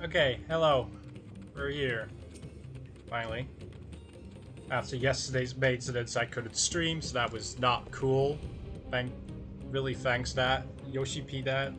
Okay, hello. We're here. Finally. After yesterday's maintenance, I couldn't stream, so that was not cool. Really thanks that. Yoshi P that.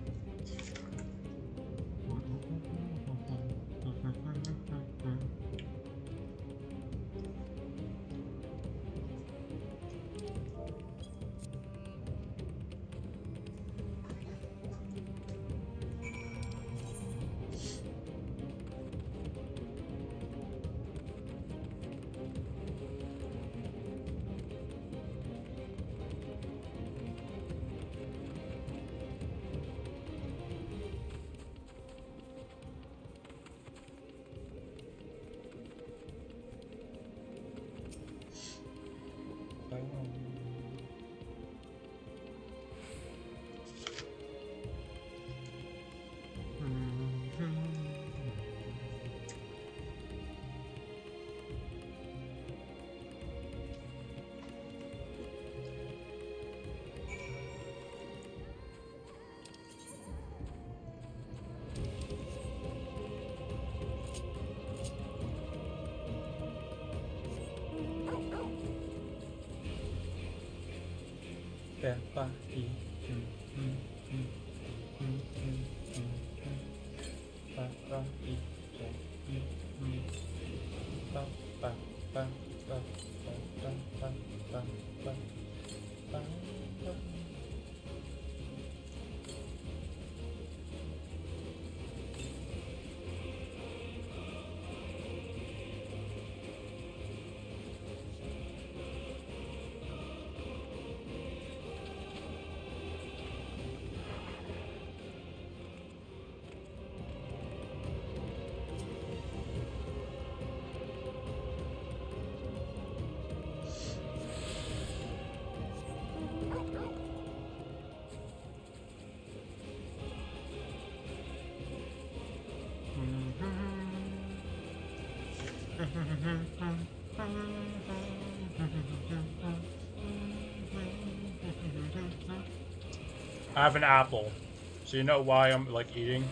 I have an apple. So you know why I'm like eating?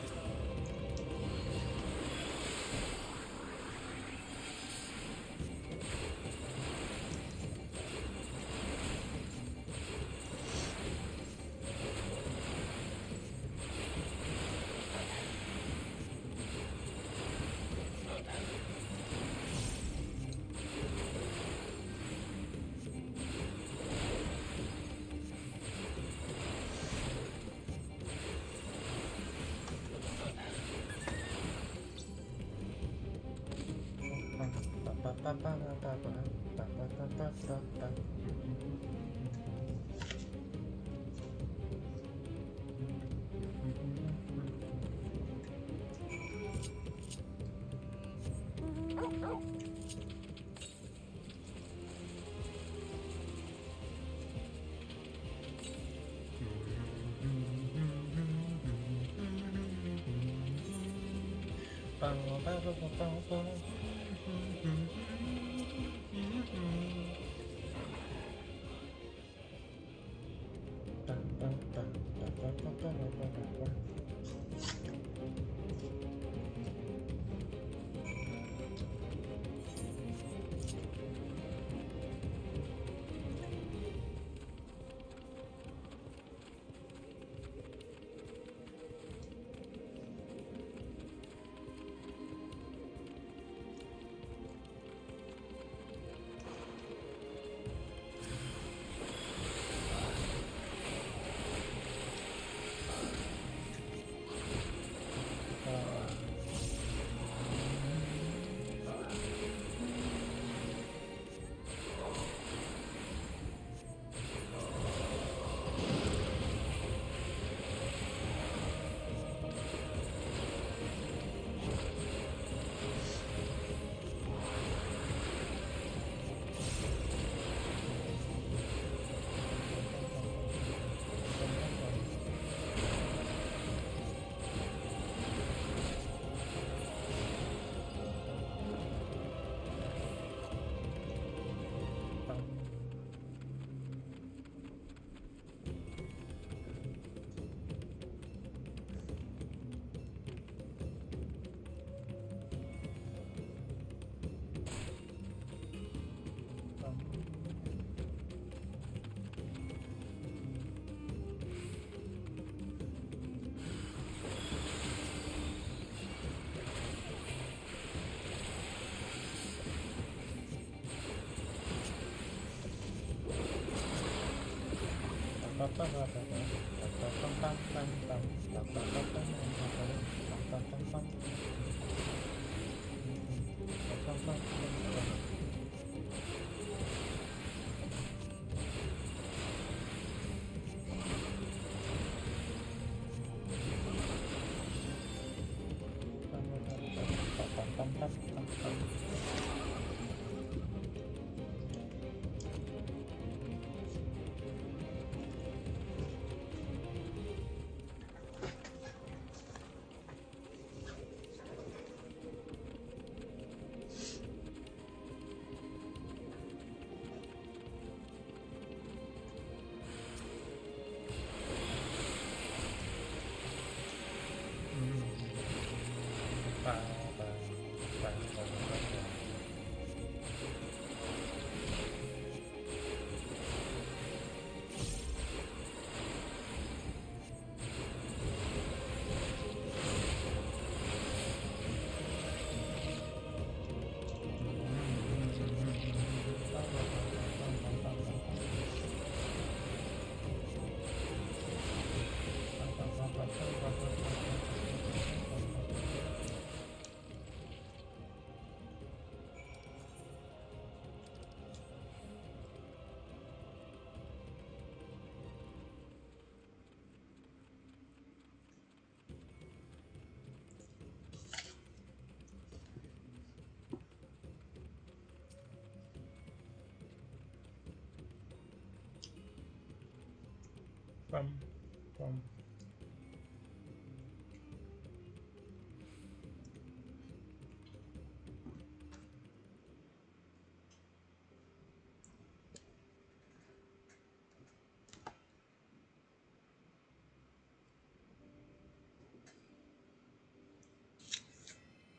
Bum.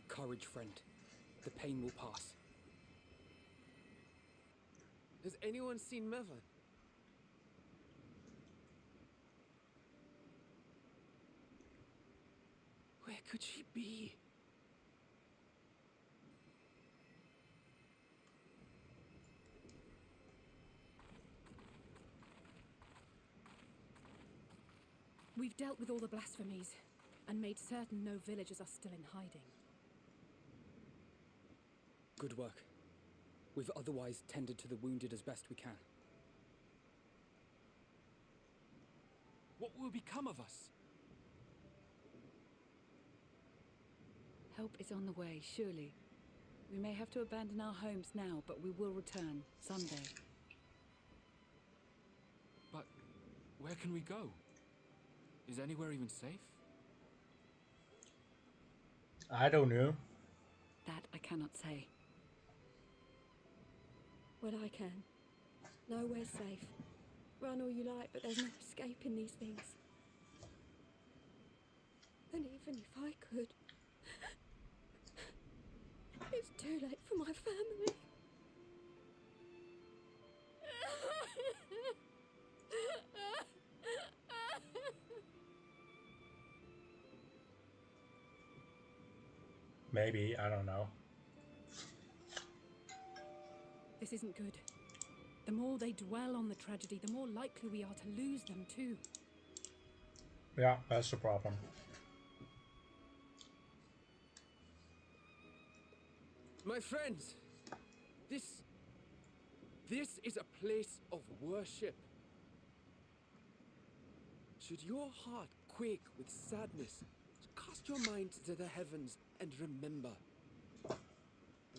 Courage, friend. The pain will pass. Has anyone seen Mevan? Where could she be? We've dealt with all the blasphemies and made certain no villagers are still in hiding. Good work. We've otherwise tended to the wounded as best we can. What will become of us? Help is on the way, surely. We may have to abandon our homes now, but we will return someday. But where can we go? Is anywhere even safe? I don't know. That I cannot say. Well, I can. Nowhere's safe. Run all you like, but there's no escaping these things. And even if I could, it's too late for my family. Maybe, I don't know. This isn't good. The more they dwell on the tragedy, the more likely we are to lose them too. Yeah, that's the problem. My friends, this is a place of worship. Should your heart quake with sadness, cast your mind to the heavens and remember.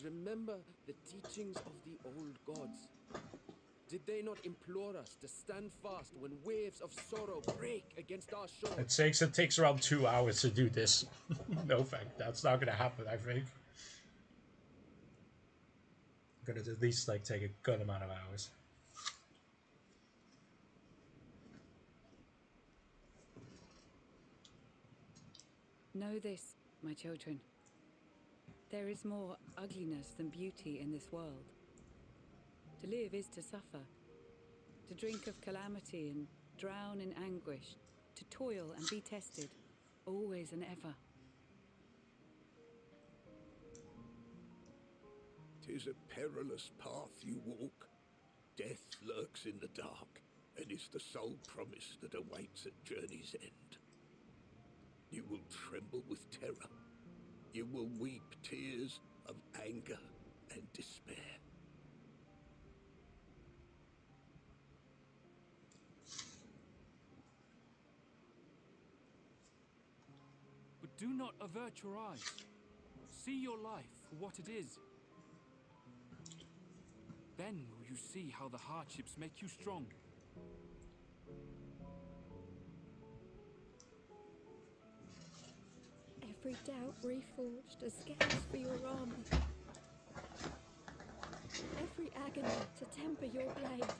Remember the teachings of the old gods. Did they not implore us to stand fast when waves of sorrow break against our shores? It takes around 2 hours to do this. No fact, that's not gonna happen, I think. Gonna at least like take a good amount of hours. Know this, my children. There is more ugliness than beauty in this world. To live is to suffer. To drink of calamity and drown in anguish. To toil and be tested, always and ever. 'Tis a perilous path you walk. Death lurks in the dark, and is the sole promise that awaits at journey's end. You will tremble with terror. You will weep tears of anger and despair. But do not avert your eyes. See your life for what it is. Then will you see how the hardships make you strong. Every doubt reforged as scales for your armor. Every agony to temper your blade.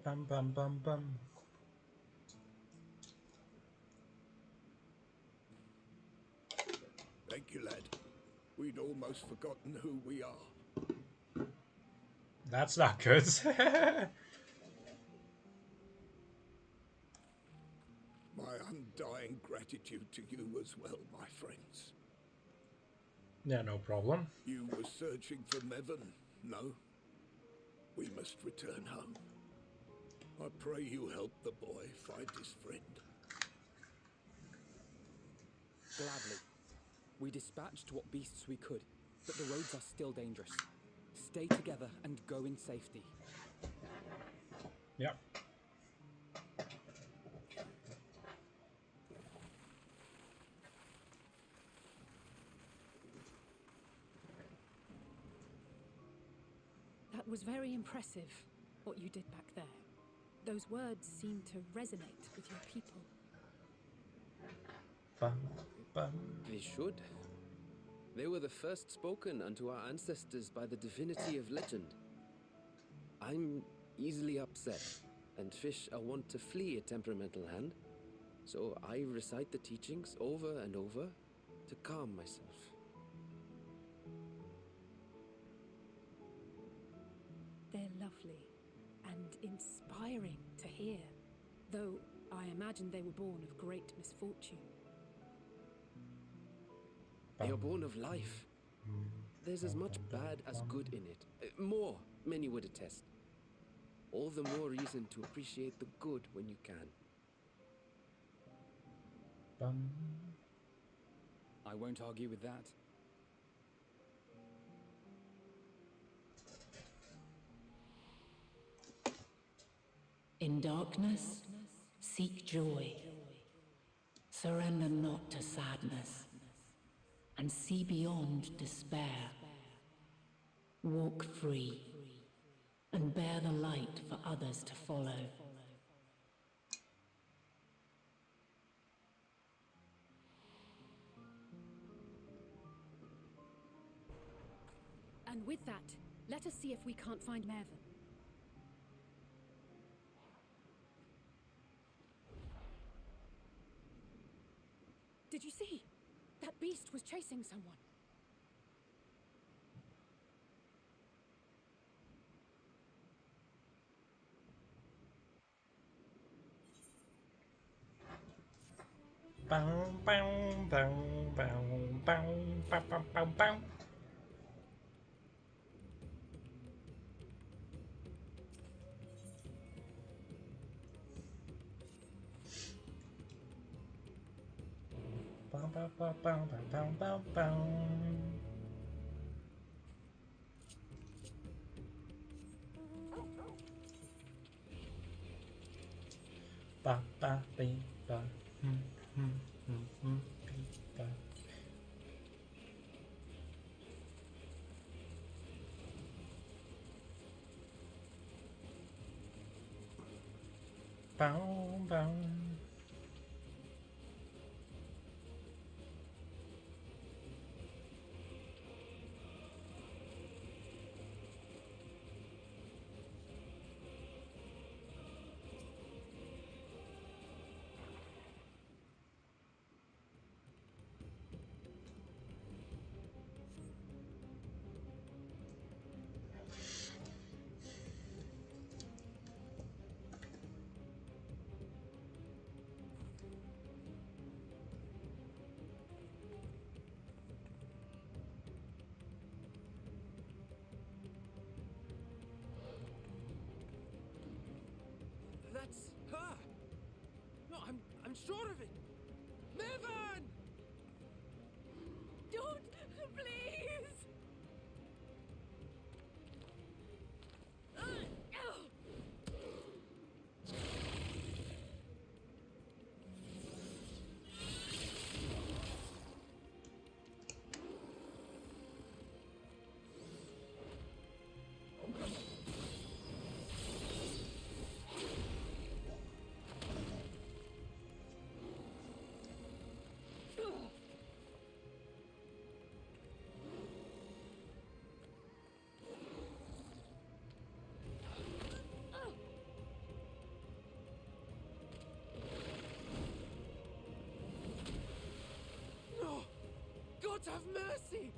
Bum bum bum bum. Thank you, lad. We'd almost forgotten who we are. That's not good. My undying gratitude to you as well, my friends. Yeah, no problem. You were searching for Mevon, no? We must return home. I pray you help the boy find his friend. Gladly. We dispatched what beasts we could, but the roads are still dangerous. Stay together and go in safety. Yep. That was very impressive, what you did back there. Those words seem to resonate with your people. Bum bum. They should. They were the first spoken unto our ancestors by the divinity of legend. I'm easily upset, and fish are wont to flee a temperamental hand, so I recite the teachings over and over to calm myself. They're lovely and inspiring to hear, though I imagine they were born of great misfortune. They are born of life. There's as much bad as good in it. More, many would attest. All the more reason to appreciate the good when you can. Bum. I won't argue with that. In darkness, seek joy. Surrender not to sadness, and see beyond despair. Walk free, and bear the light for others to follow. And with that, let us see if we can't find Mervyn. Did you see? That beast was chasing someone. Bow, bow, bow, bow, bow, bow, bow, bow, bow. Bow, bow, bow, bow, bow, bow, bow. Ba ba bee ba. Bee ba. Bow bow. sure of it. Mervan! Don't, please! No! God have mercy!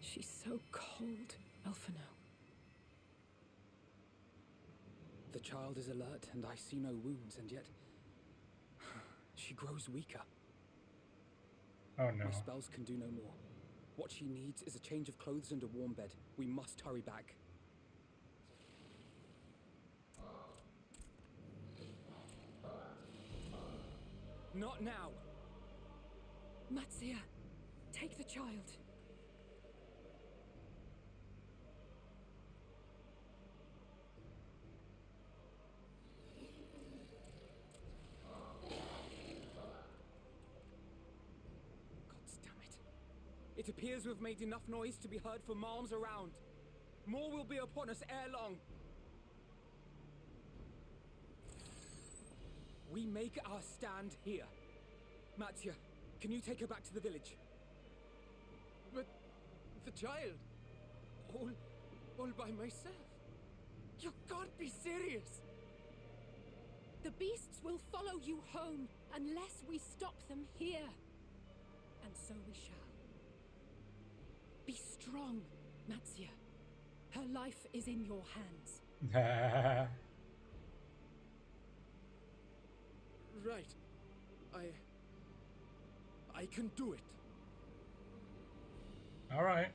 She's so cold, Elfino. The child is alert, and I see no wounds, and yet she grows weaker. Oh no. My spells can do no more. What she needs is a change of clothes and a warm bed. We must hurry back. Not now! Matsia, take the child. It appears we've made enough noise to be heard for miles around. More will be upon us ere long. We make our stand here. Mattia, can you take her back to the village? But the child, all by myself. You can't be serious. The beasts will follow you home unless we stop them here. And so we shall. Be strong, Matsia. Her life is in your hands. Right. I can do it. All right.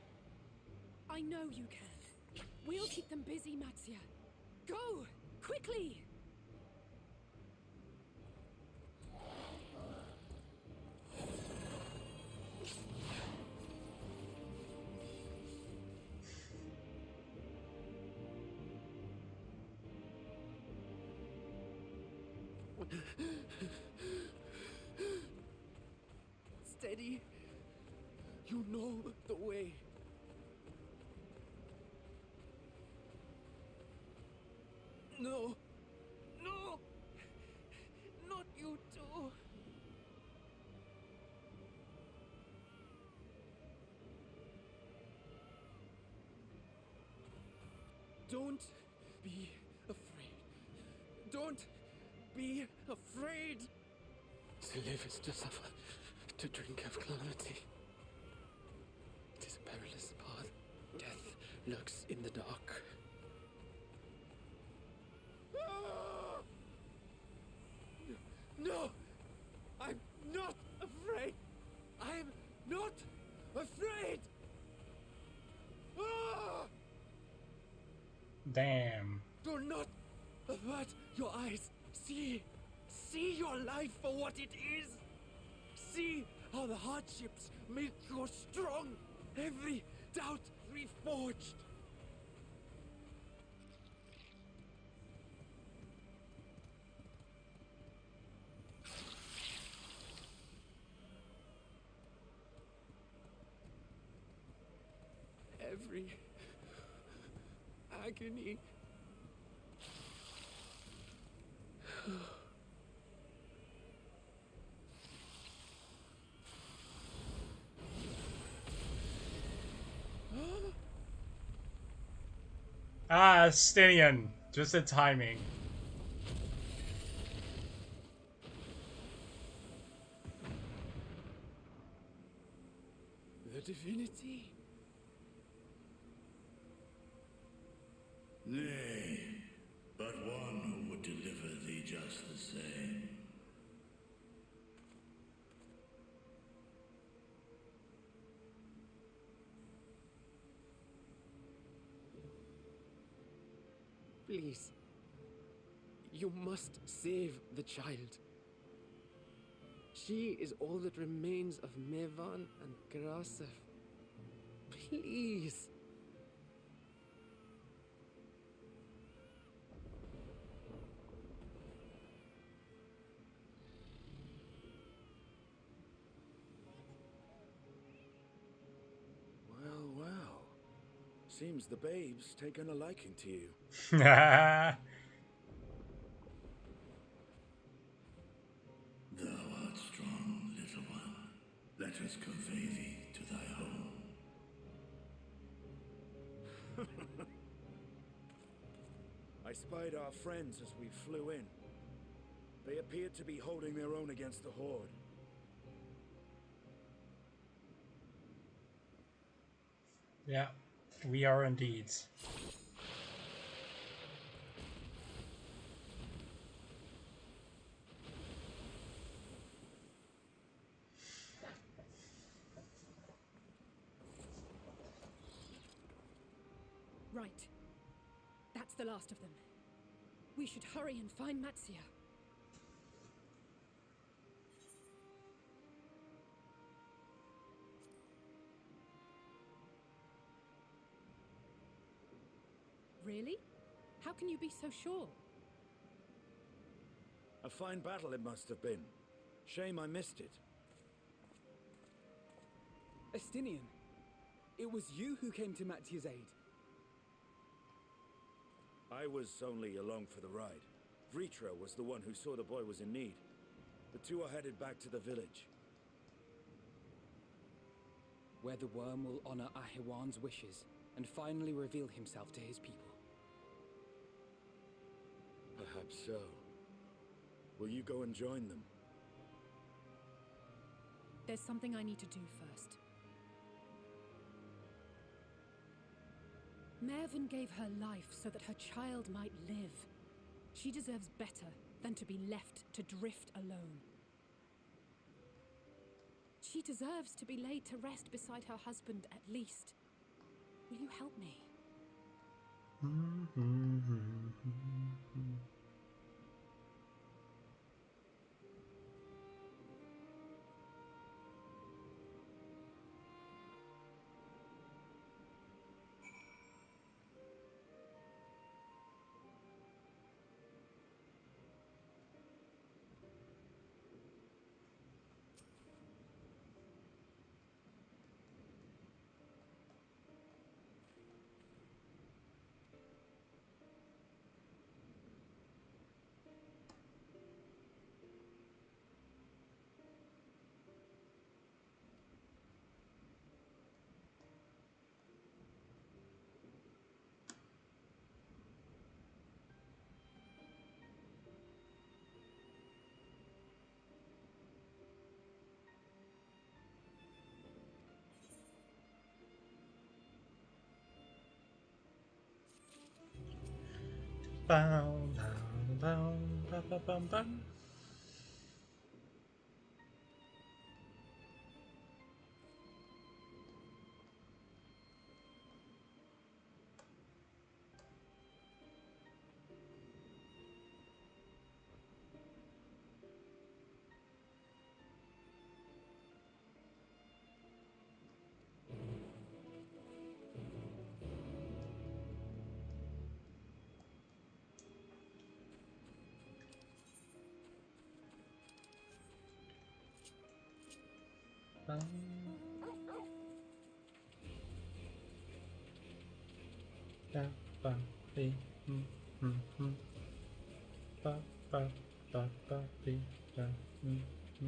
I know you can. We'll keep them busy, Matzia. Go! Quickly! Steady. You know the way. No. No. Not you too. Don't be afraid. Don't be afraid. To live is to suffer, to drink of calamity. It is a perilous path. Death lurks in the dark. No! I'm not afraid! I'm not afraid! Damn. Do not avert your eyes. See your life for what it is. See how the hardships make you strong. Every doubt reforged. Every agony. Ah, Stinian. Just the timing. The divinity? Nay, but one who would deliver thee just the same. Please. You must save the child. She is all that remains of Mevan and Grasef. Please. Well, well. Seems the babe's taken a liking to you. Thou art strong, little one. Let us convey thee to thy home. I spied our friends as we flew in. They appeared to be holding their own against the Horde. Yeah, we are indeed. Right. That's the last of them. We should hurry and find Matzia. Really? How can you be so sure? A fine battle it must have been. Shame I missed it. Estinian, it was you who came to Matzia's aid. I was only along for the ride. Vritra was the one who saw the boy was in need. The two are headed back to the village. Where the worm will honor Ahiwan's wishes and finally reveal himself to his people. Perhaps so. Will you go and join them? There's something I need to do first. Mervyn gave her life so that her child might live. She deserves better than to be left to drift alone. She deserves to be laid to rest beside her husband, at least. Will you help me? Bam, bam, bam, bam, bam, bam, bam. Bam. Ba, ba, be, ba, ba, ba, be, ba, ba, ba.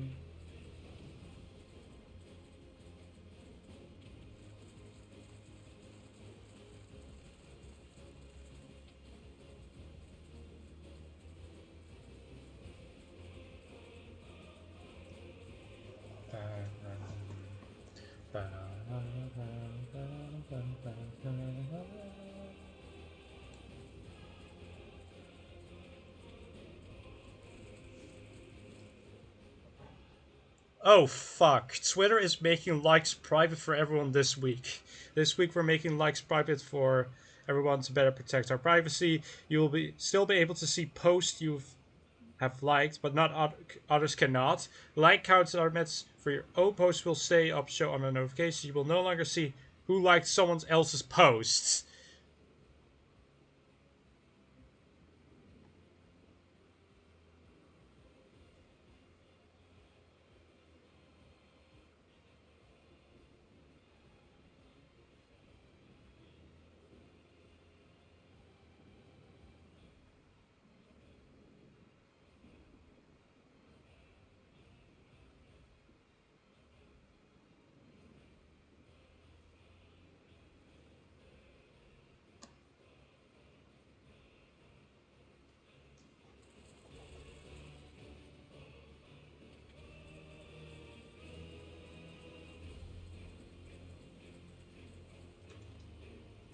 Oh fuck, Twitter is making likes private for everyone this week. This week we're making likes private for everyone to better protect our privacy. You will still be able to see posts you have liked, but not others cannot. Like counts are meant for your own posts will stay up, show on a notification. You will no longer see who liked someone else's posts.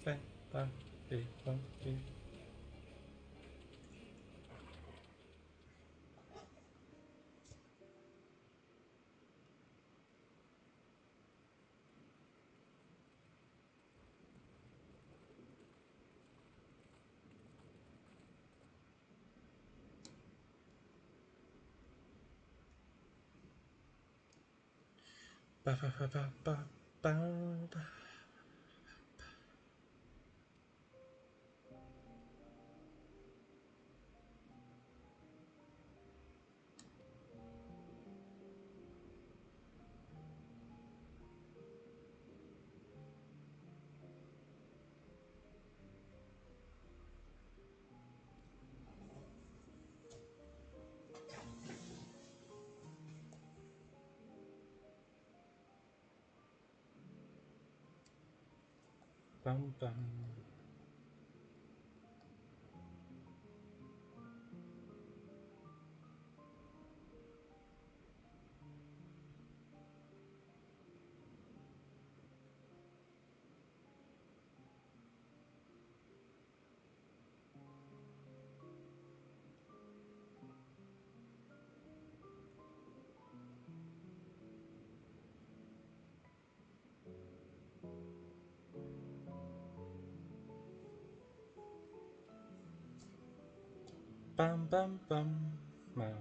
Ba, ba, be, ba, be. Ba, ba, ba, ba, ba, ba, ba. Bum, bum. Bum bum bum. Bum.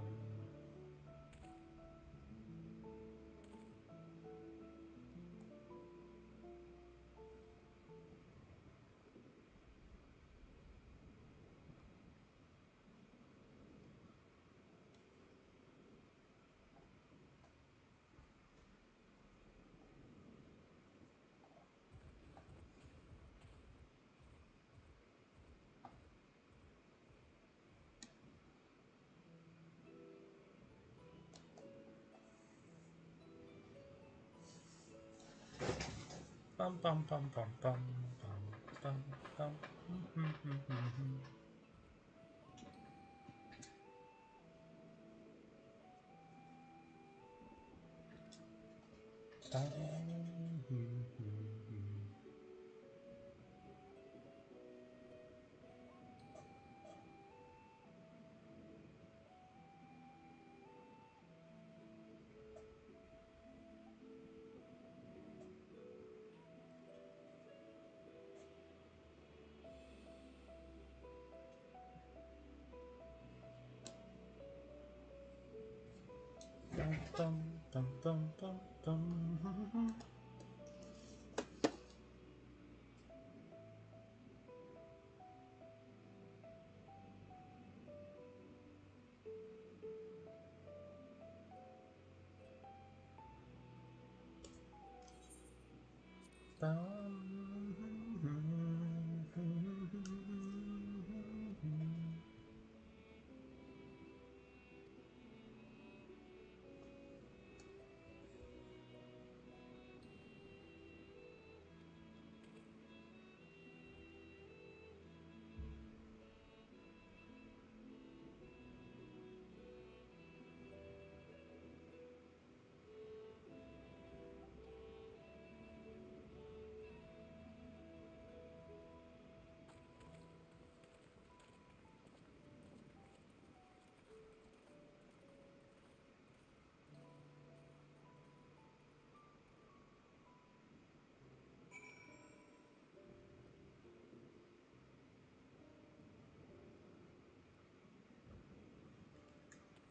Bum bum bum bum bum bum bum bum. Bum bum bum bum bum.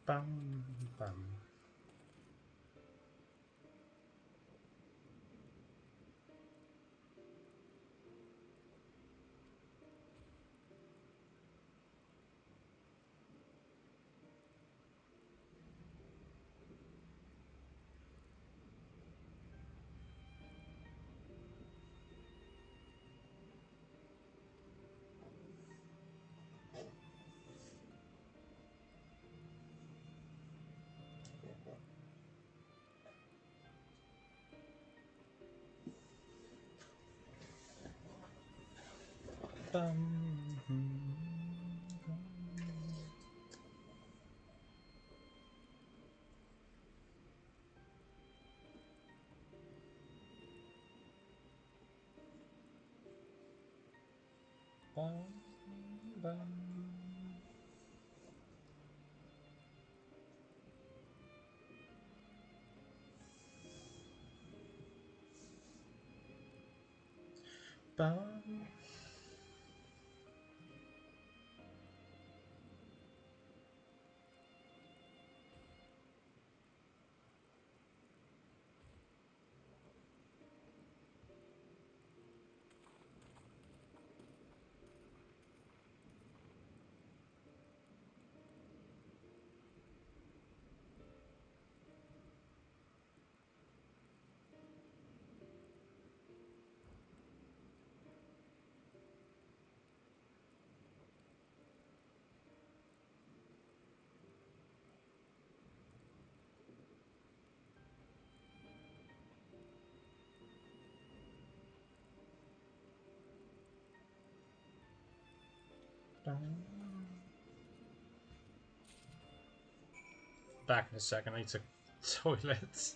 Bum bum. Bum bum. Bum. Back in a second, I need to toilet.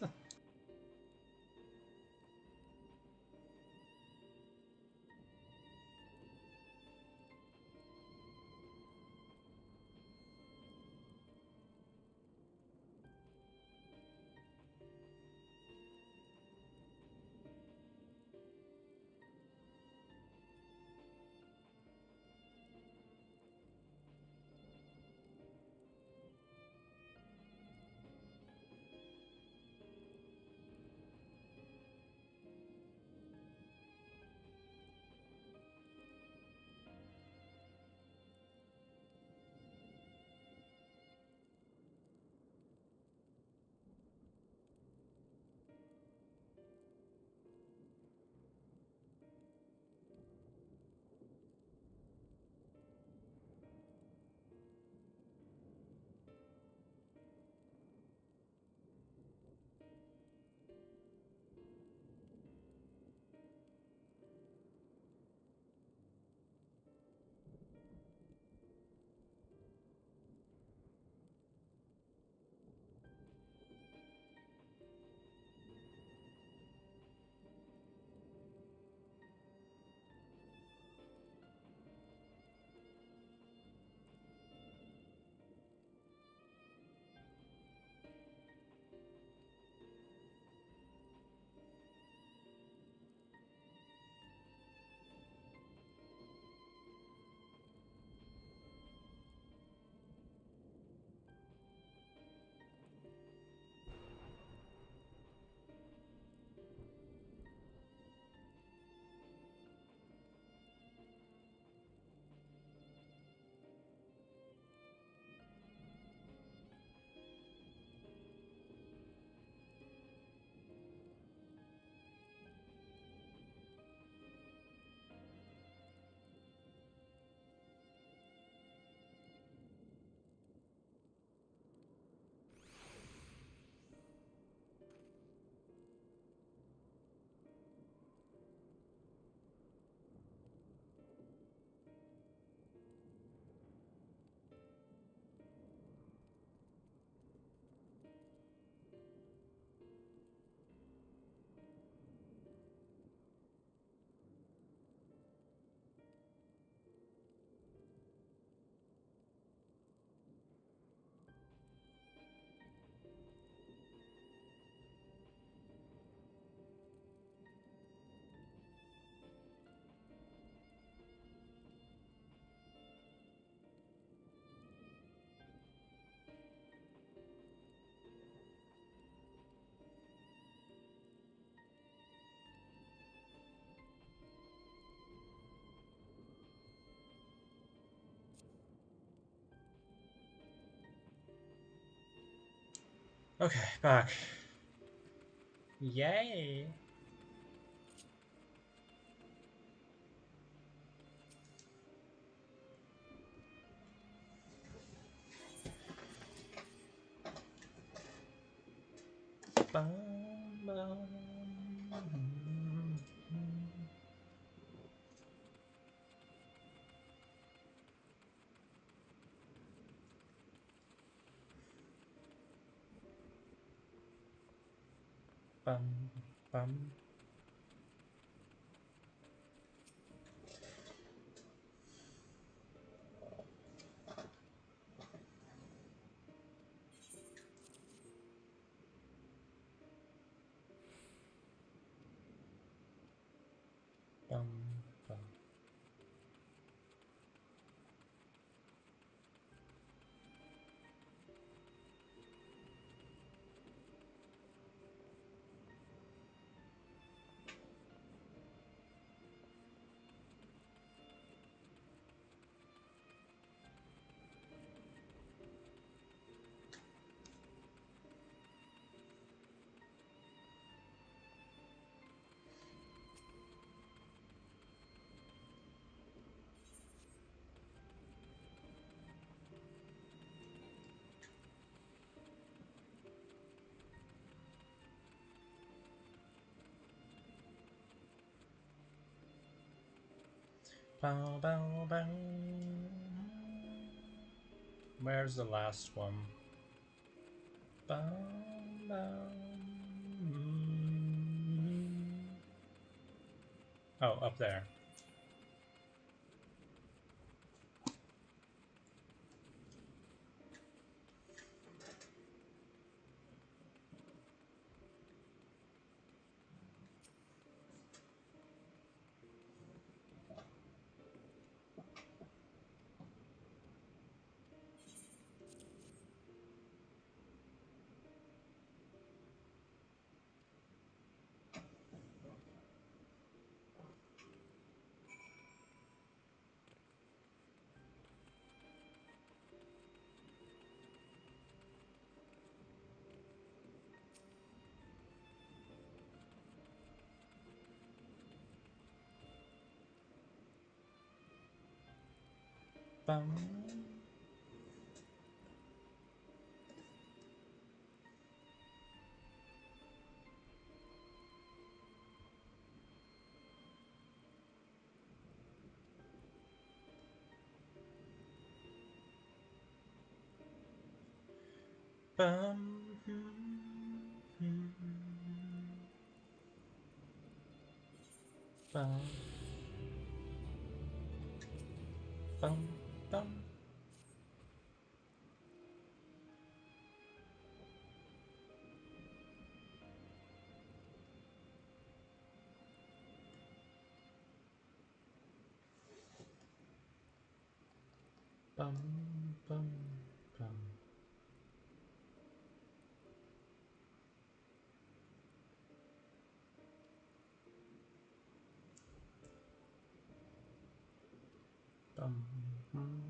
Okay, back. Yay! Bum, bum. Bum, bum. Bum, bum. Bow, bow, bow. Where's the last one? Bow, bow. Oh, up there. Bum. Bum. Bum. Bum. Bum. Bum. Bum. Bum. Bum.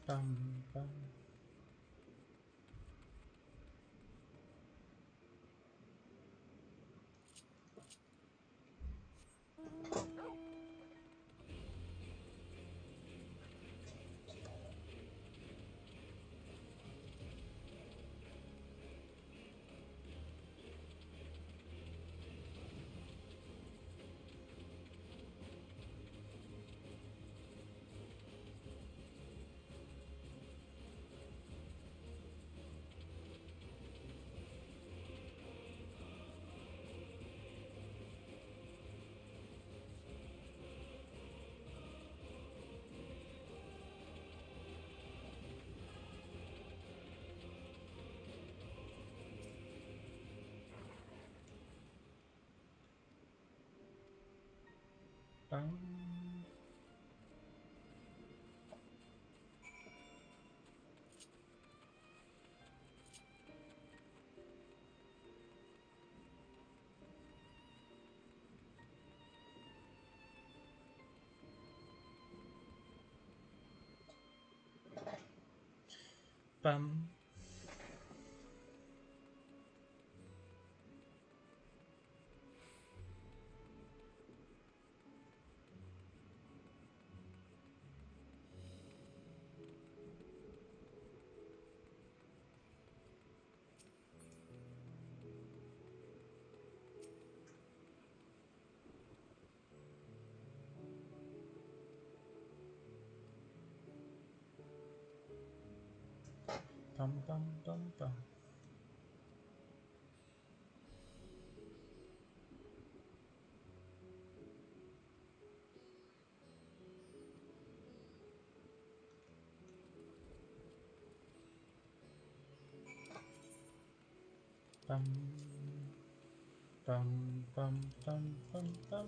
Bum, bum. Bum. Bum. Bum, bum, bum, bum. Bum, bum, bum, bum, bum, bum.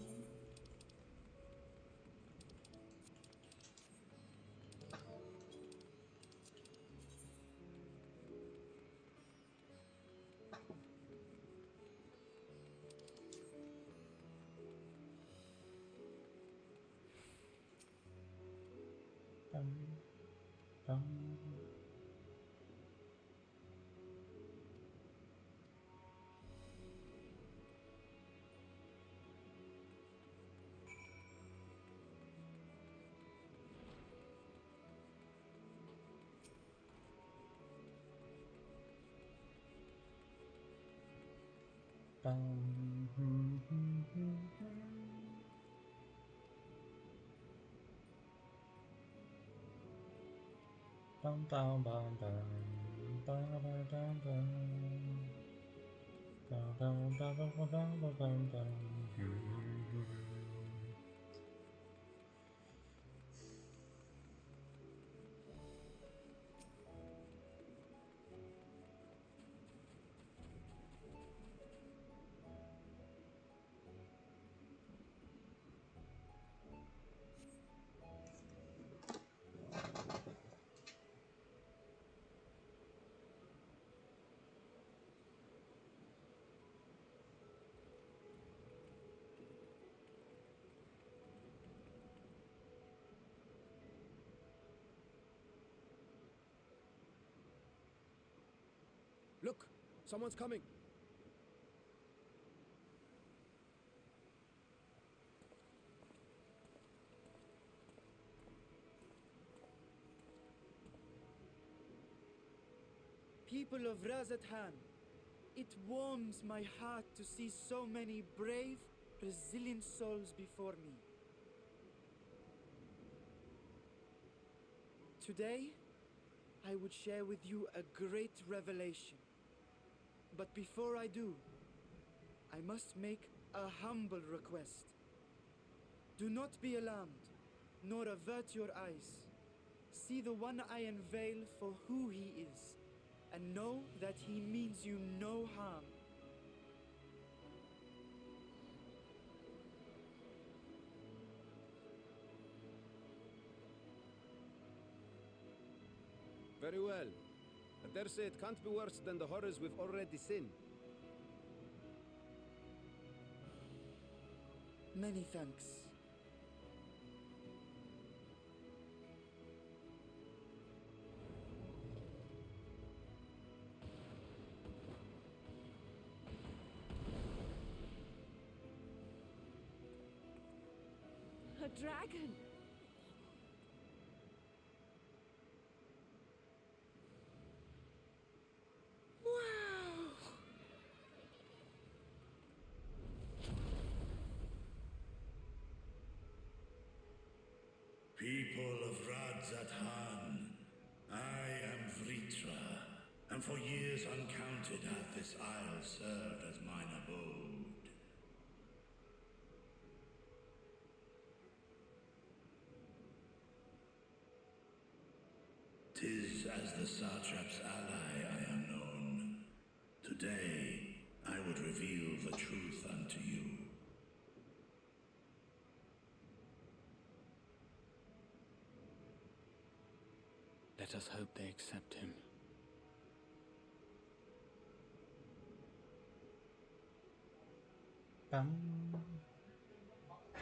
Bum, bum. Bum, hmm, hmm, hmm, hmm. Bum, bum, bum, bum. Bum, bum, bum, bum. Bum, bum, bum, bum, bum, bum, bum, bum. Look! Someone's coming! People of Razathan, it warms my heart to see so many brave, resilient souls before me. Today, I would share with you a great revelation. But before I do, I must make a humble request. Do not be alarmed, nor avert your eyes. See the one I unveil for who he is, and know that he means you no harm. Very well. I dare say it can't be worse than the horrors we've already seen. Many thanks. dragon! Wow! People of Radzathan, I am Vritra, and for years uncounted hath this isle served as mine abode. 'Tis as the Satrap's ally I am known. Today, I would reveal the truth unto you. Let us hope they accept him. Bum,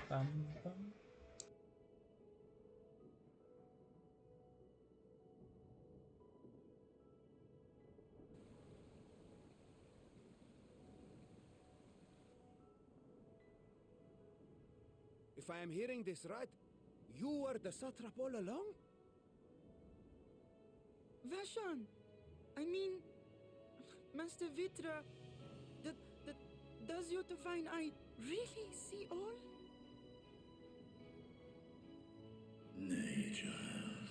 bum, bum. If I am hearing this right, you were the satrap all along? Vashan! I mean, Master Vitra, does your divine eye really see all? Nay, child.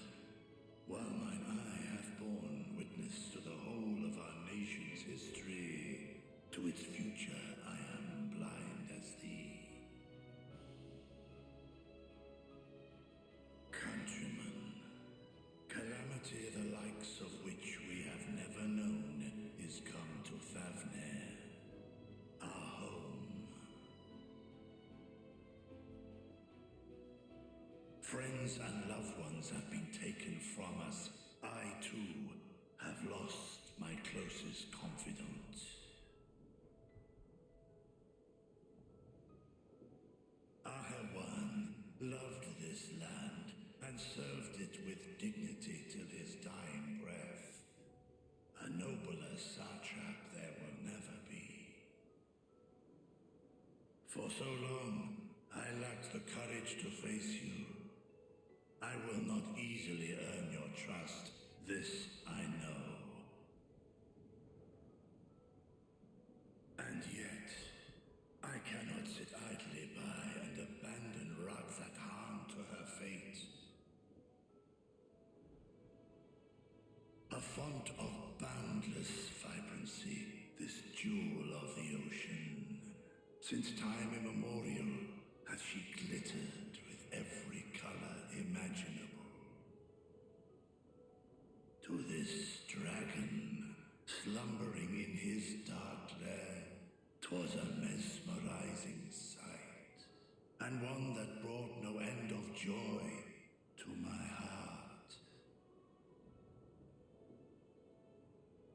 While mine eye hath borne witness to the whole of our nation's history, to its future I am blind as thee. Countrymen, calamity the likes of which we have never known is come to Favner, our home. Friends and loved ones have been taken from us. I, too, have lost my closest confidant. Ahawan loved this land and served it with dignity till his dying breath. A nobler satrap there will never be. For so long, I lacked the courage to face you. I will not easily earn your trust, this I know. And yet, I cannot sit idly by and abandon Radzathan to her fate. A font of boundless vibrancy, this jewel of the ocean. Since time immemorial, hath she glittered with every color imaginable. To this dragon, slumbering in his dark lair, 'twas a mesmerizing sight, and one that brought no end of joy to my heart.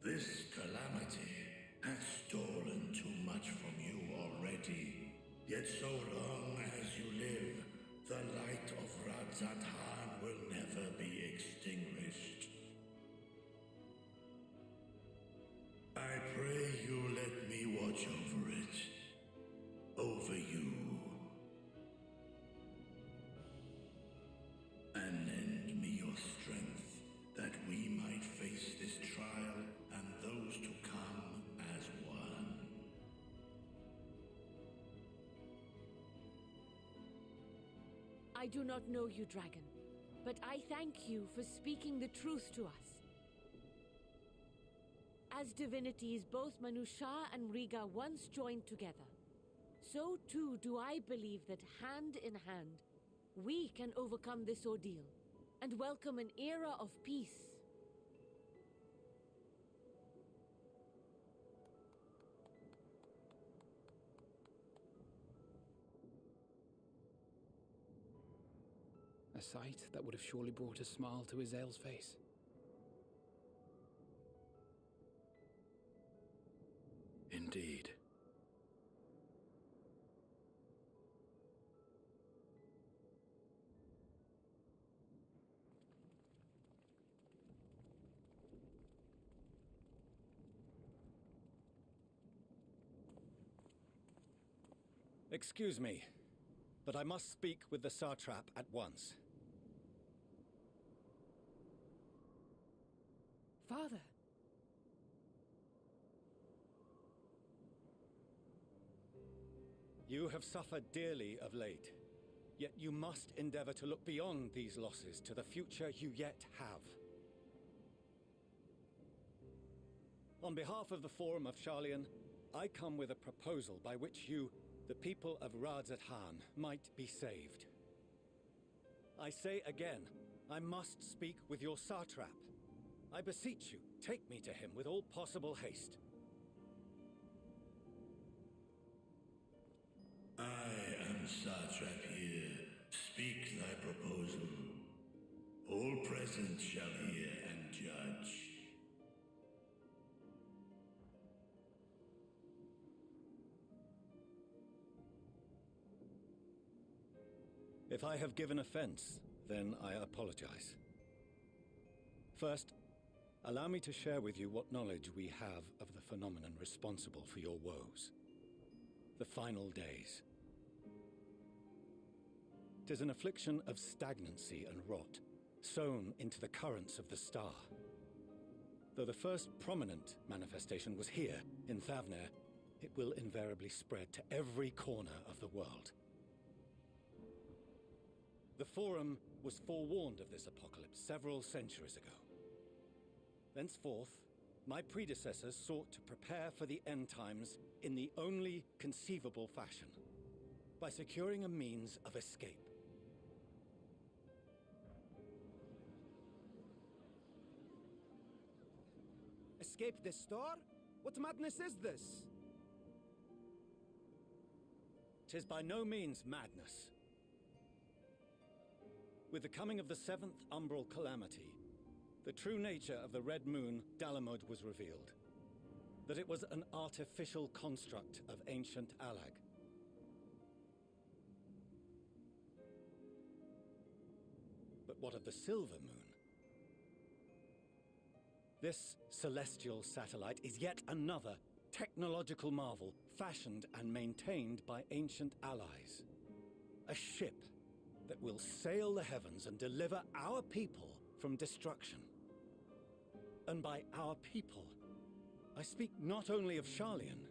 This calamity hath stolen too much from you already, yet so long as you live, the light of Radzathan will never be extinguished. I pray you let me watch over it, over you, and lend me your strength, that we might face this trial and those to come as one. I do not know you, dragon, but I thank you for speaking the truth to us. As divinities, both Manusha and Riga once joined together, so too do I believe that hand in hand, we can overcome this ordeal and welcome an era of peace. A sight that would have surely brought a smile to Azael's face. Indeed. Excuse me. but I must speak with the Satrap at once. Father! You have suffered dearly of late, yet you must endeavor to look beyond these losses to the future you yet have. On behalf of the Forum of Sharlayan, I come with a proposal by which you, the people of Radzat-Han, might be saved. I say again, I must speak with your Satrap. I beseech you, take me to him with all possible haste. I am Satrap here. Speak thy proposal. All present shall hear and judge. If I have given offense, then I apologize. First, allow me to share with you what knowledge we have of the phenomenon responsible for your woes. The final days. 'Tis an affliction of stagnancy and rot, sown into the currents of the star. Though the first prominent manifestation was here, in Thavnair, it will invariably spread to every corner of the world. The Forum was forewarned of this apocalypse several centuries ago. Thenceforth, my predecessors sought to prepare for the end times in the only conceivable fashion, by securing a means of escape. Escape the star? What madness is this? 'Tis by no means madness. With the coming of the 7th umbral calamity, the true nature of the Red Moon, Dalamud, was revealed. That it was an artificial construct of ancient Alag. But what of the Silver Moon? This celestial satellite is yet another technological marvel fashioned and maintained by ancient allies. A ship that will sail the heavens and deliver our people from destruction. And by our people, I speak not only of Sharlayan.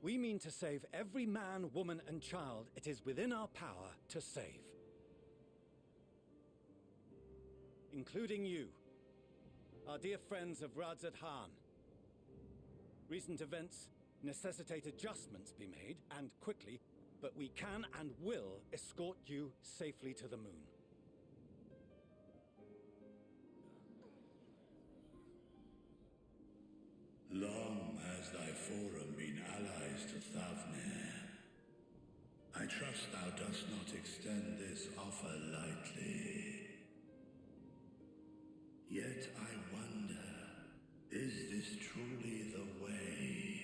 We mean to save every man, woman, and child it is within our power to save. Including you, our dear friends of Radzat-Han. Recent events necessitate adjustments be made, and quickly, but we can and will escort you safely to the moon. Long has thy Forum been allies to Thavnair. I trust thou dost not extend this offer lightly. Yet I wonder, is this truly the way?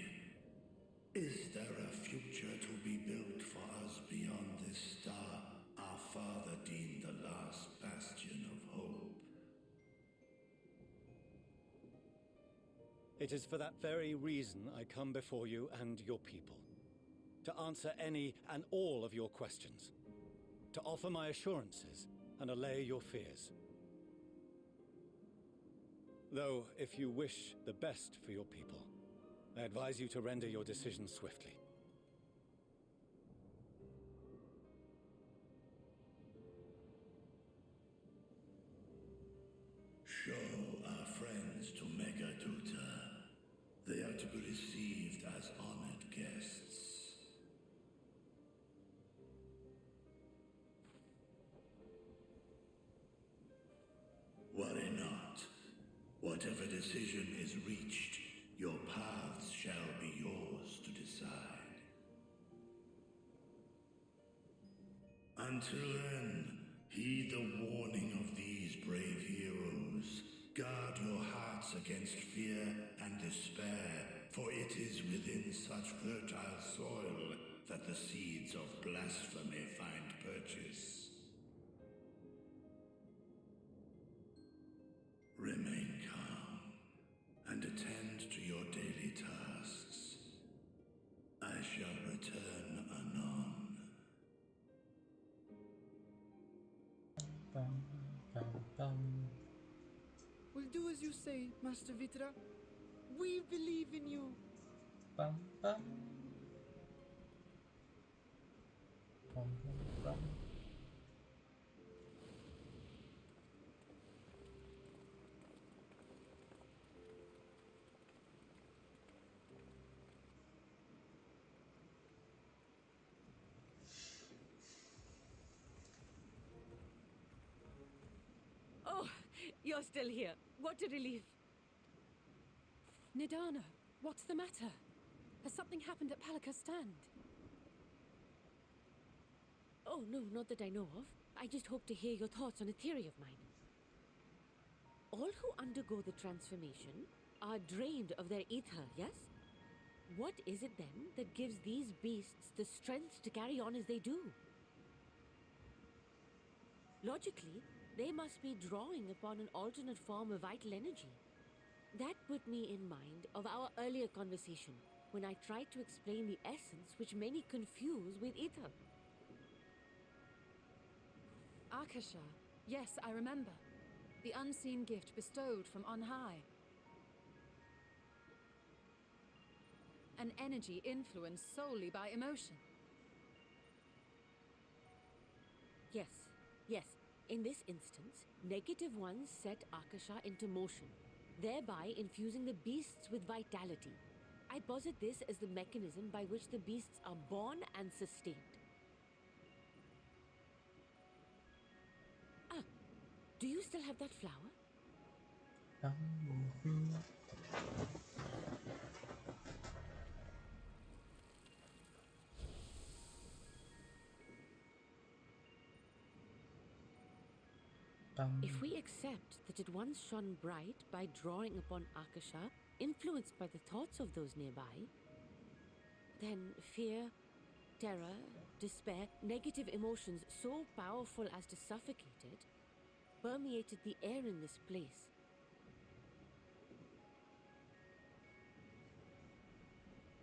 Is there a future to be built for us beyond this star, our father deemed the last bastion of hope? It is for that very reason I come before you and your people. To answer any and all of your questions. To offer my assurances and allay your fears. Though, if you wish the best for your people, I advise you to render your decision swiftly. Show our friends to Megaduta. They are to be received as honored guests. Worry not. Whatever decision is reached, your paths shall be yours to decide. Until then, heed the warning of these brave heroes. Guard your hearts against fear and despair, for it is within such fertile soil that the seeds of blasphemy find purchase. Remain calm and attend to your daily tasks. I shall return anon. say, Master Vitra. We believe in you. Bum, bum. Bum, bum, bum. Oh, you're still here. What a relief. Nidana, what's the matter? Has something happened at Palaka's stand? Oh, no, not that I know of. I just hope to hear your thoughts on a theory of mine. All who undergo the transformation are drained of their ether, yes? What is it then that gives these beasts the strength to carry on as they do? Logically, they must be drawing upon an alternate form of vital energy. That put me in mind of our earlier conversation, when I tried to explain the essence which many confuse with ether. Akasha. Yes, I remember. The unseen gift bestowed from on high. An energy influenced solely by emotion. Yes, yes. In this instance, negative ones set Akasha into motion, thereby infusing the beasts with vitality. I posit this as the mechanism by which the beasts are born and sustained. Ah, do you still have that flower? If we accept that it once shone bright by drawing upon Akasha, influenced by the thoughts of those nearby, then fear, terror, despair, negative emotions so powerful as to suffocate it, permeated the air in this place.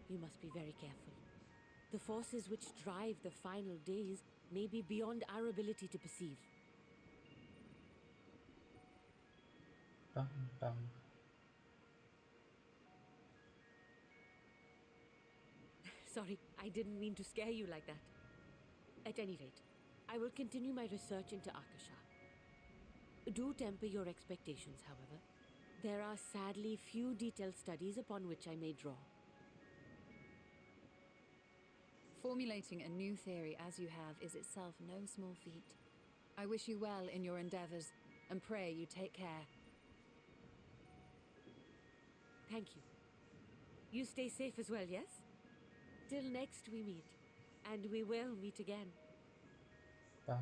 You must be very careful. The forces which drive the final days may be beyond our ability to perceive. Bum, bum. Sorry, I didn't mean to scare you like that. At any rate, I will continue my research into Akasha. Do temper your expectations, however. There are sadly few detailed studies upon which I may draw. Formulating a new theory as you have is itself no small feat. I wish you well in your endeavors, and pray you take care. Thank you. You stay safe as well, yes? Till next we meet. And we will meet again. Bum.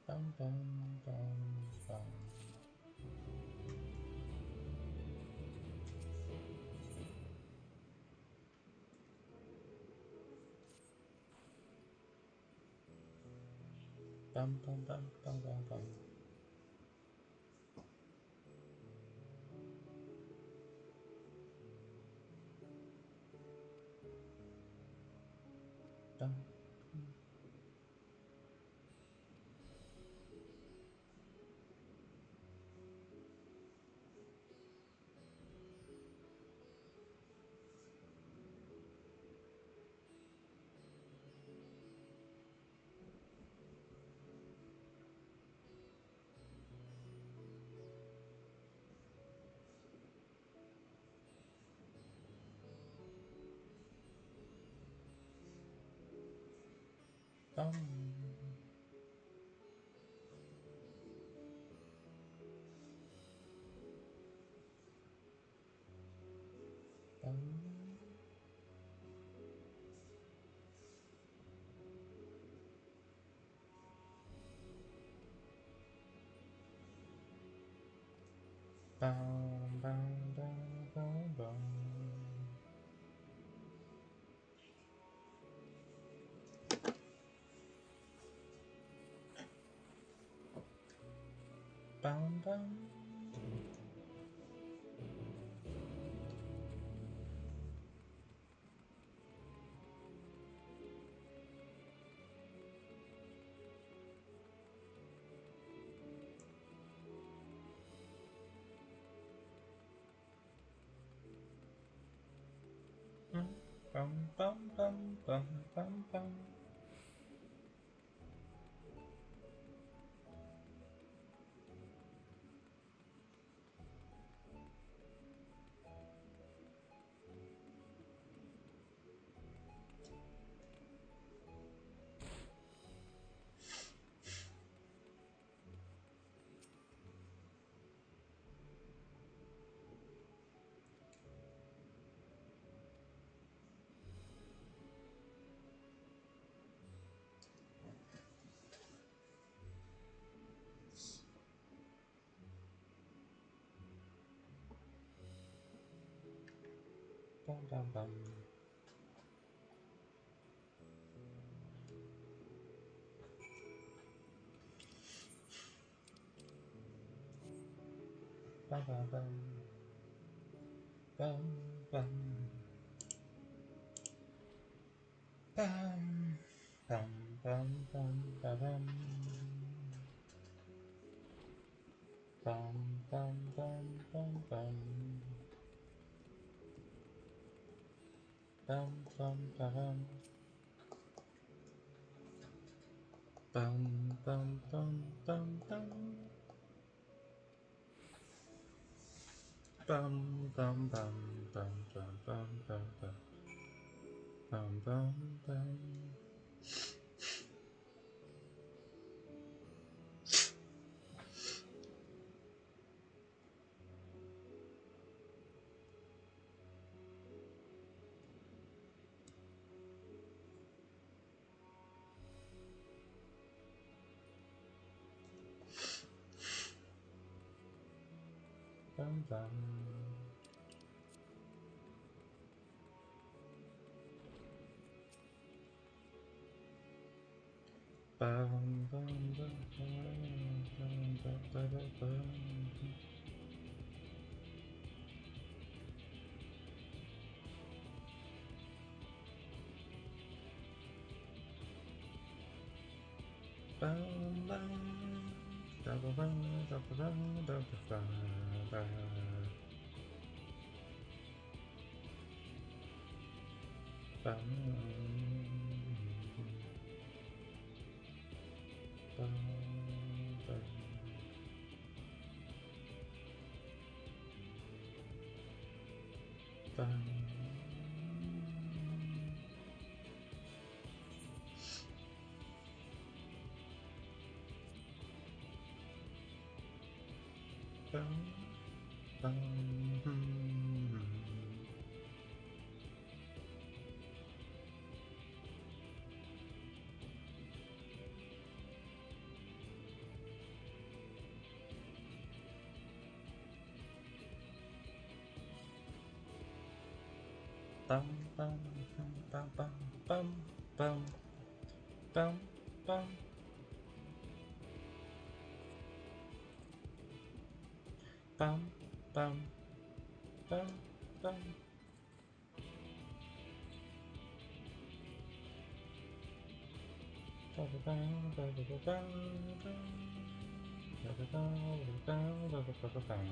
Bum, bum, bum, bum. Bum, bum, bum, bum, bum, bum. Bum. Bum. Bum. Bum, bum, bum, bum, bum. Bum, bum. Bum bum bum bum bum bum. Bum bum bum. Bum bum bum. Bum bum. Bum bum bum bum bum. Bum bum bum bum bum. Bum bum bum. Bum bum bum bum bum. Bum bum bum bum bum bum bum bum. Bum bum bum. Bum bum. Bum bum bum bum bum bum bum. Bum bum. Da ba ba da ba ba da ba ba ba. Bum bum bum. Bum. Bum bum. Bum bum bum bum bum bum bum bum. Bum bum bum bum. Bum bum bum bum bum bum. Bum bum bum bum bum bum. Bum bum bum. Bow bow bow bow bow. Bow bow bow bow bow bow bow.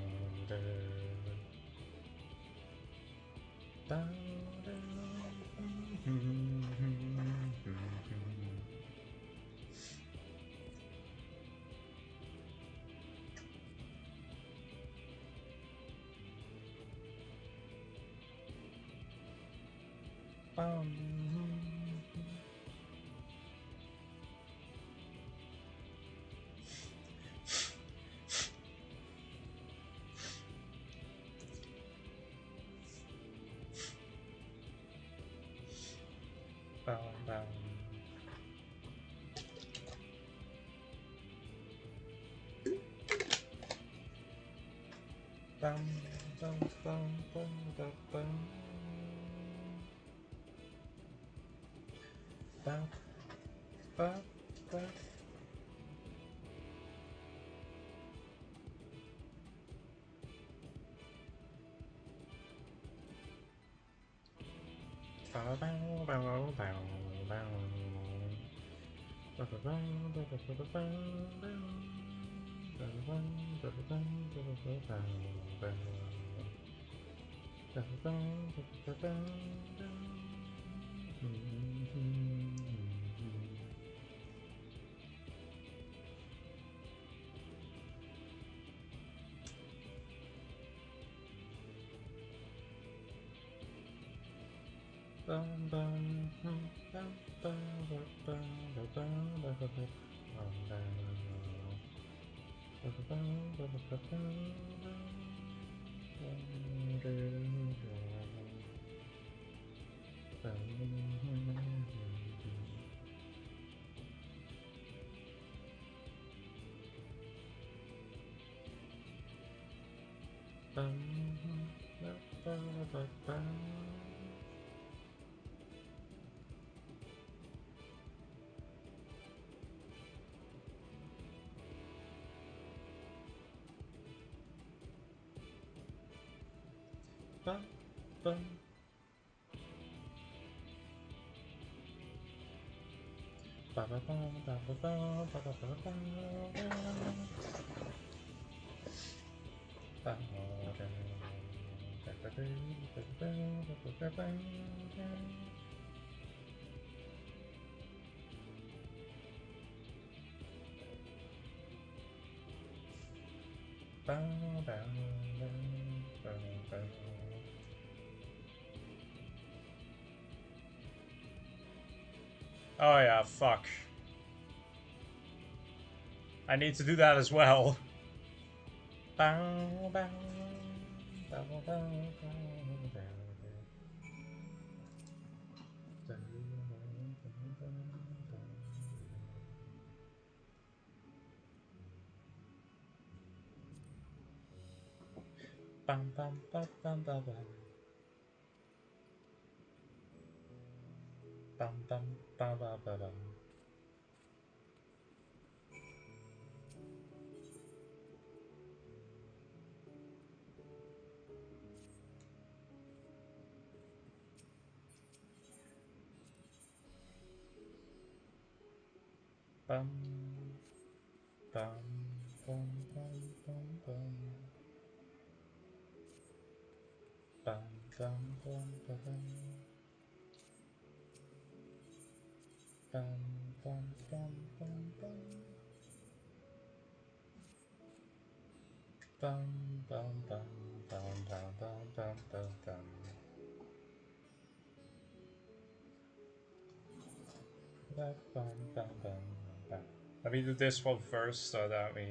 Bow bow bow bow bow bow bow bow. Bow bow bow bow bow bow. Oh yeah, fuck. I need to do that as well. Let me do this one first so that we...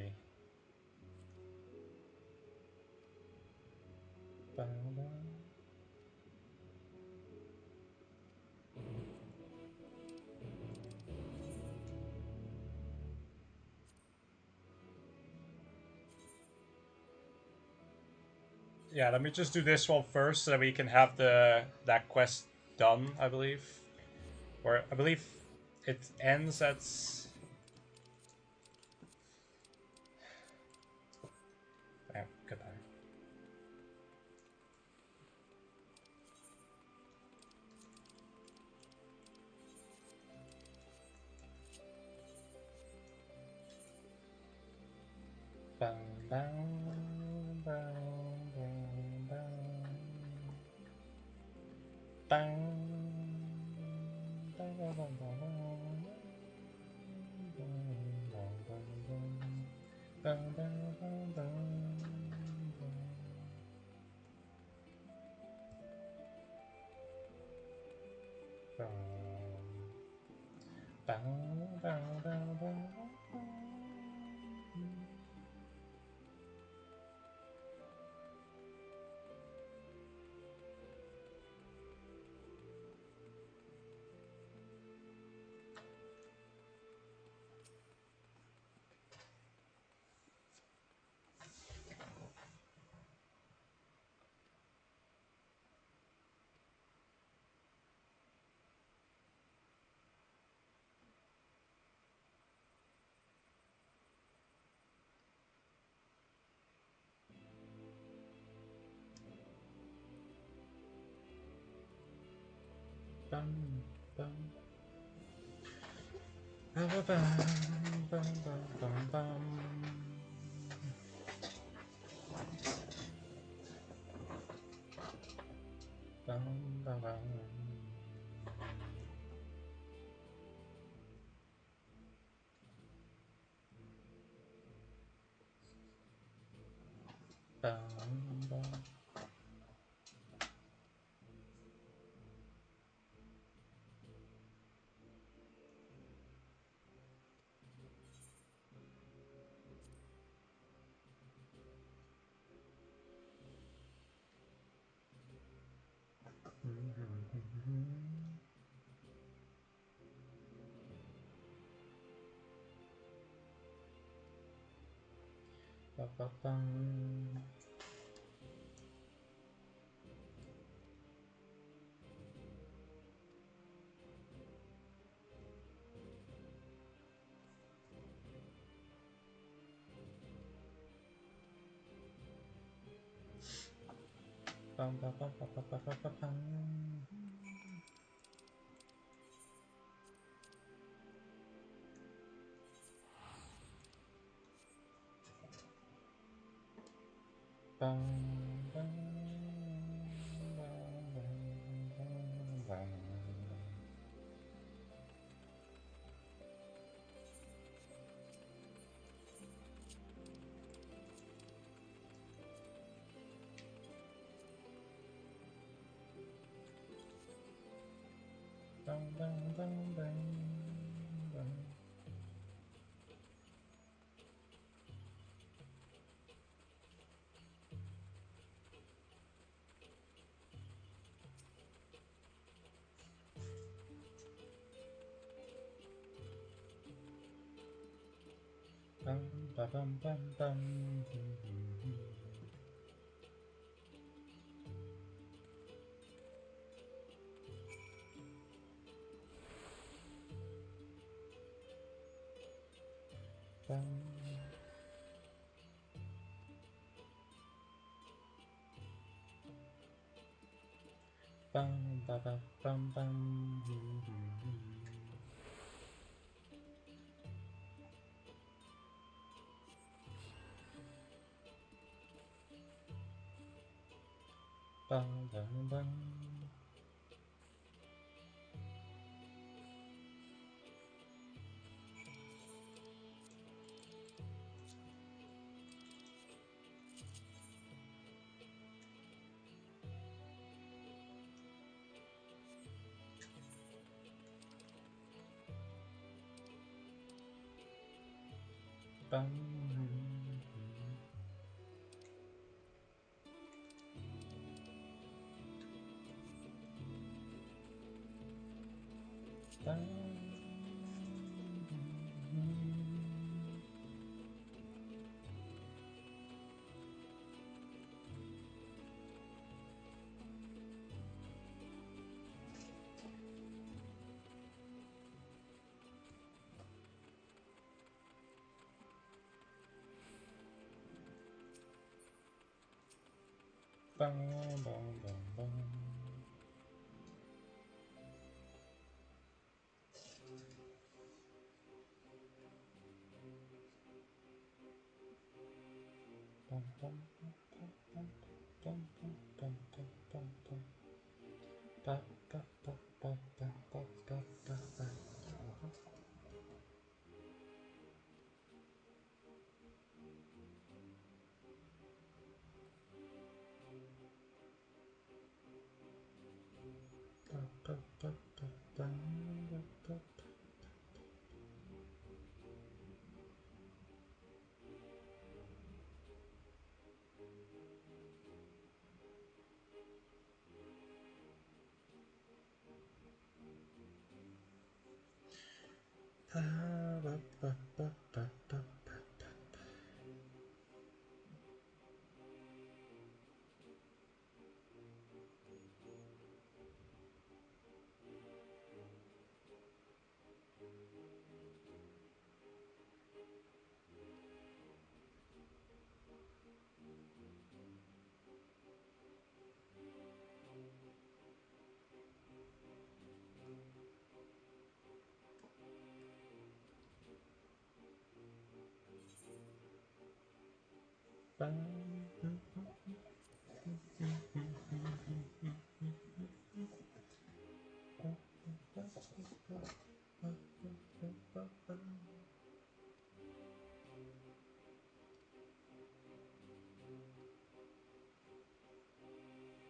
Yeah, let me just do this one first so that we can have that quest done, I believe. Or I believe it ends at... Damn, goodbye.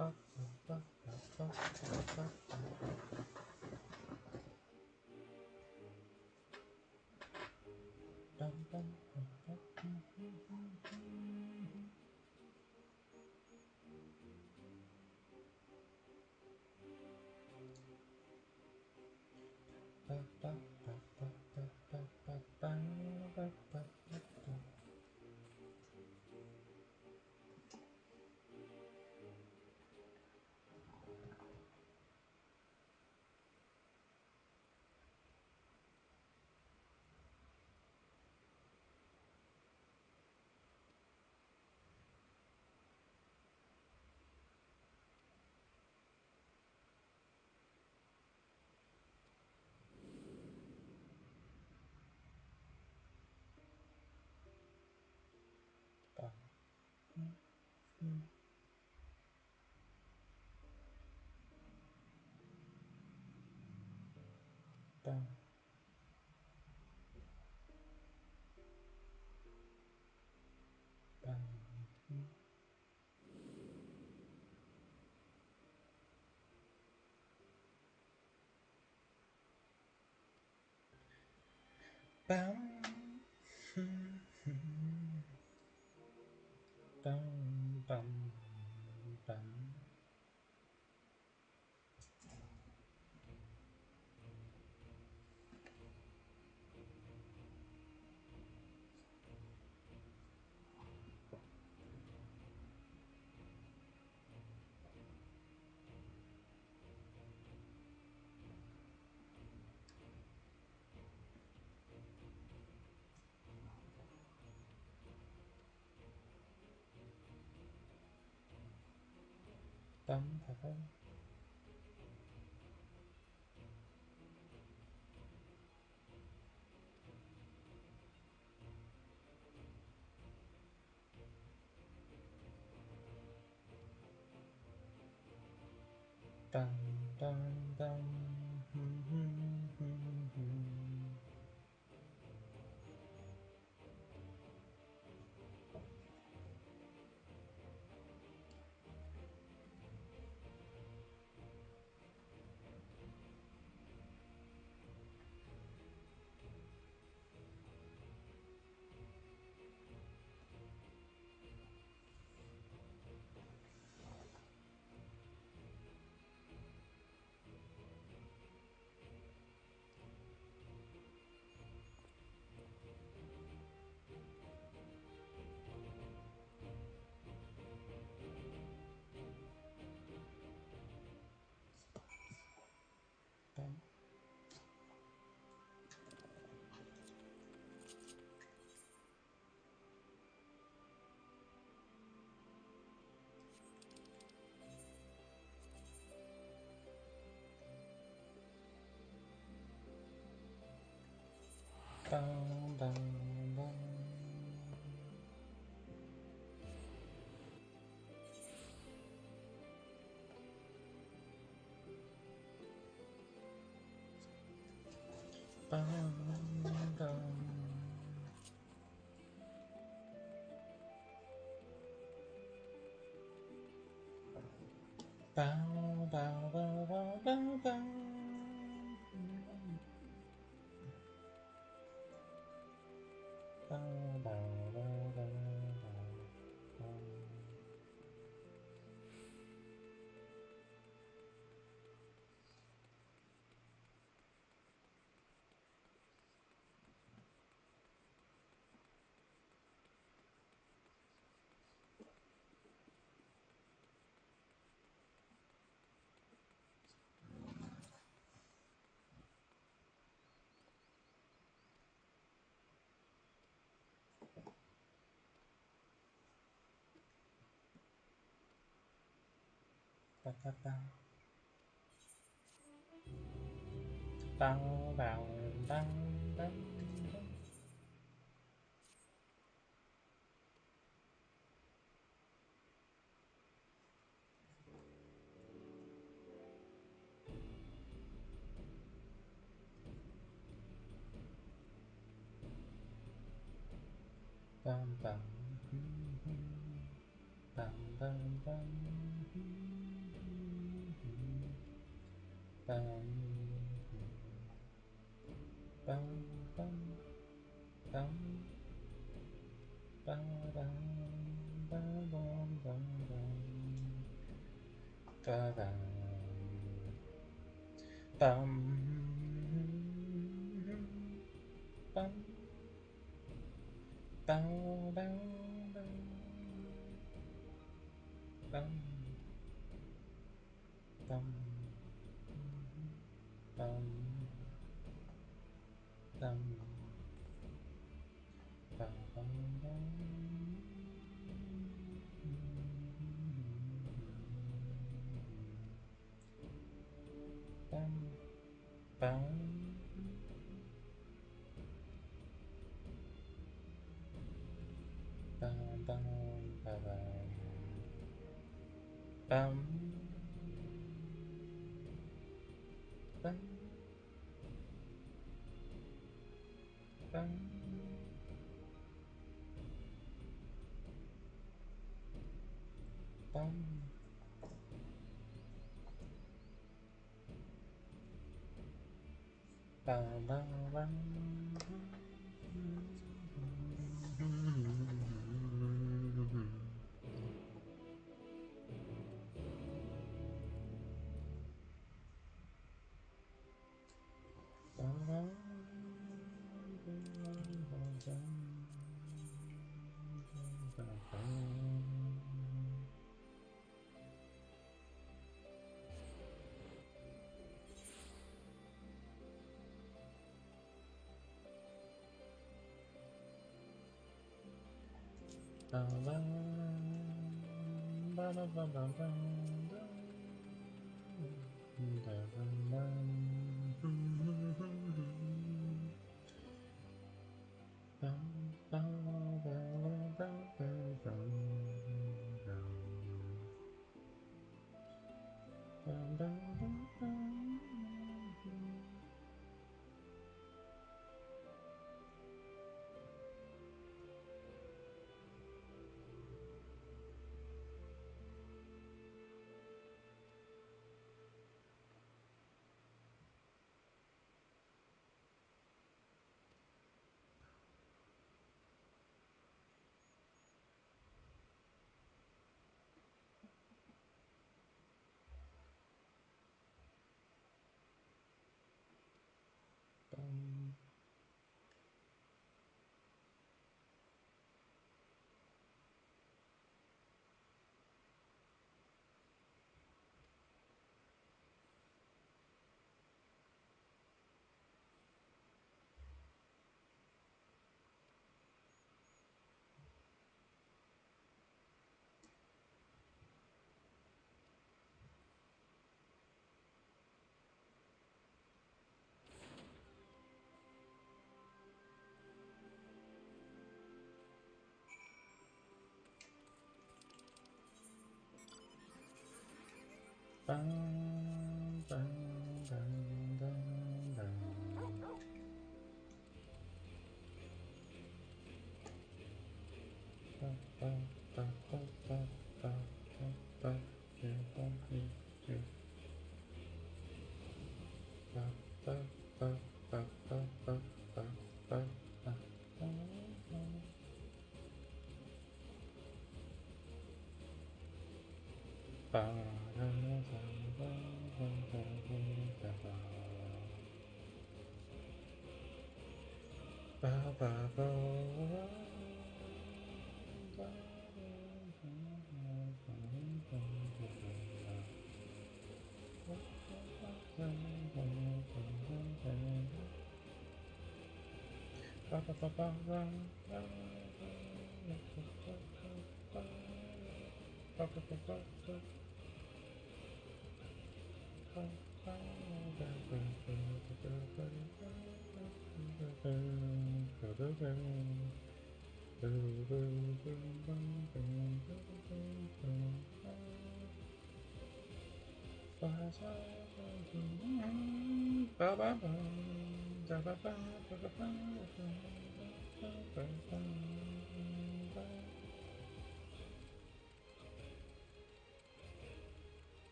Bum, bum, bum, bum, bum, bum, bum.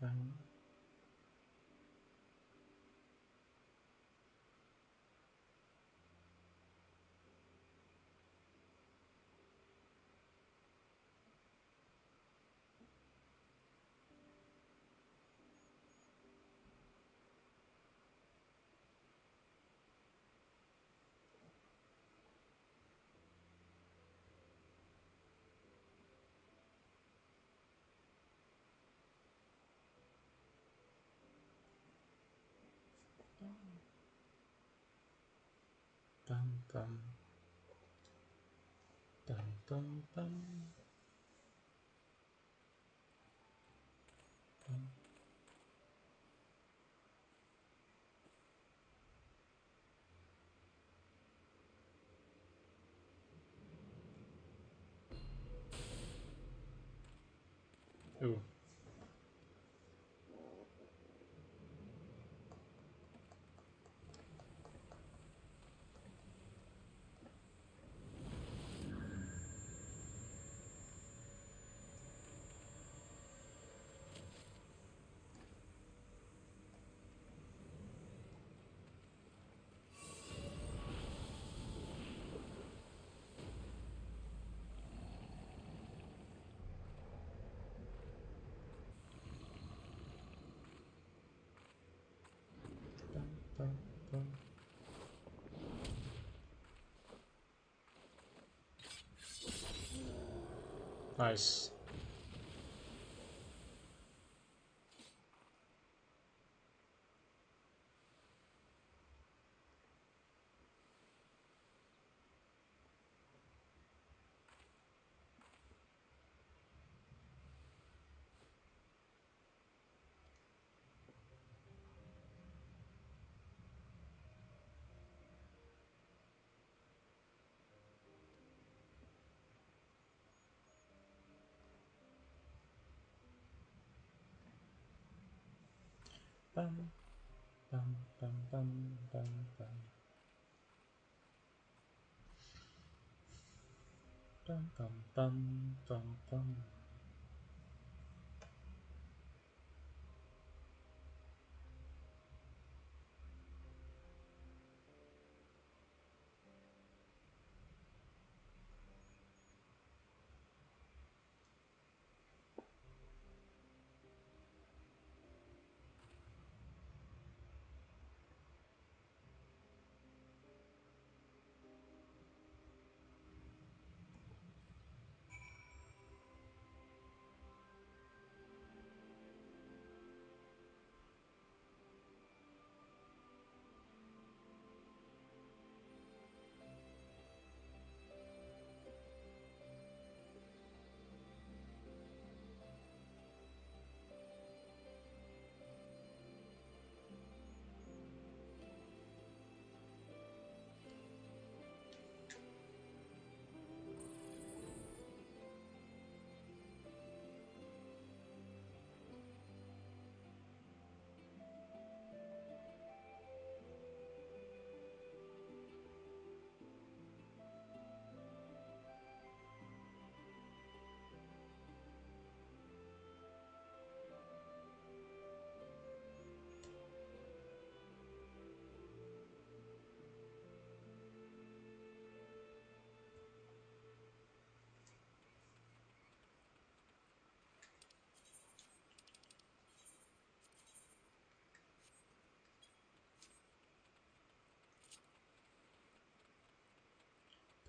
bum. Bum, bum. Bum, bum, bum. Bum. Ooh. Bum, bum, bum. Nice. Bum, bum, bum, bum, bum, bum. Bum, bum, bum, bum, bum.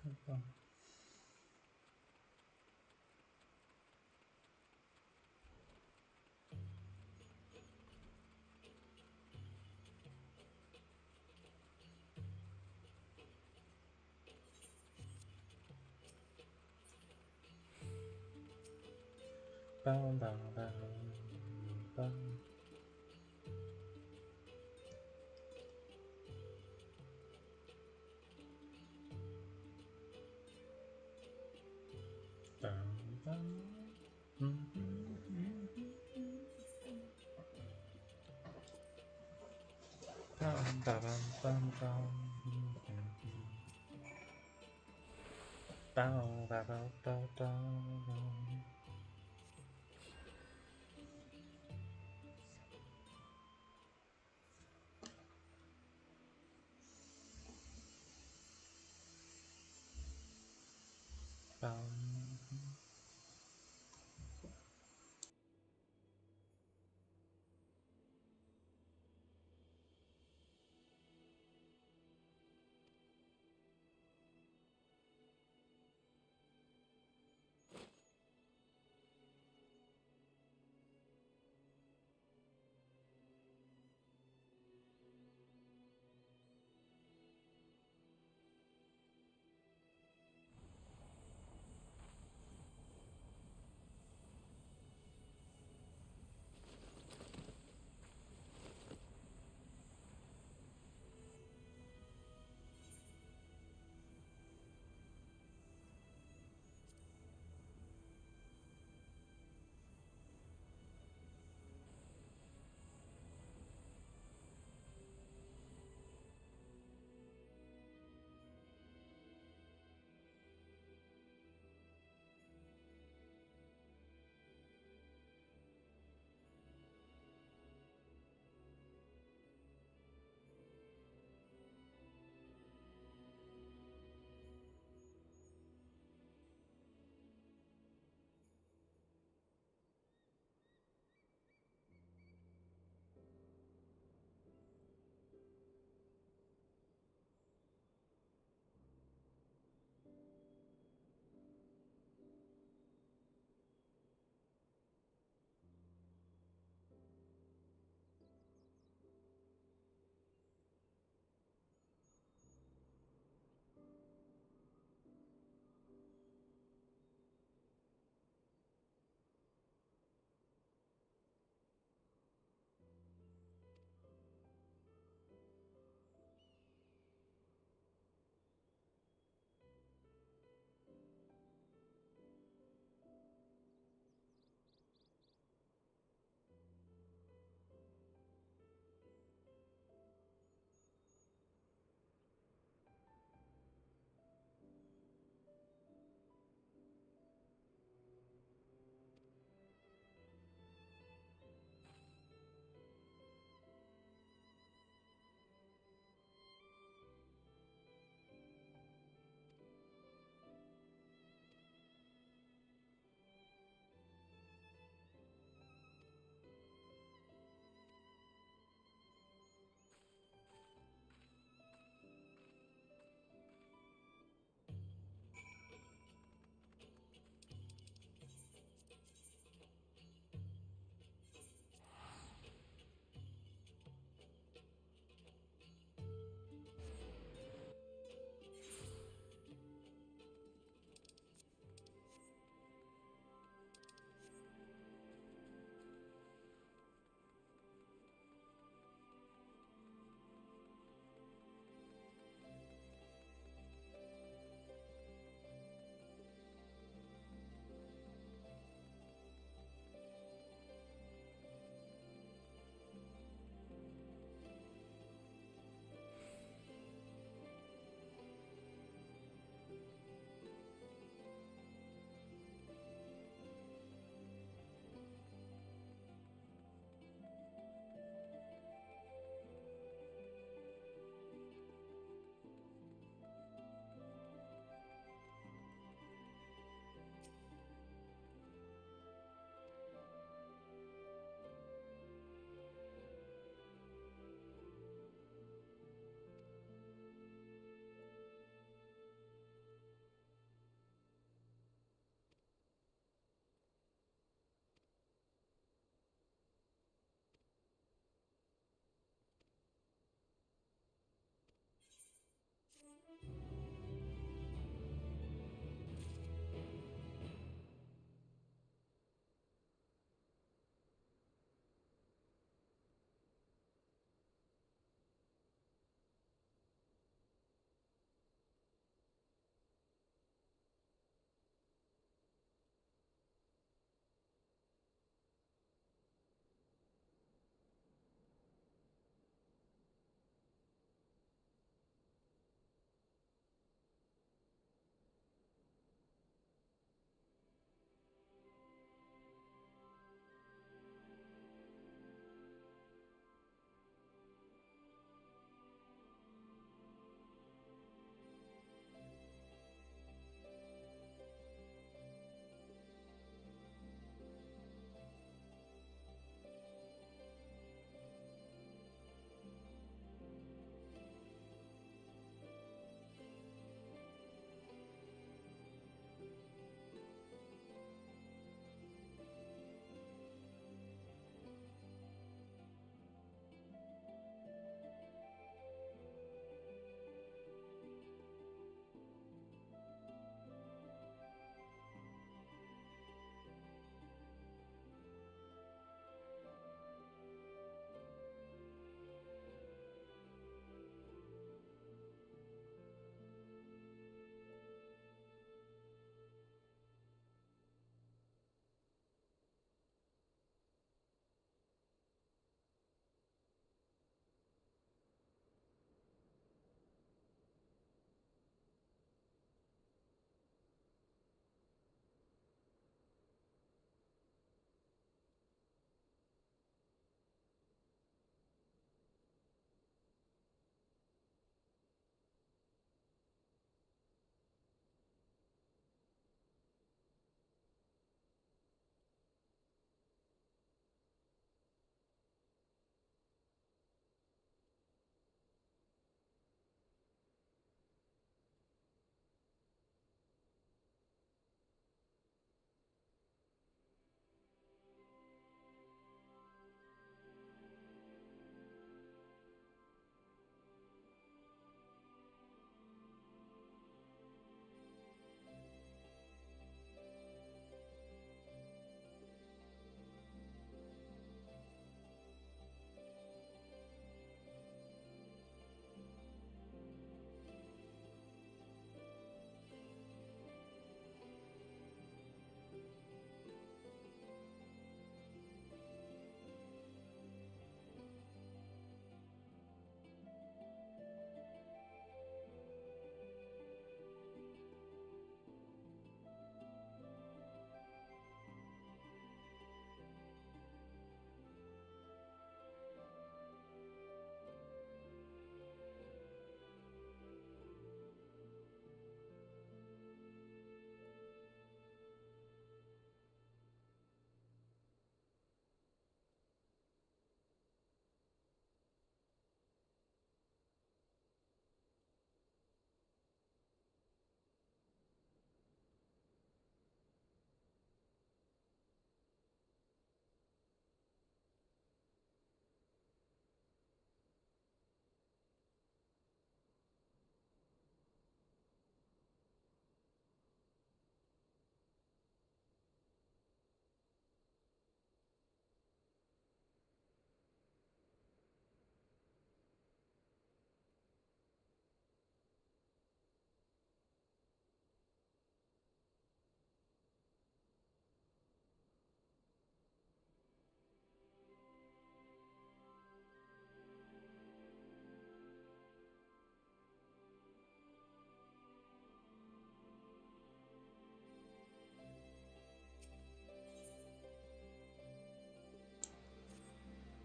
Bum, bum. Bum, bum, bum, bum. Bum, bum. Bum, bum, bum, bum. Bow, bow, bow, bow, bow.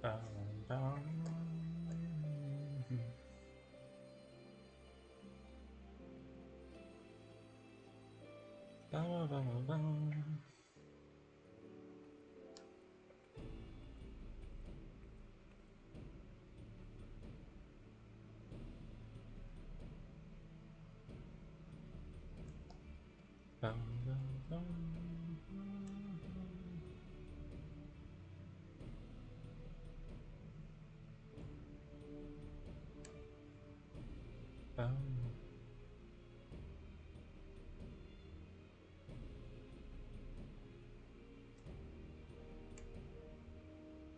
Bum, bum. Bum, bum, bum. Bum, bum, bum. Bum.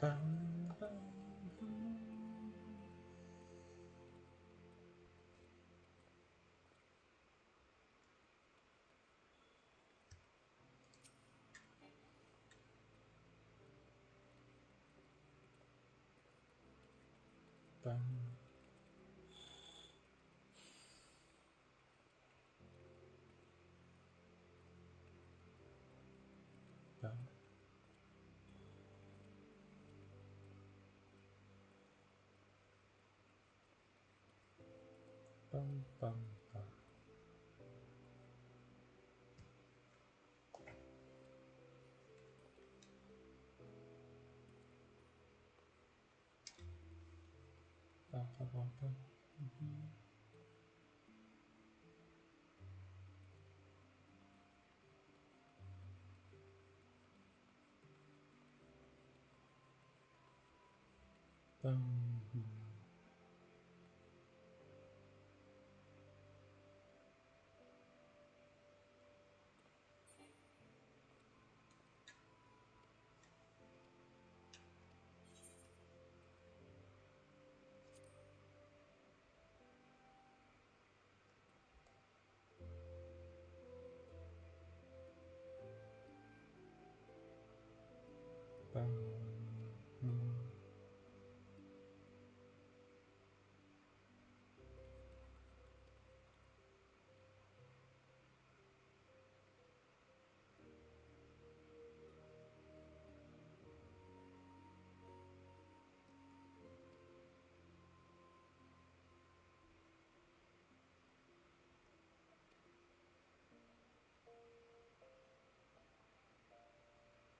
Bum, bum, bum. Bum. Bum, bum, bum. Bum, bum, bum, bum. Bum, bum, bum, bum. Bum, bum, bum, bum.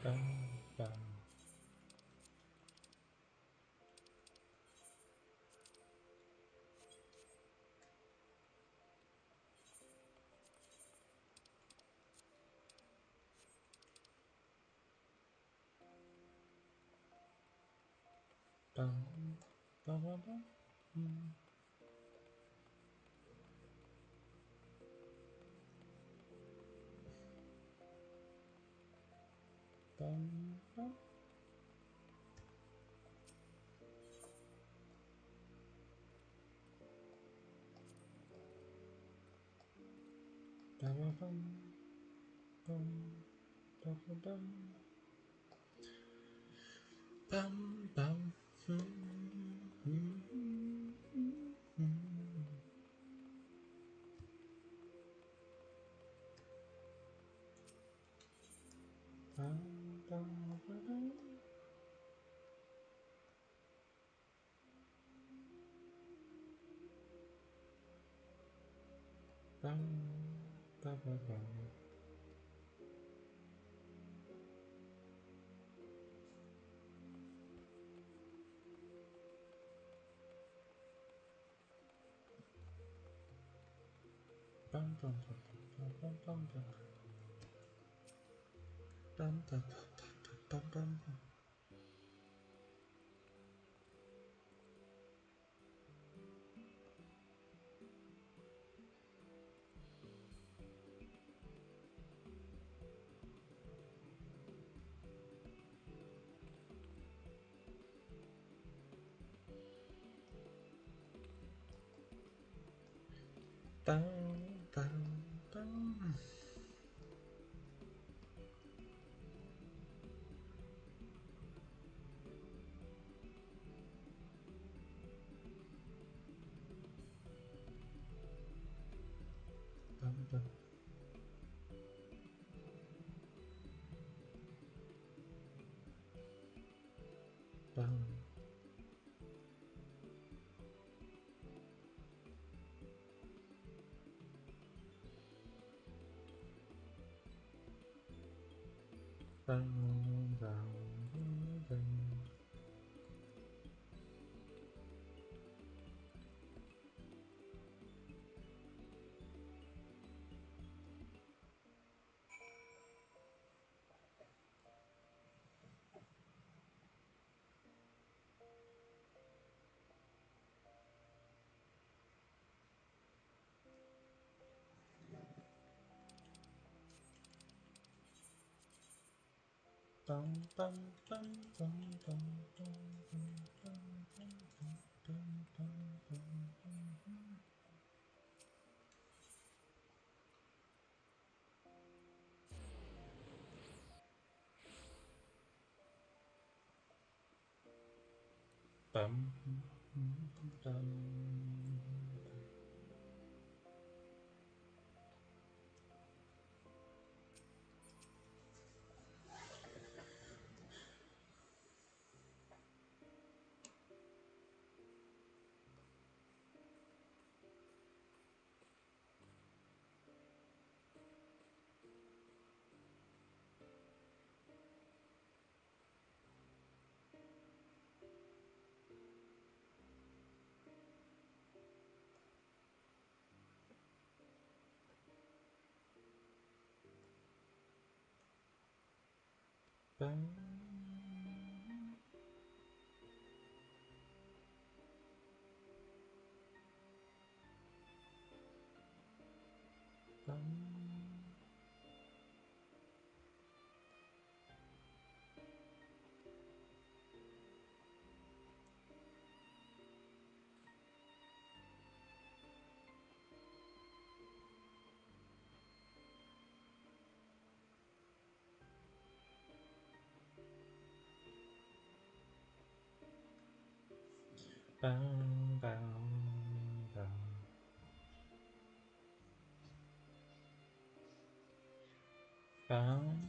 Bum, bum. Bum, bum, bum, bum, bum, bum. Bum, bum. Bum, bum, bum, bum. Bum, bum, bum, bum. Bum, bum, bum, bum, bum, bum, bum. Bum, bum, bum, bum, bum, bum. Bum, bum, bum. Bum, bum. Bum. Bum, bum, bum, bum. Bum, bum, bum, bum, bum, bum, bum, bum, bum, bum, bum, bum. Bum, bum. Bum. Bum. Bum, bum, bum. Bum.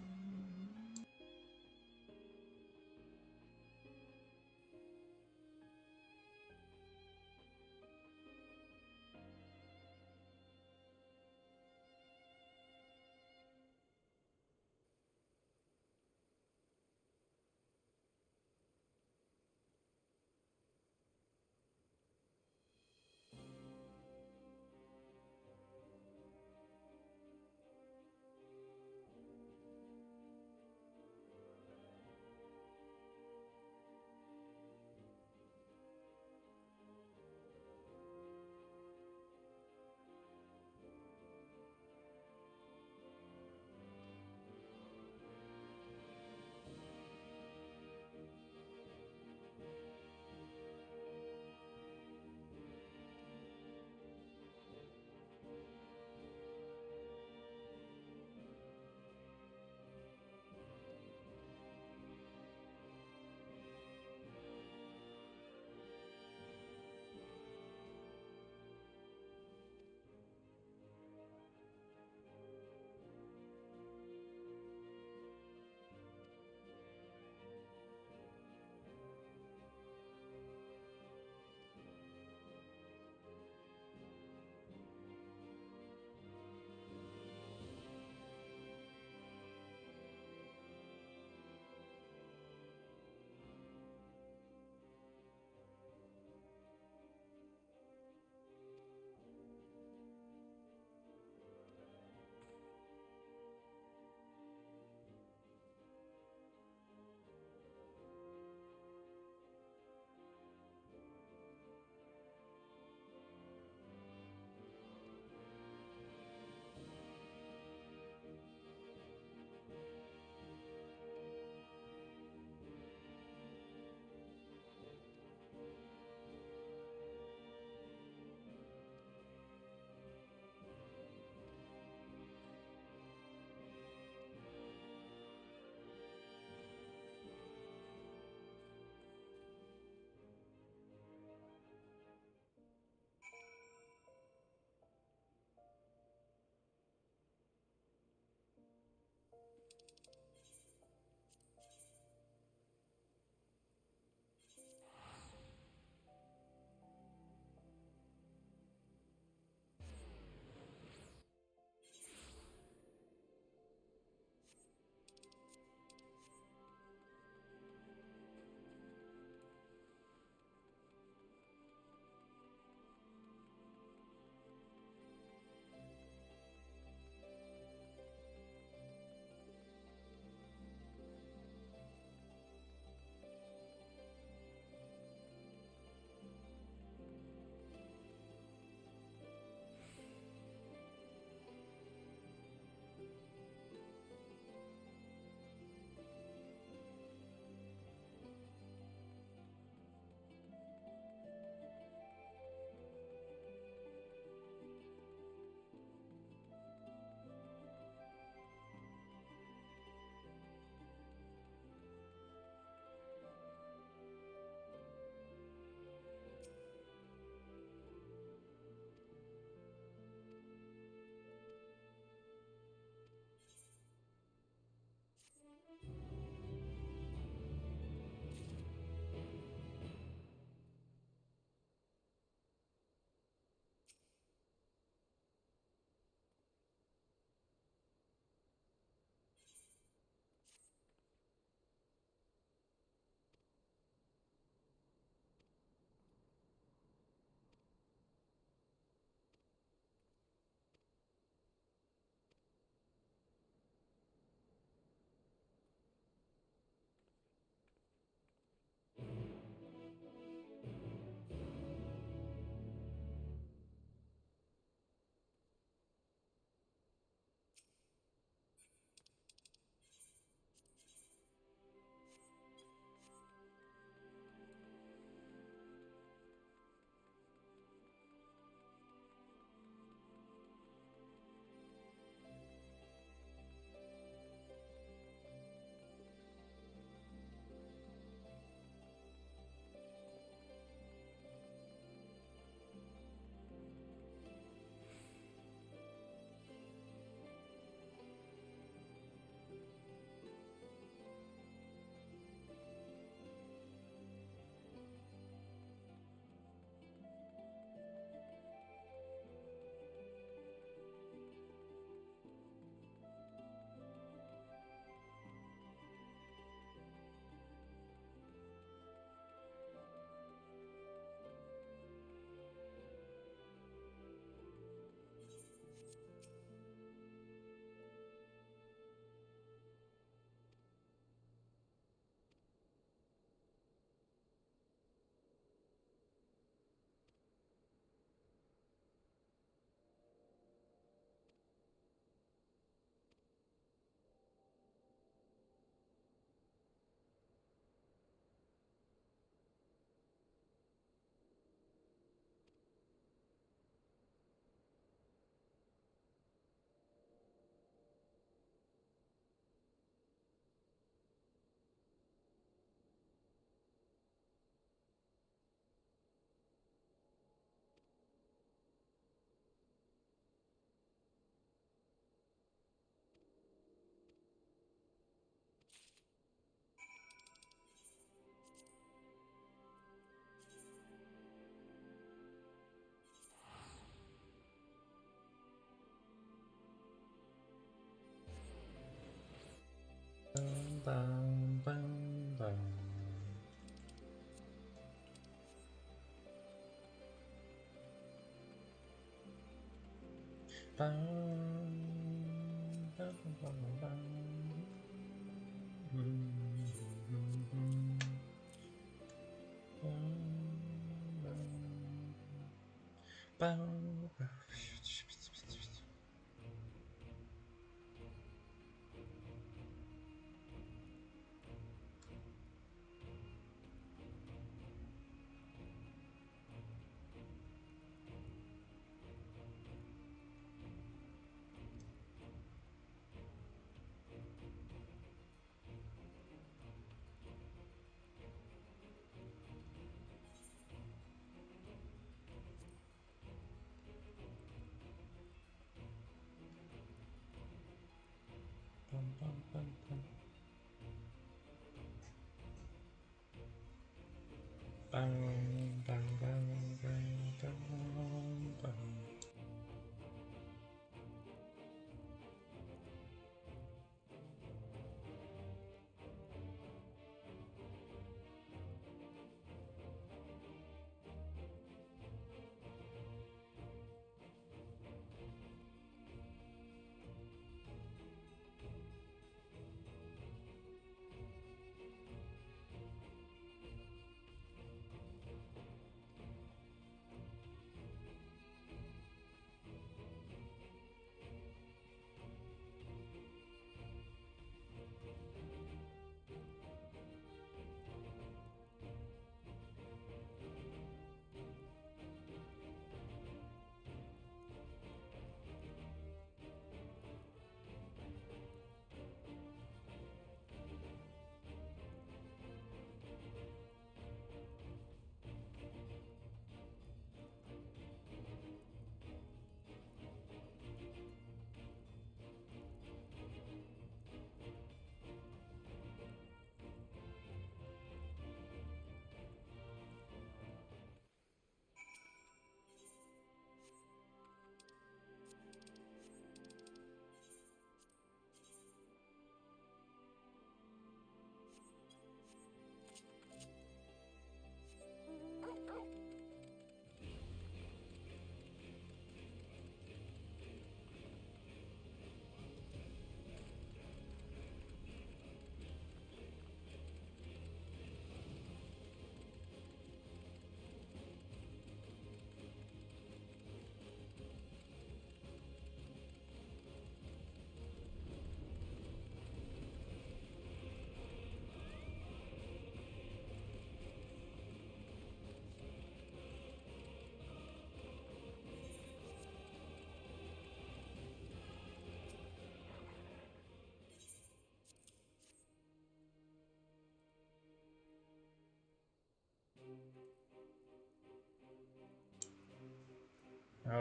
All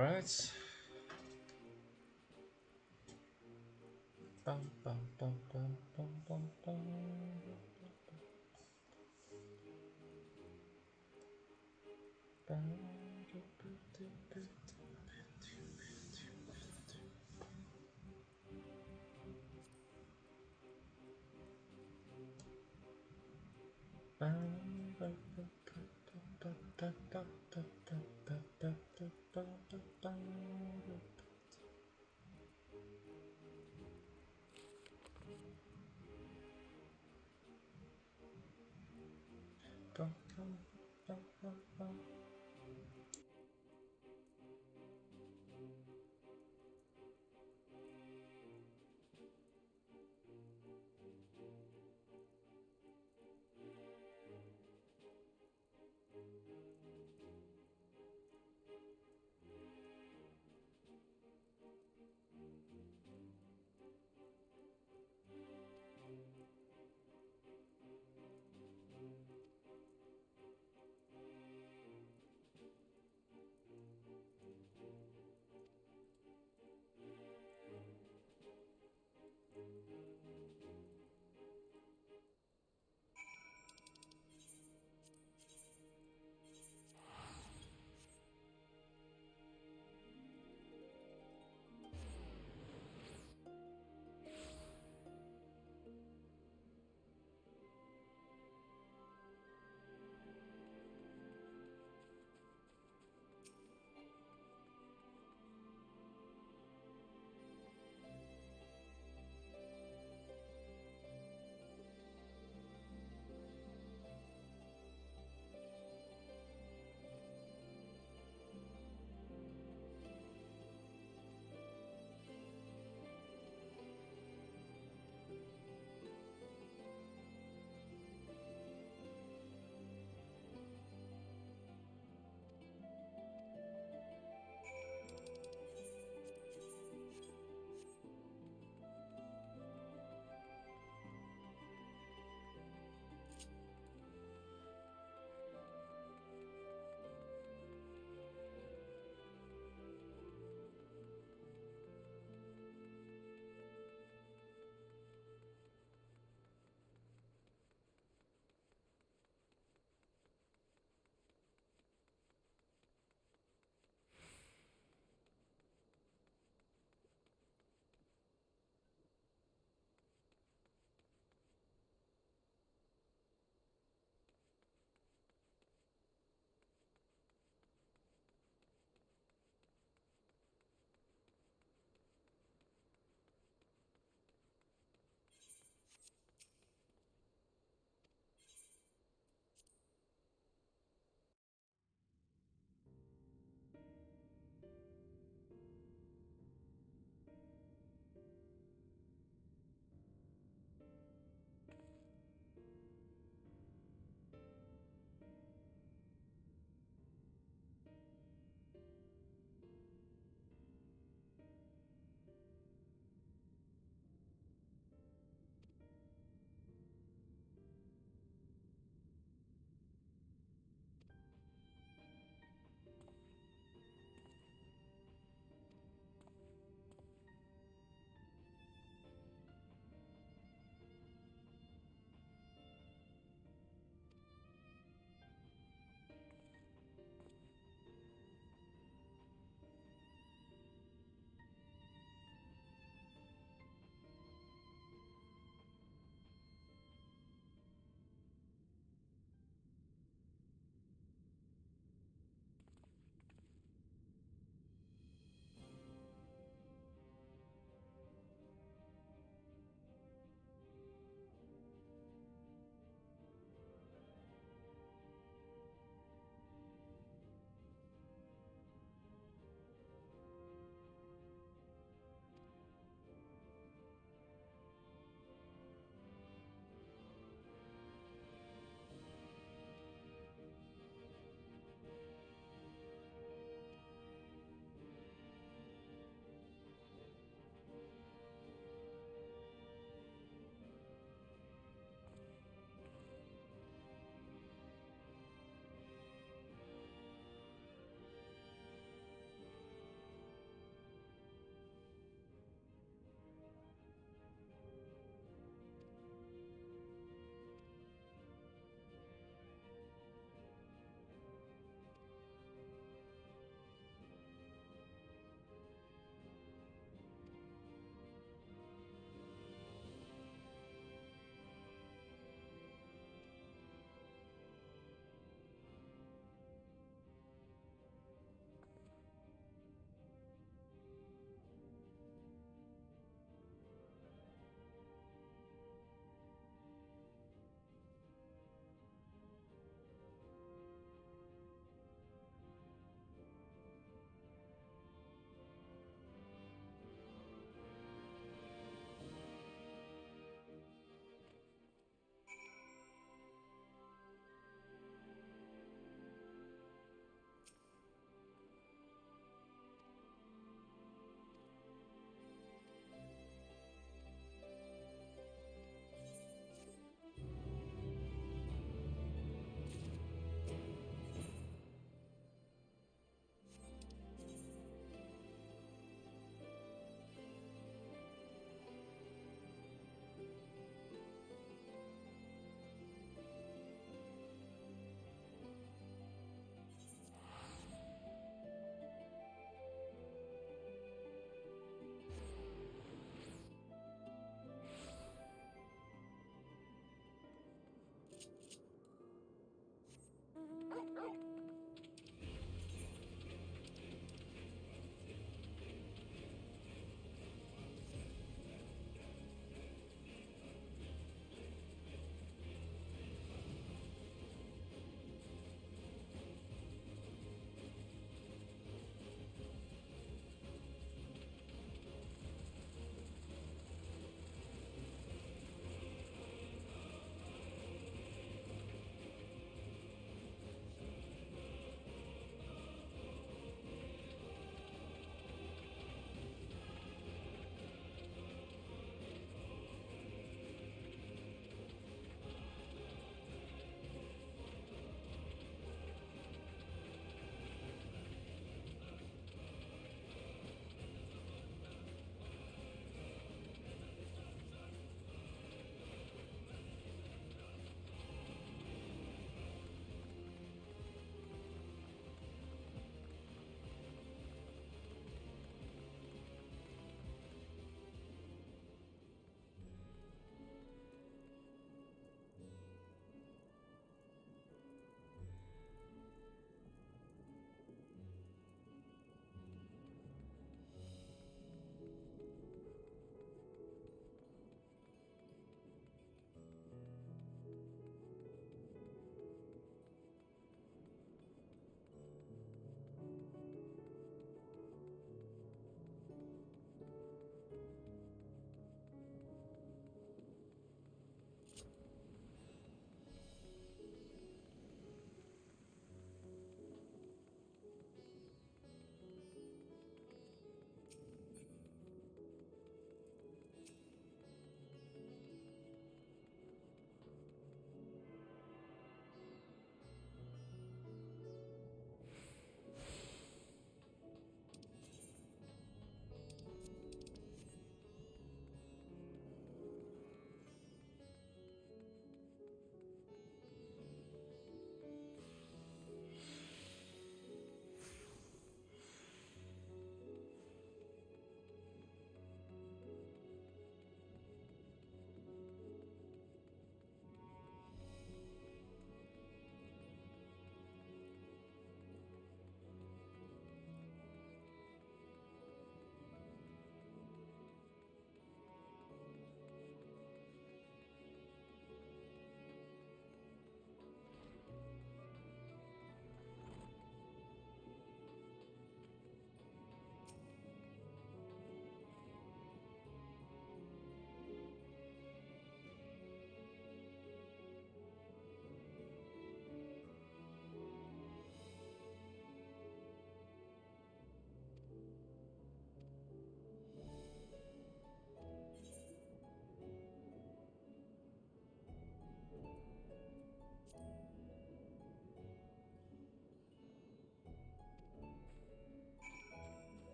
right. Bum, bum, bum, bum, bum, bum, bum.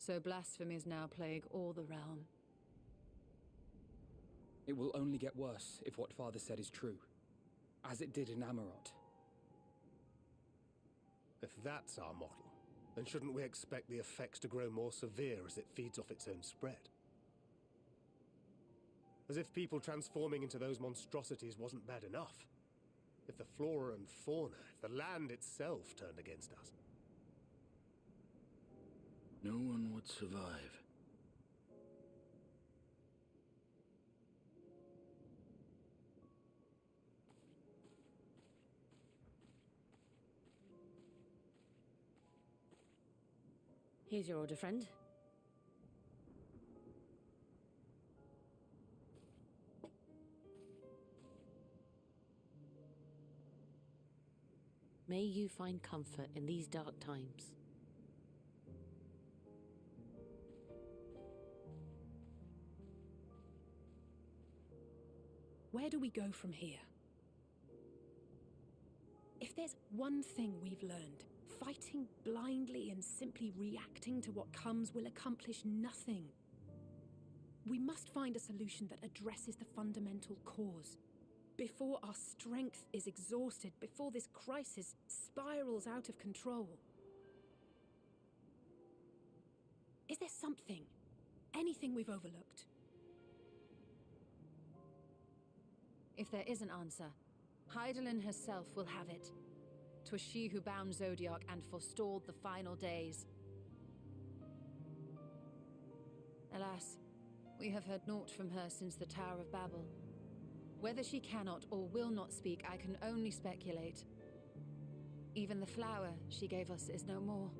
So blasphemies now plague all the realm. It will only get worse if what Father said is true, as it did in Amarot. If that's our model, then shouldn't we expect the effects to grow more severe as it feeds off its own spread? As if people transforming into those monstrosities wasn't bad enough. If the flora and fauna, if the land itself turned against us. No one would survive. Here's your order, friend. May you find comfort in these dark times. Where do we go from here? If there's one thing we've learned, fighting blindly and simply reacting to what comes will accomplish nothing. We must find a solution that addresses the fundamental cause. Before our strength is exhausted, before this crisis spirals out of control. Is there something, anything we've overlooked? If there is an answer, Hydaelyn herself will have it. 'Twas she who bound Zodiac and forestalled the final days. Alas, we have heard naught from her since the Tower of Babel. Whether she cannot or will not speak, I can only speculate. Even the flower she gave us is no more.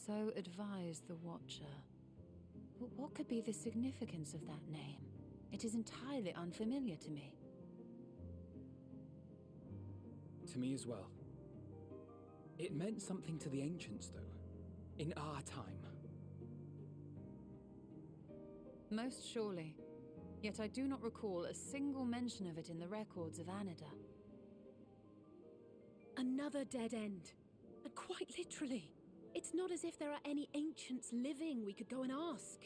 So advised the Watcher. But what could be the significance of that name? It is entirely unfamiliar to me. To me as well. It meant something to the ancients, though. In our time. Most surely. Yet I do not recall a single mention of it in the records of Anida. Another dead end. And quite literally. It's not as if there are any ancients living we could go and ask.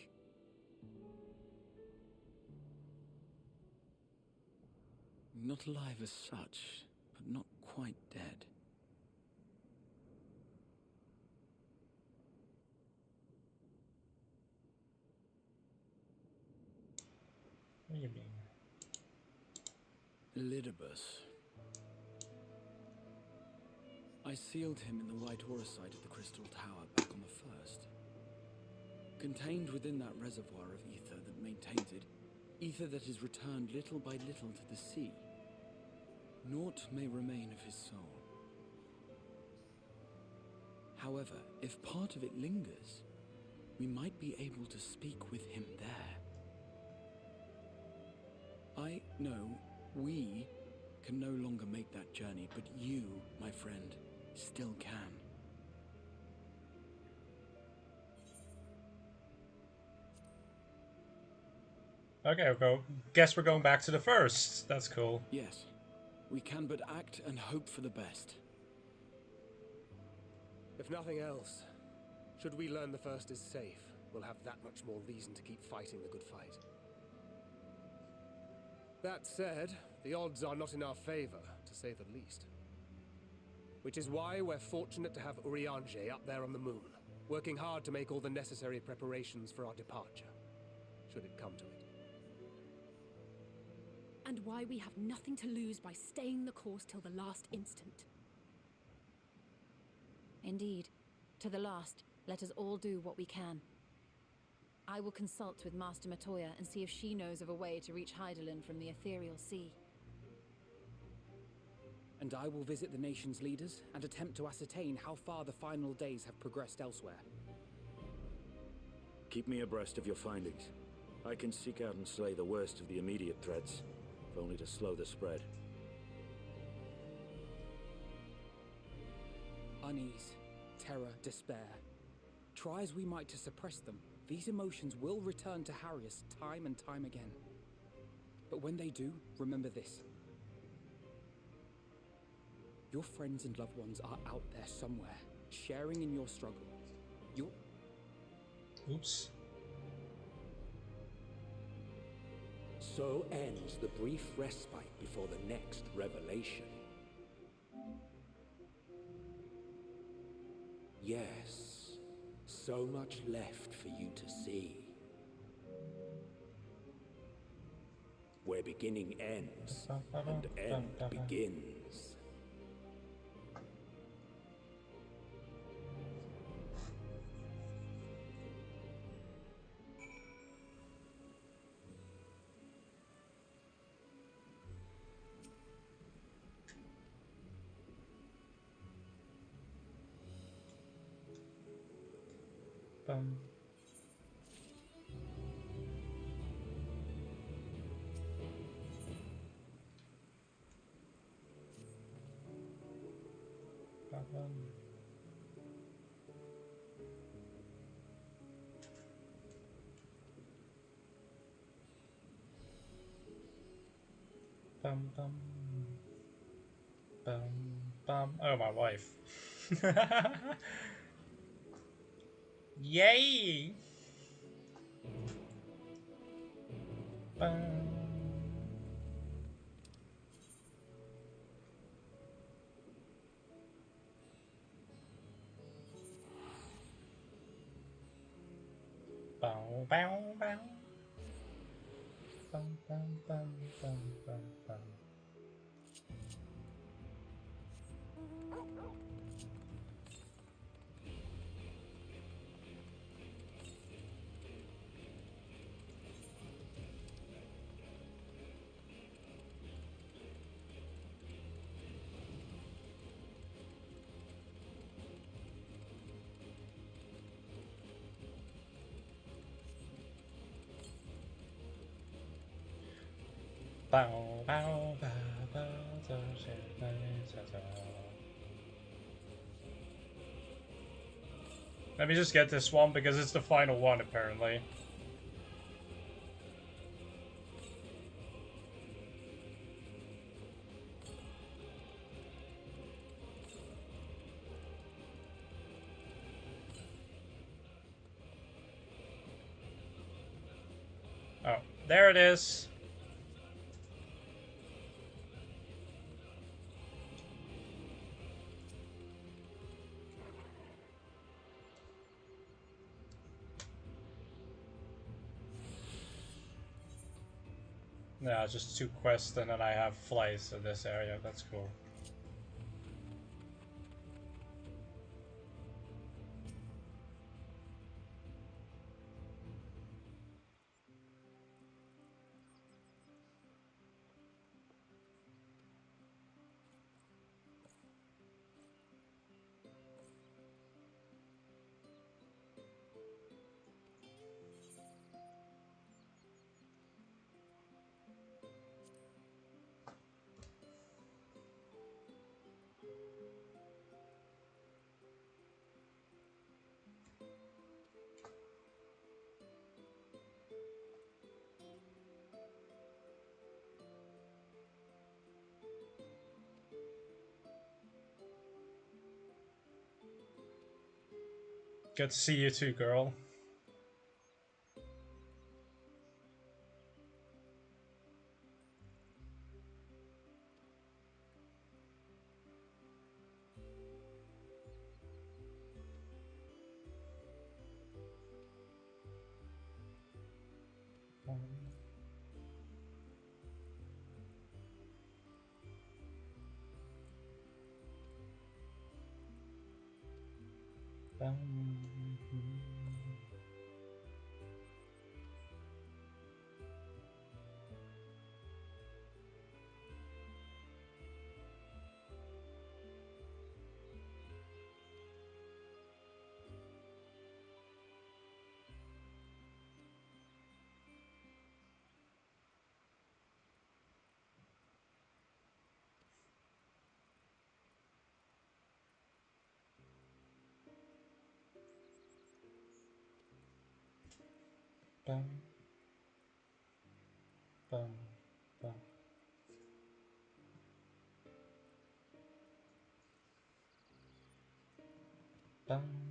Not alive as such, but not quite dead. What do you mean? Elidibus. I sealed him in the White Auracite of the Crystal Tower back on the first. Contained within that reservoir of ether that maintains it, ether that is returned little by little to the sea. Naught may remain of his soul. However, if part of it lingers, we might be able to speak with him there. I know we can no longer make that journey, but you, my friend, still can. Okay, guess we're going back to the first. That's cool. Yes, we can but act and hope for the best. If nothing else, should we learn the first is safe, we'll have that much more reason to keep fighting the good fight. That said, the odds are not in our favor, to say the least. Which is why we're fortunate to have Urianger up there on the moon, working hard to make all the necessary preparations for our departure, should it come to it. And why we have nothing to lose by staying the course till the last instant. Indeed. To the last, let us all do what we can. I will consult with Master Matoya and see if she knows of a way to reach Hydaelyn from the ethereal sea. And I will visit the nation's leaders and attempt to ascertain how far the final days have progressed elsewhere. Keep me abreast of your findings. I can seek out and slay the worst of the immediate threats, if only to slow the spread. Unease, terror, despair. Try as we might to suppress them, these emotions will return to harry us time and time again. But when they do, remember this. Your friends and loved ones are out there somewhere, sharing in your struggle. Oops. So ends the brief respite before the next revelation. Yes, so much left for you to see. Where beginning ends and end begins. Bum. Bum, bum. Bum, bum. Oh, my wife. Yay! Bum. Bow, bow, bow. Bum, bum, bum, bum, bum, bum. Bow, bow, bow, bow, bow, bow. Let me just get this one because it's the final one, apparently. Oh, there it is. Yeah, just 2 quests and then I have flights in this area. That's cool. Good to see you too, girl. bum, bum, bum. Bum.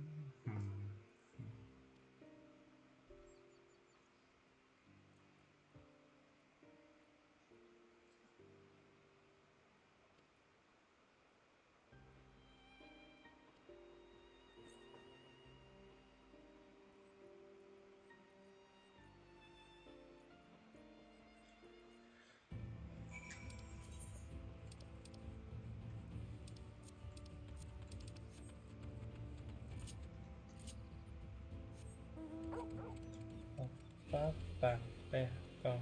Ba ba ba ba.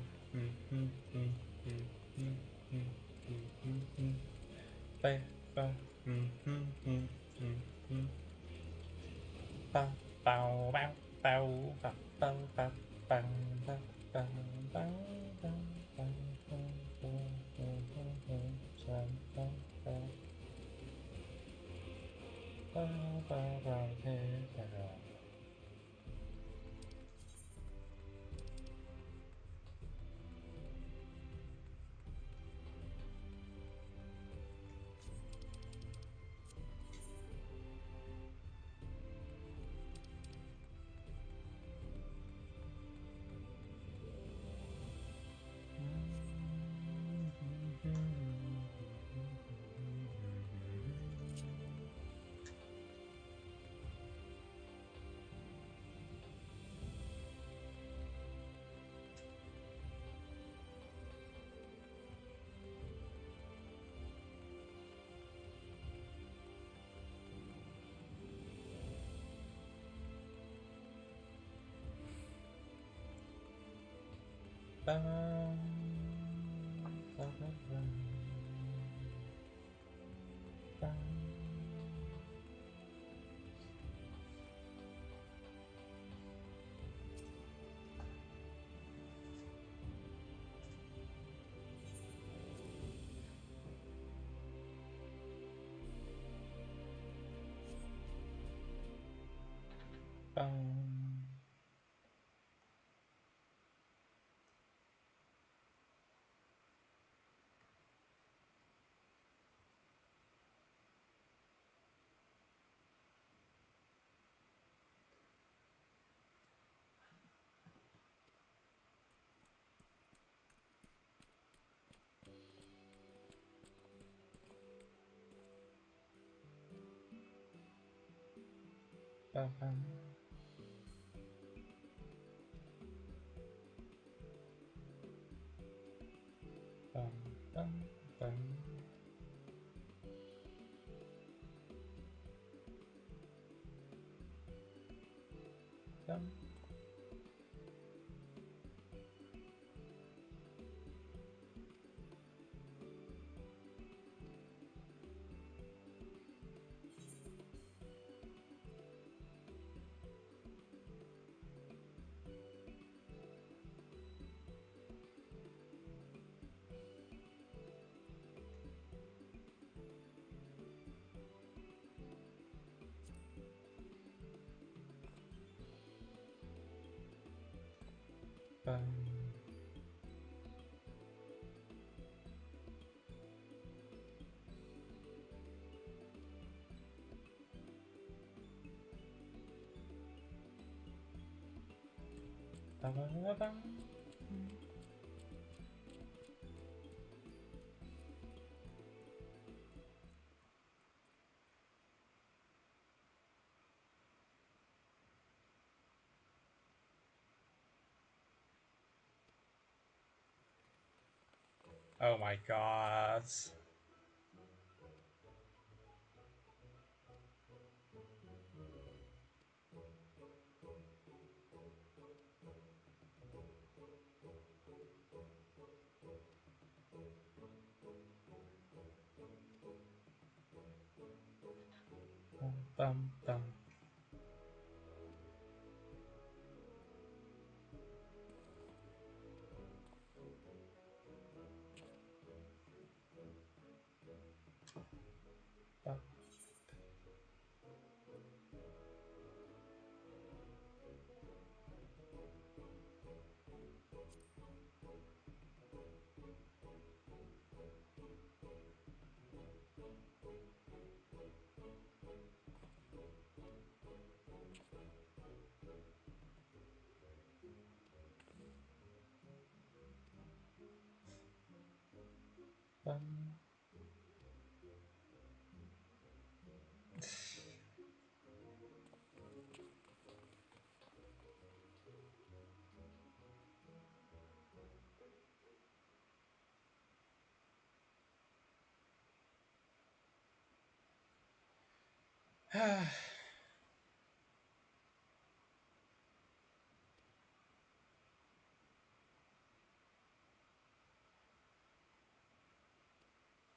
Ba ba. Ba bao bao bao ba bao ba bang ba bang bang bang bang bang bang bang bang. Oh my god. Bum, bum.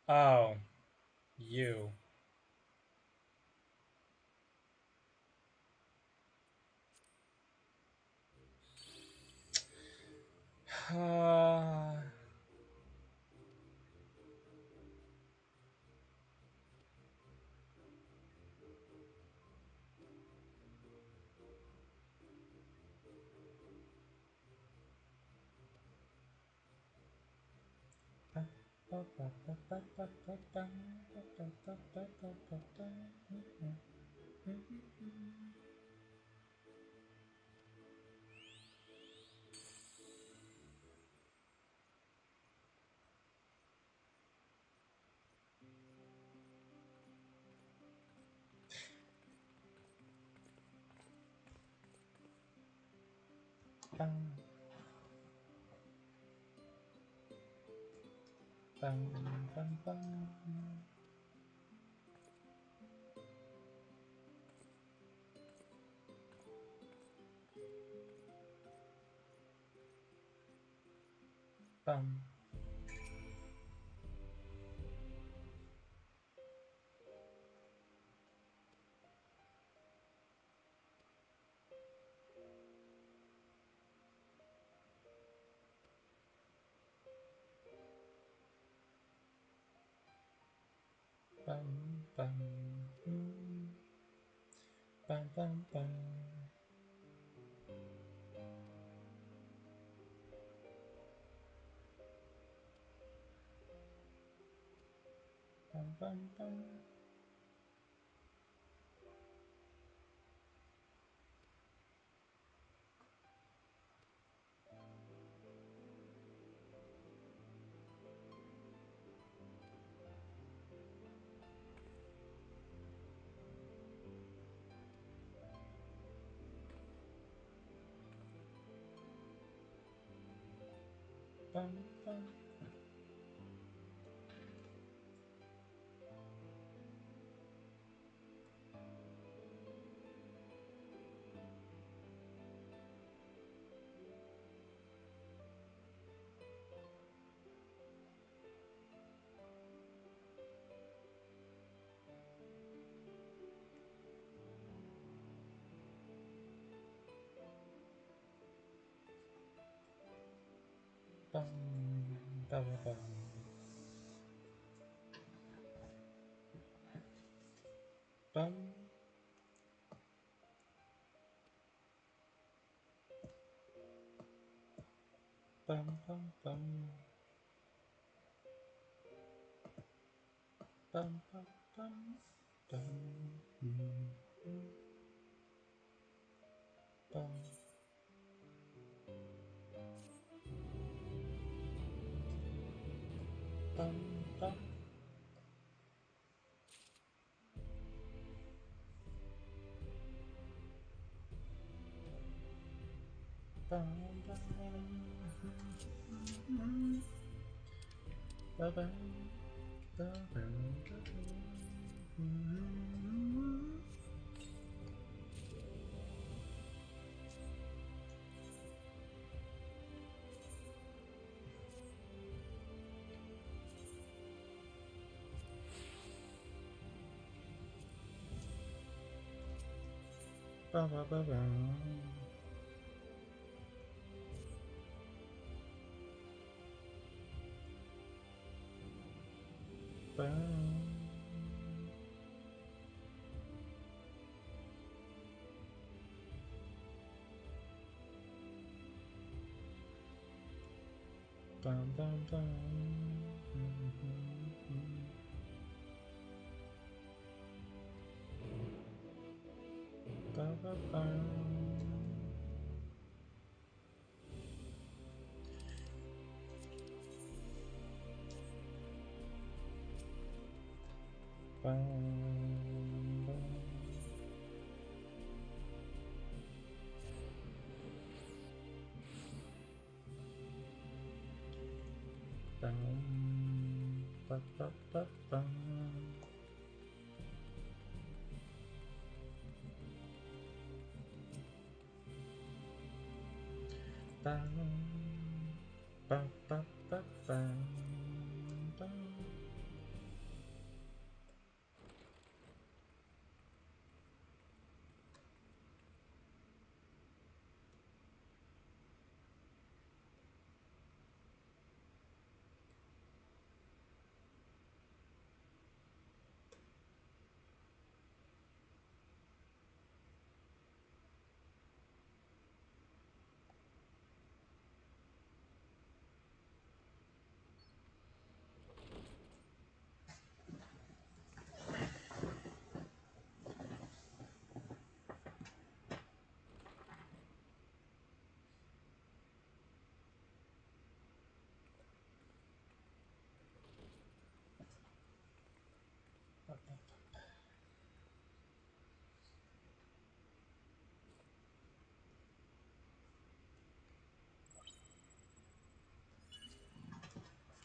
Oh, you.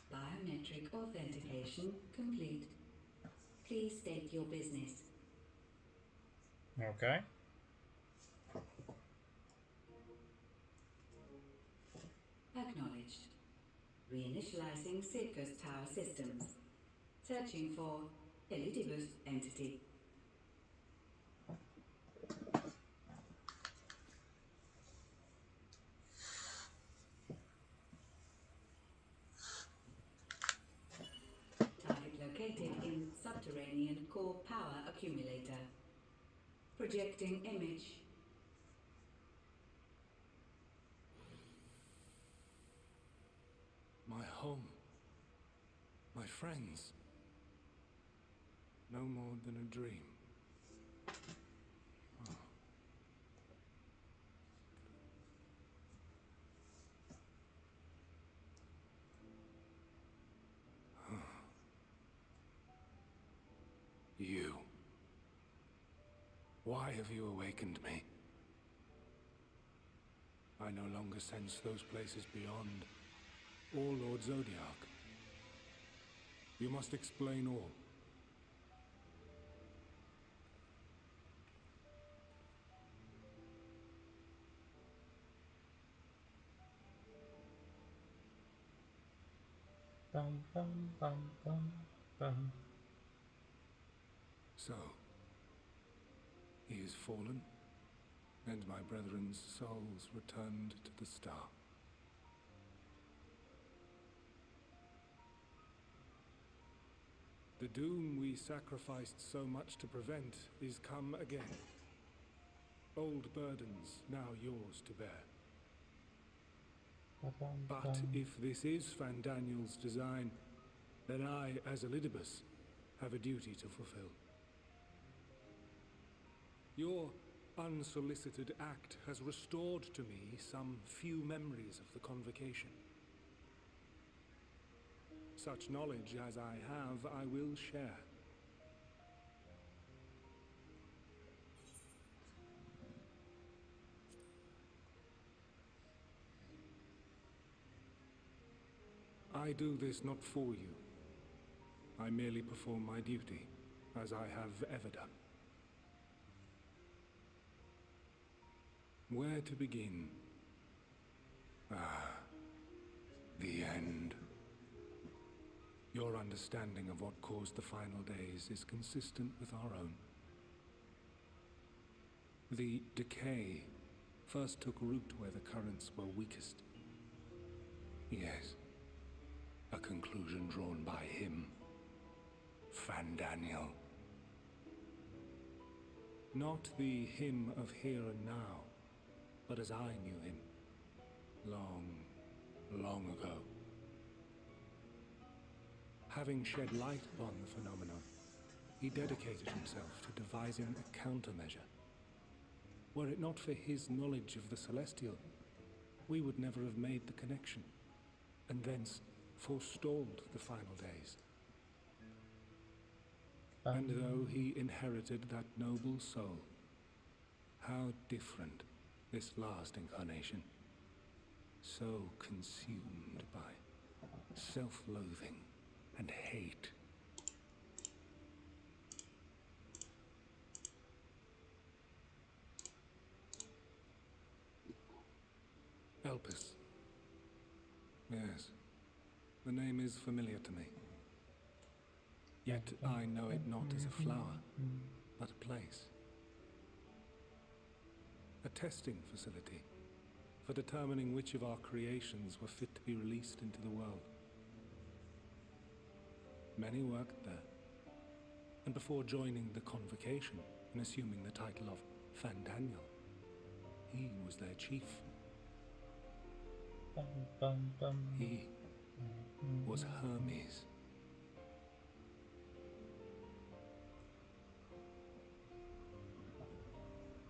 Biometric authentication complete. Please state your business. Okay. Acknowledged. Reinitializing Circus Tower systems. Searching for Elidibus entity. Target located in subterranean core power accumulator. Projecting image. My home. My friends. No more than a dream. Oh. You. Why have you awakened me? I no longer sense those places beyond, or Lord Zodiac. You must explain all. Bum, bum, bum, bum, bum. So, he is fallen, and my brethren's souls returned to the star. The doom we sacrificed so much to prevent is come again. Old burdens now yours to bear. But if this is Fandaniel's design, then I, as Elidibus, have a duty to fulfill. Your unsolicited act has restored to me some few memories of the convocation. Such knowledge as I have, I will share. I do this not for you. I merely perform my duty, as I have ever done. Where to begin? The end. Your understanding of what caused the final days is consistent with our own. The decay first took root where the currents were weakest. Yes, a conclusion drawn by him, Fandaniel. Not the him of here and now, but as I knew him, long, long ago. Having shed light upon the phenomenon, he dedicated himself to devising a countermeasure. Were it not for his knowledge of the Celestial, we would never have made the connection, and thence forestalled the final days. And though he inherited that noble soul, how different this last incarnation, so consumed by self-loathing, and hate. Elpis. Yes, the name is familiar to me. Yet I know it not as a flower, but a place. A testing facility for determining which of our creations were fit to be released into the world. Many worked there, and before joining the convocation and assuming the title of Fandaniel, he was their chief. He was Hermes.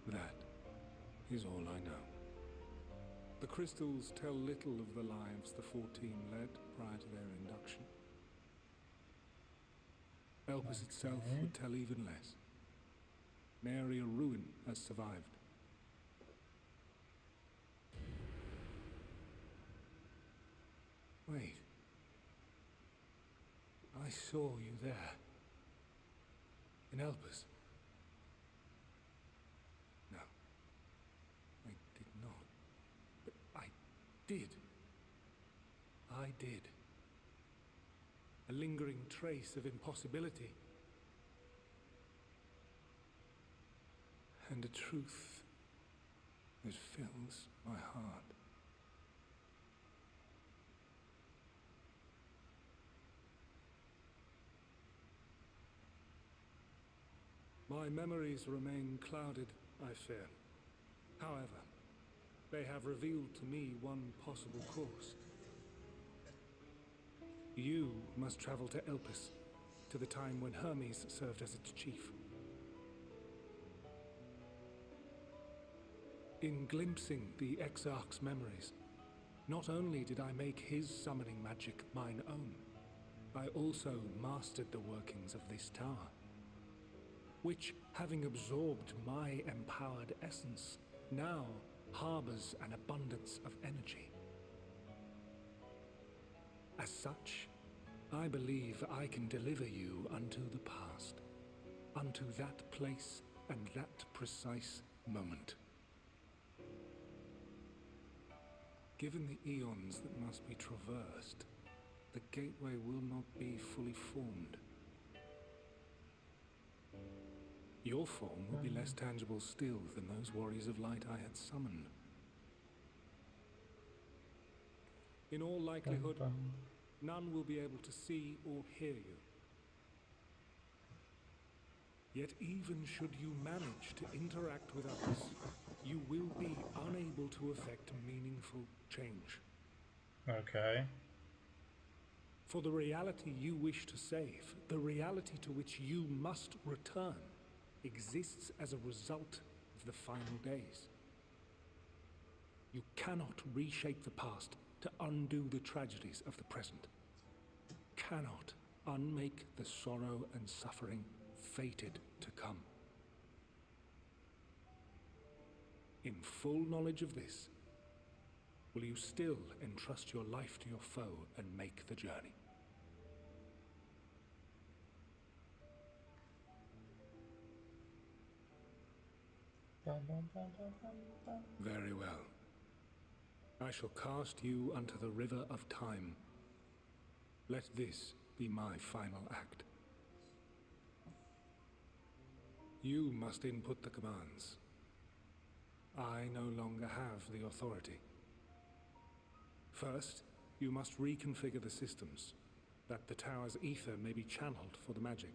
That is all I know. The crystals tell little of the lives the 14 led prior to their induction. Elpis itself would tell even less. Nary a ruin has survived. Wait. I saw you there. In Elpis. No. I did not. But I did. I did. A lingering trace of impossibility. And a truth that fills my heart. My memories remain clouded, I fear. However, they have revealed to me one possible course. You must travel to Elpis, to the time when Hermes served as its chief. In glimpsing the Exarch's memories, not only did I make his summoning magic mine own, I also mastered the workings of this tower, which, having absorbed my empowered essence, now harbors an abundance of energy. As such, I believe I can deliver you unto the past, unto that place and that precise moment. Given the eons that must be traversed, the gateway will not be fully formed. Your form will be less tangible still than those warriors of light I had summoned. In all likelihood, none will be able to see or hear you. Yet even should you manage to interact with others, you will be unable to effect meaningful change. Okay. For the reality you wish to save, the reality to which you must return, exists as a result of the final days. You cannot reshape the past to undo the tragedies of the present. Cannot unmake the sorrow and suffering fated to come. In full knowledge of this, will you still entrust your life to your foe and make the journey? Very well. I shall cast you unto the river of time. Let this be my final act. You must input the commands. I no longer have the authority. First, you must reconfigure the systems, that the tower's ether may be channeled for the magic.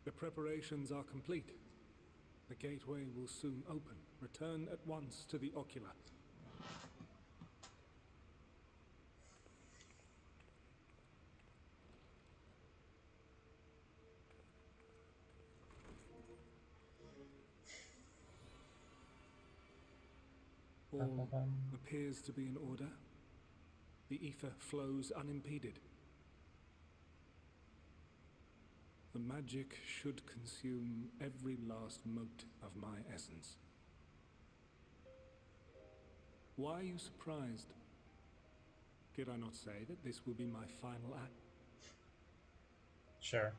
The preparations are complete. The gateway will soon open. Return at once to the Ocula. All appears to be in order. The ether flows unimpeded. The magic should consume every last mote of my essence. Why are you surprised? Did I not say that this will be my final act? Sure.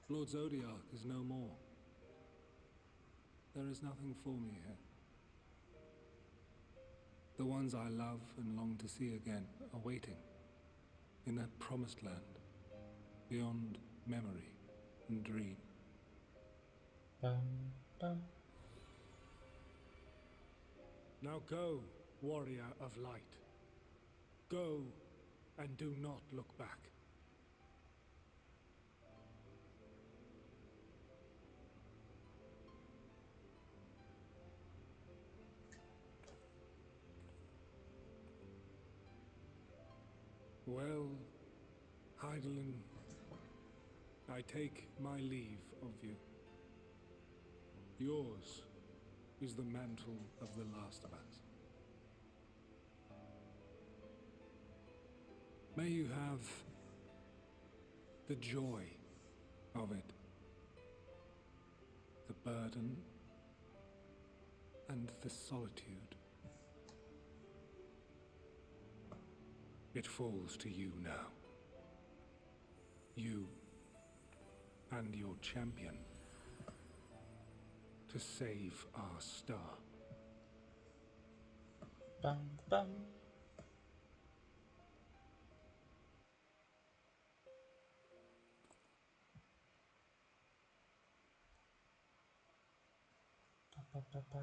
Lord Zodiac is no more. There is nothing for me here. The ones I love and long to see again are waiting in that promised land, beyond memory and dream. Now go, warrior of light. Go, and do not look back. Well, Heidelin, I take my leave of you. Yours is the mantle of the last of us. May you have the joy of it, the burden and the solitude. It falls to you now. You and your champion to save our star. Bum, bum. Ba, ba, ba.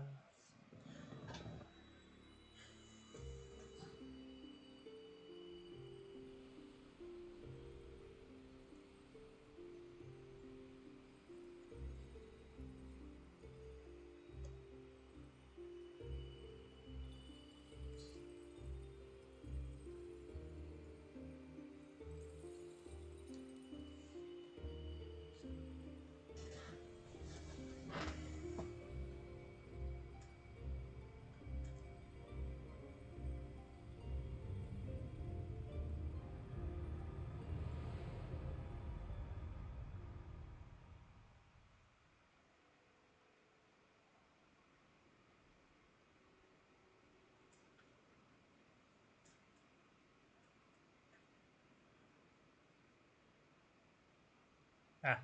Ah.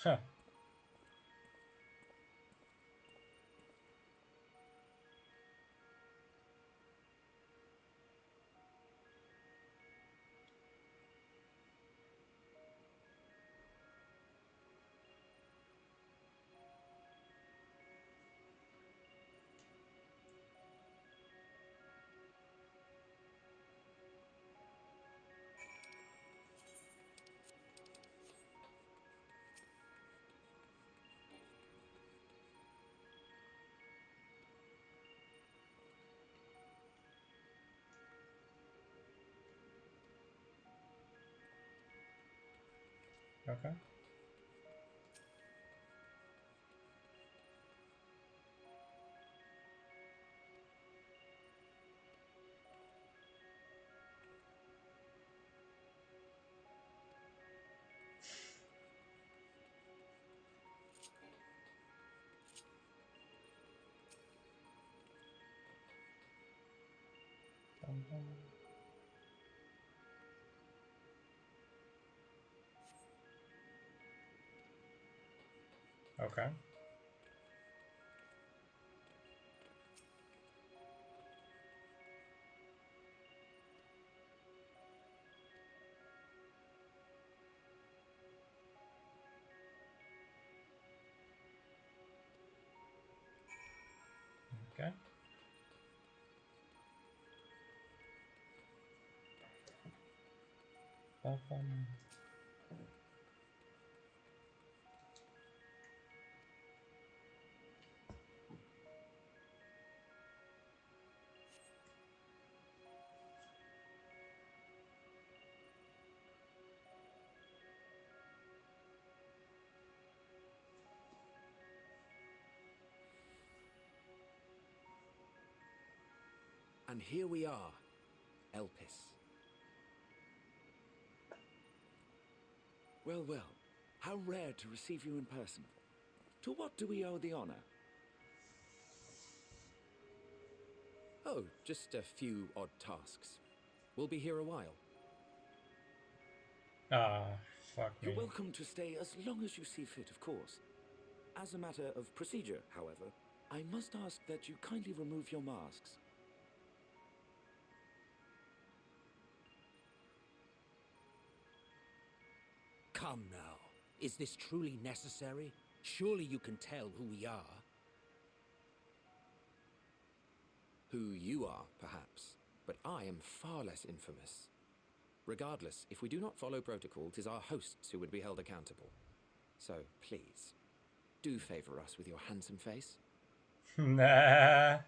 Huh. Okay. Bum, bum. Okay. Okay. Bum, bum. And here we are, Elpis. Well, well, how rare to receive you in person. To what do we owe the honor? Oh, just a few odd tasks. We'll be here a while. Ah, fuck me. You're welcome to stay as long as you see fit, of course. As a matter of procedure, however, I must ask that you kindly remove your masks. Come now. Is this truly necessary? Surely you can tell who we are. Who you are, perhaps, but I am far less infamous. Regardless, if we do not follow protocol, 'tis our hosts who would be held accountable. So, please, do favor us with your handsome face. Nah.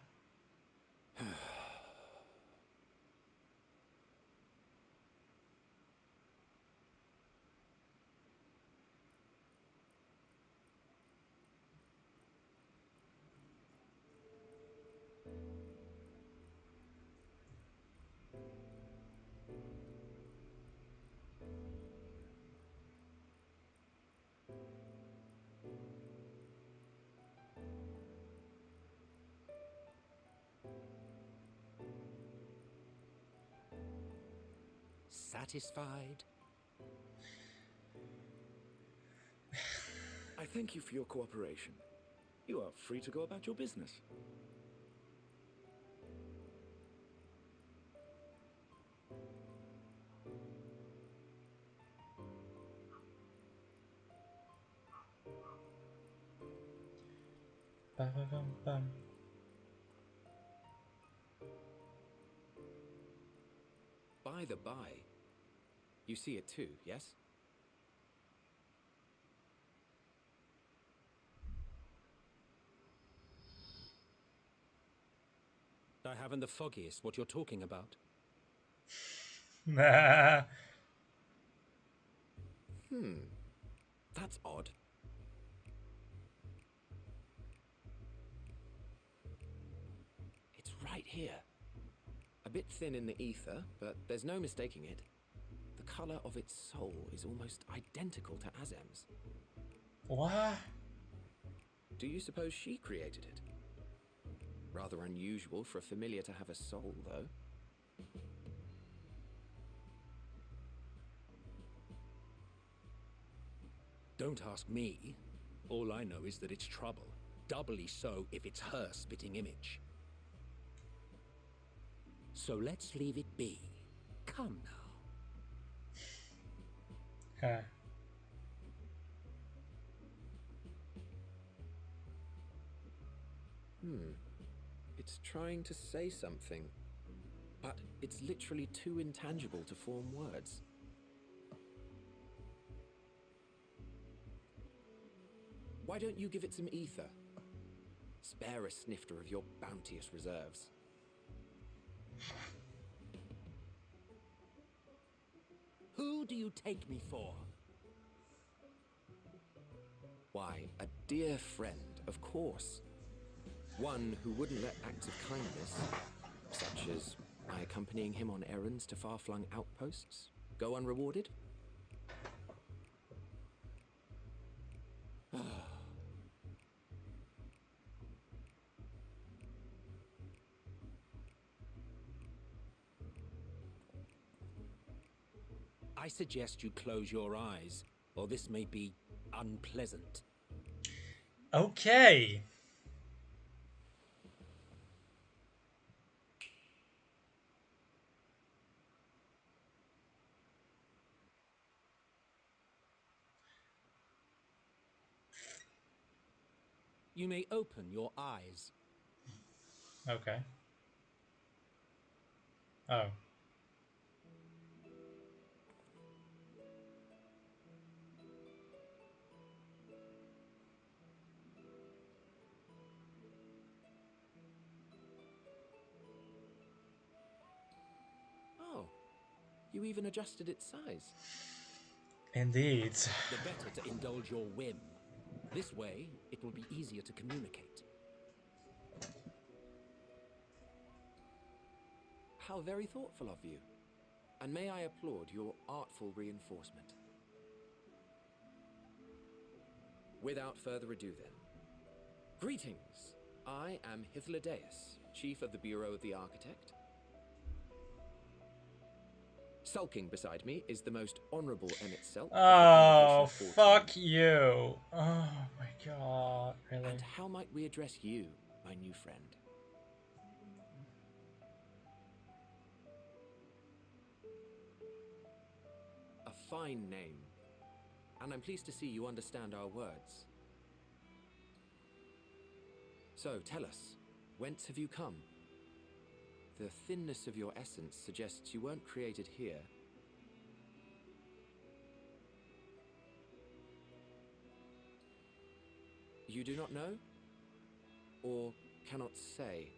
Satisfied? I thank you for your cooperation. You are free to go about your business. Ba-ba-bum-bum. By the by, you see it too, yes? I haven't the foggiest what you're talking about. Nah. That's odd. It's right here. A bit thin in the ether, but there's no mistaking it. The color of its soul is almost identical to Azem's. What? Do you suppose she created it? Rather unusual for a familiar to have a soul, though. Don't ask me. All I know is that it's trouble. Doubly so if it's her spitting image. So let's leave it be. Come now. Huh. It's trying to say something, but it's literally too intangible to form words. Why don't you give it some ether? Spare a snifter of your bounteous reserves. Who do you take me for? Why, a dear friend, of course. One who wouldn't let acts of kindness, such as my accompanying him on errands to far-flung outposts, go unrewarded. I suggest you close your eyes, or this may be unpleasant. Okay. You may open your eyes. Okay. Oh. Oh, you even adjusted its size. Indeed. The better to indulge your whim. This way, it will be easier to communicate. How very thoughtful of you. And may I applaud your artful reinforcement. Without further ado then. Greetings. I am Hythlodaeus, Chief of the Bureau of the Architect. Sulking beside me is the most honorable Emmett Selk. Oh, fuck you. Oh my god, really? And how might we address you, my new friend? A fine name. And I'm pleased to see you understand our words. So, tell us, whence have you come? The thinness of your essence suggests you weren't created here. You do not know? Or cannot say?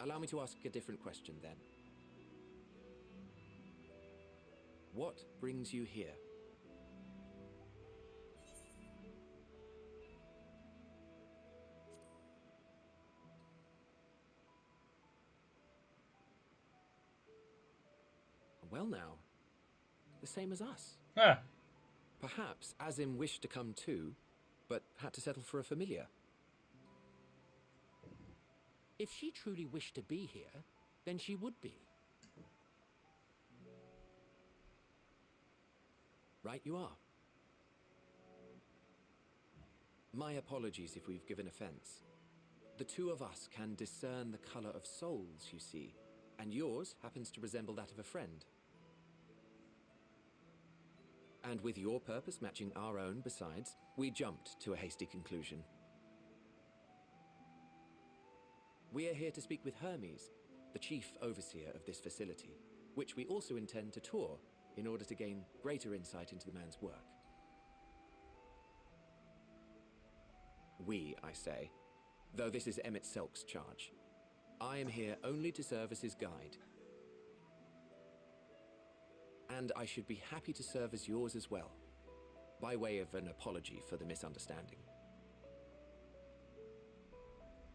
Allow me to ask a different question then. What brings you here? Well now, the same as us. Huh. Perhaps Azim wished to come too, but had to settle for a familiar. If she truly wished to be here, then she would be. Right you are. My apologies if we've given offense. The two of us can discern the color of souls, you see, and yours happens to resemble that of a friend. And with your purpose matching our own besides, we jumped to a hasty conclusion. We are here to speak with Hermes, the chief overseer of this facility, which we also intend to tour in order to gain greater insight into the man's work. We, I say, though this is Emmett Selk's charge. I am here only to serve as his guide. And I should be happy to serve as yours as well, by way of an apology for the misunderstanding.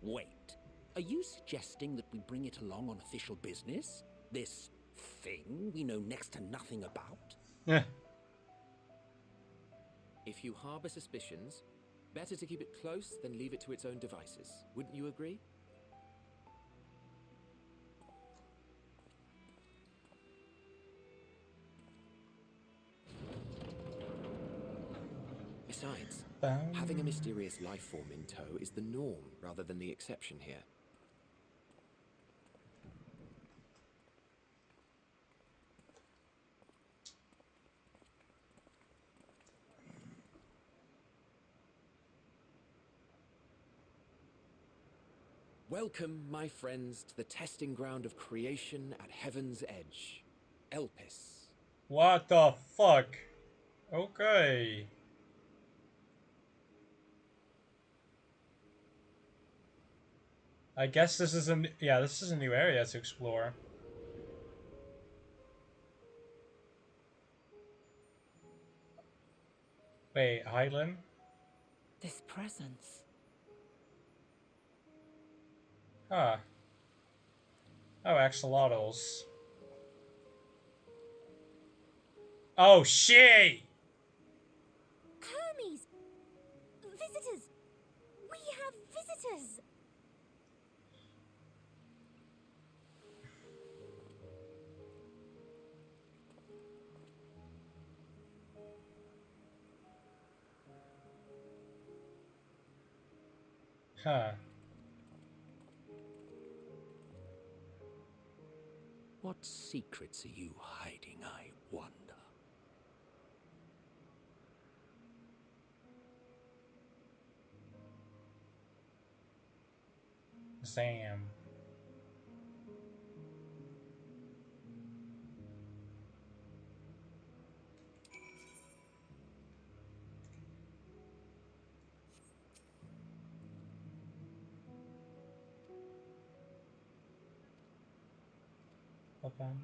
Wait, are you suggesting that we bring it along on official business? This thing we know next to nothing about? Yeah. If you harbor suspicions, better to keep it close than leave it to its own devices. Wouldn't you agree? Besides, having a mysterious life form in tow is the norm rather than the exception here. Welcome, my friends, to the testing ground of creation at Heaven's Edge, Elpis. What the fuck? Okay. I guess this is this is a new area to explore. Wait, Hylan? This presence. Huh. Oh, axolotls. Oh, shit! Hermes! Visitors! We have visitors! Huh. What secrets are you hiding, I wonder? Sam. Ba-bum.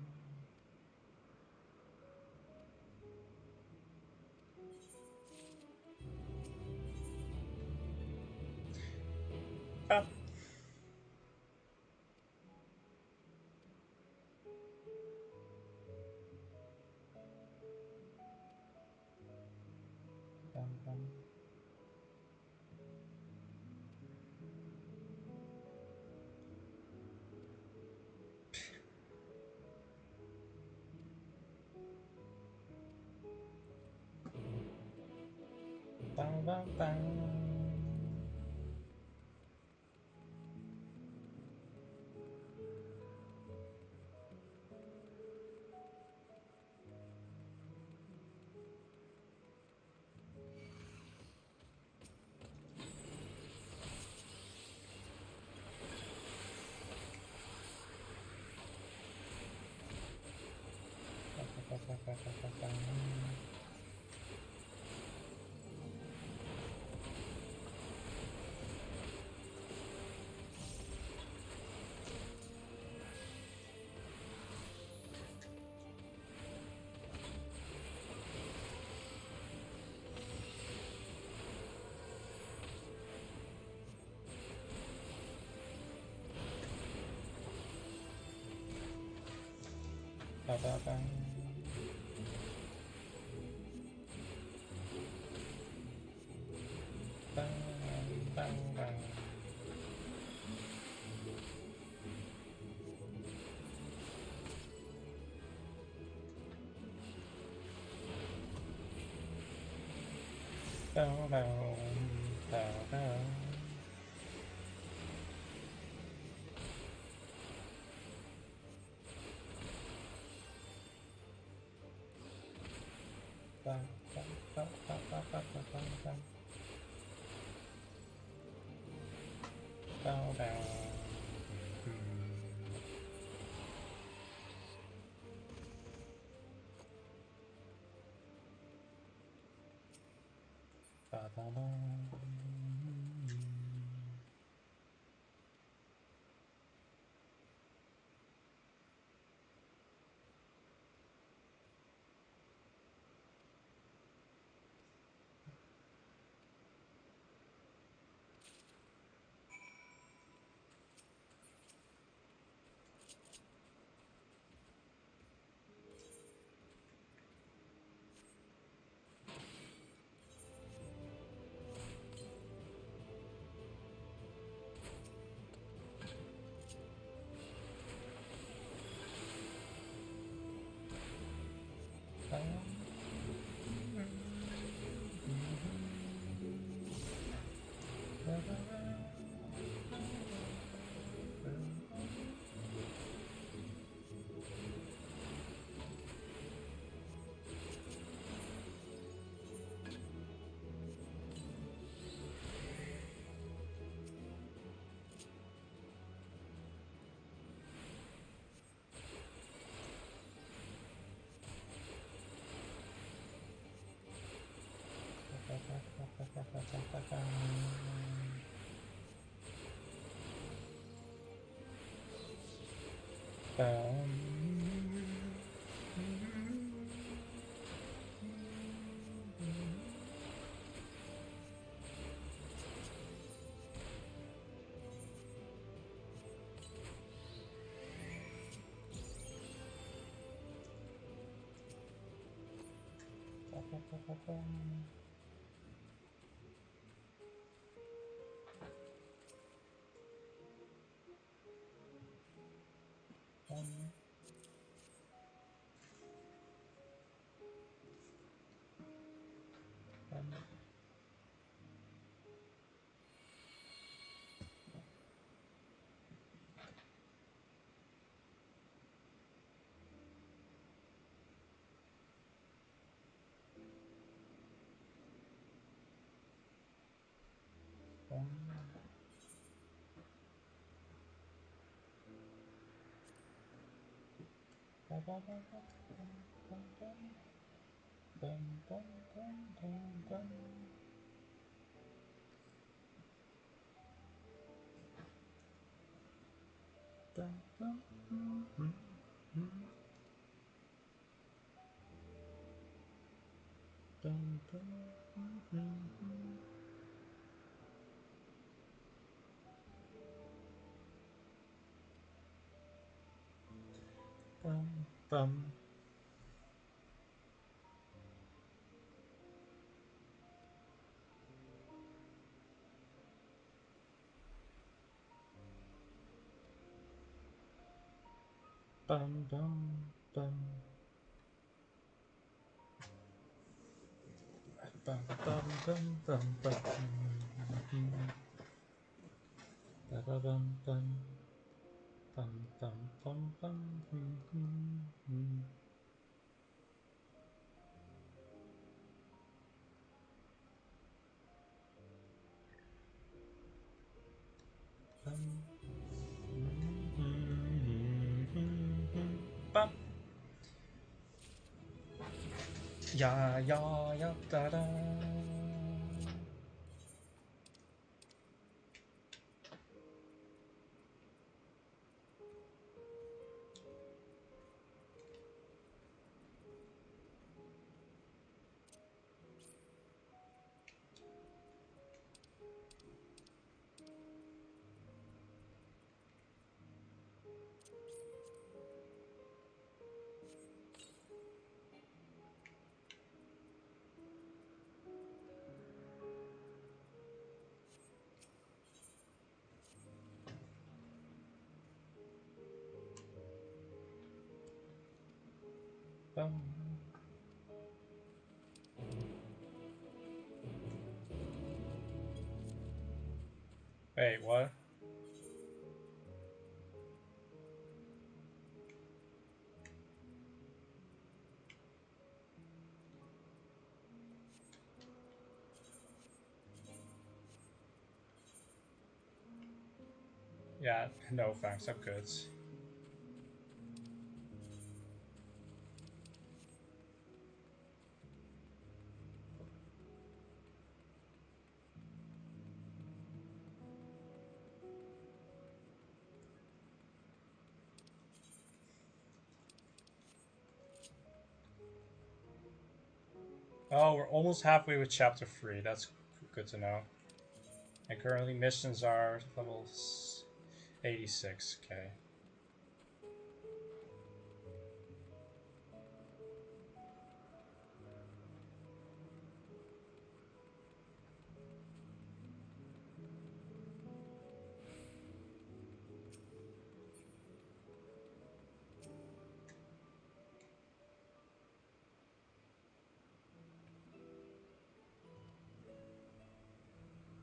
Bum. Bum bum bum. Bum bum bum bum bum. Ba ba bum bum. Bum bum bum bum. Bum. Ya ya ya da da. Bum. Wait, what? Yeah, no thanks, I'm good. Oh, we're almost halfway with chapter 3. That's good to know. And currently missions are level 86. Okay.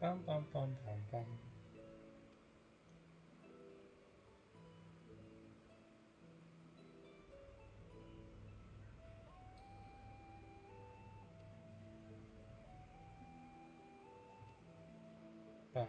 Bum bum bum bum bum. Bum.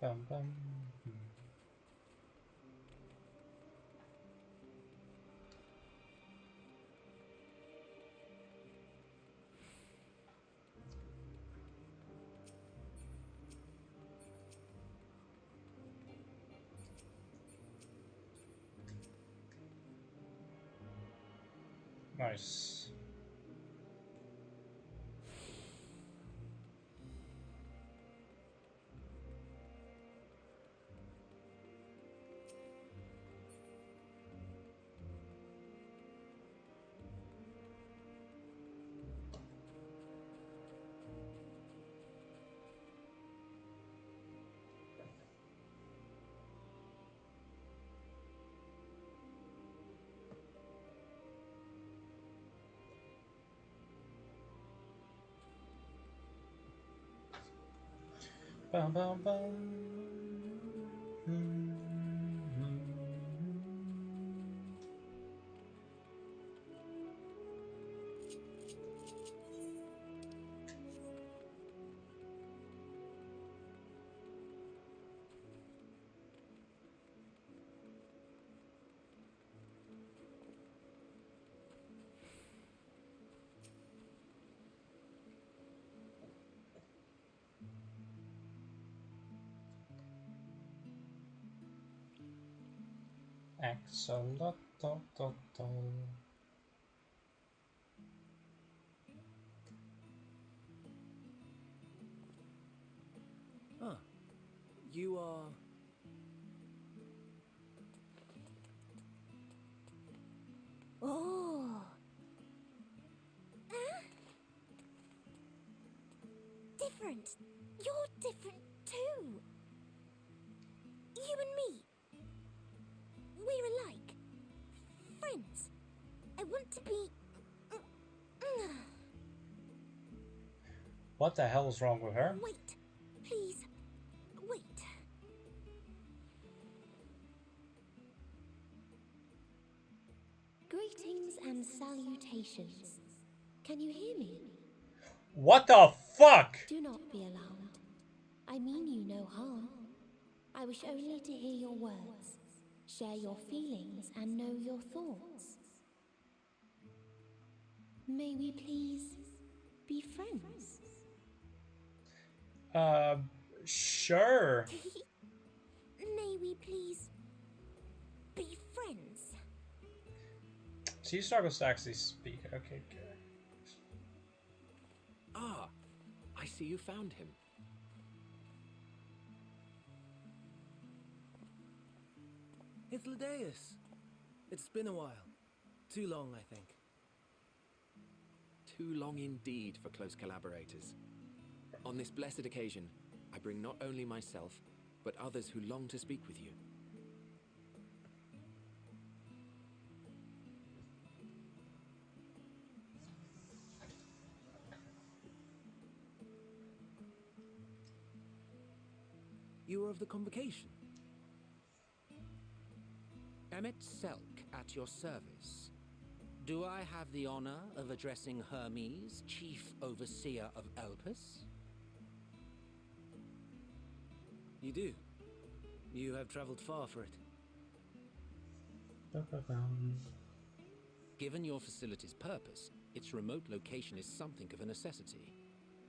Bum bum. Nice. Bum, bum, bum. Axolotl. Ah, you are... Oh. Different. You're different too. You and me. We're alike. Friends. I want to be... What the hell is wrong with her? Wait. Please. Wait. Greetings and salutations. Can you hear me? What the fuck? Do not be alarmed. I mean you no harm. I wish only to hear your words, share your feelings, and know your thoughts. May we please be friends? Sure. May we please be friends? She struggles to actually speak. Okay, good. Ah, I see you found him. It's Ladeus. It's been a while. Too long, I think. Too long indeed for close collaborators. On this blessed occasion, I bring not only myself, but others who long to speak with you. You are of the convocation. Emmett Selk at your service. Do I have the honor of addressing Hermes, Chief Overseer of Elpis? You do. You have traveled far for it. Given your facility's purpose, its remote location is something of a necessity.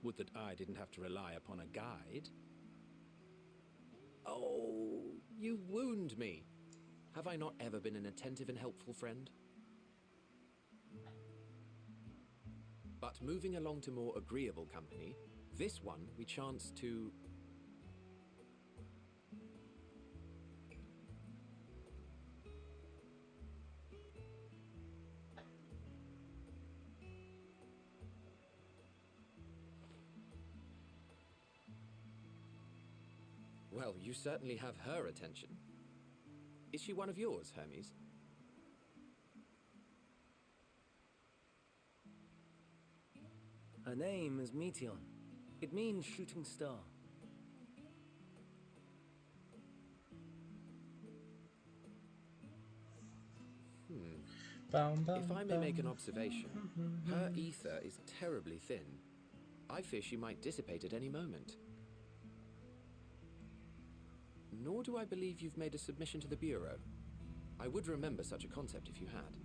Would that I didn't have to rely upon a guide. Oh, you wound me. Have I not ever been an attentive and helpful friend? But moving along to more agreeable company, this one we chance to... Well, you certainly have her attention. Is she one of yours, Hermes? Her name is Meteon. It means shooting star. If I may make an observation, her ether is terribly thin. I fear she might dissipate at any moment. Nor do I believe you've made a submission to the Bureau. I would remember such a concept if you had.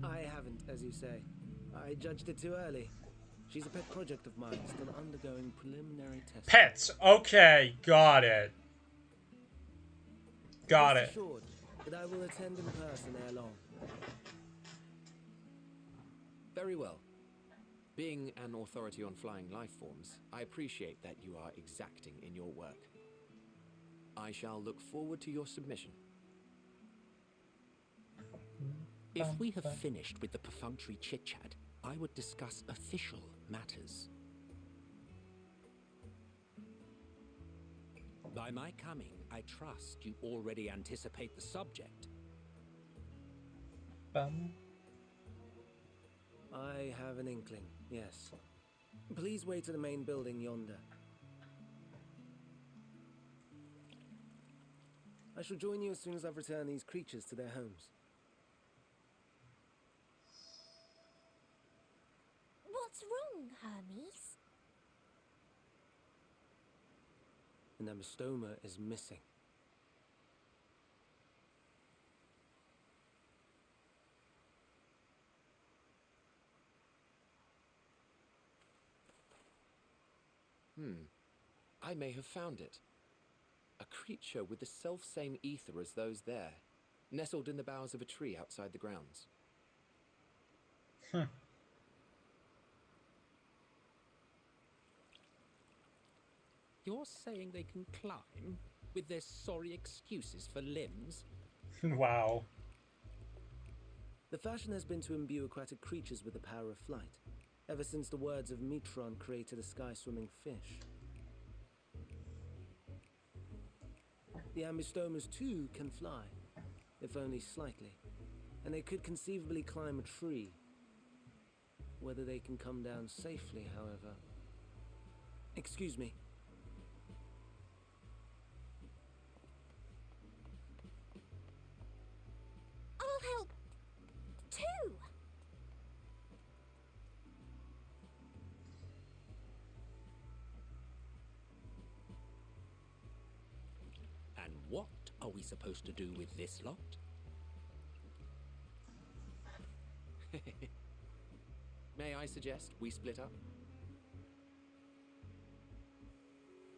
I haven't, as you say. I judged it too early. She's a pet project of mine, still undergoing preliminary testing. Pets! Okay, got it. Got it. Rest assured that I will attend in person ere long. Very well. Being an authority on flying life forms, I appreciate that you are exacting in your work. I shall look forward to your submission. If we have finished with the perfunctory chit-chat, I would discuss official matters. By my coming, I trust you already anticipate the subject. I have an inkling, yes. Please wait at the main building yonder. I shall join you as soon as I've returned these creatures to their homes. What's wrong, Hermes? The Namastoma is missing. I may have found it. A creature with the self-same ether as those there, nestled in the boughs of a tree outside the grounds. You're saying they can climb with their sorry excuses for limbs? Wow. The fashion has been to imbue aquatic creatures with the power of flight, ever since the words of Mitron created a sky-swimming fish. The Ambistomas too can fly, if only slightly, and they could conceivably climb a tree. Whether they can come down safely, however... Excuse me. I'll help too. And what are we supposed to do with this lot? May I suggest we split up?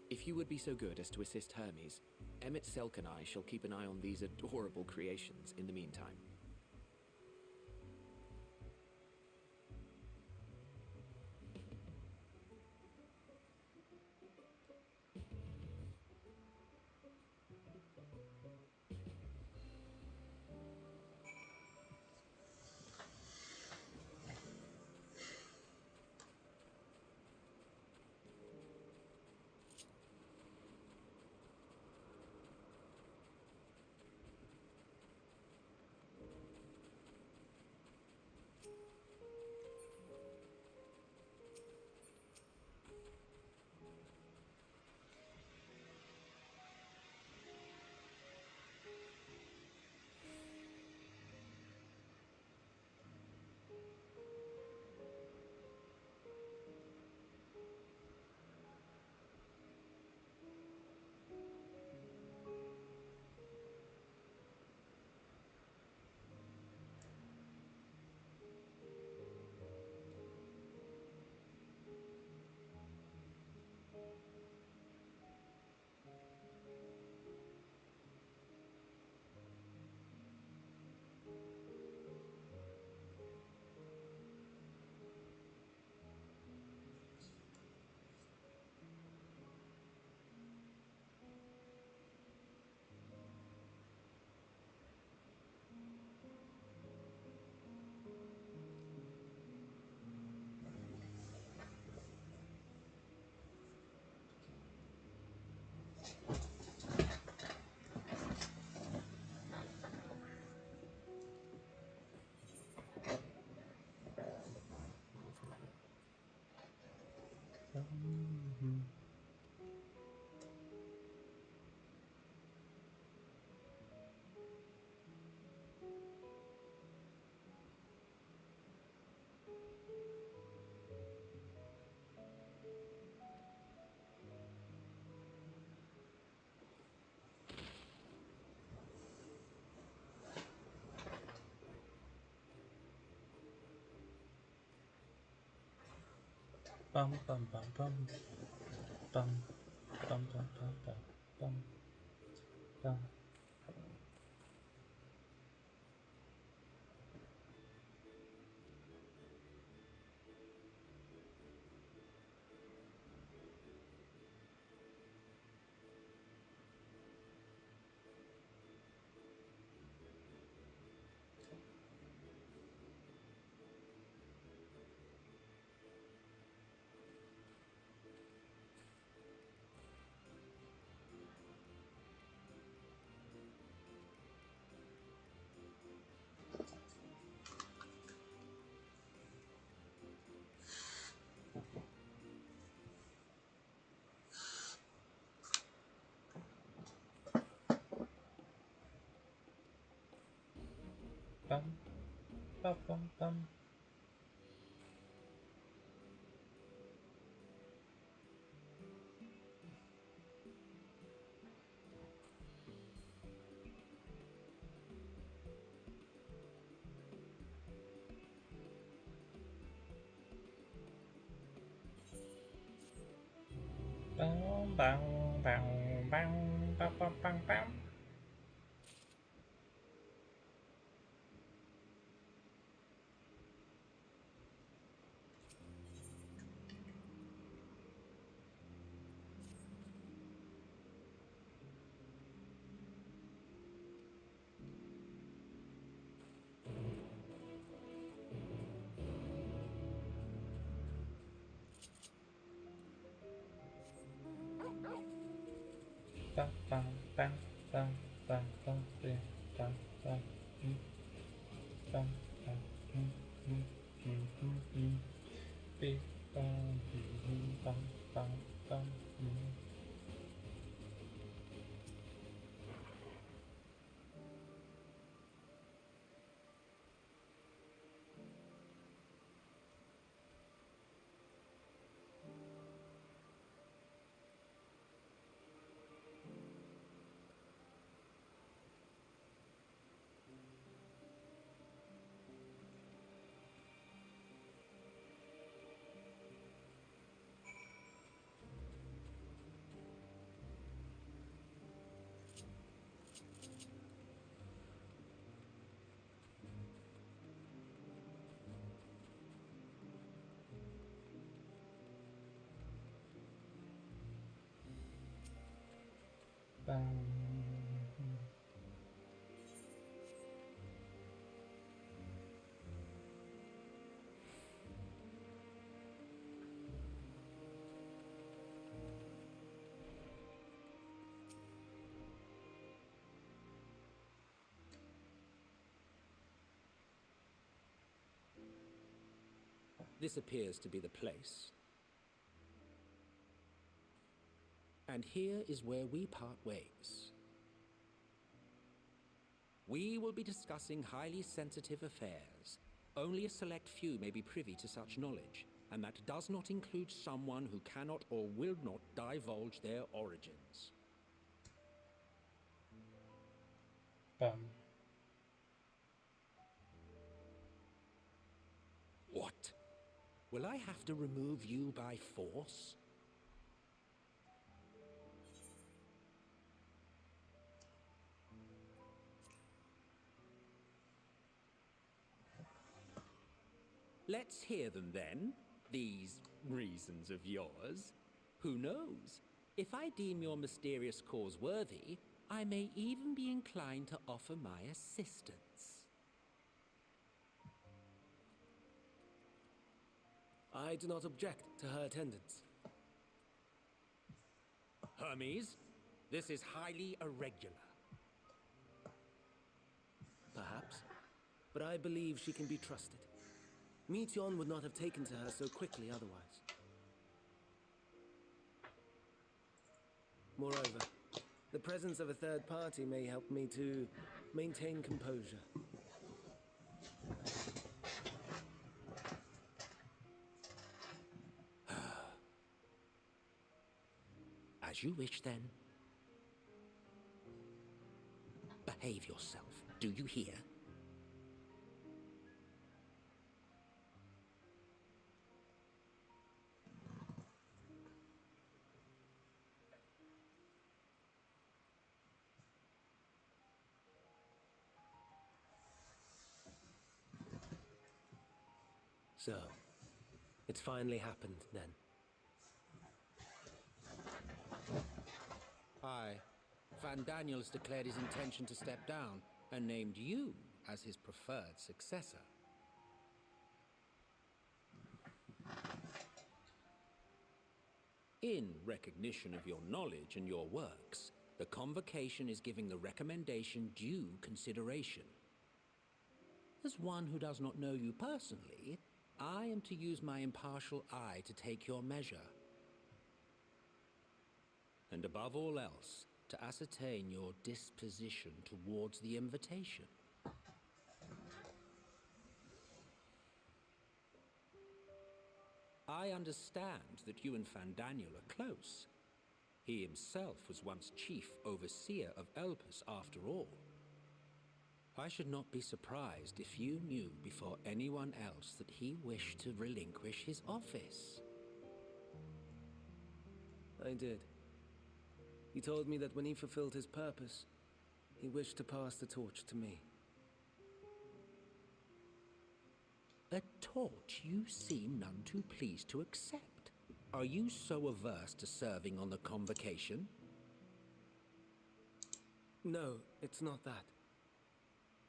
If you would be so good as to assist Hermes, Emmett Selk and I shall keep an eye on these adorable creations in the meantime. Bum bum bum bum bum bum bum bum bum bum. Bum, bum, bum, bum. Bum, bum, bum, bum, bum, bum, bum, bum. Bum, bum, bum, bum, bum, bum, bum, bum, bum, bum, bum, bum, bum, bum, bum. This appears to be the place. And here is where we part ways. We will be discussing highly sensitive affairs. Only a select few may be privy to such knowledge, and that does not include someone who cannot or will not divulge their origins. What? Will I have to remove you by force? Let's hear them then, these reasons of yours. Who knows? If I deem your mysterious cause worthy, I may even be inclined to offer my assistance. I do not object to her attendance. Hermes, this is highly irregular. Perhaps, but I believe she can be trusted. Meteion would not have taken to her so quickly otherwise. Moreover, the presence of a third party may help me to maintain composure. As you wish, then. Behave yourself. Do you hear? So, it's finally happened, then. Aye. Van Daniels declared his intention to step down and named you as his preferred successor. In recognition of your knowledge and your works, the Convocation is giving the recommendation due consideration. As one who does not know you personally, I am to use my impartial eye to take your measure. And above all else, to ascertain your disposition towards the invitation. I understand that you and Fandaniel are close. He himself was once chief overseer of Elpis after all. I should not be surprised if you knew before anyone else that he wished to relinquish his office. I did. He told me that when he fulfilled his purpose, he wished to pass the torch to me. A torch you seem none too pleased to accept. Are you so averse to serving on the convocation? No, it's not that.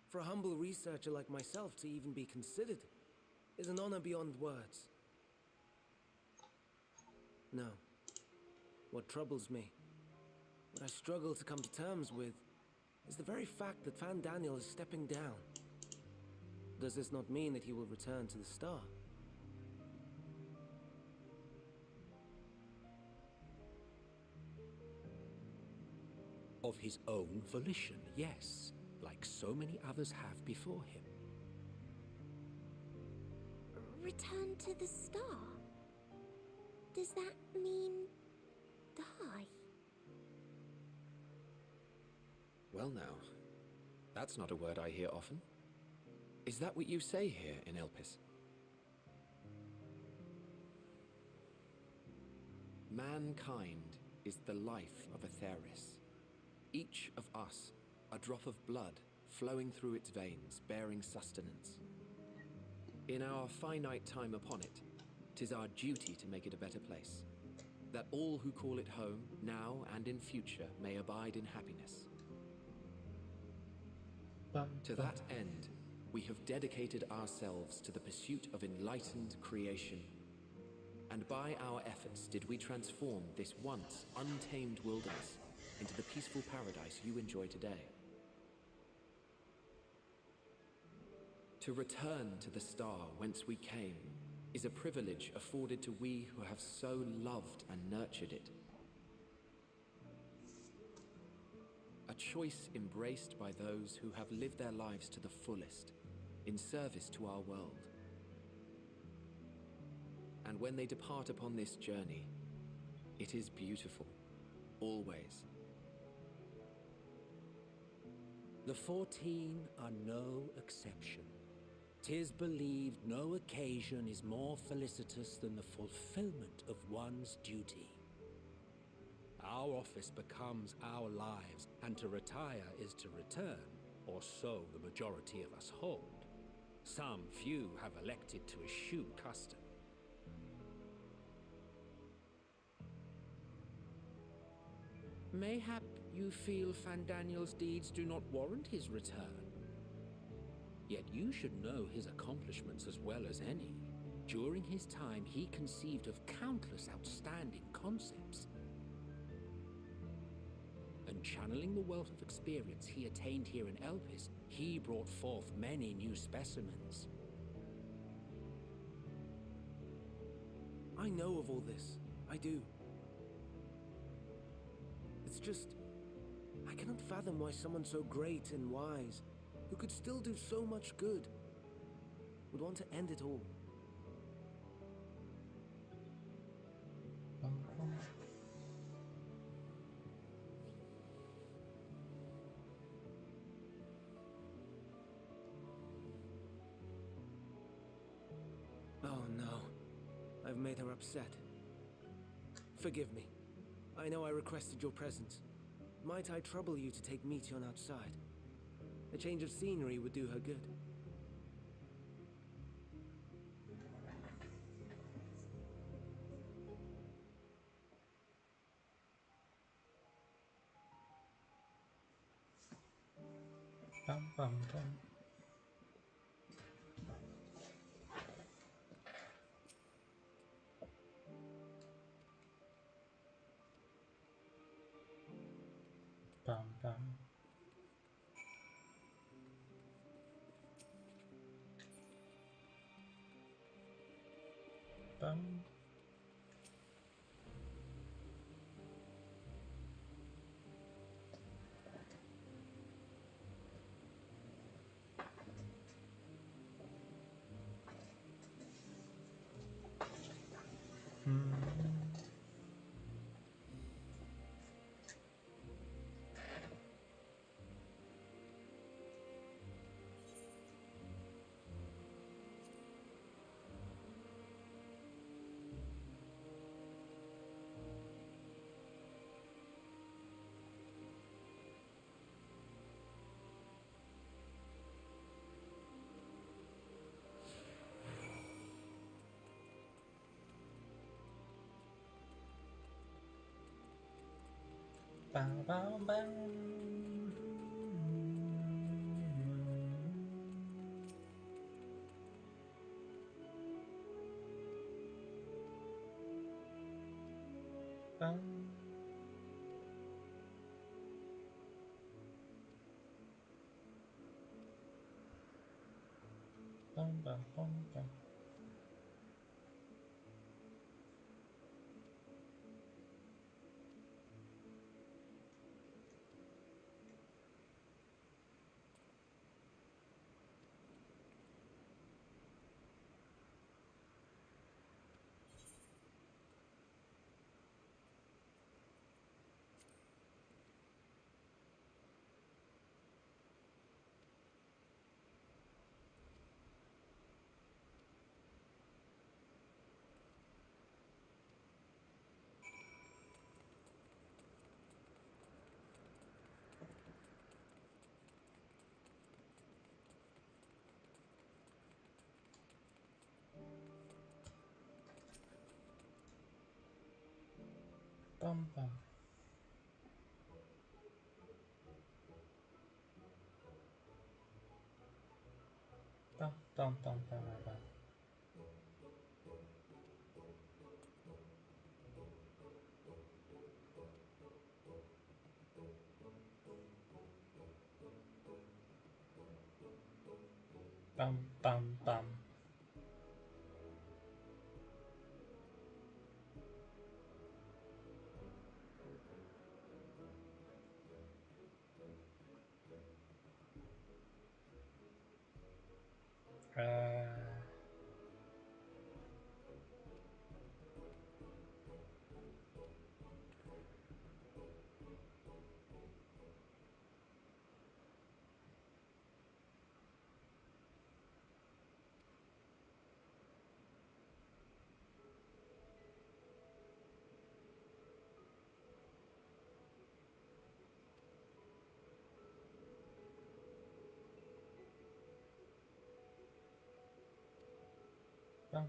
For a humble researcher like myself to even be considered is an honor beyond words. No. What troubles me, what I struggle to come to terms with, is the very fact that Fandaniel is stepping down. Does this not mean that he will return to the Star? Of his own volition, yes, like so many others have before him. Return to the Star? Does that mean die? Well now, that's not a word I hear often. Is that what you say here in Elpis? Mankind is the life of Atheris. Each of us, a drop of blood flowing through its veins, bearing sustenance. In our finite time upon it, 'tis our duty to make it a better place, that all who call it home, now and in future, may abide in happiness. To that end, we have dedicated ourselves to the pursuit of enlightened creation. And by our efforts did we transform this once untamed wilderness into the peaceful paradise you enjoy today. To return to the star whence we came is a privilege afforded to we who have so loved and nurtured it. A choice embraced by those who have lived their lives to the fullest, in service to our world. And when they depart upon this journey, it is beautiful, always. The 14 are no exception. 'Tis believed no occasion is more felicitous than the fulfillment of one's duty. Our office becomes our lives, and to retire is to return, or so the majority of us hold. Some few have elected to eschew custom. Mayhap you feel Fandaniel's deeds do not warrant his return. Yet you should know his accomplishments as well as any. During his time, he conceived of countless outstanding concepts. And channeling the wealth of experience he attained here in Elpis, he brought forth many new specimens. I know of all this. I do. It's just, I cannot fathom why someone so great and wise, who could still do so much good, would want to end it all. Oh no, I've made her upset. Forgive me. I know I requested your presence. Might I trouble you to take Meteion outside? A change of scenery would do her good. Bum, bum, bum. Bum, bum. Bum. Bow, bow, bow. Bow. Bow, bow, bow, bow. Bum, bum. Bum, bum, bum, bum, bum. Bum, bum, bum. Bum.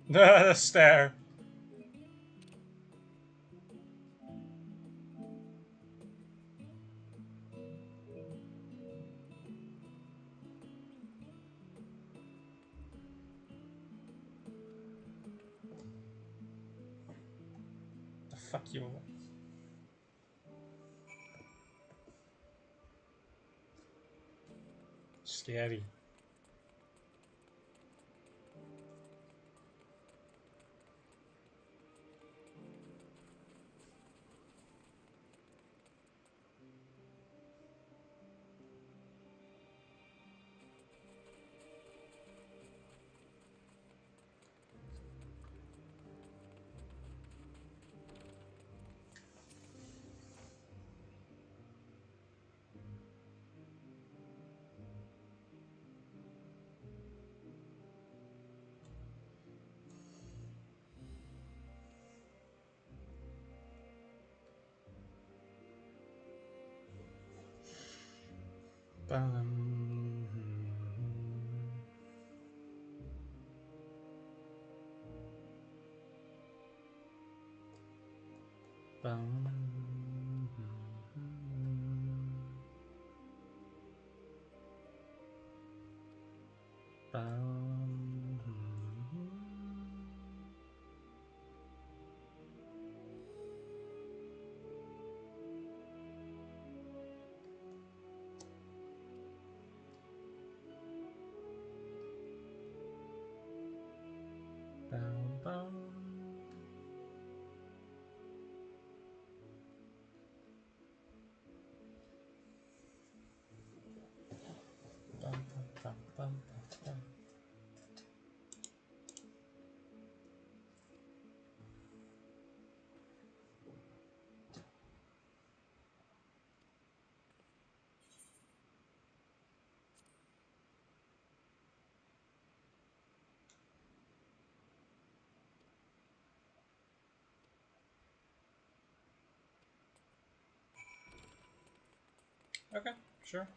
The stare. The fuck you. Scary. Bum. Bum. Bum. Okay, sure.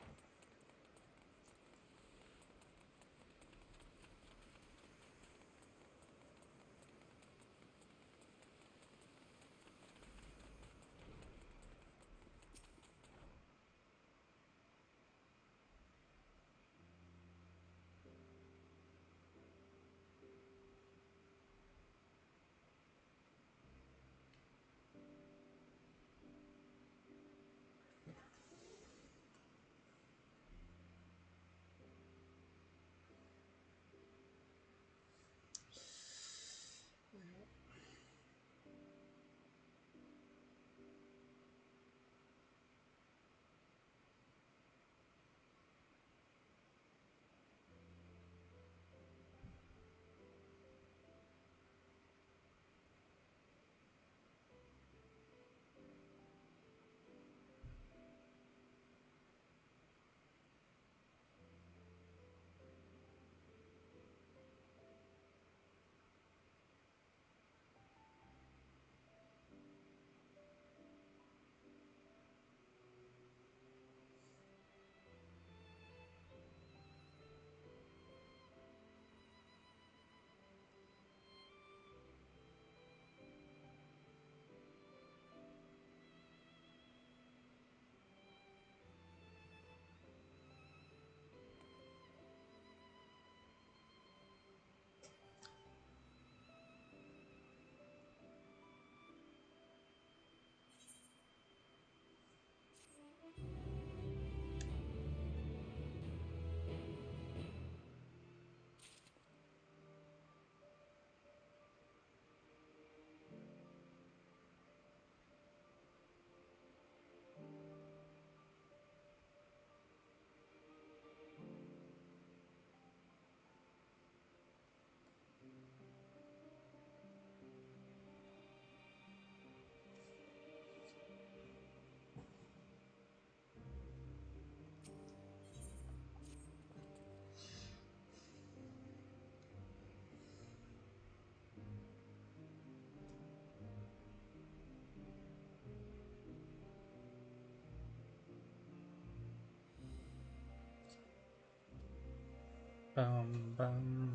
Bum, bum.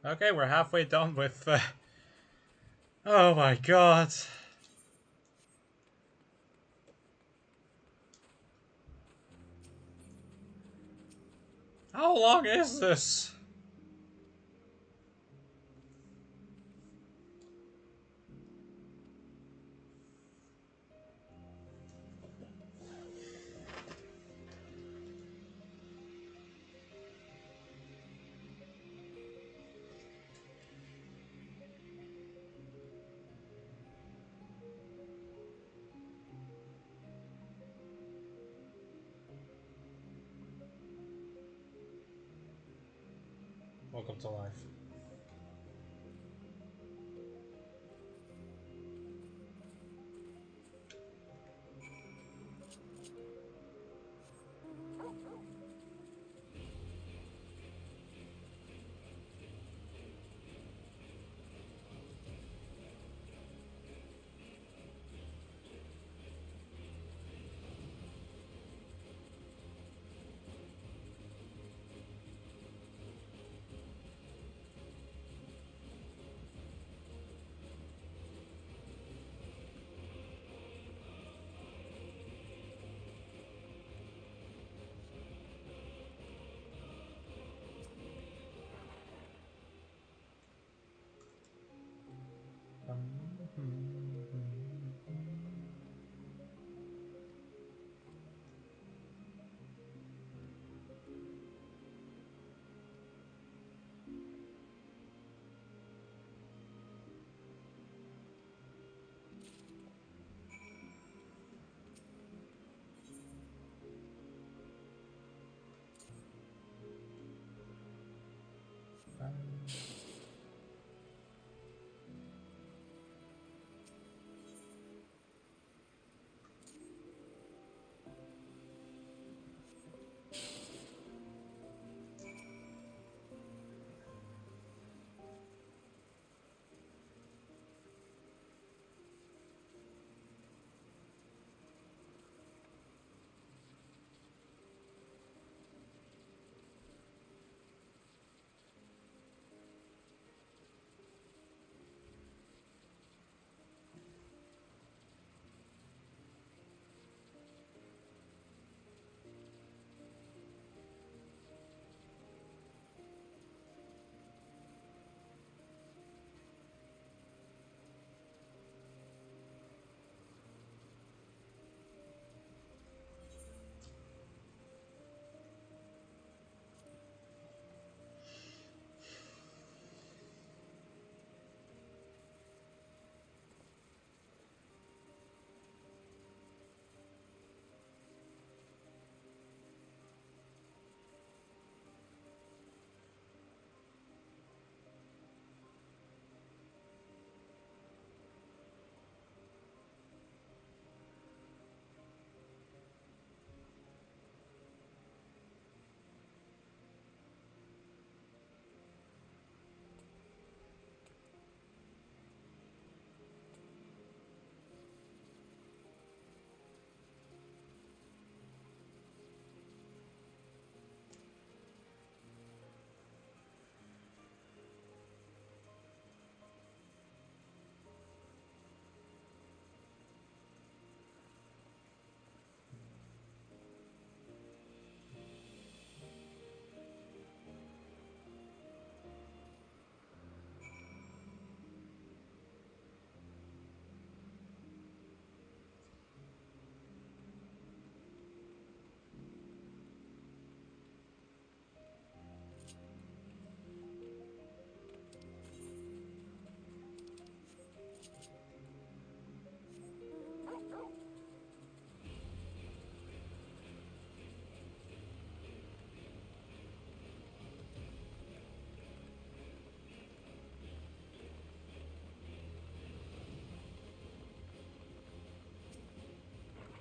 Okay, we're halfway done with... Oh my god. How long is this? Welcome to life.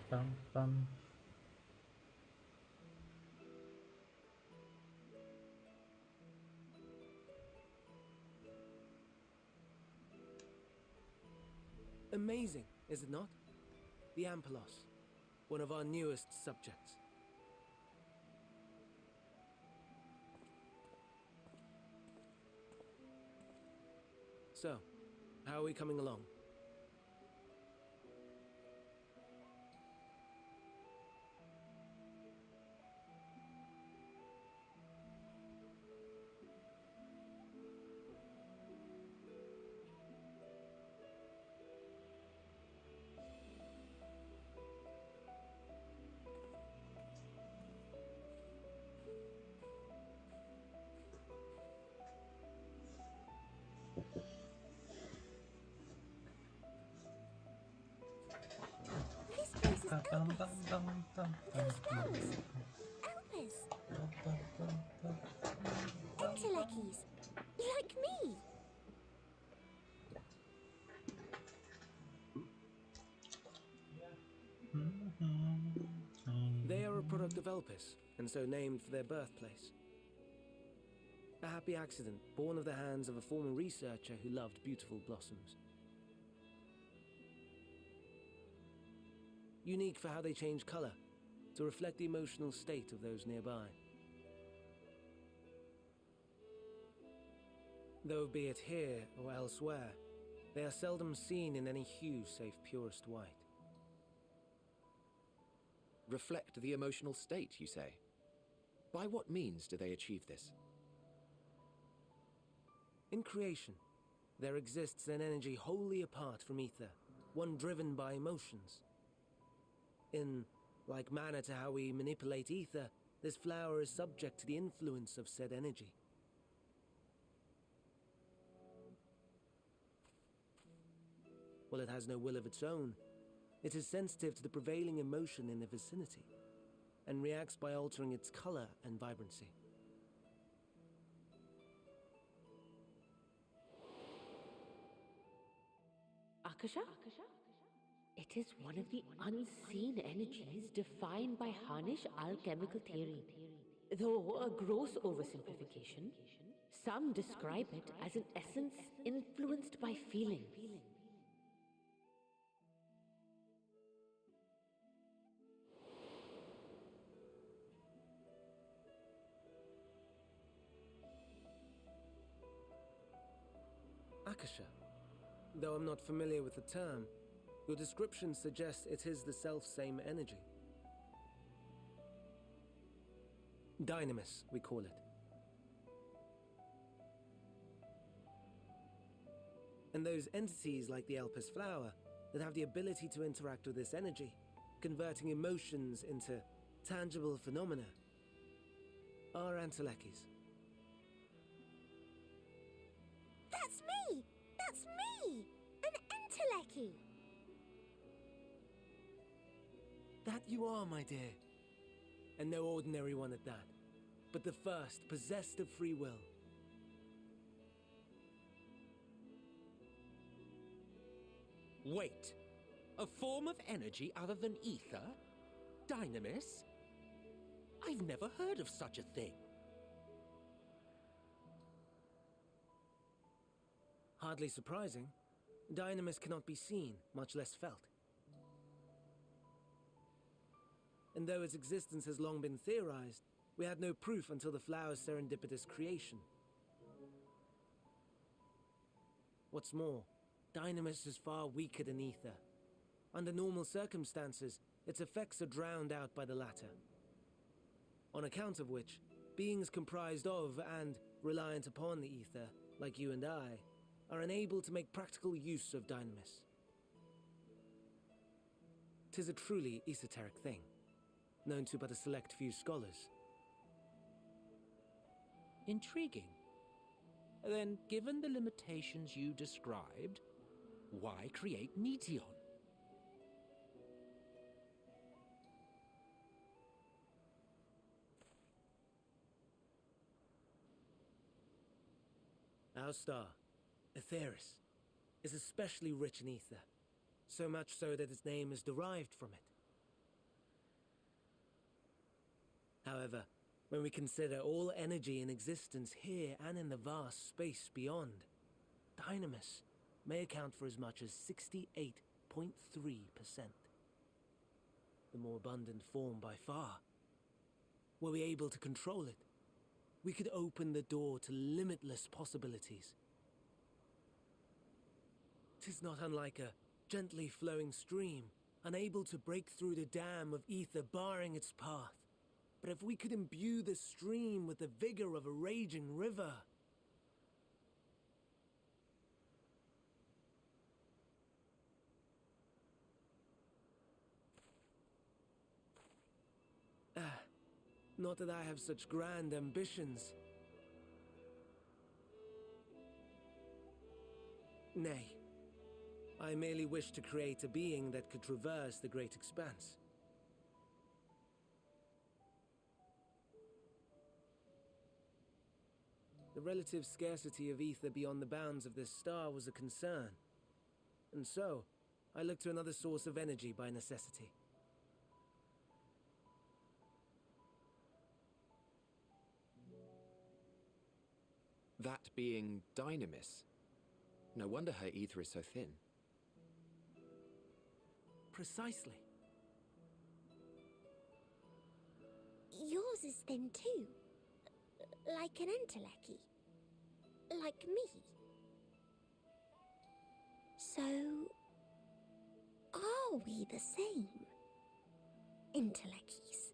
Bum, bum. Amazing, is it not? The Ampelos, one of our newest subjects. So, how are we coming along? Bum, bum, bum, bum, Whose bum, house? Elvis. Interleckies. Like me. They are a product of Elpis, and so named for their birthplace. A happy accident, born of the hands of a former researcher who loved beautiful blossoms. Unique for how they change color, to reflect the emotional state of those nearby. Though be it here or elsewhere, they are seldom seen in any hue save purest white. Reflect the emotional state, you say? By what means do they achieve this? In creation, there exists an energy wholly apart from ether, one driven by emotions. In like manner to how we manipulate ether, this flower is subject to the influence of said energy. While it has no will of its own, it is sensitive to the prevailing emotion in the vicinity, and reacts by altering its color and vibrancy. Akasha? It is one of the unseen energies defined by Harnish alchemical theory. Though a gross oversimplification, some describe it as an essence influenced by feelings. Akasha. Though I'm not familiar with the term, your description suggests it is the self-same energy. Dynamis, we call it. And those entities like the Elpis flower that have the ability to interact with this energy, converting emotions into tangible phenomena, are Antelekis. That's me! That's me! An Enteleki! That you are, my dear. And no ordinary one at that, but the first possessed of free will. Wait. A form of energy other than ether? Dynamis? I've never heard of such a thing. Hardly surprising. Dynamis cannot be seen, much less felt. And though its existence has long been theorized, we had no proof until the flower's serendipitous creation. What's more, Dynamis is far weaker than ether. Under normal circumstances, its effects are drowned out by the latter. On account of which, beings comprised of and reliant upon the ether, like you and I, are unable to make practical use of Dynamis. 'Tis a truly esoteric thing, known to but a select few scholars. Intriguing. Then, given the limitations you described, why create Meteon? Our star, Aetheris, is especially rich in ether, so much so that its name is derived from it. However, when we consider all energy in existence here and in the vast space beyond, Dynamis may account for as much as 68.3%. The more abundant form by far. Were we able to control it, we could open the door to limitless possibilities. 'Tis not unlike a gently flowing stream, unable to break through the dam of ether barring its path. But if we could imbue the stream with the vigor of a raging river... Not that I have such grand ambitions. Nay, I merely wish to create a being that could traverse the great expanse. The relative scarcity of ether beyond the bounds of this star was a concern. And so, I looked to another source of energy by necessity. That being Dynamis. No wonder her ether is so thin. Precisely. Yours is thin too. Like an Enteleki. Like me. So... are we the same? Entelekis.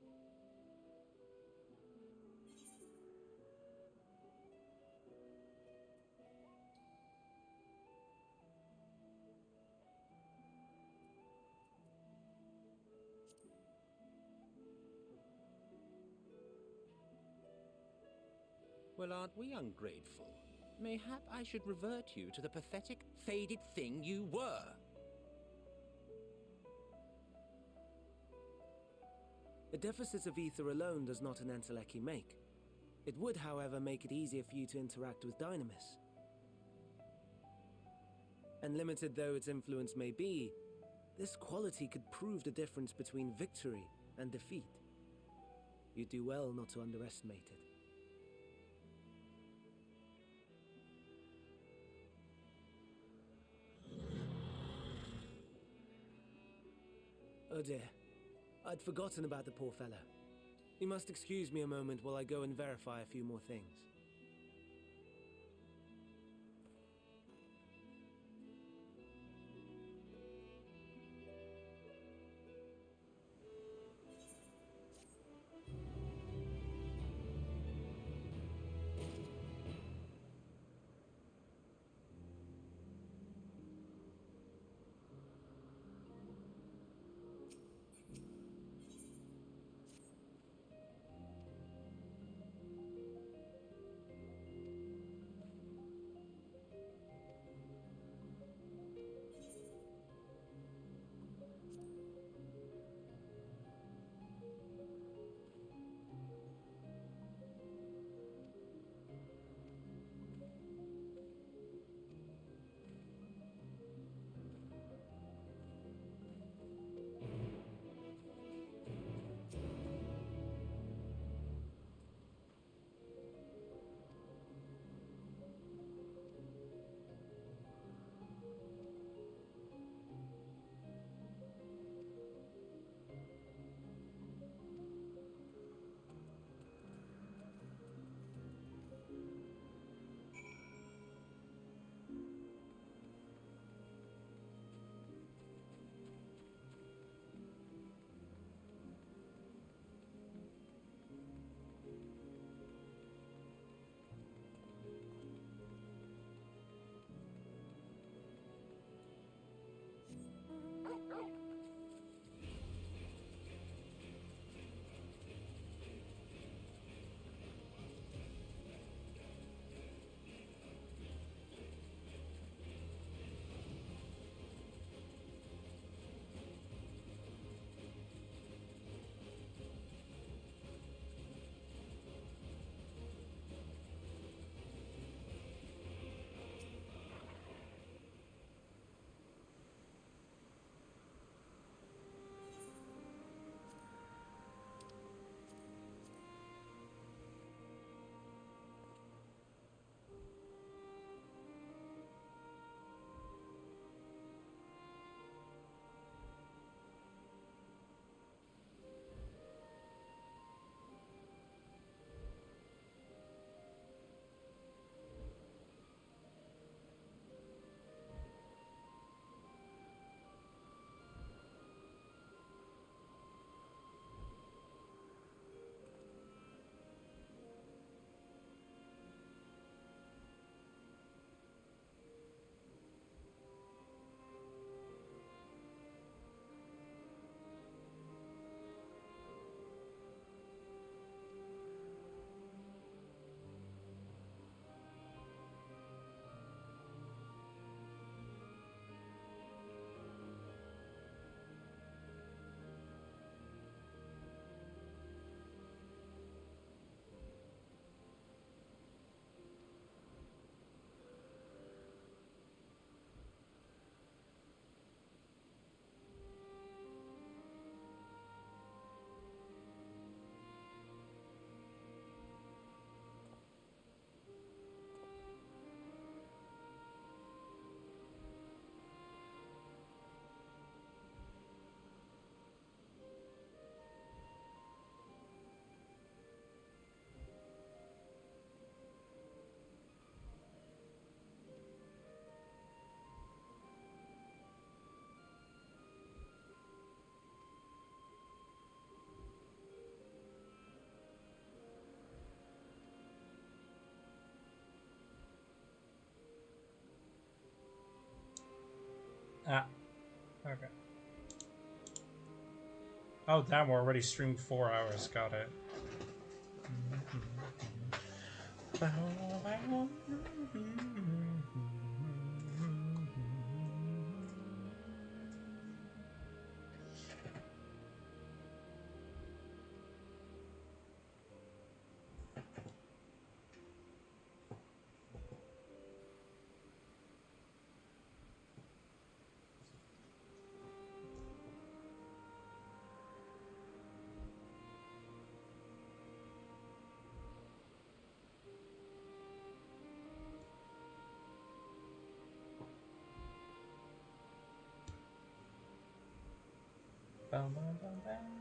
Well, aren't we ungrateful? Mayhap I should revert you to the pathetic, faded thing you were. A deficit of ether alone does not an Enteleki make. It would, however, make it easier for you to interact with Dynamis. And limited though its influence may be, this quality could prove the difference between victory and defeat. You do well not to underestimate it. Oh dear, I'd forgotten about the poor fellow. You must excuse me a moment while I go and verify a few more things. Ah, okay. Oh, damn, we're already streamed 4 hours. Got it. Bum, bum, bum, bum.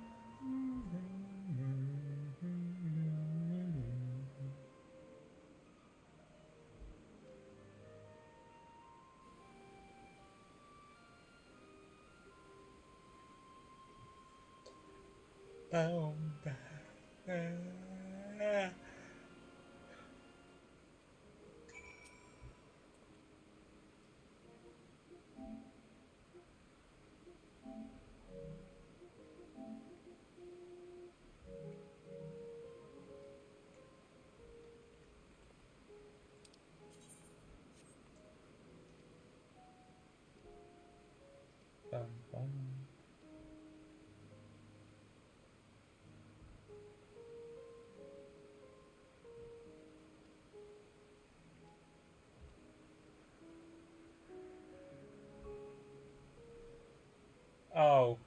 Boom, bum, bum. Oh.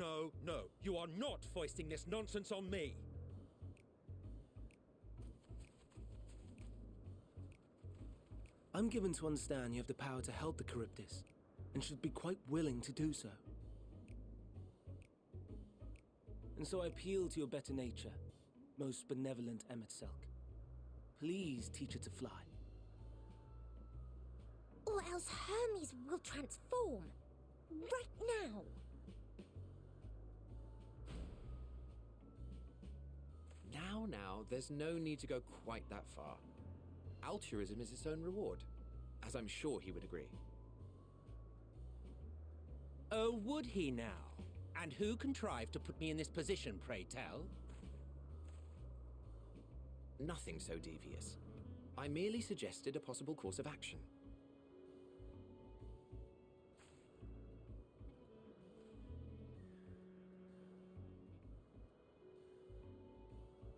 no, no. You are not foisting this nonsense on me. I'm given to understand you have the power to help the Charybdis, and should be quite willing to do so. And so I appeal to your better nature, most benevolent Emet-Selch. Please teach her to fly. Or else Hermes will transform. Right now. Now, there's no need to go quite that far. Altruism is its own reward, as I'm sure he would agree. Oh, would he now? And who contrived to put me in this position, pray tell? Nothing so devious. I merely suggested a possible course of action.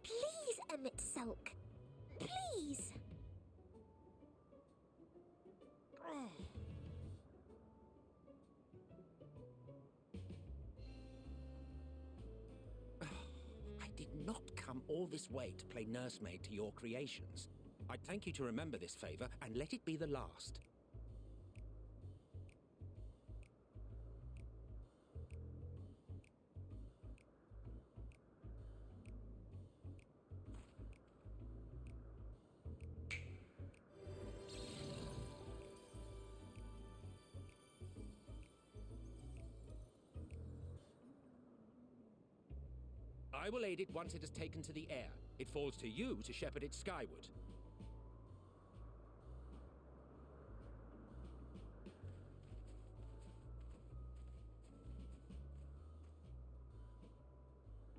Please, Emet-Selch. Please. I did not come all this way to play nursemaid to your creations. I'd thank you to remember this favor and let it be the last. I will aid it once it has taken to the air. It falls to you to shepherd it skyward.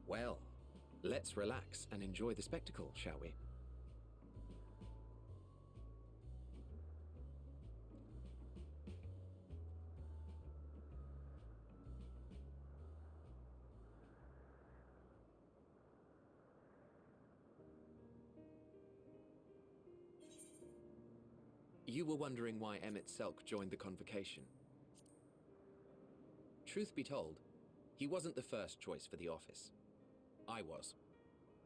Well, let's relax and enjoy the spectacle, shall we? You were wondering why Emet-Selch joined the convocation. Truth be told, he wasn't the first choice for the office. I was,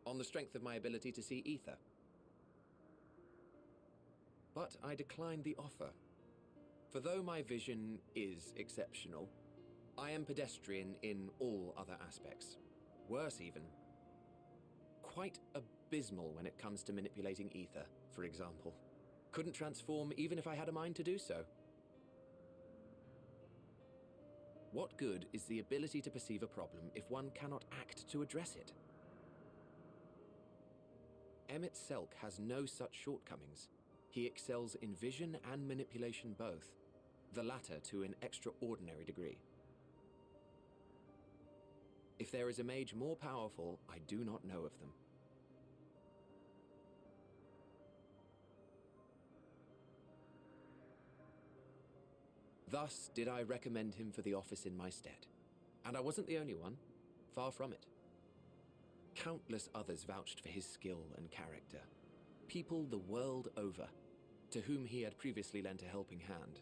on the strength of my ability to see ether. But I declined the offer. For though my vision is exceptional, I am pedestrian in all other aspects. Worse even, quite abysmal when it comes to manipulating ether, for example. Couldn't transform even if I had a mind to do so. What good is the ability to perceive a problem if one cannot act to address it? Emet-Selch has no such shortcomings. He excels in vision and manipulation both, the latter to an extraordinary degree. If there is a mage more powerful, I do not know of them. Thus did I recommend him for the office in my stead. And I wasn't the only one, far from it. Countless others vouched for his skill and character. People the world over, to whom he had previously lent a helping hand.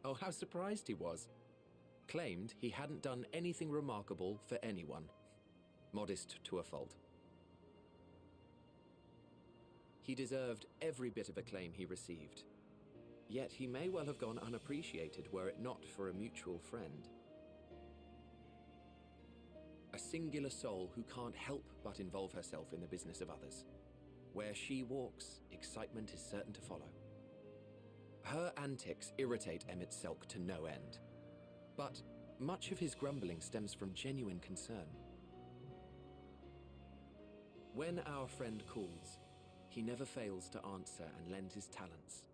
Oh, how surprised he was. Claimed he hadn't done anything remarkable for anyone. Modest to a fault. He deserved every bit of acclaim he received. Yet he may well have gone unappreciated were it not for a mutual friend. A singular soul who can't help but involve herself in the business of others. Where she walks, excitement is certain to follow. Her antics irritate Emet-Selch to no end. But much of his grumbling stems from genuine concern. When our friend calls, he never fails to answer and lend his talents.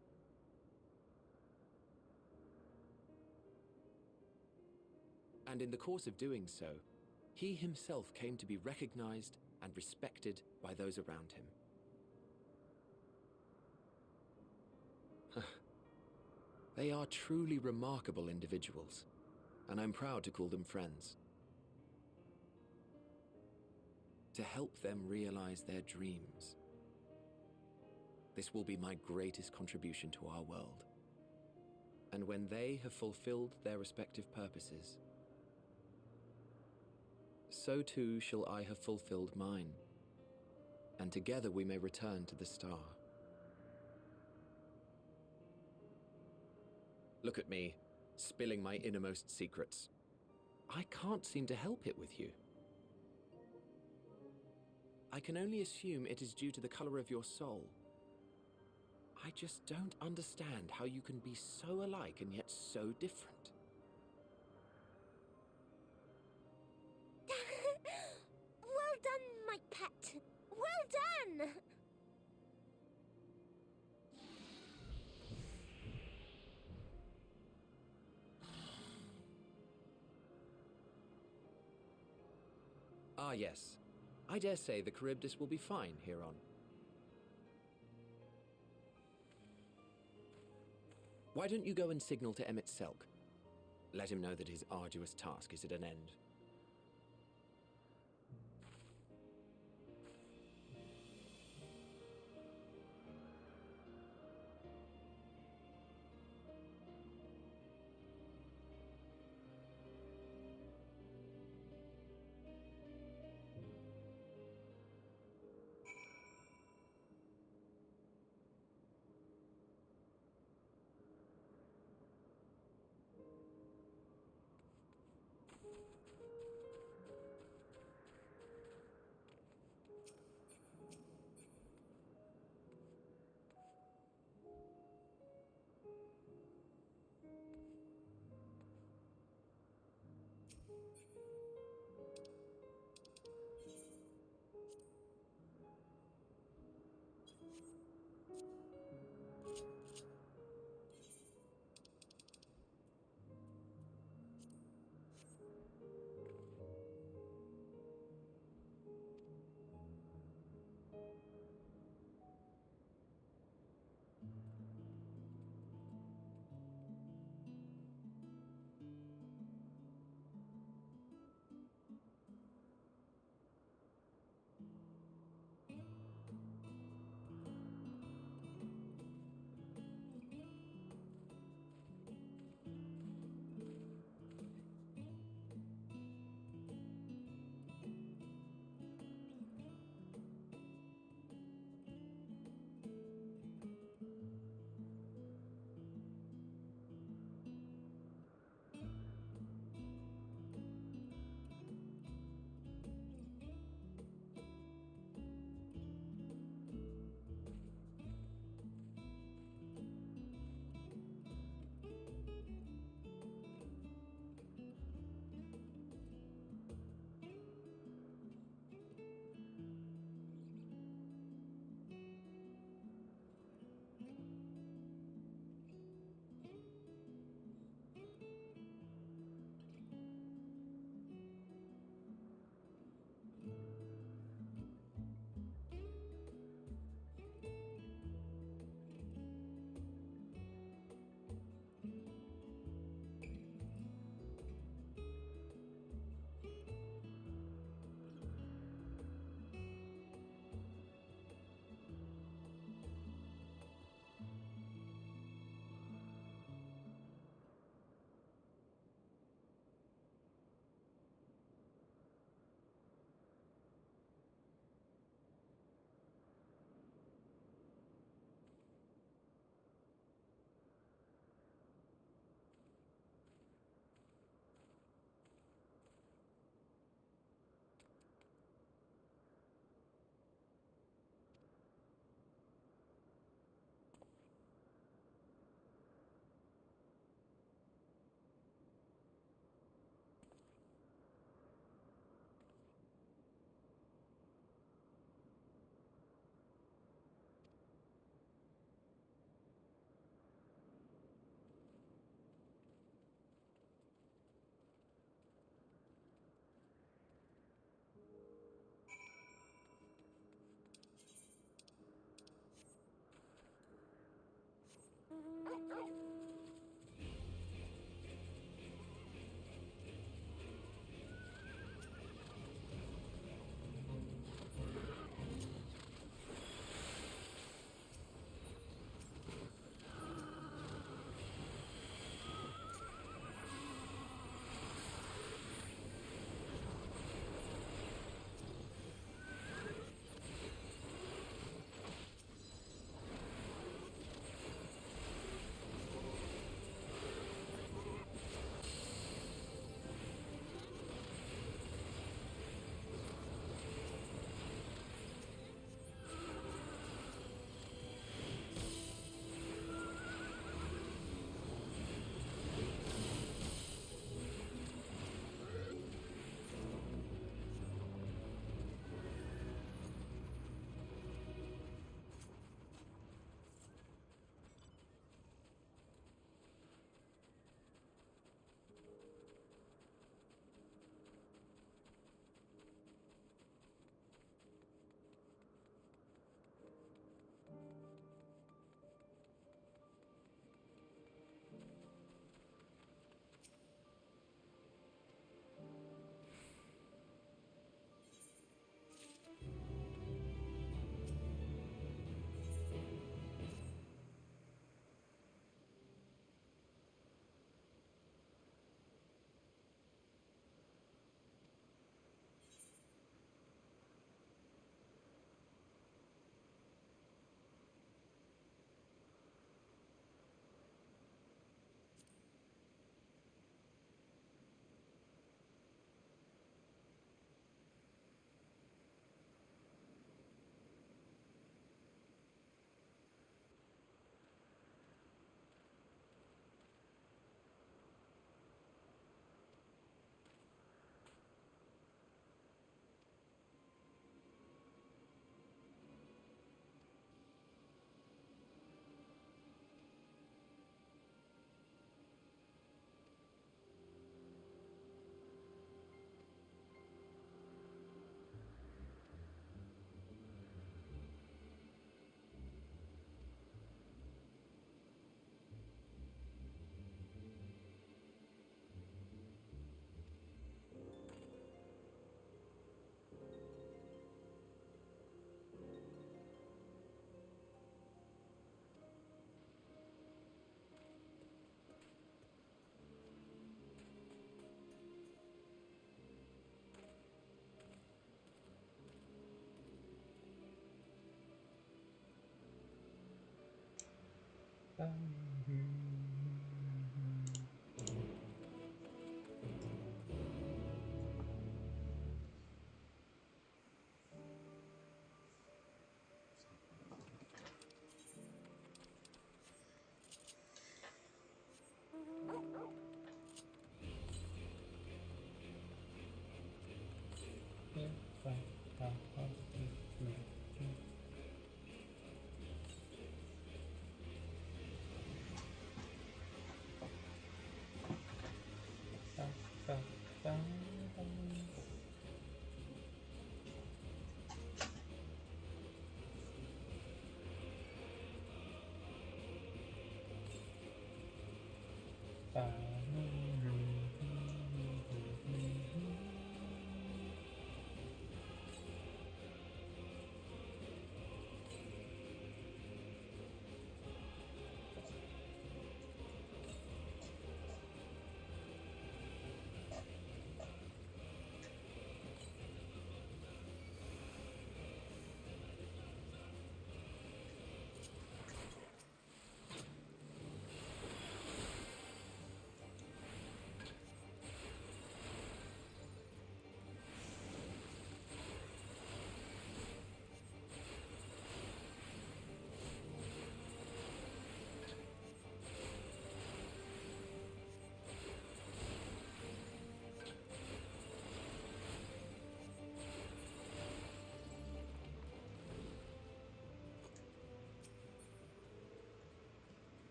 And in the course of doing so, he himself came to be recognized and respected by those around him. They are truly remarkable individuals, and I'm proud to call them friends. To help them realize their dreams. This will be my greatest contribution to our world. And when they have fulfilled their respective purposes, so too shall I have fulfilled mine, and together we may return to the star. Look at me, spilling my innermost secrets. I can't seem to help it with you. I can only assume it is due to the color of your soul. I just don't understand how you can be so alike and yet so different. Well done, my pet. Well done! Ah, yes. I dare say the Charybdis will be fine here on. Why don't you go and signal to Emmett Selk? Let him know that his arduous task is at an end.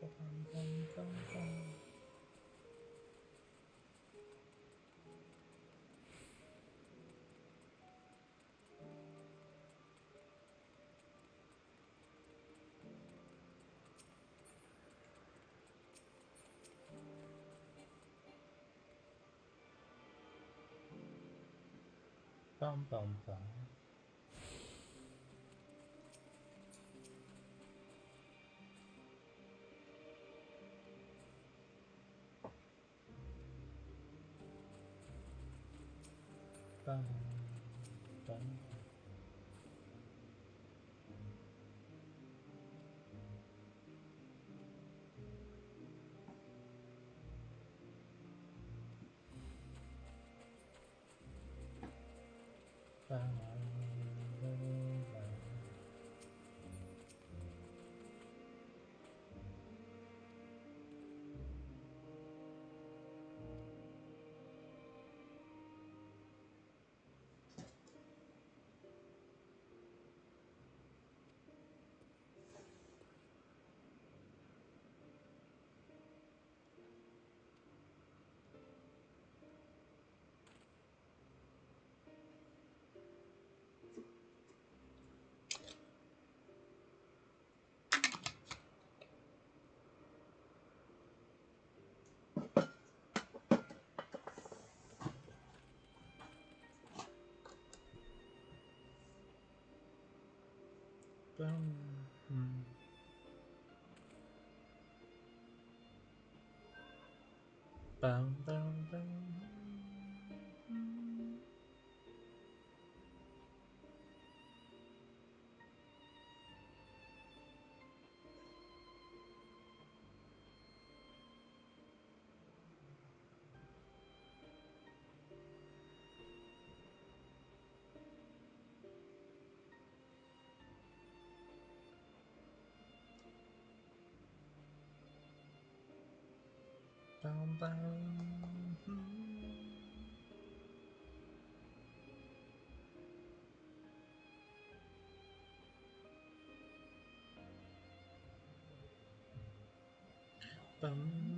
Bum bum bum. Bum bum. Bum bum bum. Bum bum. Bum.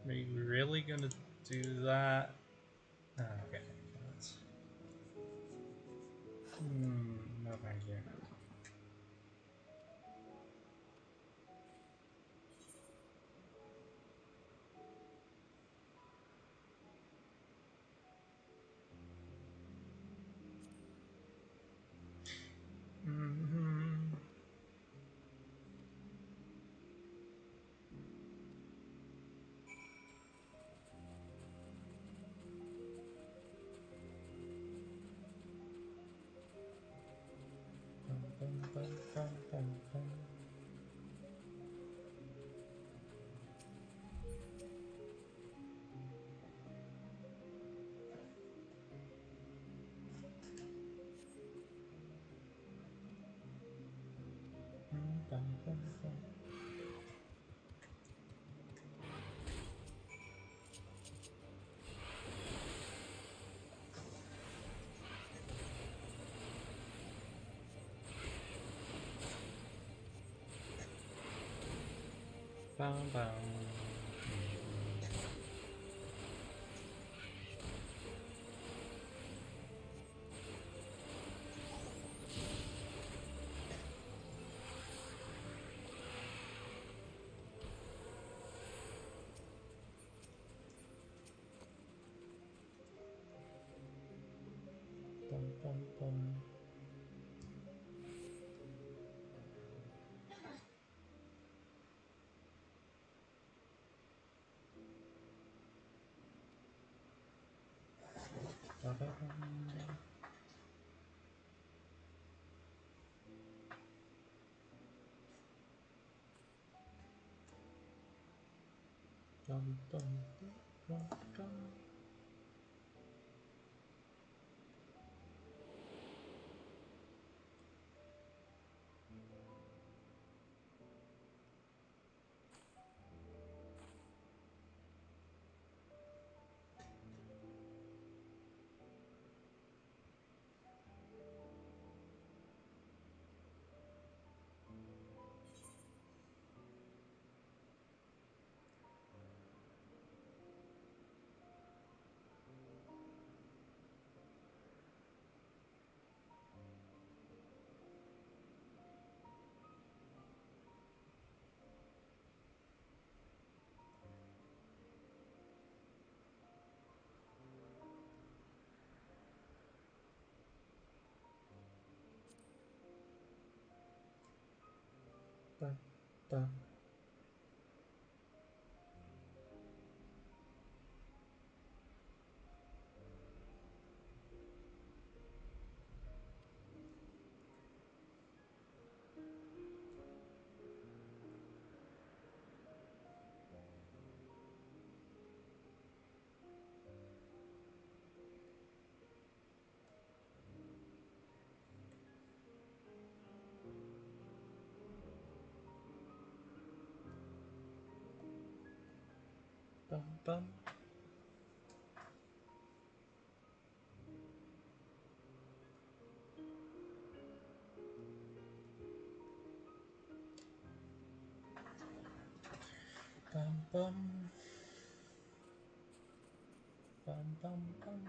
Are you really gonna do that? Okay. No thank you. Bam, bam. Bum, bum, bum. Dum, dum, dum, dum. Ba, ba. Bum, bum. Bum, bum. Bum, bum, bum.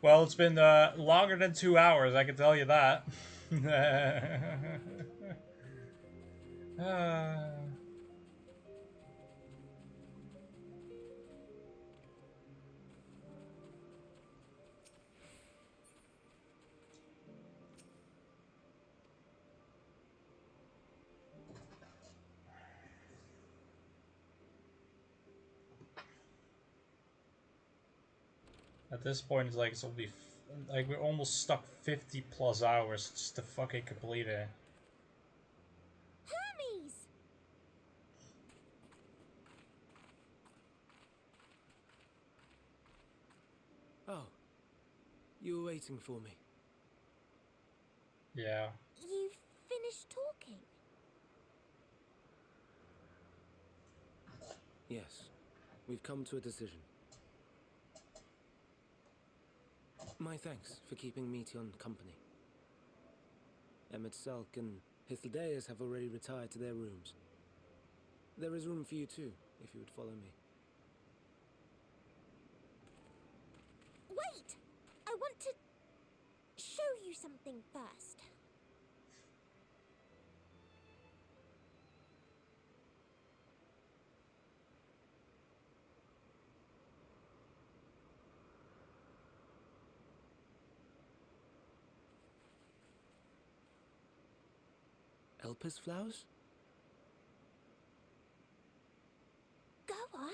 Well, it's been longer than 2 hours, I can tell you that. At this point, it's like it's only like we're almost stuck 50 plus hours just to fucking complete it. Hermes! Oh, you were waiting for me. Yeah. You've finished talking? Yes, we've come to a decision. My thanks for keeping Meteon company. Emmett Salk and Hythlodaeus have already retired to their rooms. There is room for you too, if you would follow me. Wait! I want to show you something first. Elpis flowers? Go on.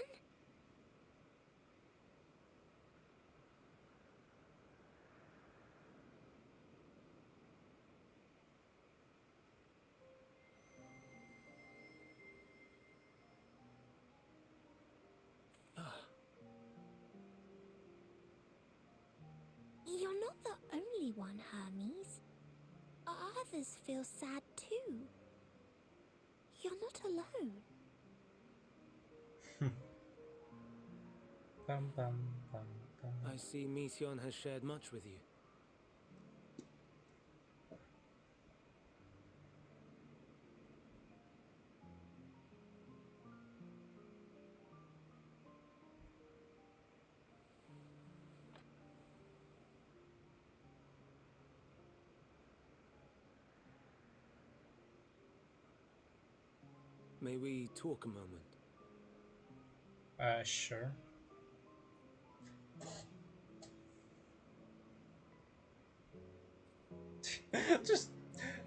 You're not the only one, Hermes. Others feel sad too. You're not alone. Bum, bum, bum, bum. I see Meteon has shared much with you. May we talk a moment? Sure. Just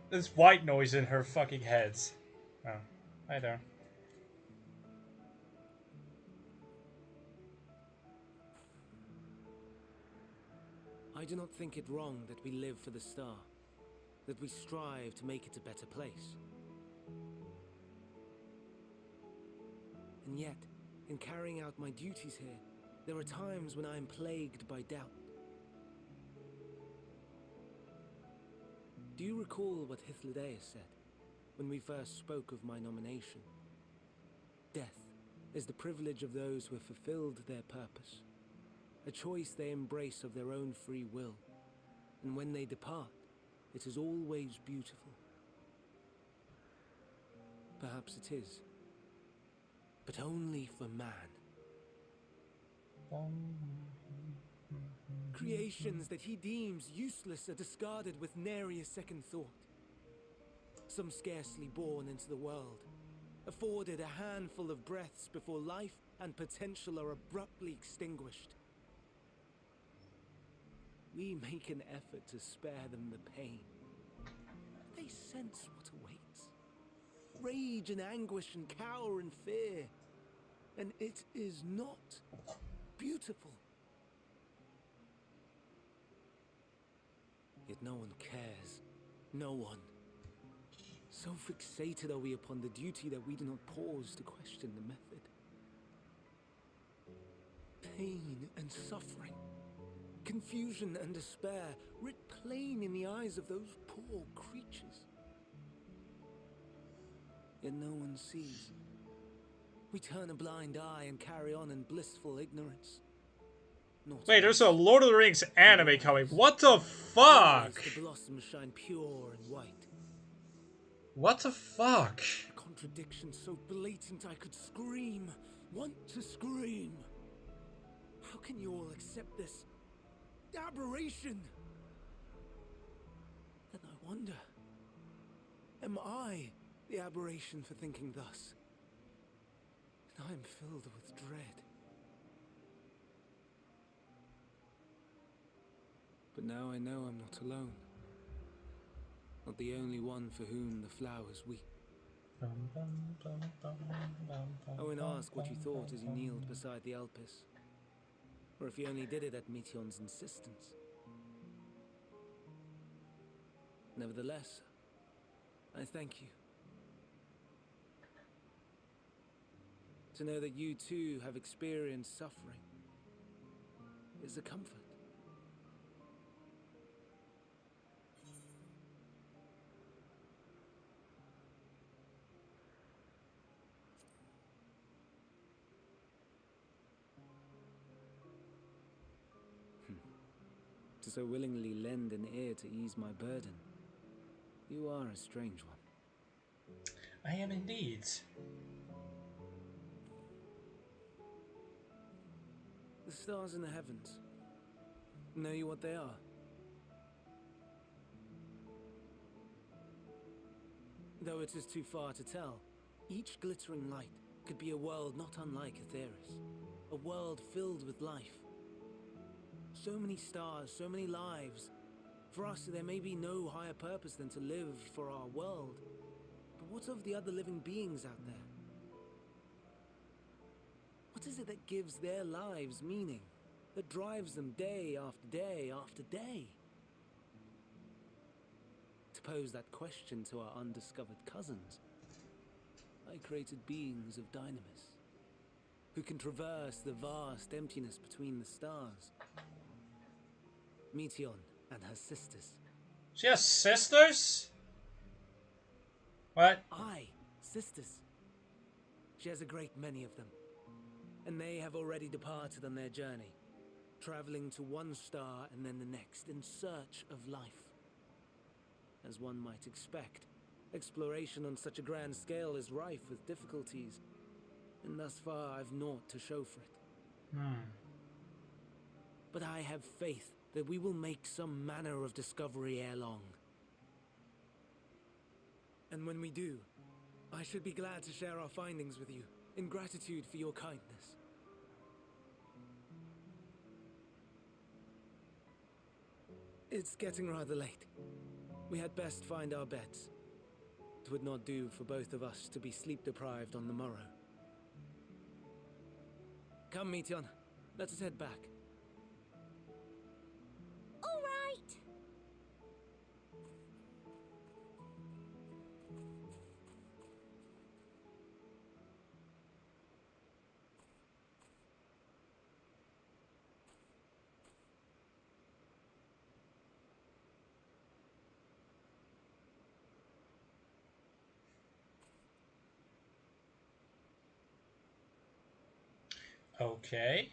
this white noise in her fucking head. Oh, I don't. I do not think it wrong that we live for the star, that we strive to make it a better place. And yet, in carrying out my duties here, there are times when I am plagued by doubt. Do you recall what Hythlodaeus said when we first spoke of my nomination? Death is the privilege of those who have fulfilled their purpose, a choice they embrace of their own free will, and when they depart, it is always beautiful. Perhaps it is, but only for man. Creations that he deems useless are discarded with nary a second thought. Some scarcely born into the world, afforded a handful of breaths before life and potential are abruptly extinguished. We make an effort to spare them the pain. They sense what awaits. Rage and anguish and cower and fear. And it is not beautiful. Yet no one cares. No one. So fixated are we upon the duty that we do not pause to question the method. Pain and suffering. confusion and despair writ plain in the eyes of those poor creatures. Yet no one sees. We turn a blind eye and carry on in blissful ignorance. Wait, there's a Lord of the Rings anime coming. What the fuck? The blossoms shine pure and white. What the fuck? A contradiction so blatant I could scream. Want to scream. How can you all accept this aberration? Then I wonder, am I the aberration for thinking thus? And I am filled with dread. But now I know I'm not alone. Not the only one for whom the flowers weep. Owen asked what you thought as you kneeled beside the Elpis. Or if you only did it at Meteon's insistence. Nevertheless, I thank you. To know that you too have experienced suffering is a comfort. To so willingly lend an ear to ease my burden, you are a strange one. I am indeed. The stars in the heavens. Know you what they are? Though it is too far to tell, each glittering light could be a world not unlike Aetheris. A world filled with life. So many stars, so many lives. For us, there may be no higher purpose than to live for our world. But what of the other living beings out there? What is it that gives their lives meaning? That drives them day after day after day? To pose that question to our undiscovered cousins, I created beings of Dynamis, who can traverse the vast emptiness between the stars. Meteon and her sisters. She has sisters? What? Aye, sisters. She has a great many of them. And they have already departed on their journey, traveling to one star and then the next in search of life. As one might expect, exploration on such a grand scale is rife with difficulties, and thus far I've naught to show for it. But I have faith that we will make some manner of discovery ere long. And when we do, I should be glad to share our findings with you, in gratitude for your kindness. It's getting rather late. We had best find our beds. It would not do for both of us to be sleep-deprived on the morrow. Come, Meteon. Let us head back. All right. Okay.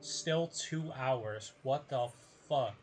Still 2 hours. What the fuck?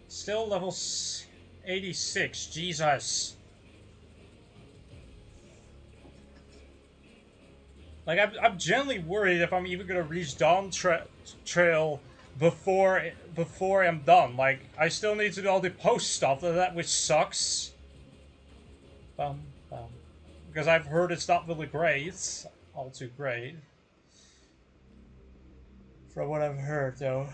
Still level 86. Jesus. Like, I'm genuinely worried if I'm even gonna reach Dawntrail before I'm done. Like, I still need to do all the post stuff, which sucks. Because I've heard it's not really great. All too great. From what I've heard, though.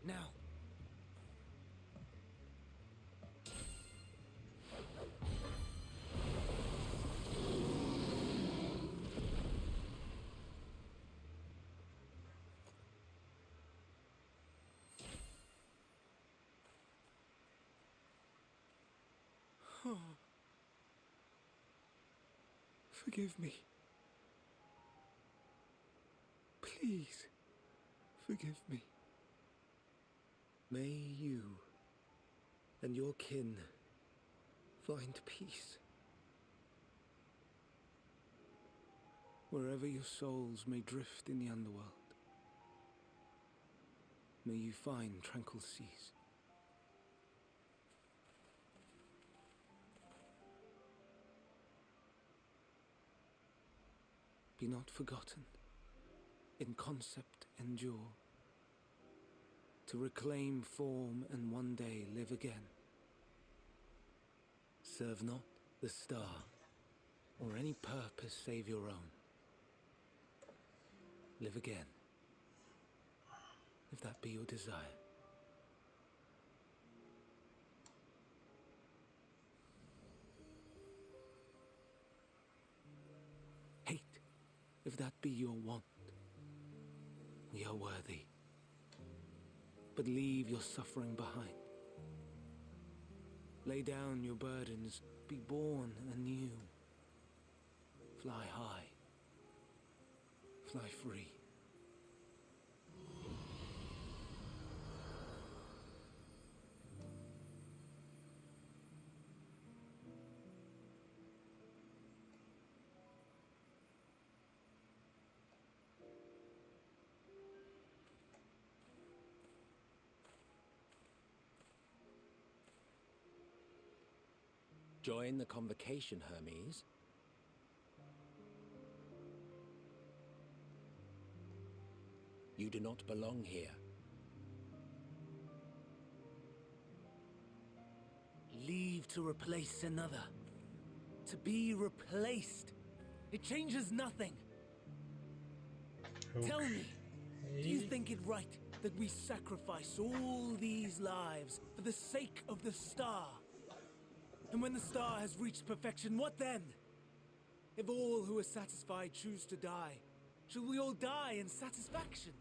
Now. Forgive me. Please, forgive me. May you and your kin find peace. Wherever your souls may drift in the underworld, may you find tranquil seas. be not forgotten, in concept endure, to reclaim form and one day live again. Serve not the star, or any purpose save your own. Live again, if that be your desire. Hate, if that be your want. We are worthy. But leave your suffering behind. Lay down your burdens, be born anew. Fly high, fly free. Join the convocation, Hermes. You do not belong here. Leave to replace another. To be replaced. It changes nothing. Okay. Tell me, do you think it right that we sacrifice all these lives for the sake of the star? And when the star has reached perfection, what then? If all who are satisfied choose to die, shall we all die in satisfaction?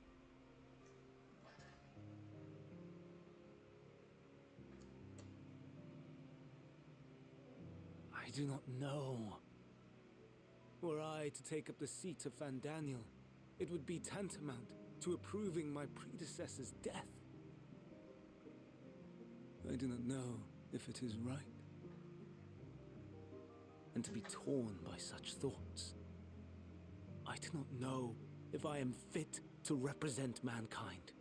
I do not know. Were I to take up the seat of Fandaniel, it would be tantamount to approving my predecessor's death. I do not know if it is right. And to be torn by such thoughts. I do not know if I am fit to represent mankind.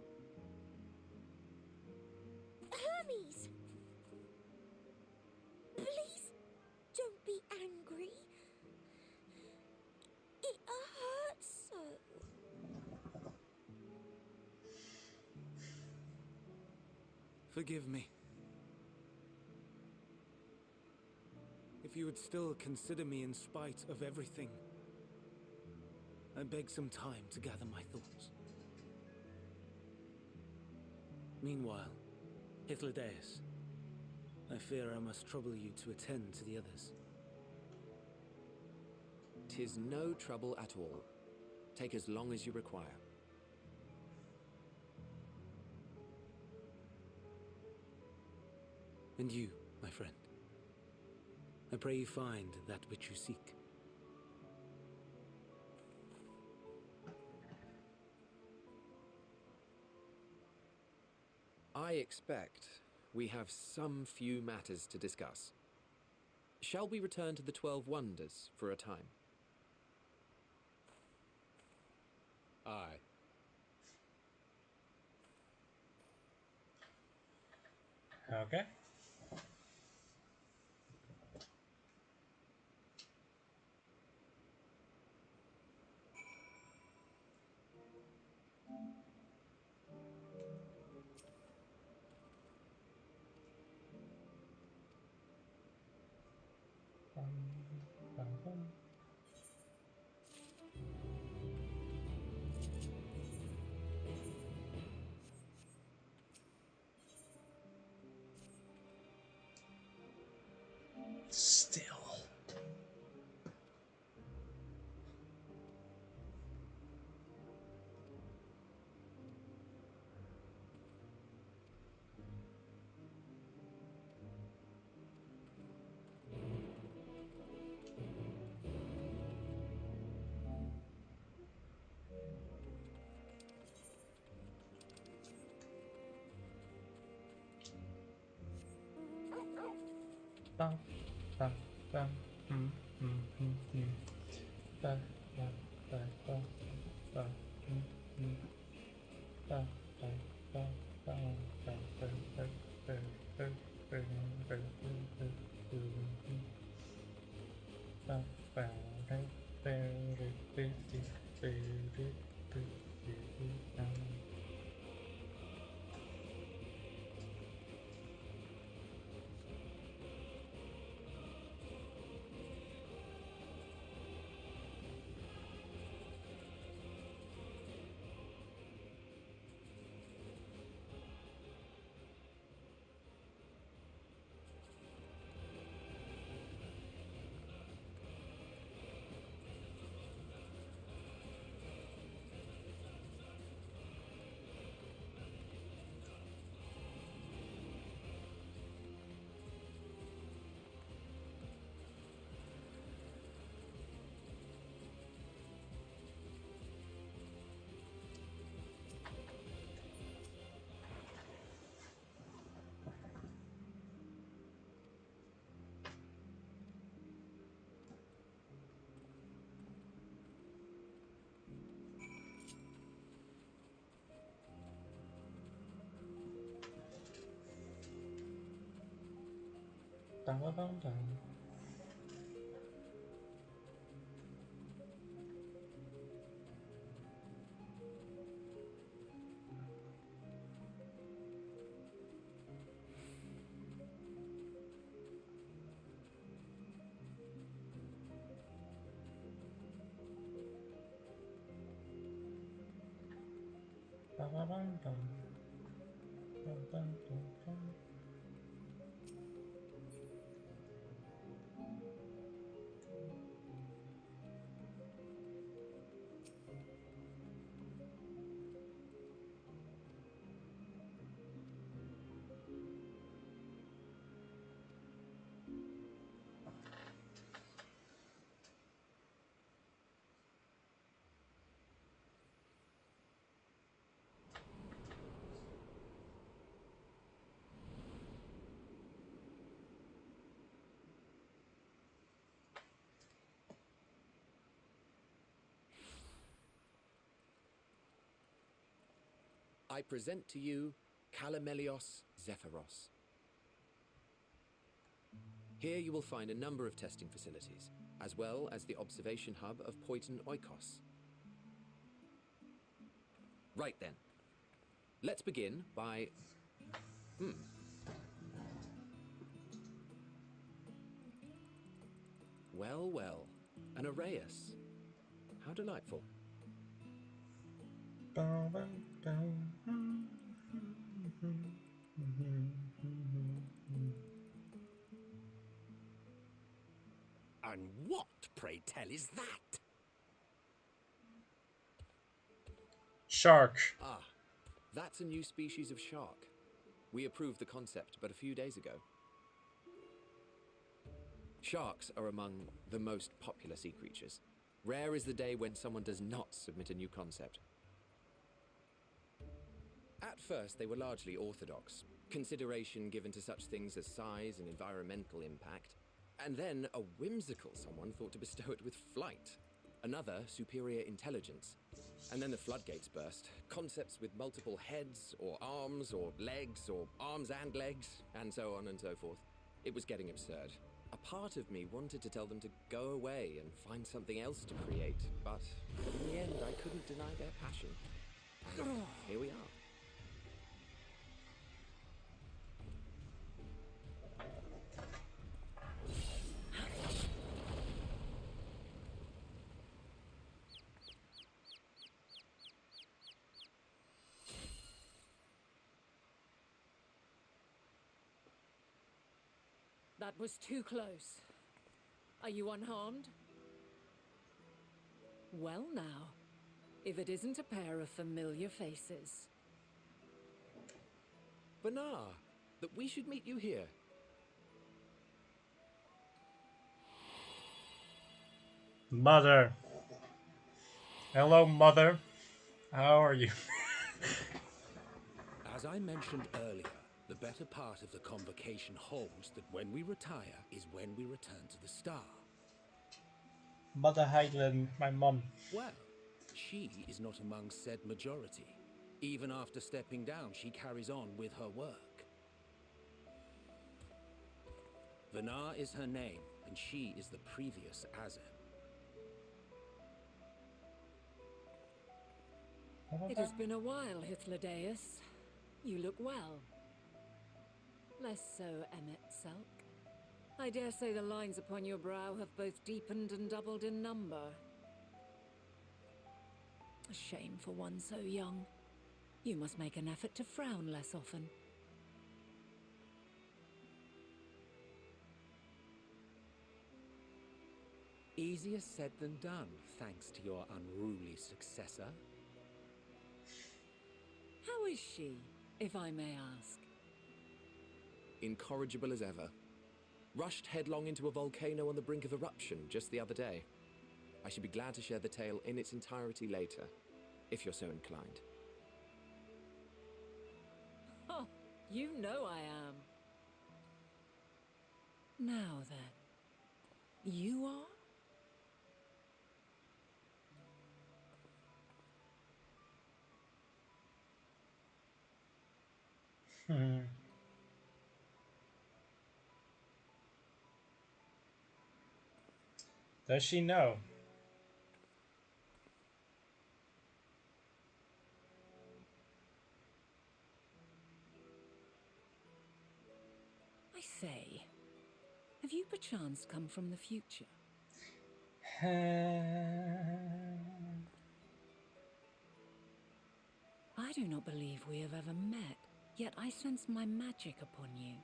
Hermes! Please don't be angry. It hurts so. Forgive me. If you would still consider me in spite of everything, I beg some time to gather my thoughts. Meanwhile, Hythlodaeus, I fear I must trouble you to attend to the others. 'Tis no trouble at all. Take as long as you require. And you, my friend, I pray you find that which you seek. I expect we have some few matters to discuss. Shall we return to the 12 Wonders for a time? Aye. Okay. Still. Bum, bum, bum, ba, ba, ba, ba, ba, ba, ba, ba, ba, ba, ba, ba, ba, ba, ba, ba, ba, ba, ba, Dum, dum, dum, dum. Dum, dum, dum, dum. Dum, dum, dum, dum. I present to you Calamelios Zephyros. Here you will find a number of testing facilities, as well as the observation hub of Poiton Oikos. Right then. Let's begin by... Well, well. An Arrhaeus. How delightful. Dum, dum, dum. And what, pray tell, is that? Shark. Ah, that's a new species of shark. We approved the concept but a few days ago. Sharks are among the most popular sea creatures. Rare is the day when someone does not submit a new concept. At first, they were largely orthodox, consideration given to such things as size and environmental impact, and then a whimsical someone thought to bestow it with flight, another superior intelligence, and then the floodgates burst, concepts with multiple heads, or arms and legs, and so on and so forth. It was getting absurd. A part of me wanted to tell them to go away and find something else to create, but in the end I couldn't deny their passion. And here we are. That was too close. Are you unharmed? Well now, if it isn't a pair of familiar faces. Vanar, that we should meet you here. Mother. Hello, Mother. How are you? As I mentioned earlier, the better part of the convocation holds that when we retire is when we return to the star. Mother Heidelin, my mom. Well, she is not among said majority. Even after stepping down, she carries on with her work. Vanar is her name, and she is the previous Azem. It has been a while, Hythlodaeus. You look well. Less so, Emmet Selk. I dare say the lines upon your brow have both deepened and doubled in number. A shame for one so young. You must make an effort to frown less often. Easier said than done, thanks to your unruly successor. How is she, if I may ask? Incorrigible as ever. Rushed headlong into a volcano on the brink of eruption just the other day. I should be glad to share the tale in its entirety later, if you're so inclined. Oh, you know I am. Now then, you are? Does she know? I say, have you perchance come from the future? I do not believe we have ever met, yet I sense my magic upon you.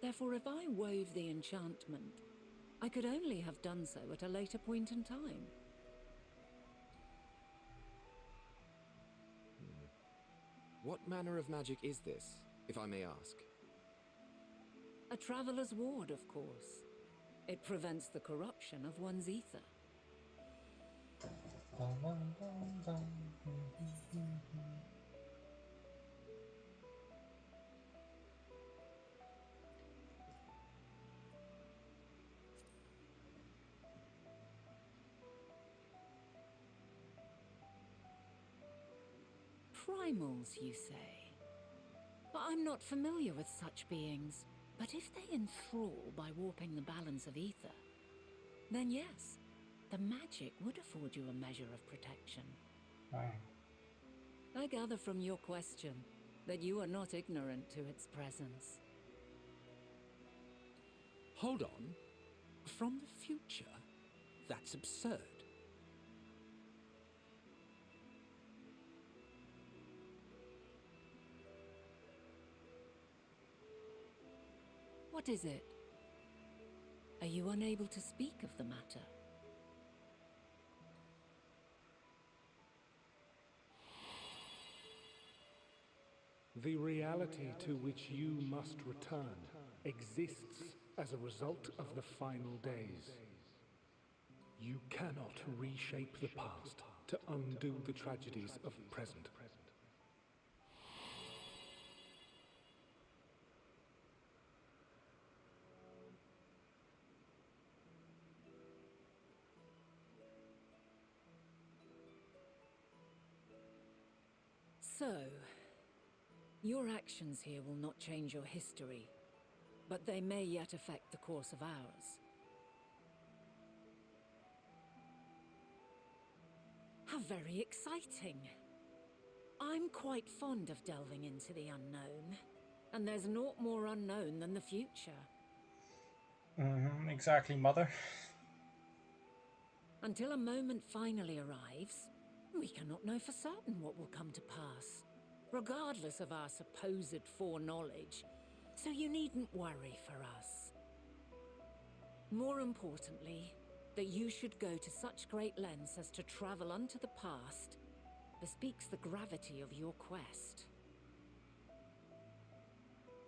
Therefore, if I wove the enchantment, I could only have done so at a later point in time. What manner of magic is this, if I may ask? A traveler's ward, of course. It prevents the corruption of one's ether. Primals, you say? But I'm not familiar with such beings. But if they enthrall by warping the balance of ether, then yes, the magic would afford you a measure of protection. I gather from your question that you are not ignorant to its presence. Hold on. From the future? That's absurd. What is it? Are you unable to speak of the matter? The reality to which you must return exists as a result of the final days. You cannot reshape the past to undo the tragedies of the present. So, your actions here will not change your history, but they may yet affect the course of ours. How very exciting! I'm quite fond of delving into the unknown, and there's naught more unknown than the future. Exactly, Mother. Until a moment finally arrives, we cannot know for certain what will come to pass, regardless of our supposed foreknowledge, so you needn't worry for us. More importantly, that you should go to such great lengths as to travel unto the past bespeaks the gravity of your quest.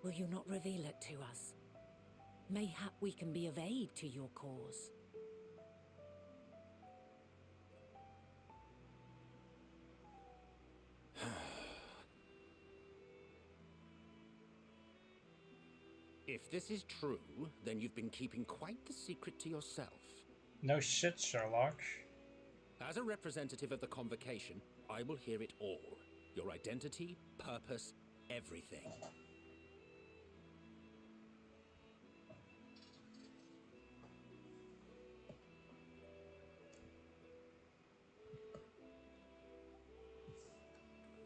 Will you not reveal it to us? Mayhap we can be of aid to your cause. If this is true, then you've been keeping quite the secret to yourself. No shit, Sherlock. As a representative of the Convocation, I will hear it all. Your identity, purpose, everything.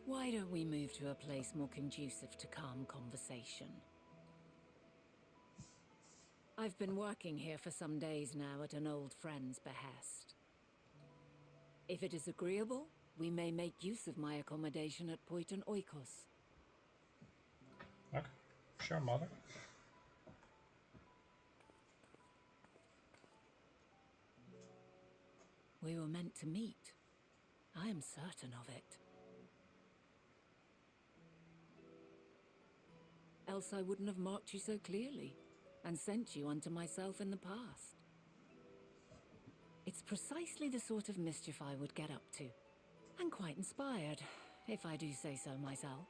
Why don't we move to a place more conducive to calm conversation? I've been working here for some days now at an old friend's behest. If it is agreeable, we may make use of my accommodation at Poiton Oikos. Okay, sure, Mother. We were meant to meet. I am certain of it. Else I wouldn't have marked you so clearly and sent you unto myself in the past. It's precisely the sort of mischief I would get up to, and quite inspired, if I do say so myself.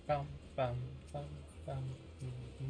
Bum, bum, bum, bum. Mm-hmm.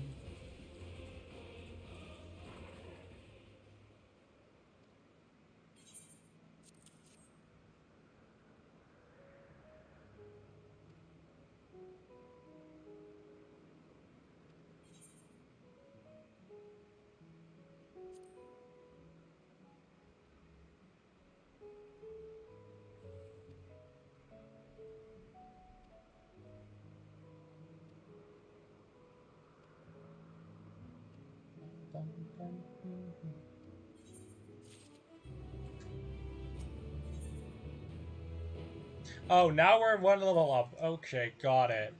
Oh, now we're one level up. Okay, got it.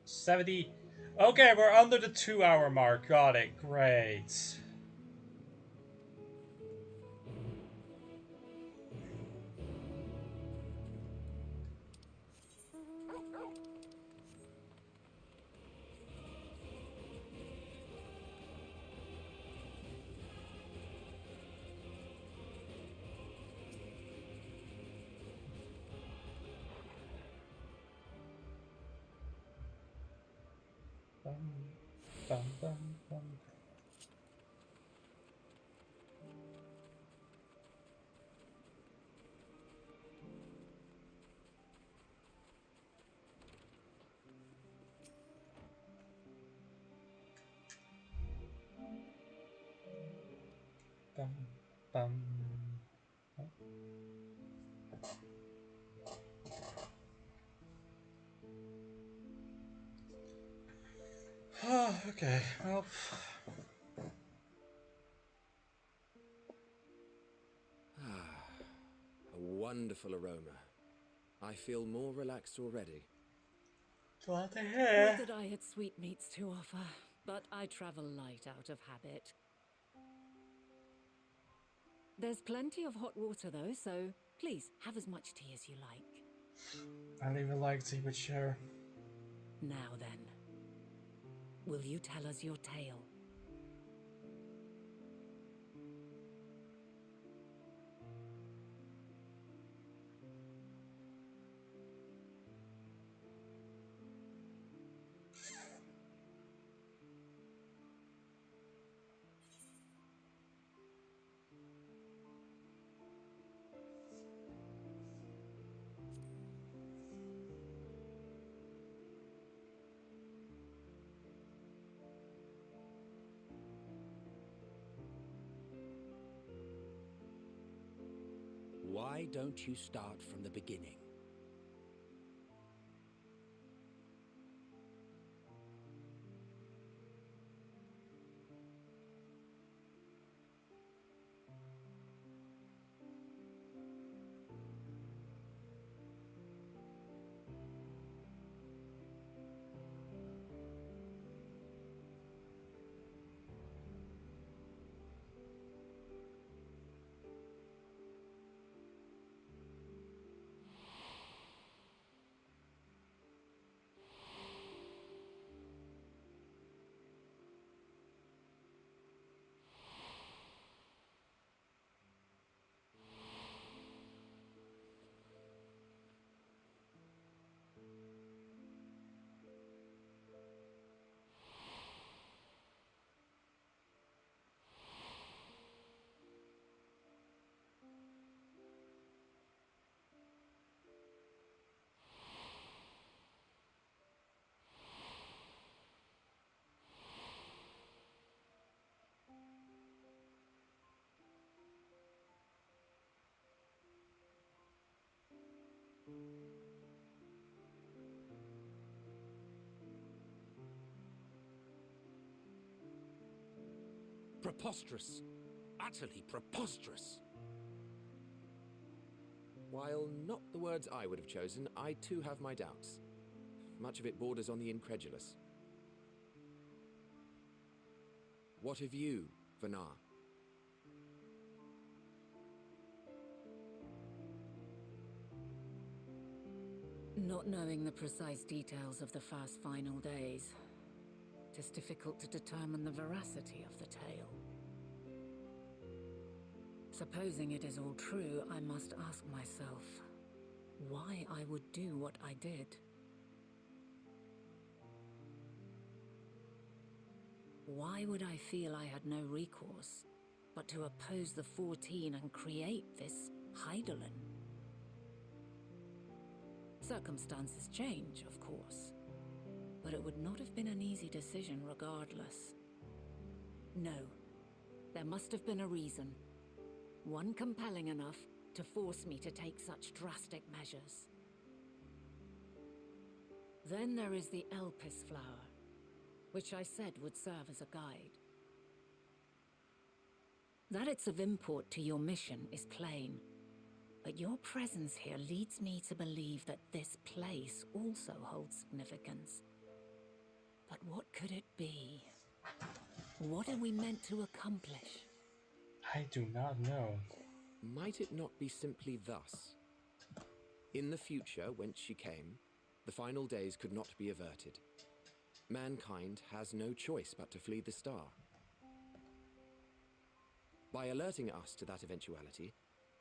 70. Okay, we're under the 2-hour mark. Got it. Great. Bum, bum, bum, bum. Bum, bum. Okay, well. A wonderful aroma. I feel more relaxed already. Glad to hear. Would that I had sweetmeats to offer, but I travel light out of habit. There's plenty of hot water though, so please have as much tea as you like. I don't even like tea, but sure. Now then, will you tell us your tale? Why don't you start from the beginning? Preposterous. Utterly preposterous. While not the words I would have chosen, I too have my doubts. Much of it borders on the incredulous. What of you, Vanar? Not knowing the precise details of the first final days, it is difficult to determine the veracity of the tale. Supposing it is all true, I must ask myself why I would do what I did. Why would I feel I had no recourse but to oppose the 14 and create this Hydaelyn? Circumstances change, of course, but it would not have been an easy decision regardless. No, there must have been a reason. One compelling enough to force me to take such drastic measures. Then there is the Elpis flower, which I said would serve as a guide. That it's of import to your mission is plain, but your presence here leads me to believe that this place also holds significance. But what could it be? What are we meant to accomplish? I do not know. Might it not be simply thus? In the future, whence she came, the final days could not be averted. Mankind has no choice but to flee the star. By alerting us to that eventuality,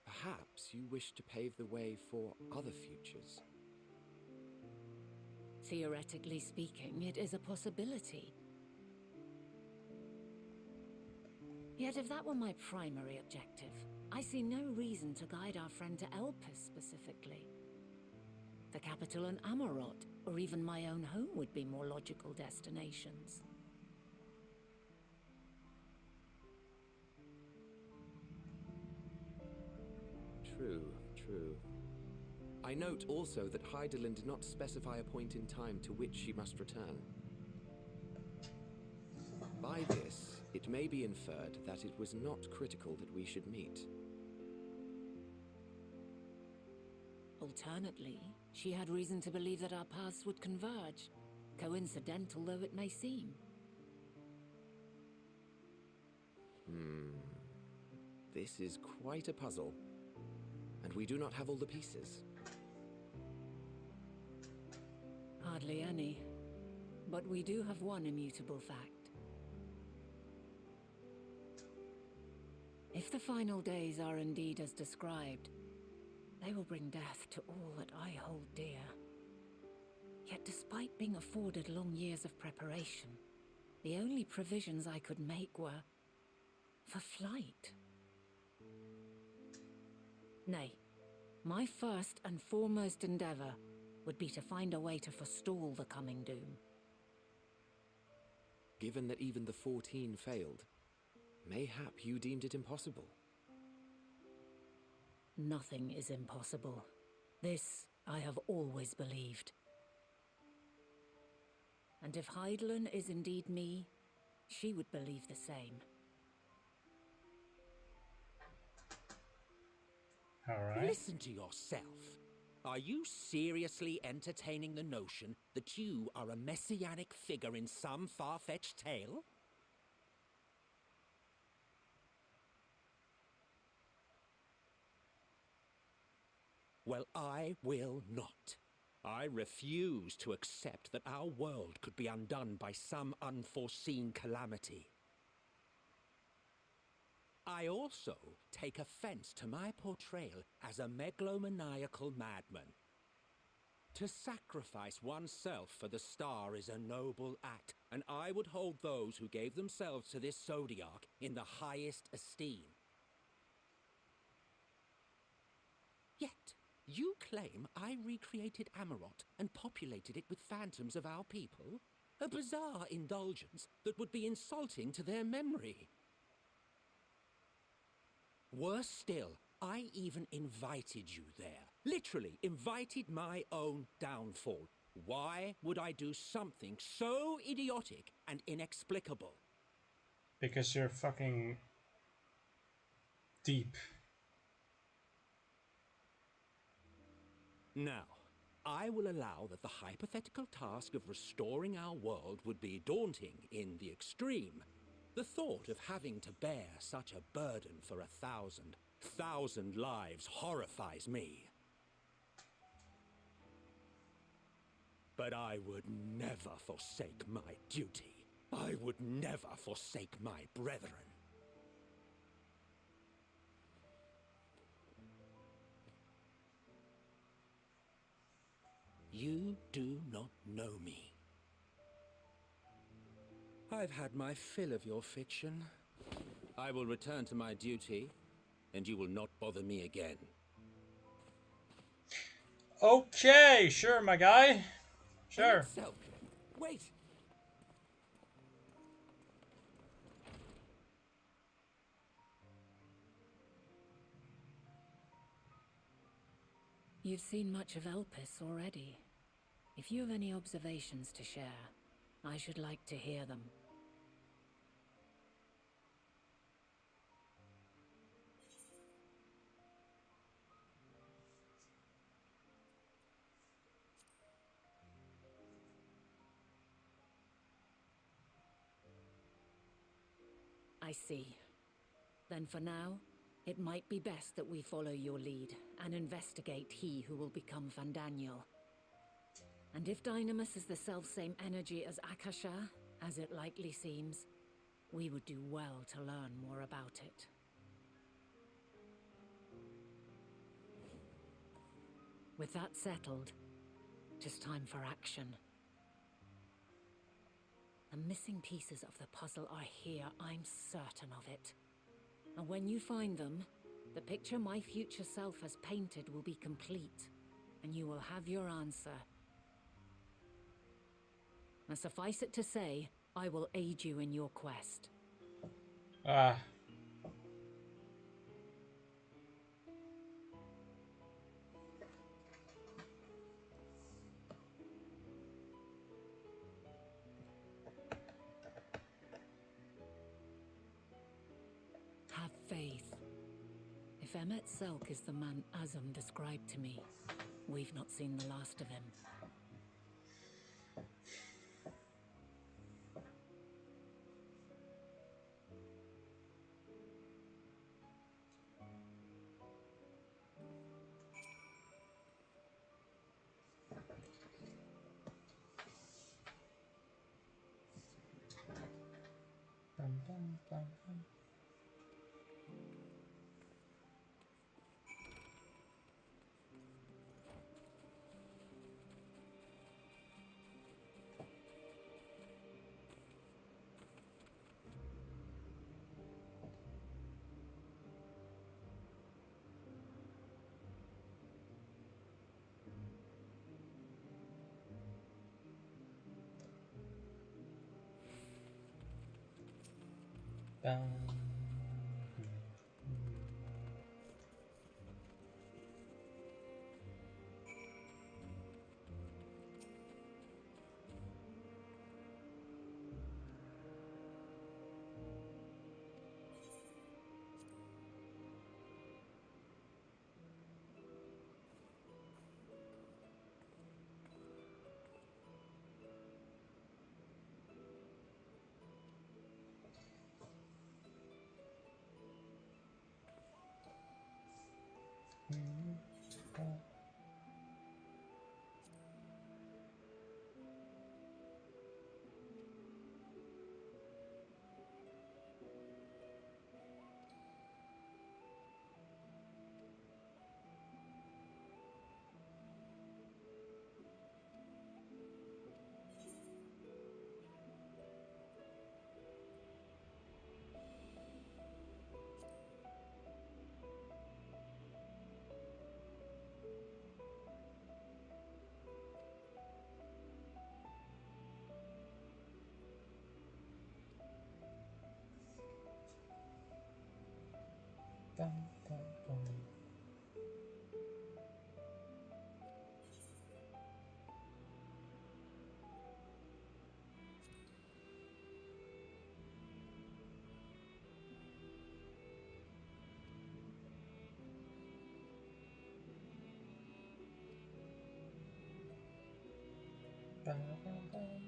perhaps you wish to pave the way for other futures. Theoretically speaking, it is a possibility. Yet if that were my primary objective, I see no reason to guide our friend to Elpis specifically. The capital and Amarot, or even my own home would be more logical destinations. True. I note also that Hydaelyn did not specify a point in time to which she must return. By this, it may be inferred that it was not critical that we should meet. Alternately, she had reason to believe that our paths would converge, coincidental though it may seem. This is quite a puzzle, and we do not have all the pieces. Hardly any, but we do have one immutable fact. If the final days are indeed as described, they will bring death to all that I hold dear. Yet despite being afforded long years of preparation, the only provisions I could make were for flight. Nay, my first and foremost endeavor would be to find a way to forestall the coming doom. Given that even the 14 failed, mayhap you deemed it impossible. Nothing is impossible. This I have always believed. And if Hydaelyn is indeed me, she would believe the same. All right. Listen to yourself. Are you seriously entertaining the notion that you are a messianic figure in some far-fetched tale? Well, I will not. I refuse to accept that our world could be undone by some unforeseen calamity. I also take offense to my portrayal as a megalomaniacal madman. To sacrifice oneself for the star is a noble act, and I would hold those who gave themselves to this zodiac in the highest esteem. Yet, you claim I recreated Amarot and populated it with phantoms of our people? A bizarre indulgence that would be insulting to their memory. Worse still, I even invited you there. Literally invited my own downfall. Why would I do something so idiotic and inexplicable? Because you're fucking deep. Now, I will allow that the hypothetical task of restoring our world would be daunting in the extreme. The thought of having to bear such a burden for 1,000 lives horrifies me. But I would never forsake my duty. I would never forsake my brethren. You do not know me. I've had my fill of your fiction. I will return to my duty, and you will not bother me again. Okay, sure, my guy. Sure. Selk, wait! You've seen much of Elpis already. If you have any observations to share, I should like to hear them. I see. Then for now, it might be best that we follow your lead and investigate he who will become Fandaniel. And if Dynamis is the self-same energy as Akasha, as it likely seems, we would do well to learn more about it. With that settled, it is time for action. The missing pieces of the puzzle are here, I'm certain of it. And when you find them, the picture my future self has painted will be complete, and you will have your answer. Now suffice it to say, I will aid you in your quest. Ah. Have faith. If Emmet Selk is the man Azum described to me, we've not seen the last of him. Bum, bum, bum, bum. Bum. Bum, bum, bum. Bum, bum, bum.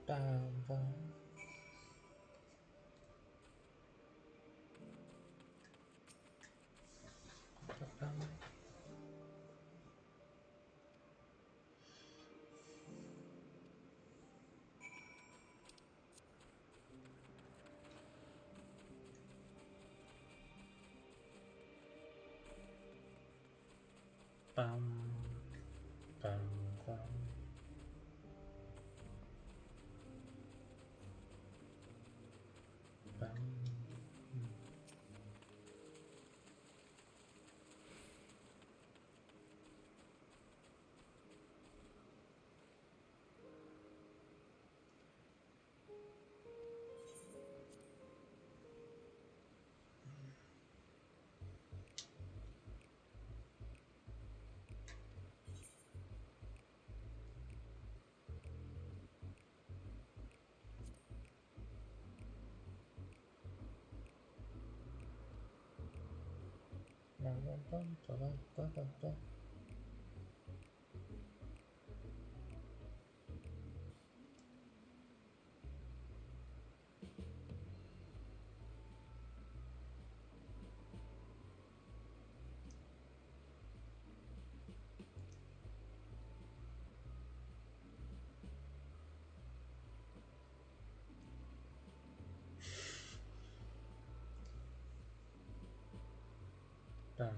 Bum, bum. Bum. Bum, bum, bum. Bum. Done.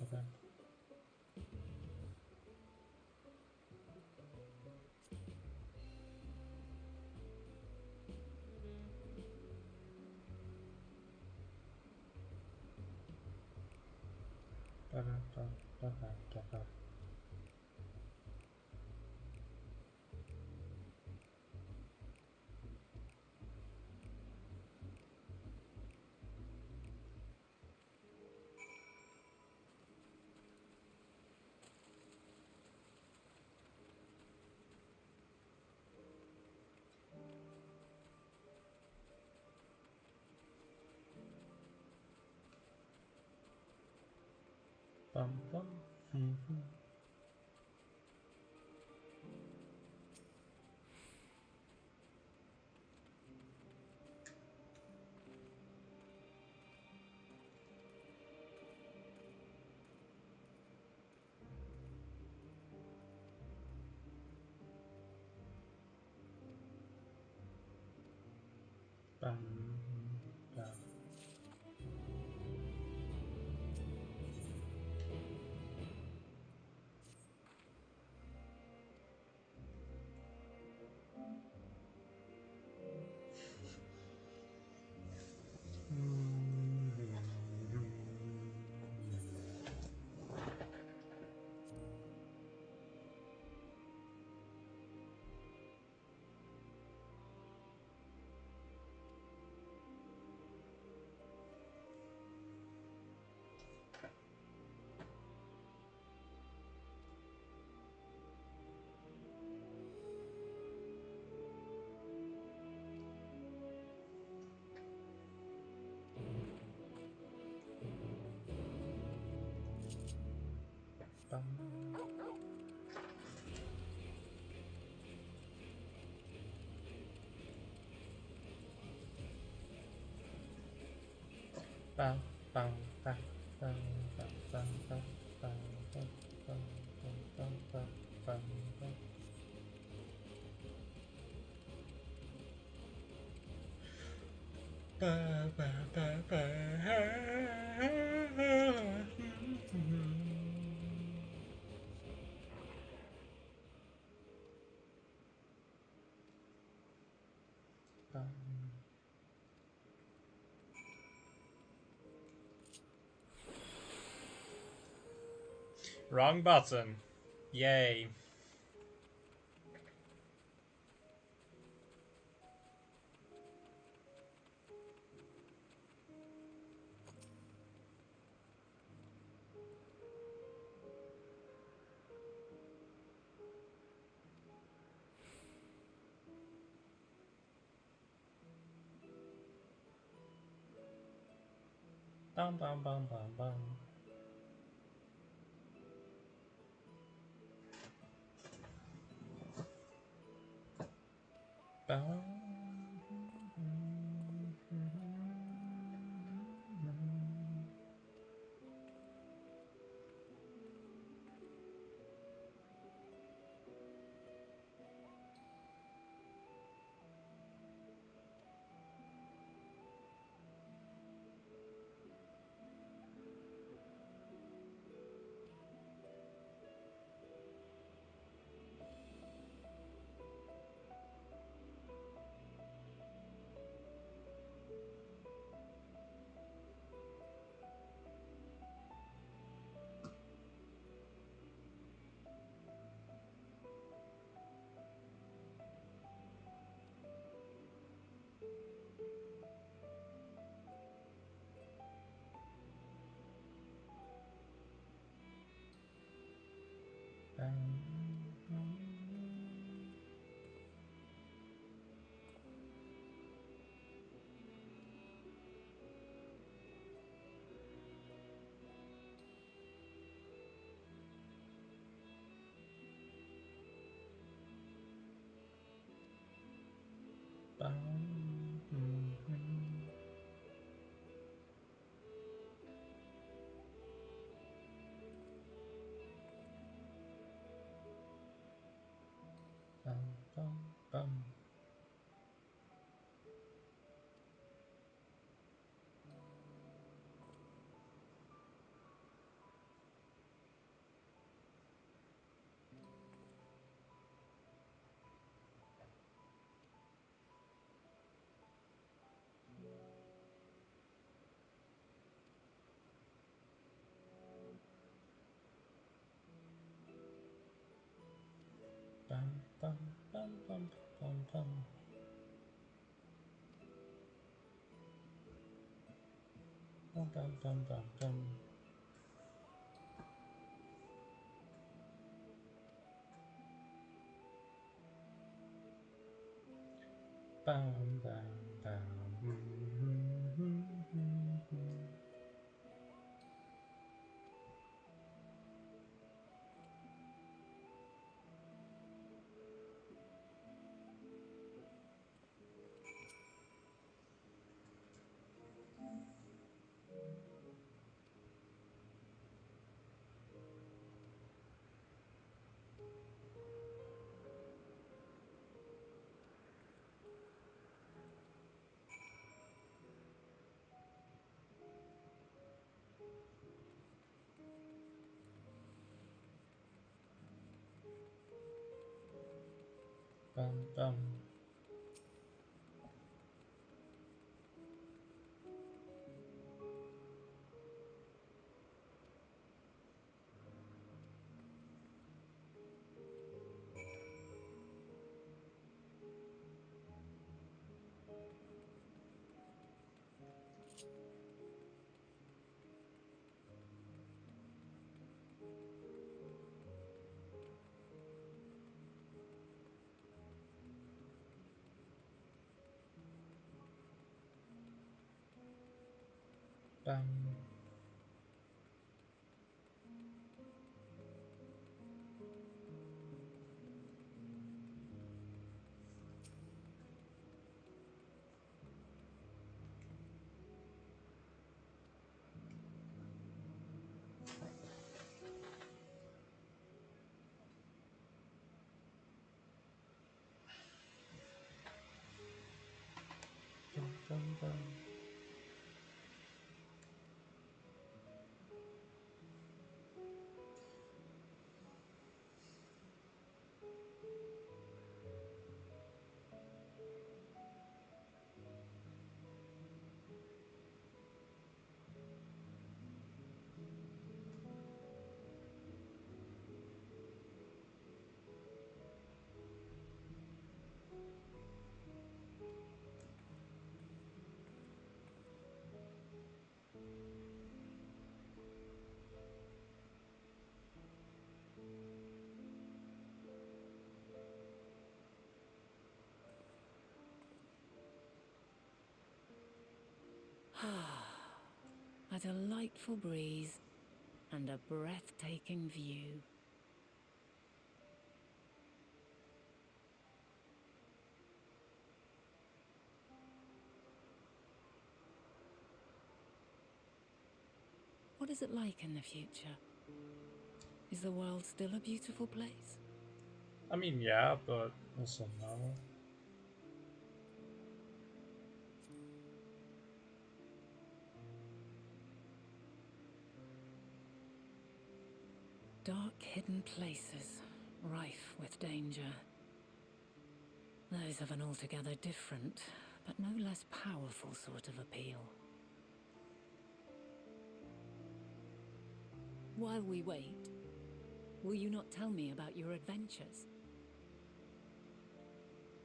Okay. Bum, bum. Mm-hmm. Bum, bum. Bum. Bum, bum, bum, bum, bum, bum, bum, bum, bum, bum, bum, bum, bum, bum. Ba, ba, ba, ba. Bum. Wrong button. Yay. Bum, bum, bum, bum, bum. Bow. A delightful breeze and a breathtaking view. What is it like in the future? Is the world still a beautiful place? I mean, yeah, but also no. Dark, hidden places, rife with danger. Those have an altogether different, but no less powerful sort of appeal. While we wait, will you not tell me about your adventures?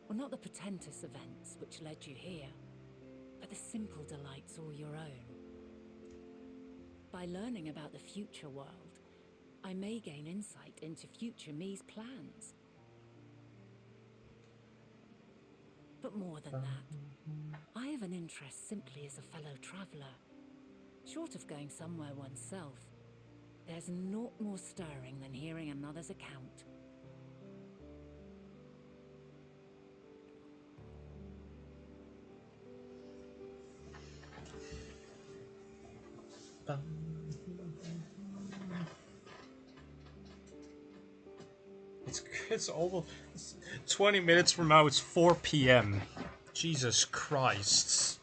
Well, not the portentous events which led you here, but the simple delights all your own. By learning about the future world, I may gain insight into future me's plans. But more than that, I have an interest simply as a fellow traveller. Short of going somewhere oneself, there's naught more stirring than hearing another's account. It's almost 20 minutes from now. It's 4 p.m. Jesus Christ.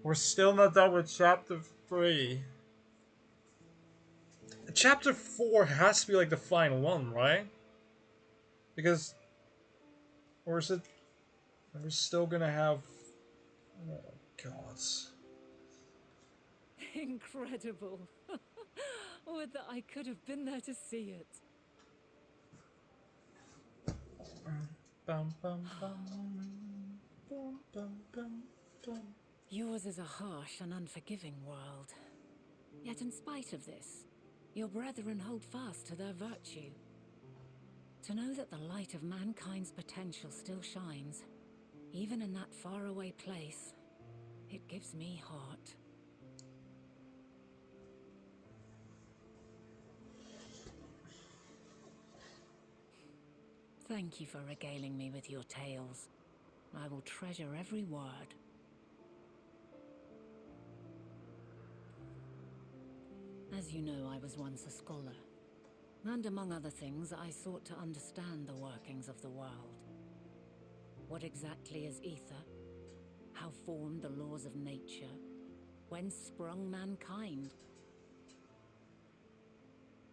We're still not done with chapter 3. Chapter 4 has to be like the final one, right? Because, or is it? We're still gonna have. Oh God. Incredible. Would that I could have been there to see it. Bum, bum, bum, bum, bum, bum, bum. Yours is a harsh and unforgiving world. Yet in spite of this, your brethren hold fast to their virtue. To know that the light of mankind's potential still shines, even in that faraway place, it gives me heart. Thank you for regaling me with your tales. I will treasure every word. As you know, I was once a scholar. And among other things, I sought to understand the workings of the world. What exactly is ether? How formed the laws of nature? Whence sprung mankind?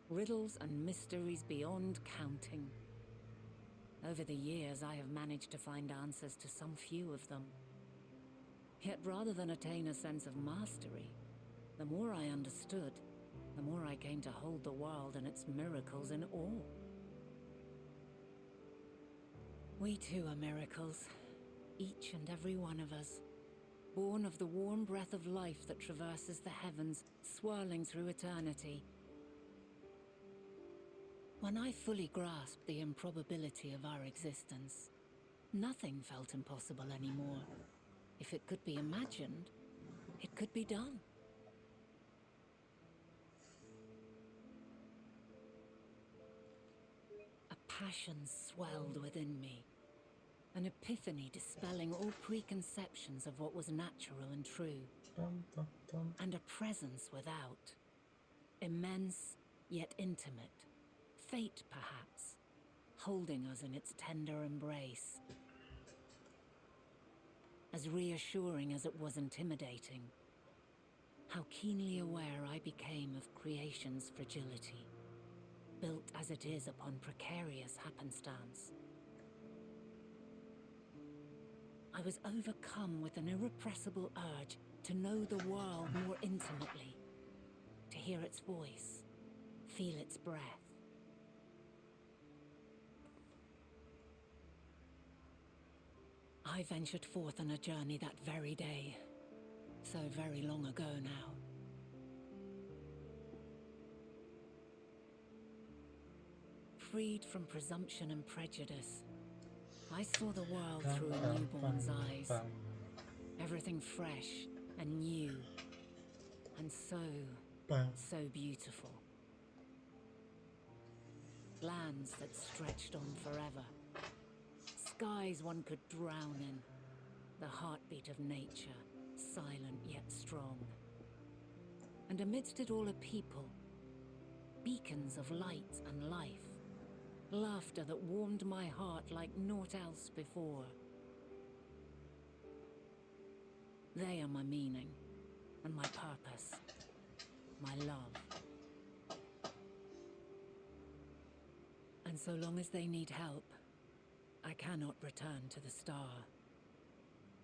Riddles and mysteries beyond counting. Over the years, I have managed to find answers to some few of them. Yet rather than attain a sense of mastery, the more I understood, the more I came to hold the world and its miracles in awe. We too are miracles, each and every one of us, born of the warm breath of life that traverses the heavens, swirling through eternity. When I fully grasped the improbability of our existence, nothing felt impossible anymore. If it could be imagined, it could be done. A passion swelled within me, an epiphany dispelling all preconceptions of what was natural and true, and a presence without, immense yet intimate. Fate, perhaps, holding us in its tender embrace. As reassuring as it was intimidating, how keenly aware I became of creation's fragility, built as it is upon precarious happenstance. I was overcome with an irrepressible urge to know the world more intimately, to hear its voice, feel its breath. I ventured forth on a journey that very day, so very long ago now. Freed from presumption and prejudice, I saw the world through a newborn's eyes. Everything fresh and new, and so beautiful. Lands that stretched on forever. Skies one could drown in, the heartbeat of nature, silent yet strong. And amidst it all a people, beacons of light and life, laughter that warmed my heart like naught else before. They are my meaning, and my purpose, my love. And so long as they need help, I cannot return to the star.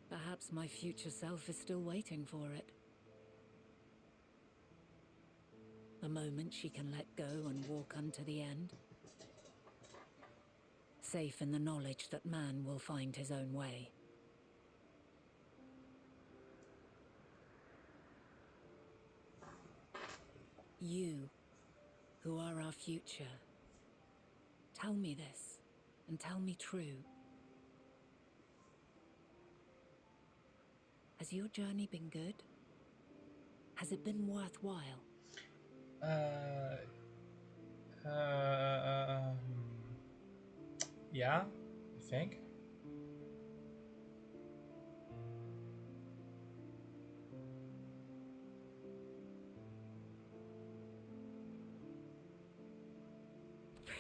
Perhaps my future self is still waiting for it. The moment she can let go and walk unto the end. Safe in the knowledge that man will find his own way. You, who are our future, tell me this, and tell me true. Has your journey been good? Has it been worthwhile? Yeah, I think.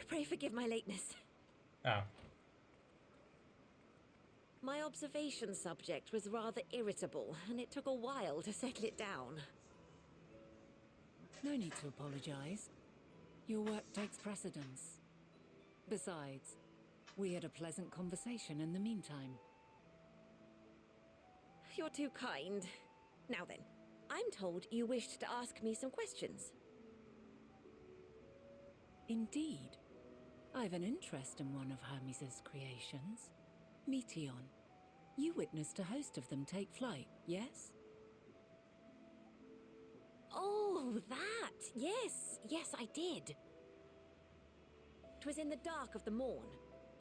Pray forgive my lateness. Oh. My observation subject was rather irritable, and it took a while to settle it down. No need to apologize. Your work takes precedence. Besides, we had a pleasant conversation in the meantime. You're too kind. Now then, I'm told you wished to ask me some questions. Indeed. I've an interest in one of Hermes' creations. Meteon. You witnessed a host of them take flight, yes? Oh, that! Yes, yes, I did. 'Twas in the dark of the morn.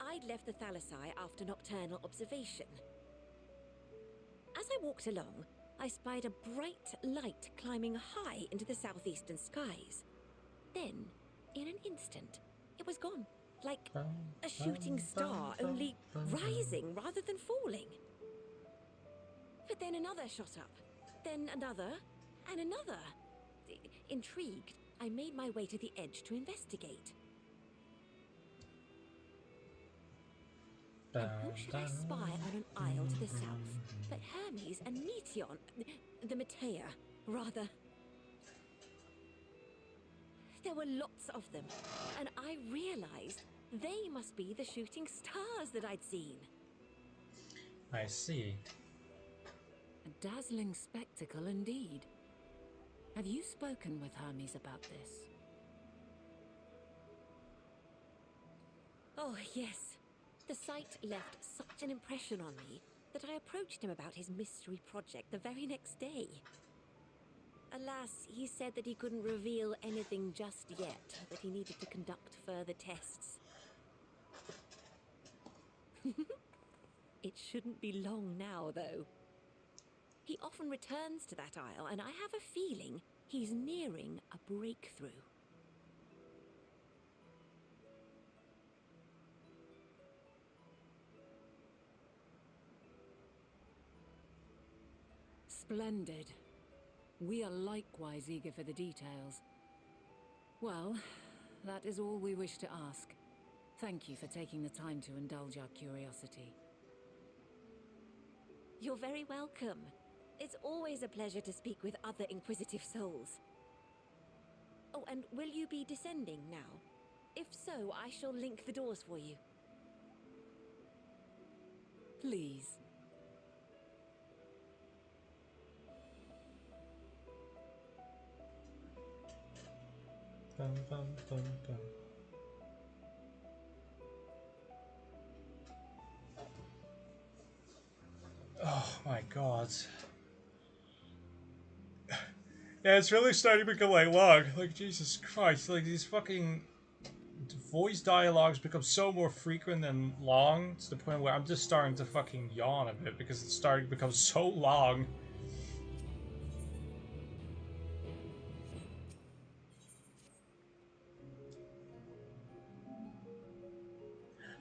I'd left the Thalassai after nocturnal observation. As I walked along, I spied a bright light climbing high into the southeastern skies. Then, in an instant, it was gone. Like a shooting star, only rising rather than falling. But then another shot up, then another, and another. Intrigued, I made my way to the edge to investigate. And who should I spy on an isle to the south but Hermes and Meteon, the Matea, rather. There were lots of them, and I realized they must be the shooting stars that I'd seen. I see. A dazzling spectacle indeed. Have you spoken with Hermes about this? Oh, yes. The sight left such an impression on me that I approached him about his mystery project the very next day. Alas, he said that he couldn't reveal anything just yet, that he needed to conduct further tests. It shouldn't be long now, though. He often returns to that isle, and I have a feeling he's nearing a breakthrough. Splendid. We are likewise eager for the details. Well, that is all we wish to ask. Thank you for taking the time to indulge our curiosity. You're very welcome. It's always a pleasure to speak with other inquisitive souls. Oh, and will you be descending now? If so, I shall link the doors for you. Please. Bum, bum, bum, bum. Oh my god. Yeah, it's really starting to become like long. Like, Jesus Christ, like these fucking voice dialogues become so more frequent and long to the point where I'm just starting to fucking yawn a bit because it's starting to become so long.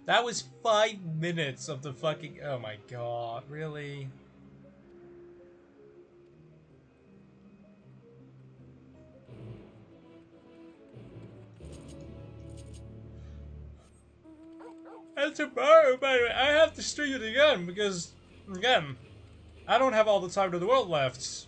That was 5 minutes of the fucking... Oh my god, really? tomorrow, by the way. I have to stream it again because, again, I don't have all the time in the world left.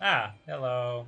Ah, hello.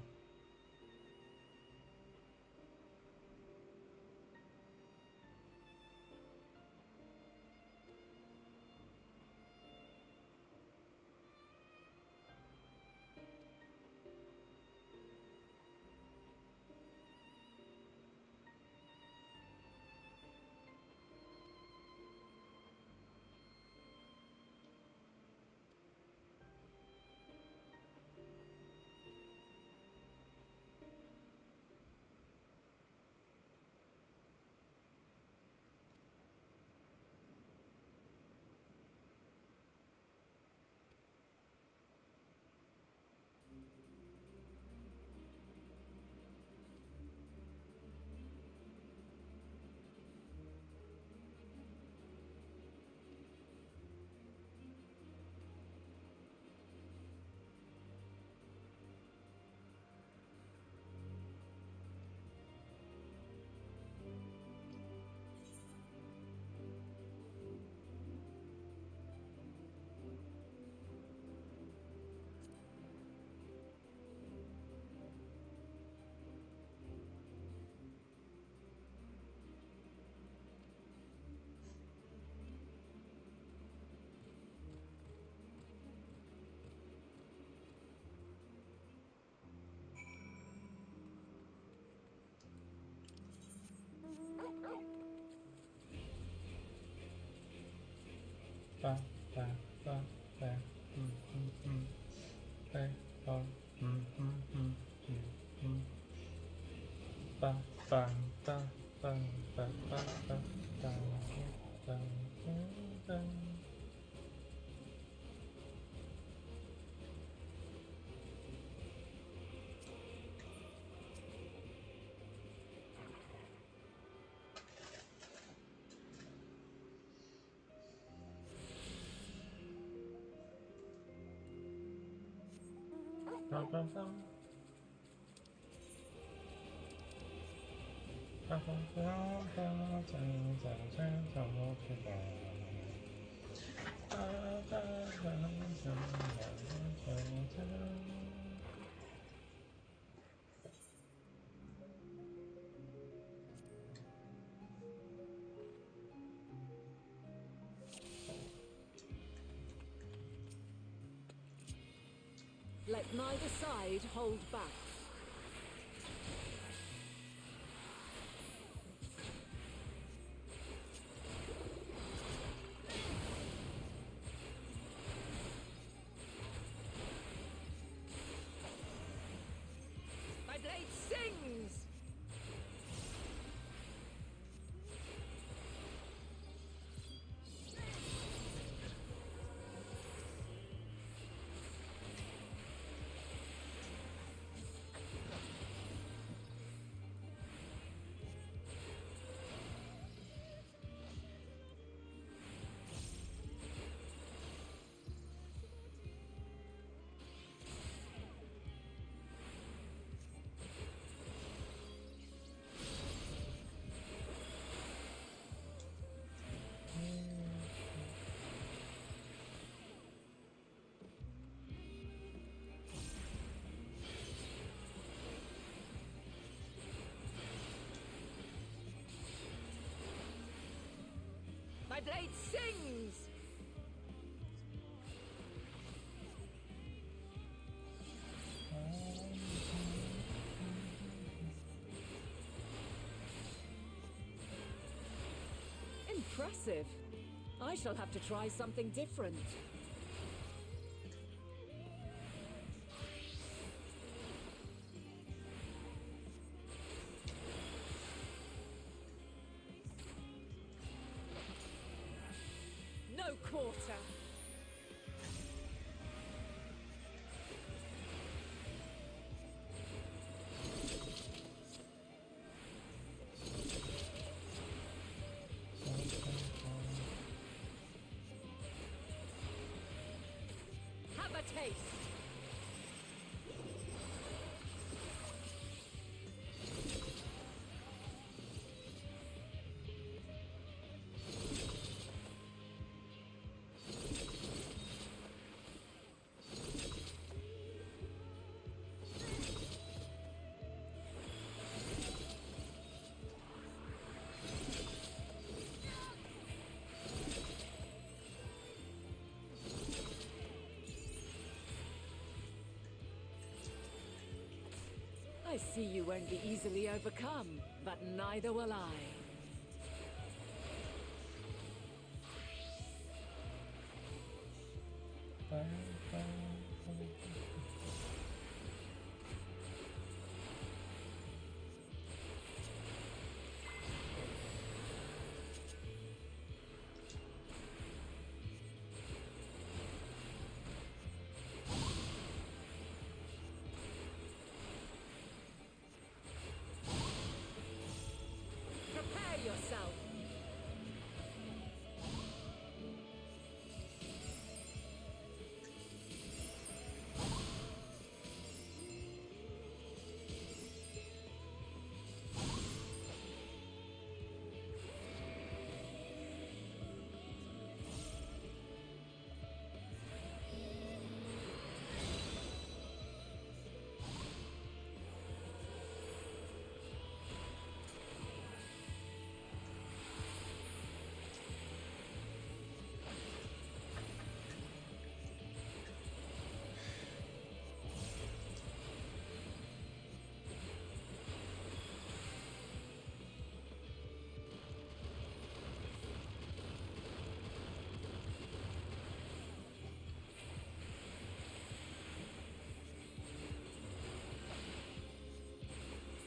Let neither side hold back. My blade sings! blade sings! Impressive. I shall have to try something different. No quarter. Have a taste. I see you won't be easily overcome, but neither will I. Prepare yourself.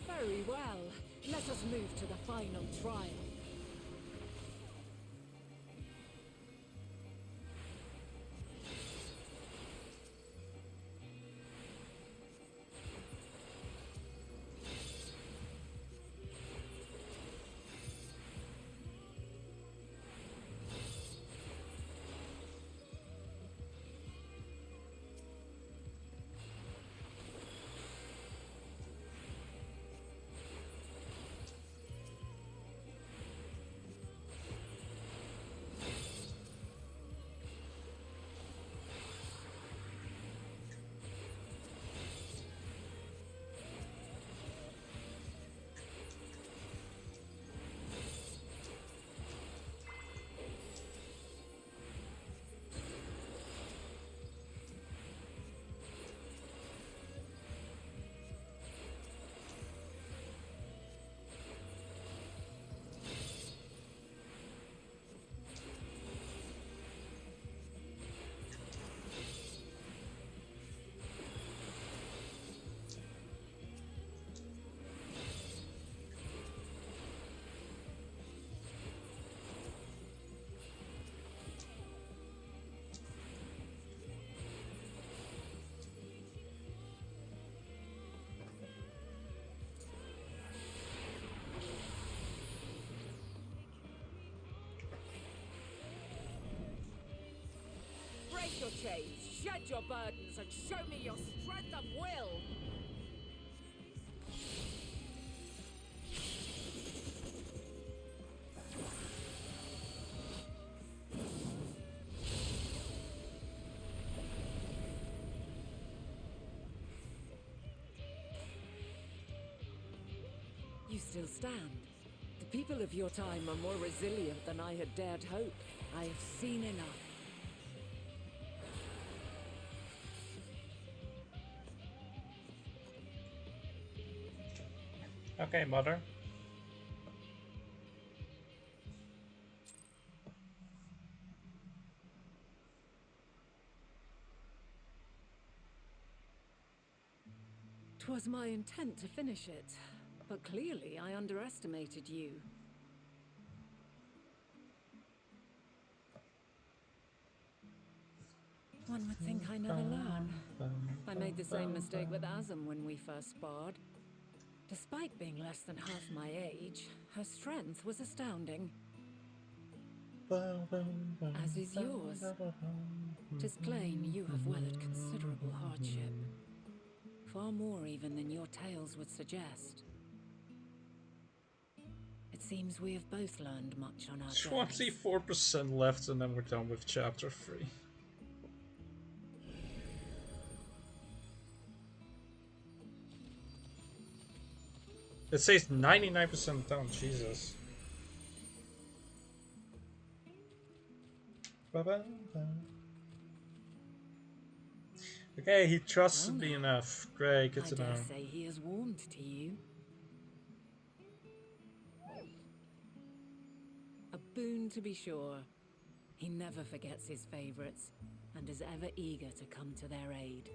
Very well. Let us move to the final trial. Break your chains, shed your burdens, and show me your strength of will! You still stand. The People of your time are more resilient than I had dared hope. I have seen enough. Okay, mother. Twas my intent to finish it, but clearly I underestimated you. One would think I never learn. I made the same mistake with Azam when we first sparred. Despite being less than half my age, her strength was astounding. As is yours. 'Tis plain you have weathered considerable hardship. Far more even than your tales would suggest. It seems we have both learned much on our journeys. 24% left and then we're done with chapter 3. It says 99% done, Jesus. Okay, he trusts me enough. Great, good to know. I dare say he has warmed to you. A boon to be sure. He never forgets his favorites, and is ever eager to come to their aid.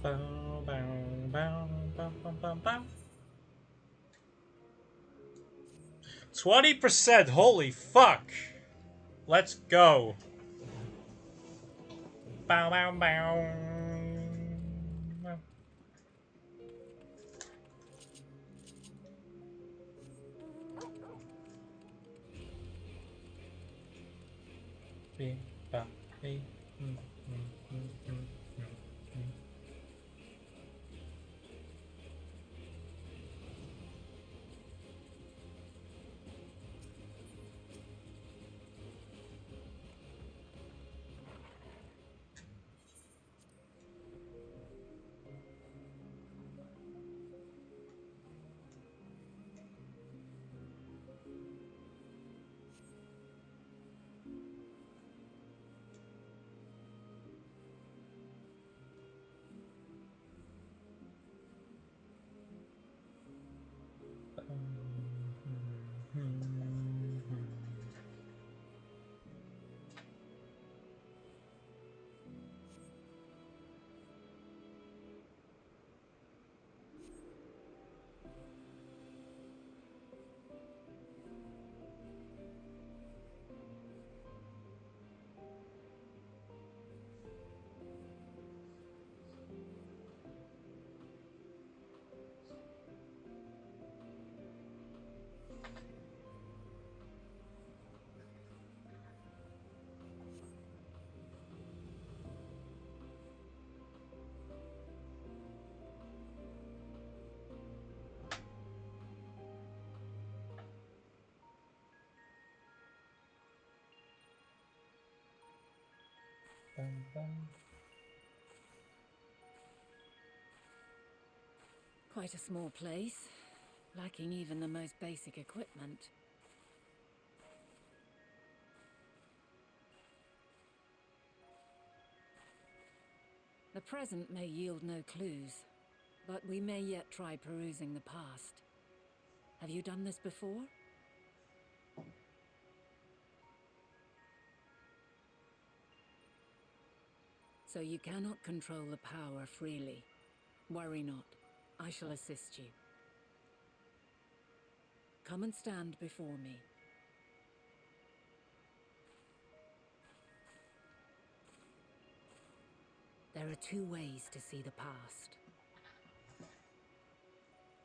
Bow, bow, bow, bow, bow, bow, bow. 20%, holy fuck! Let's go. Bow, bow, bow. Be, ba, be, Quite a small place, lacking even the most basic equipment. The present may yield no clues, but we may yet try perusing the past. Have you done this before? So you cannot control the power freely. Worry not. I shall assist you. Come and stand before me. There are two ways to see the past.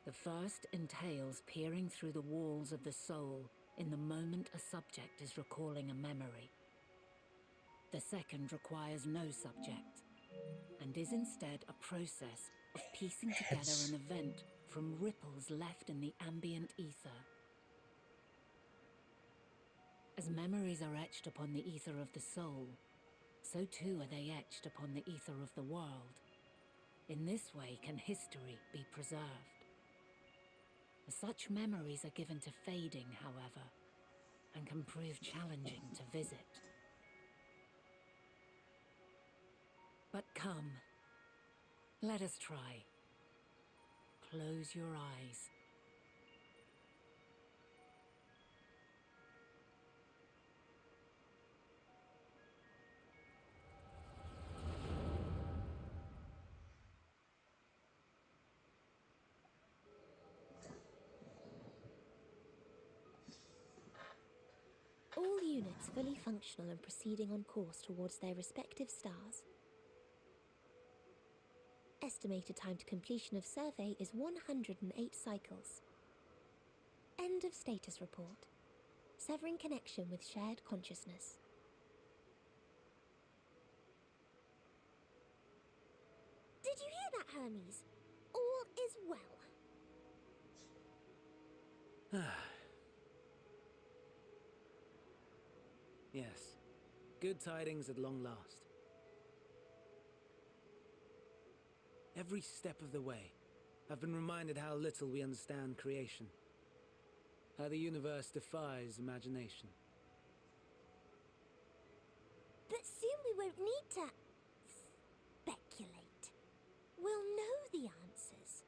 The first entails peering through the walls of the soul in the moment a subject is recalling a memory. The second requires no subject, and is instead a process of piecing together an event from ripples left in the ambient ether. As memories are etched upon the ether of the soul, so too are they etched upon the ether of the world. In this way can history be preserved. Such memories are given to fading, however, and can prove challenging to visit. But come, let us try. Close your eyes. All units fully functional and proceeding on course towards their respective stars. Estimated time to completion of survey is 108 cycles. End of status report. Severing connection with shared consciousness. Did you hear that, Hermes? All is well. Yes, good tidings at long last. Every step of the way, I've been reminded how little we understand creation. How the universe defies imagination. But soon we won't need to speculate. We'll know the answers.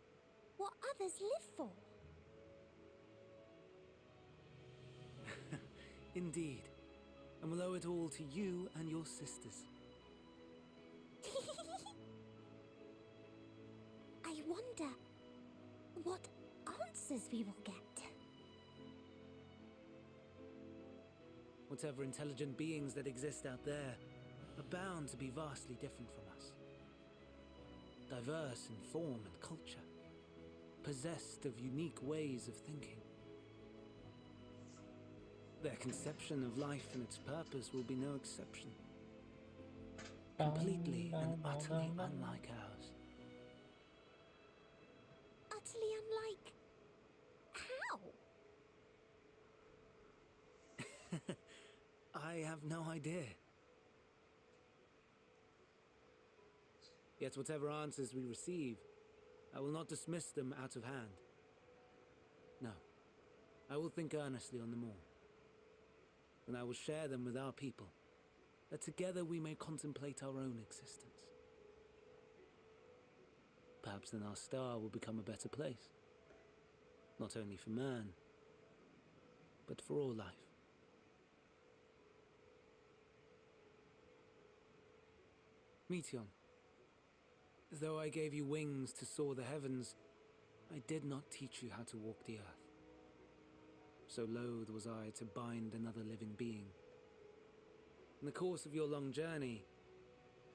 What others live for. Indeed. And we'll owe it all to you and your sisters. I wonder what answers we will get. Whatever intelligent beings that exist out there are bound to be vastly different from us. Diverse in form and culture, possessed of unique ways of thinking. Their conception of life and its purpose will be no exception. Completely and utterly unlike ours. Utterly unlike... how? I have no idea. Yet whatever answers we receive, I will not dismiss them out of hand. No, I will think earnestly on them all. And I will share them with our people, that together we may contemplate our own existence. Perhaps then our star will become a better place. Not only for man, but for all life. Meteon, though I gave you wings to soar the heavens, I did not teach you how to walk the earth. So loath was I to bind another living being. In the course of your long journey,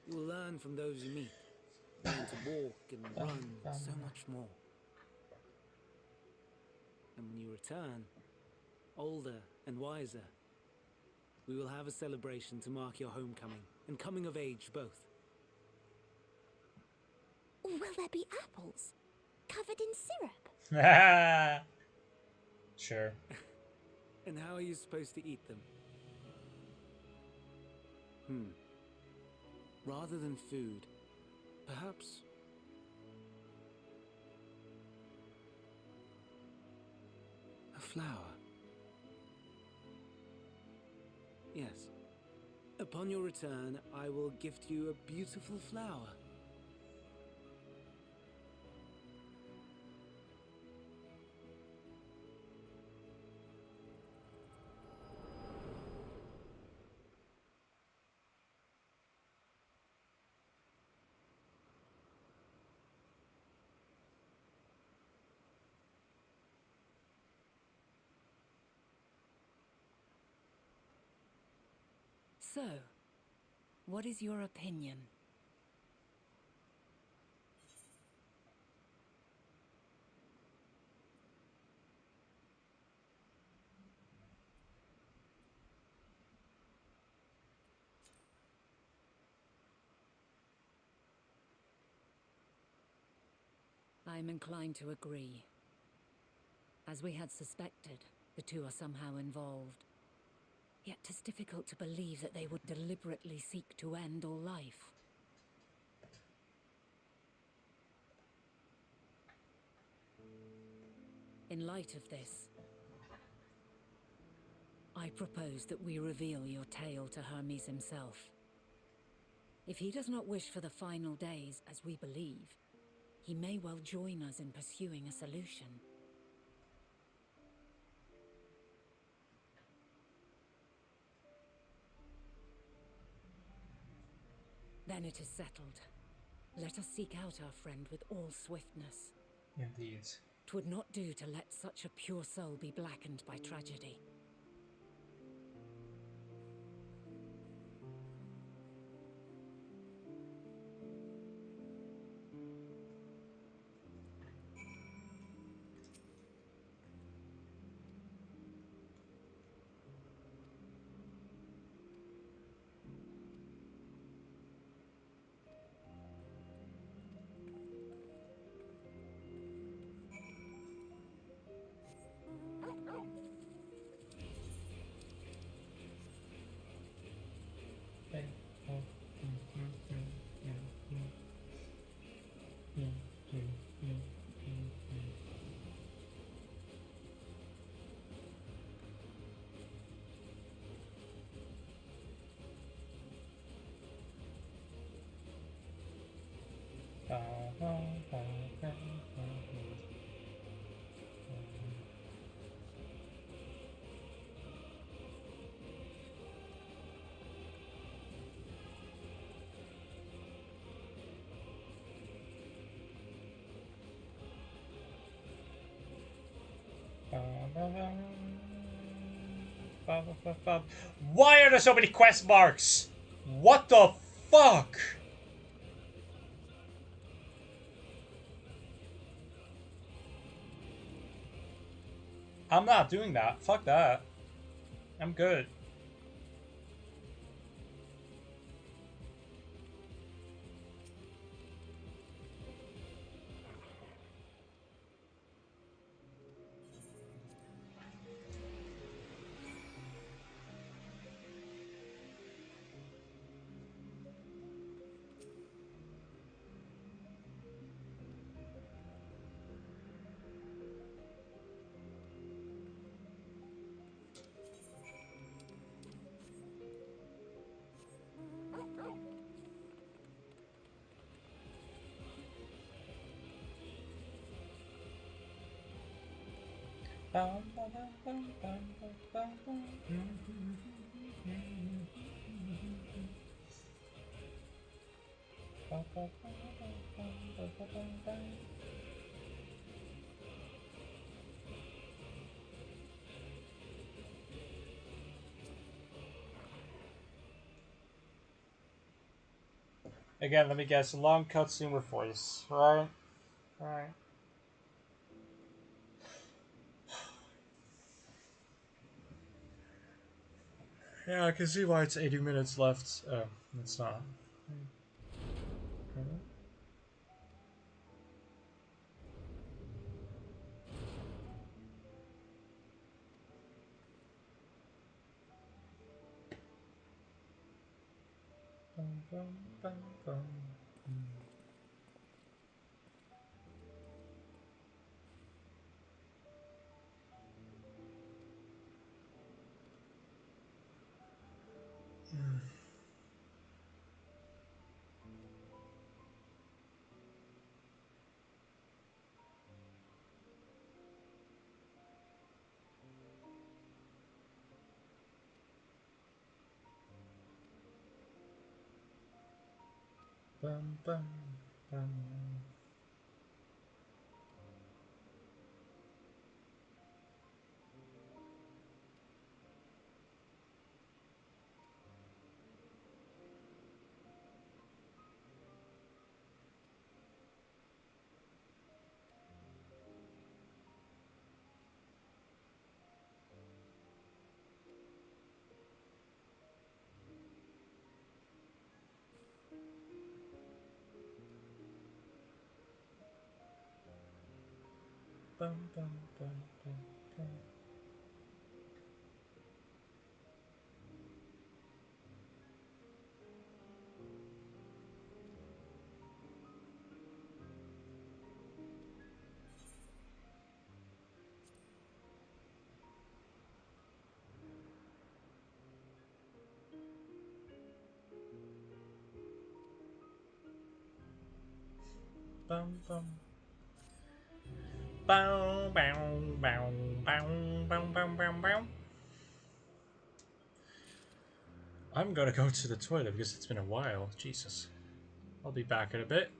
you will learn from those you meet. Learn to walk and run and so much more. And when you return, older and wiser, we will have a celebration to mark your homecoming and coming of age both. Will there be apples? Covered in syrup? Sure. And how are you supposed to eat them? Rather than food, perhaps... a flower. Yes. Upon your return, I will gift you a beautiful flower. So, what is your opinion? I'm inclined to agree. As we had suspected, the two are somehow involved. Yet 'tis difficult to believe that they would deliberately seek to end all life. In light of this, I propose that we reveal your tale to Hermes himself. If he does not wish for the final days, as we believe, he may well join us in pursuing a solution. Then it is settled. Let us seek out our friend with all swiftness. Indeed. 'Twould not do to let such a pure soul be blackened by tragedy. Why are there so many quest marks? What the fuck? I'm not doing that. Fuck that. I'm good. Again, let me guess. A long cutscene with voice, right? Right. Yeah, I can see why it's 80 minutes left. Oh, it's not. Bum, bum, bum. bum, bum, bum, bum, bum. Bum, bum. Bow, bow, bow, bow, bow, bow, bow, bow. I'm gonna go to the toilet because it's been a while. Jesus. I'll be back in a bit.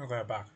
Okay, back.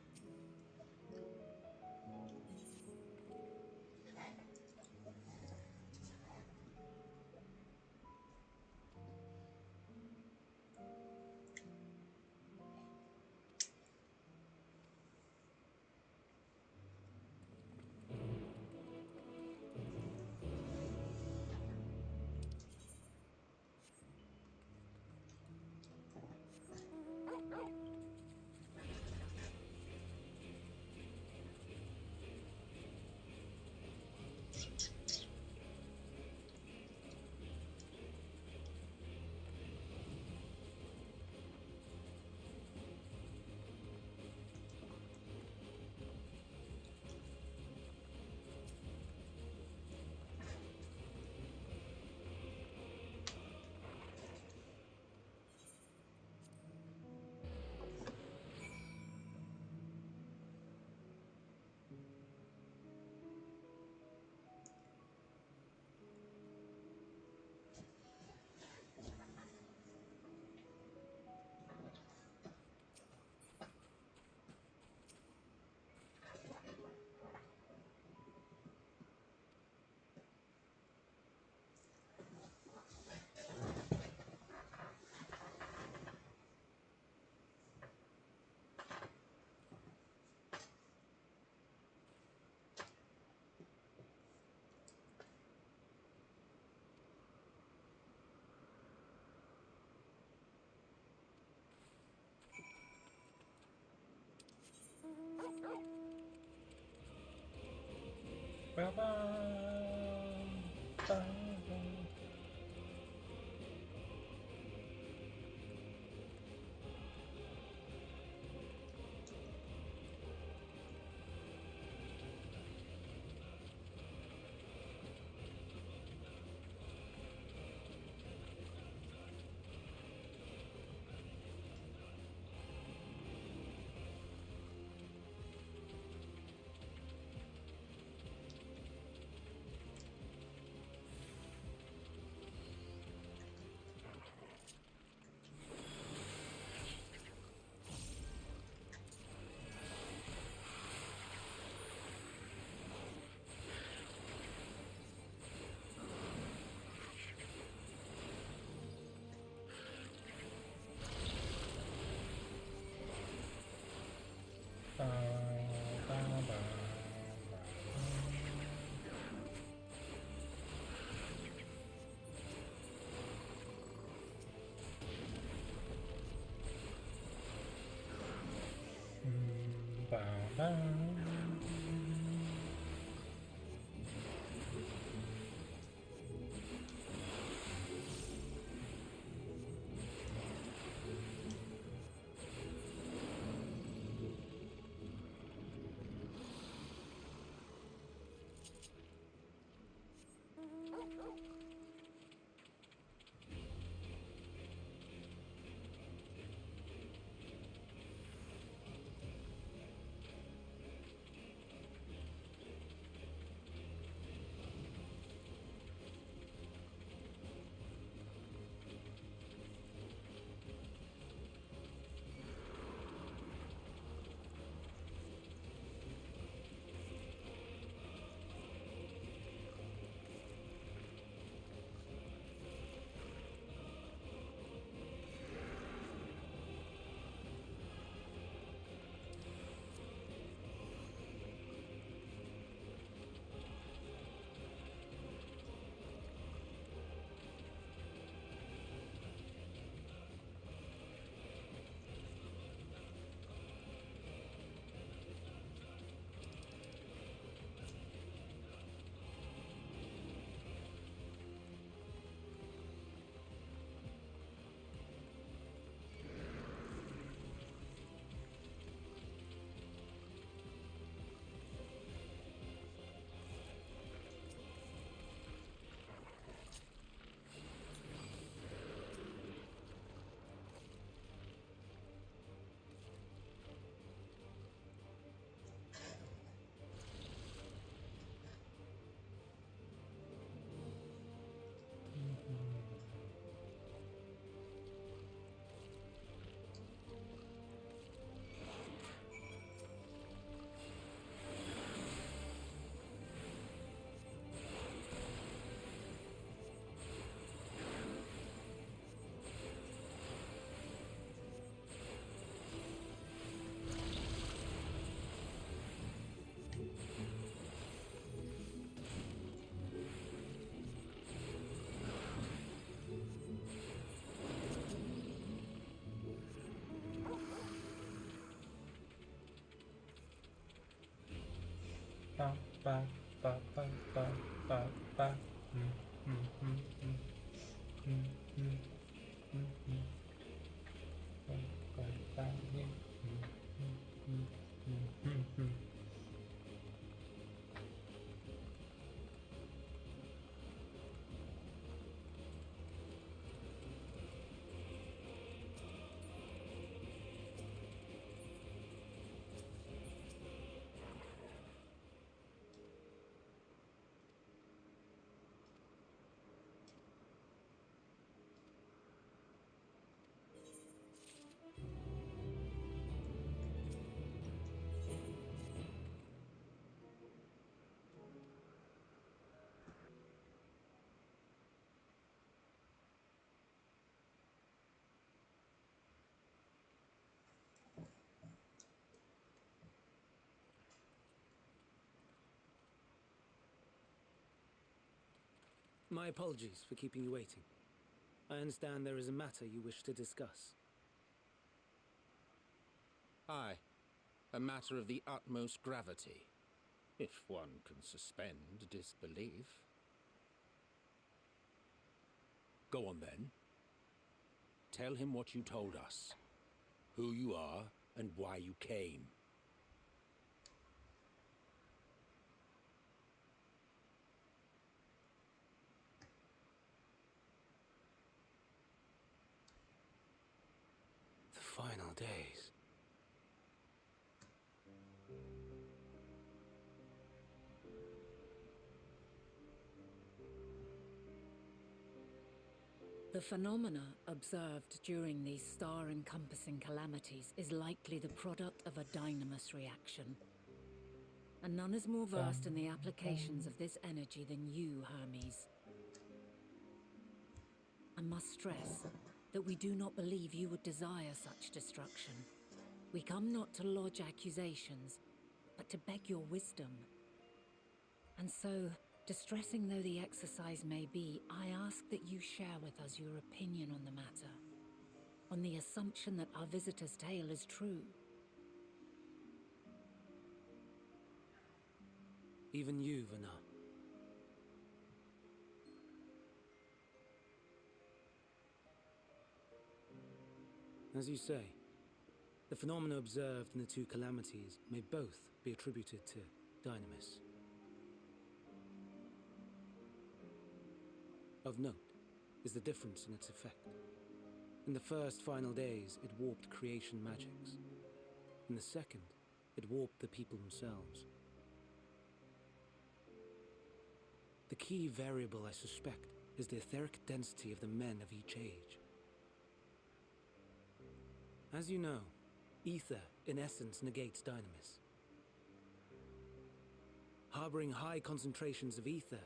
Ba, ba, ba, ba, ba, ba, ba. Mm, mm, mm, mm. Mm, mm, mm, mm. Ba, ba, ba, yeah. Mm, mm, mm, mm, mm. My apologies for keeping you waiting. I understand there is a matter you wish to discuss. Aye, a matter of the utmost gravity, if one can suspend disbelief. Go on then. Tell him what you told us, who you are, and why you came. The final days. The phenomena observed during these star-encompassing calamities is likely the product of a dynamis reaction. And none is more versed in the applications of this energy than you, Hermes. I must stress that we do not believe you would desire such destruction. We come not to lodge accusations, but to beg your wisdom. And so, distressing though the exercise may be, I ask that you share with us your opinion on the matter, on the assumption that our visitor's tale is true. Even you, Vana. As you say, the phenomena observed in the two calamities may both be attributed to dynamis. Of note is the difference in its effect. In the first final days, it warped creation magics. In the second, it warped the people themselves. The key variable, I suspect, is the etheric density of the men of each age. As you know, ether, in essence, negates dynamis. Harboring high concentrations of ether,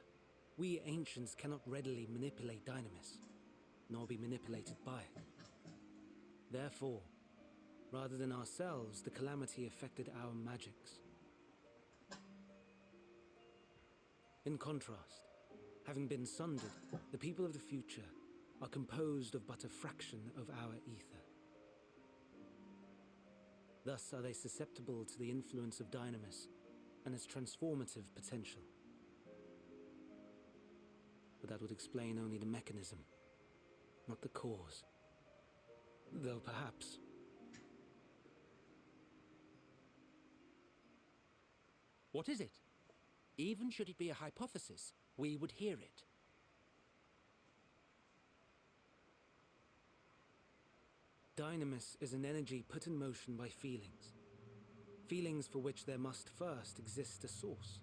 we ancients cannot readily manipulate dynamis, nor be manipulated by it. Therefore, rather than ourselves, the calamity affected our magics. In contrast, having been sundered, the people of the future are composed of but a fraction of our ether. Thus are they susceptible to the influence of dynamis and its transformative potential. But that would explain only the mechanism, not the cause. Though perhaps... What is it? Even should it be a hypothesis, we would hear it. Dynamis is an energy put in motion by feelings. Feelings for which there must first exist a source.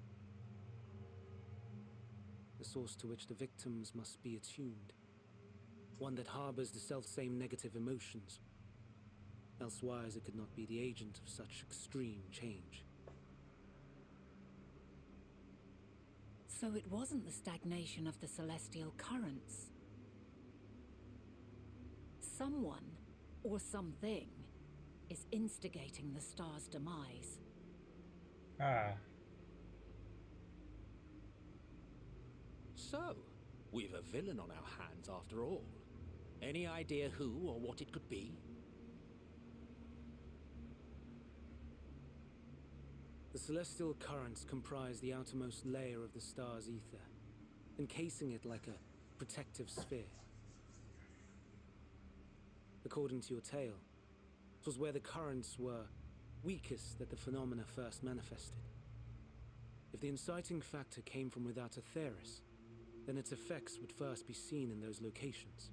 The source to which the victims must be attuned. One that harbors the selfsame negative emotions. Elsewise it could not be the agent of such extreme change. So it wasn't the stagnation of the celestial currents. Someone, or something, is instigating the star's demise. Ah. So, we've a villain on our hands after all. Any idea who or what it could be? The celestial currents comprise the outermost layer of the star's ether, encasing it like a protective sphere. According to your tale, it was where the currents were weakest that the phenomena first manifested. If the inciting factor came from without Aetheris, then its effects would first be seen in those locations.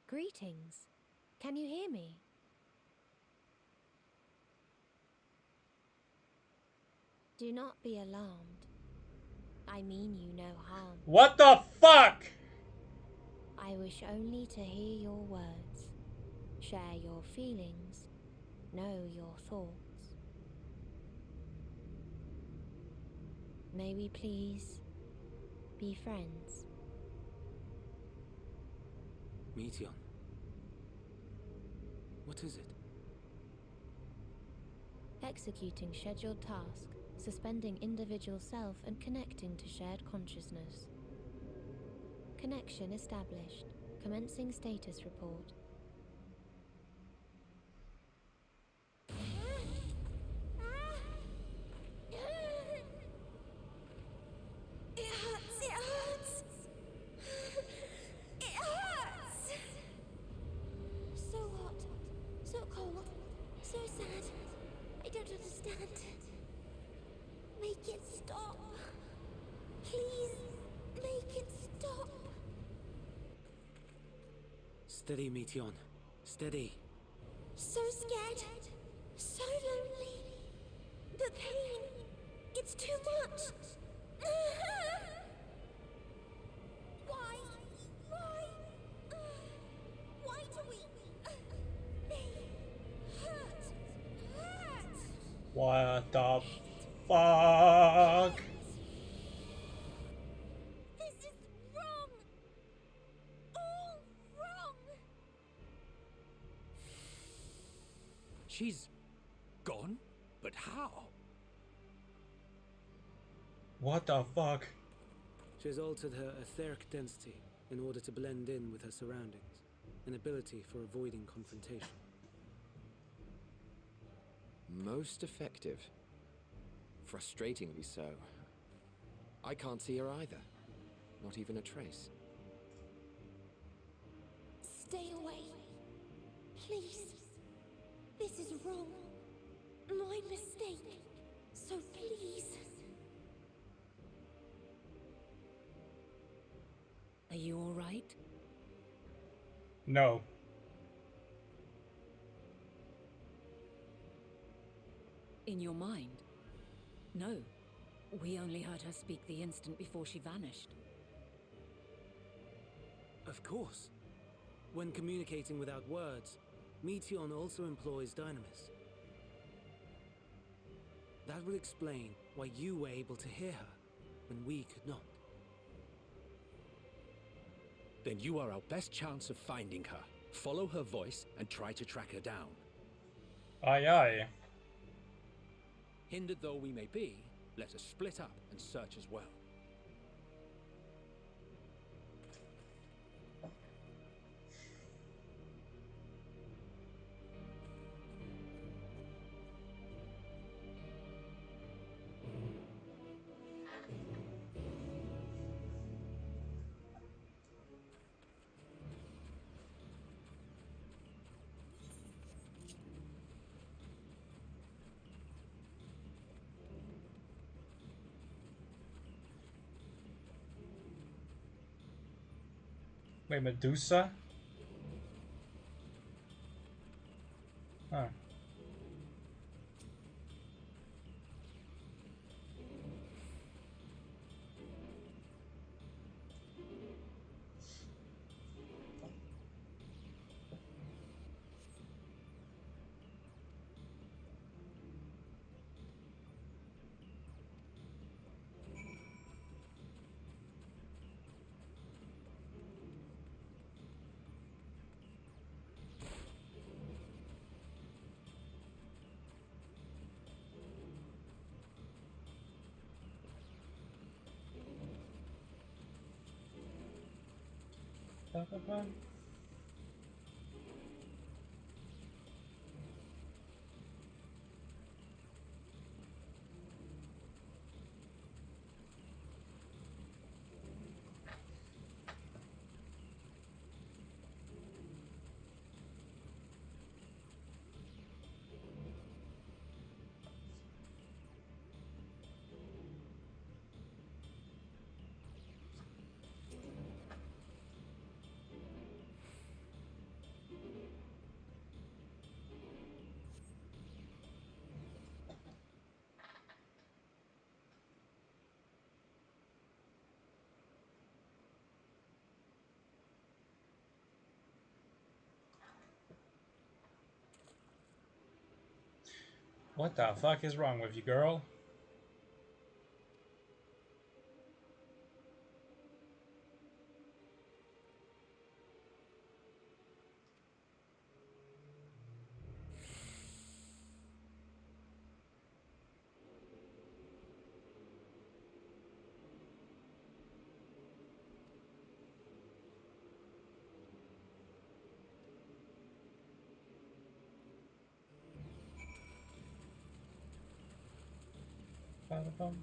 Greetings. Can you hear me? Do not be alarmed. I mean you no harm. What the fuck? I wish only to hear your words, share your feelings, know your thoughts. May we please be friends? Meteion. What is it? Executing scheduled task, suspending individual self and connecting to shared consciousness. Connection established. Commencing status report. It hurts, it hurts. It hurts. So hot, so cold, so sad. I don't understand. Make it stop. Please, make it stop. Steady, Meteion. Steady. So scared, so lonely. The pain, it's too much. Why? Why do we? They hurt. What the fuck? This is wrong. All wrong. She's gone? But how? What the fuck? She has altered her etheric density in order to blend in with her surroundings, an ability for avoiding confrontation. Most effective. Frustratingly so. I can't see her either. Not even a trace. Stay away. Please. This is wrong. My mistake. So please. Are you all right? No. In your mind? No. We only heard her speak the instant before she vanished. Of course. When communicating without words, Meteion also employs dynamis. That will explain why you were able to hear her when we could not. Then you are our best chance of finding her. Follow her voice and try to track her down. Aye aye. Hindered though we may be, let us split up and search as well. Wait, Medusa? Huh. Ba-ba-ba. What the fuck is wrong with you, girl? Ba-da-bum.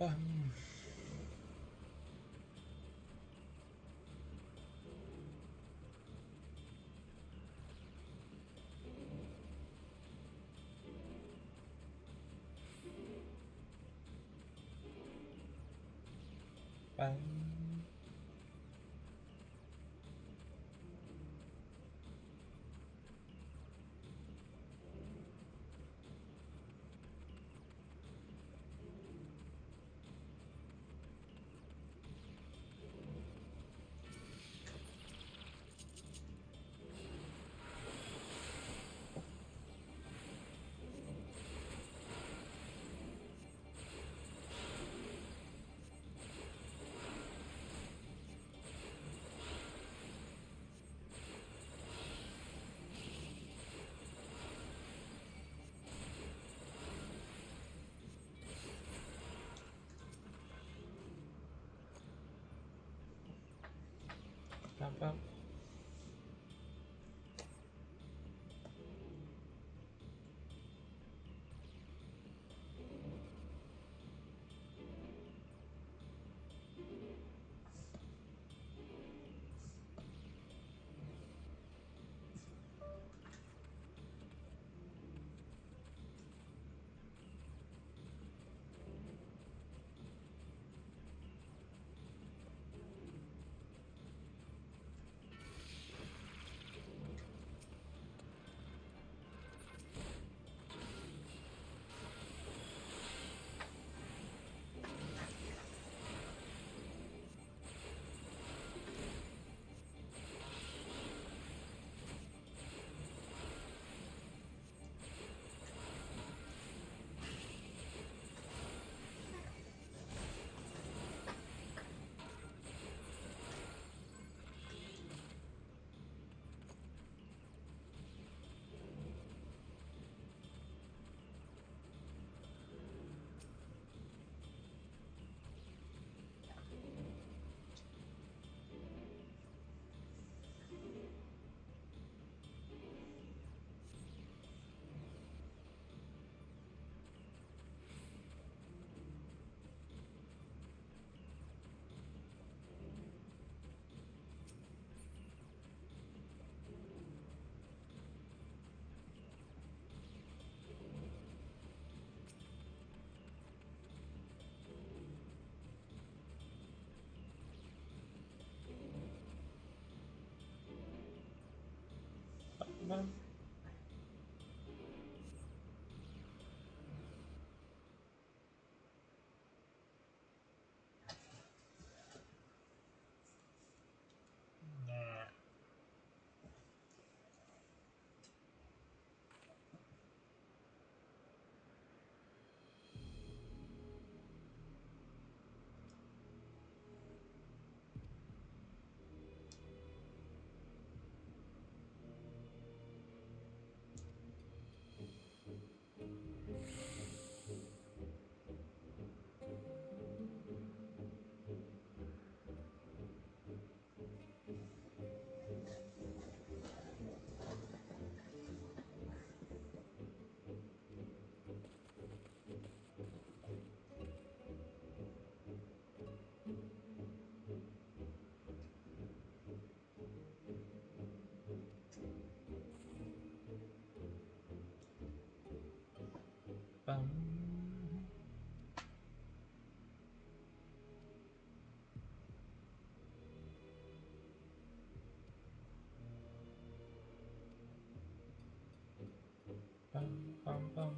Um. Bye. Ba-ba. bum. Bum. Bum, bum, bum.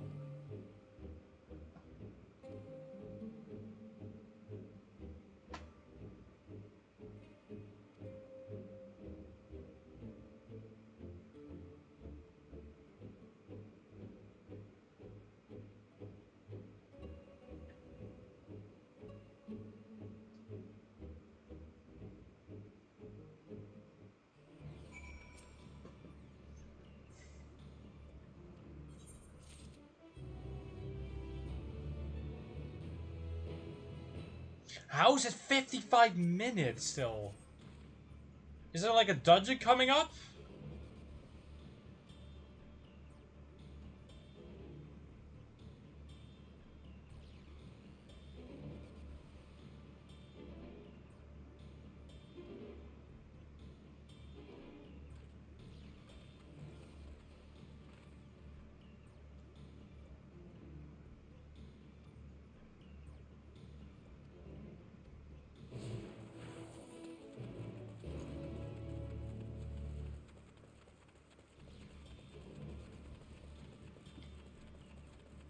How is it 55 minutes still? Is there like a dungeon coming up?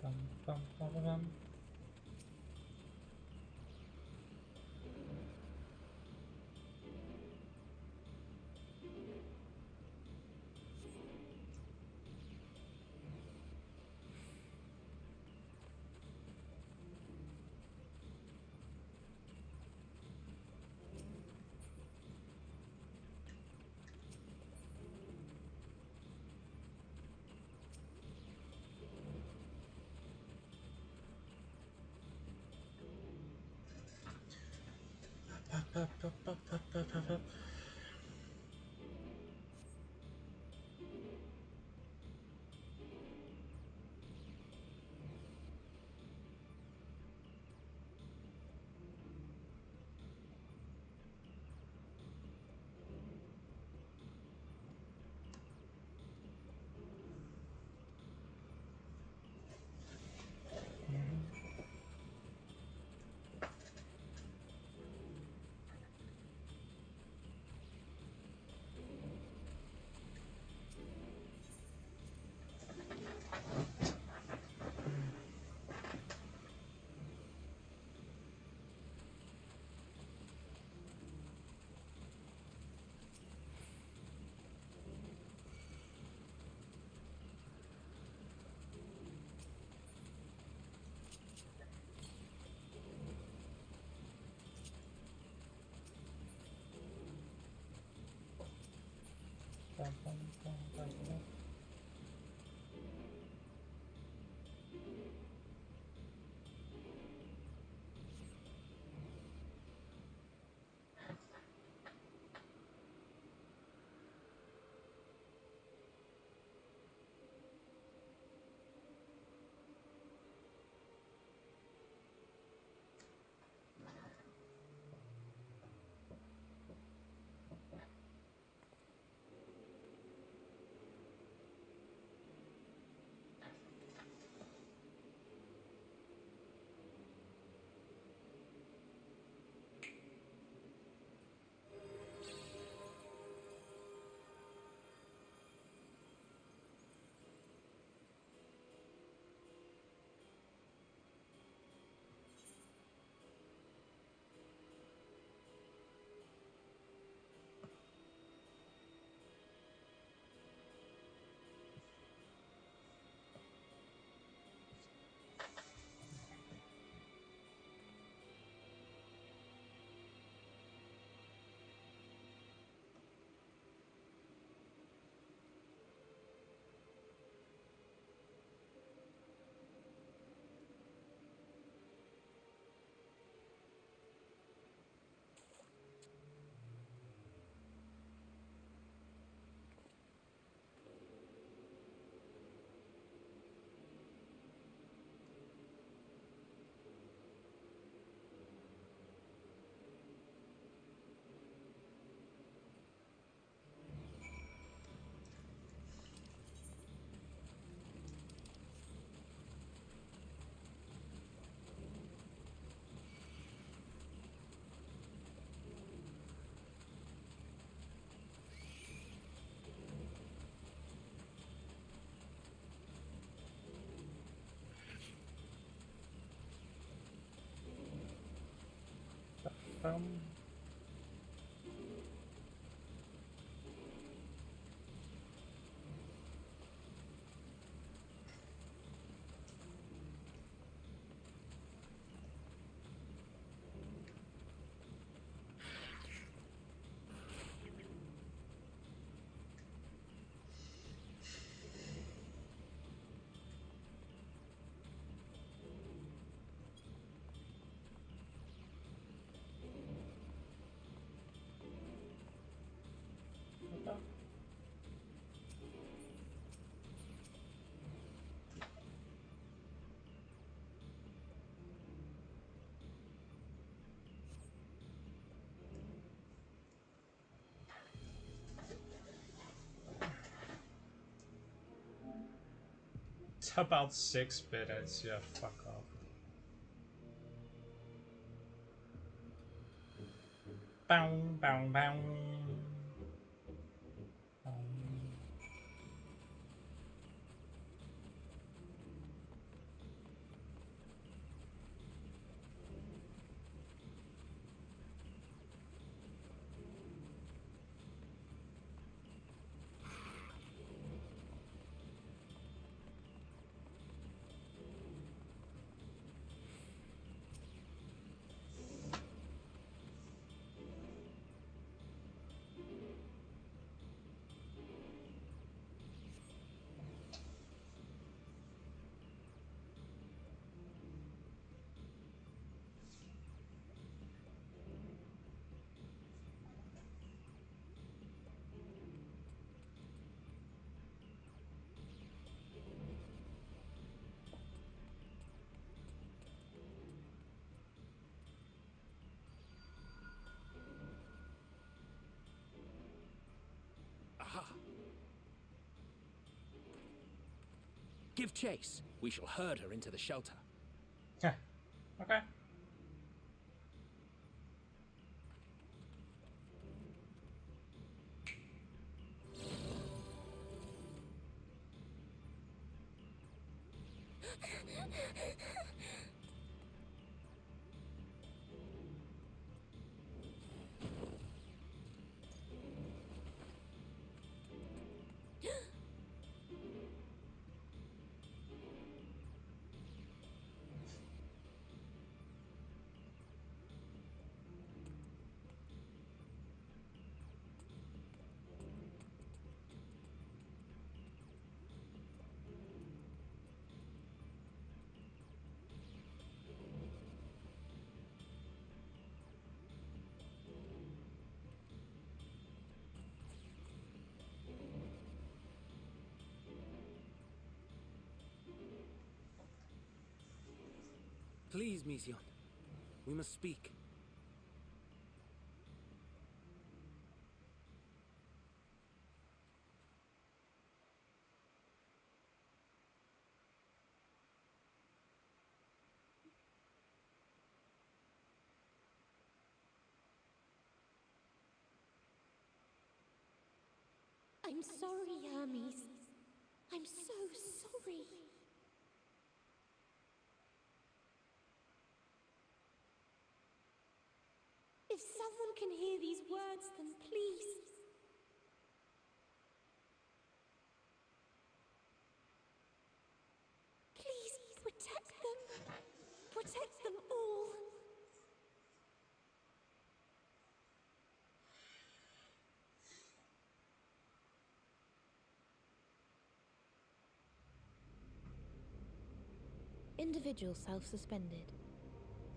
Bum, bum, bum, bum, bum. bum. It's about 6 minutes, yeah, fuck off. Bow, bow, bow. Give chase. We shall herd her into the shelter. Okay. Please, Mission. We must speak. I'm sorry, Hermes. I'm so sorry. If someone can hear these words, then please. Please protect them. Protect them all. Individual self-suspended.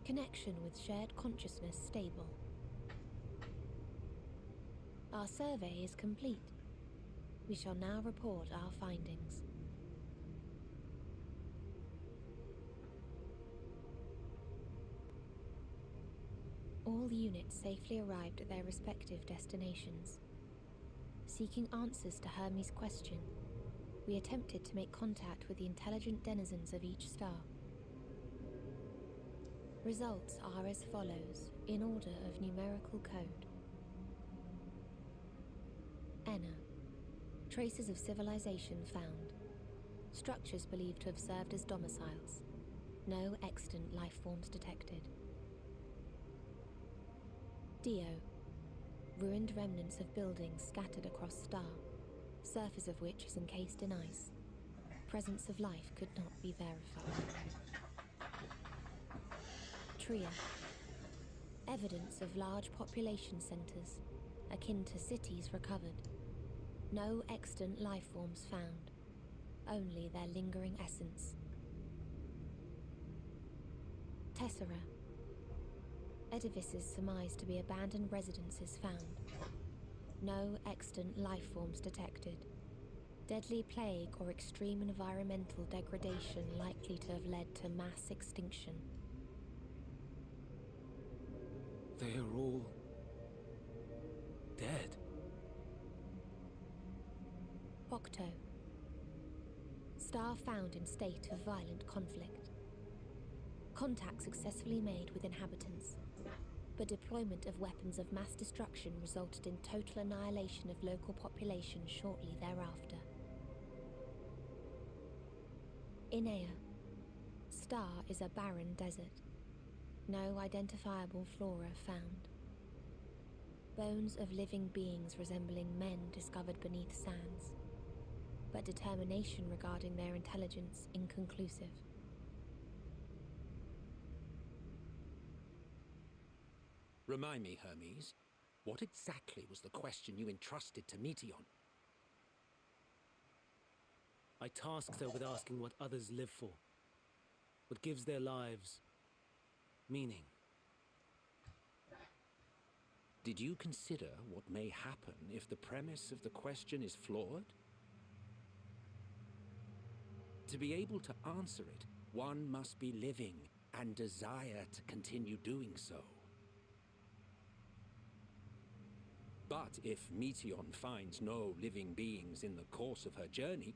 Connection with shared consciousness stable. Our survey is complete. We shall now report our findings. All units safely arrived at their respective destinations. Seeking answers to Hermes' question, we attempted to make contact with the intelligent denizens of each star. Results are as follows, in order of numerical code. Enna. Traces of civilization found. Structures believed to have served as domiciles. No extant life forms detected. Dio. Ruined remnants of buildings scattered across Star, surface of which is encased in ice. Presence of life could not be verified. Tria. Evidence of large population centers, akin to cities recovered. No extant life forms found, only their lingering essence. Tessera. Edifices surmised to be abandoned residences found. No extant life forms detected. Deadly plague or extreme environmental degradation likely to have led to mass extinction. They are all dead. Octo. Star found in state of violent conflict. Contact successfully made with inhabitants, but deployment of weapons of mass destruction resulted in total annihilation of local population shortly thereafter. Inea. Star is a barren desert. No identifiable flora found. Bones of living beings resembling men discovered beneath sands, but determination regarding their intelligence inconclusive. Remind me, Hermes, what exactly was the question you entrusted to Meteon? I tasked her with asking what others live for, what gives their lives meaning. Did you consider what may happen if the premise of the question is flawed? To be able to answer it, one must be living and desire to continue doing so. But if Meteon finds no living beings in the course of her journey,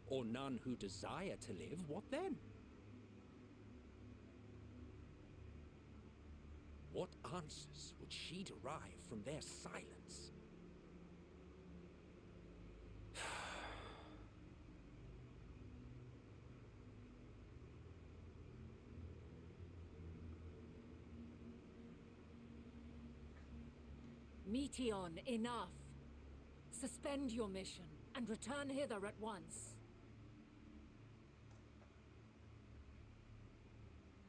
or none who desire to live, what then? What answers would she derive from their silence? Meteon, enough! Suspend your mission and return hither at once.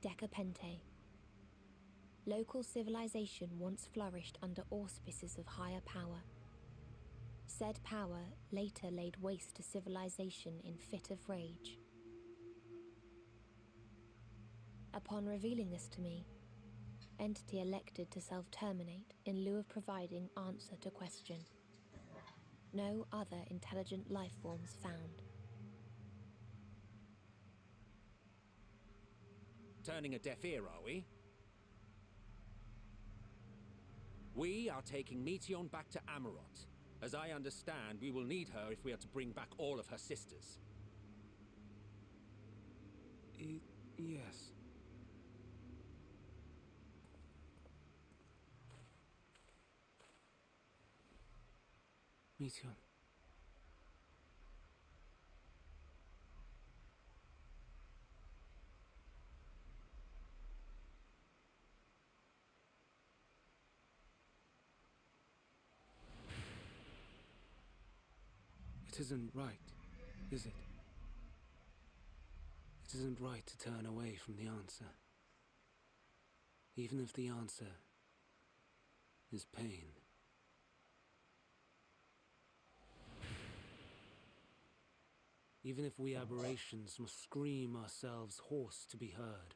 Decapente. Local civilization once flourished under auspices of higher power. Said power later laid waste to civilization in fit of rage. Upon revealing this to me, entity elected to self-terminate in lieu of providing answer to question. No other intelligent life forms found. Turning a deaf ear, are we? We are taking Meteon back to Amarot. As I understand, we will need her if we are to bring back all of her sisters. Yes. Meteon. It isn't right, is it? It isn't right to turn away from the answer. Even if the answer is pain. Even if we aberrations must scream ourselves hoarse to be heard.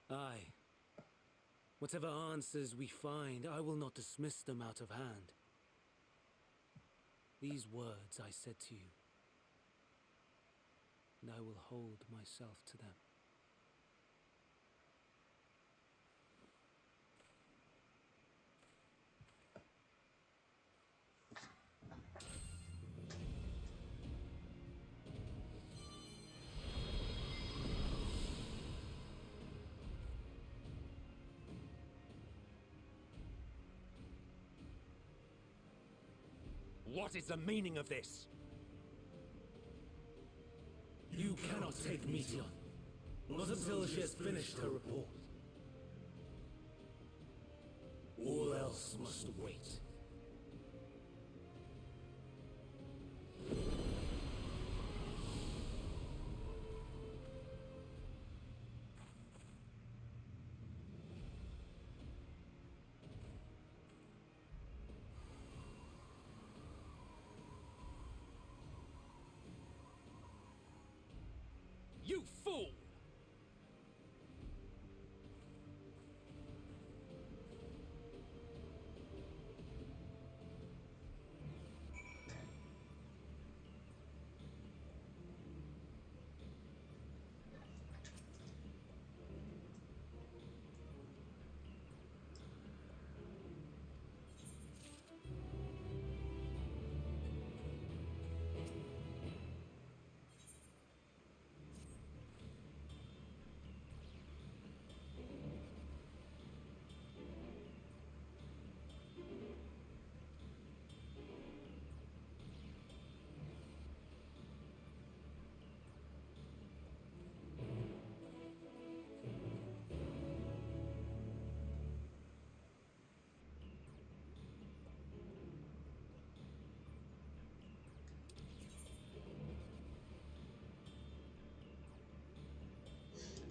Aye. Whatever answers we find, I will not dismiss them out of hand. These words I said to you, and I will hold myself to them. What is the meaning of this? You cannot take Meteon. Not until she has finished her report. All else must wait. You fool!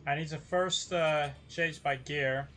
I need to first change my gear.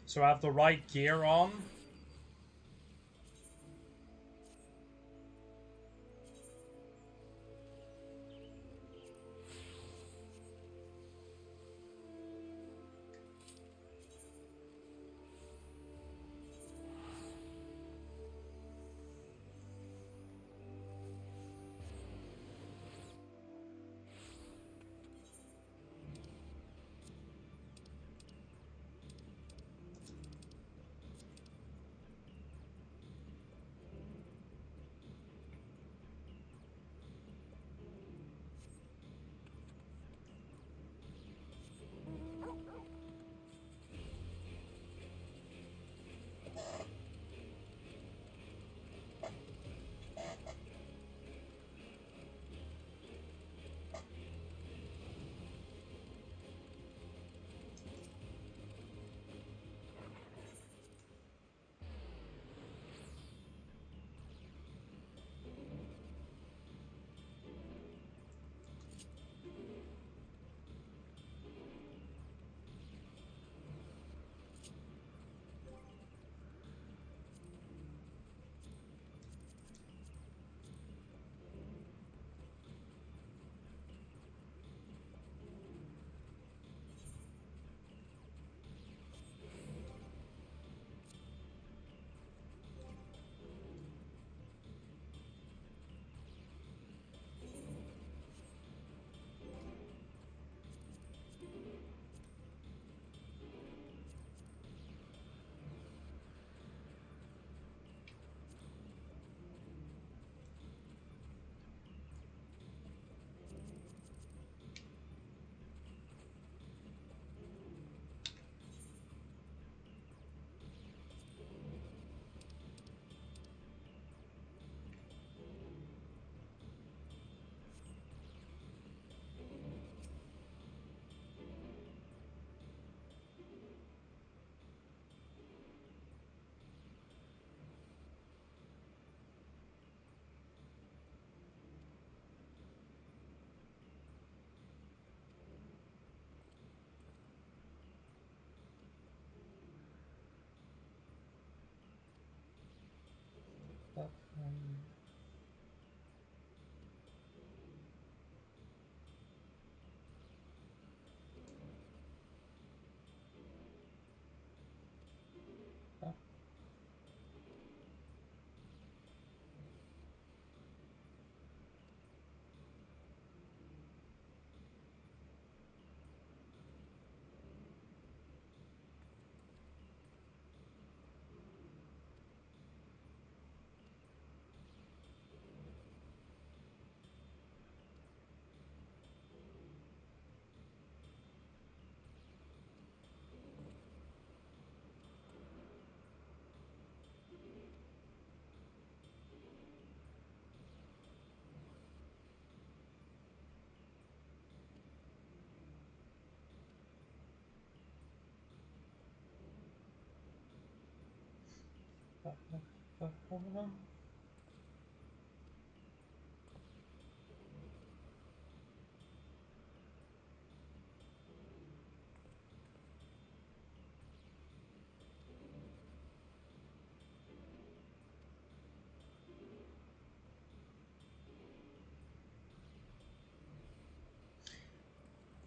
So I have the right gear on.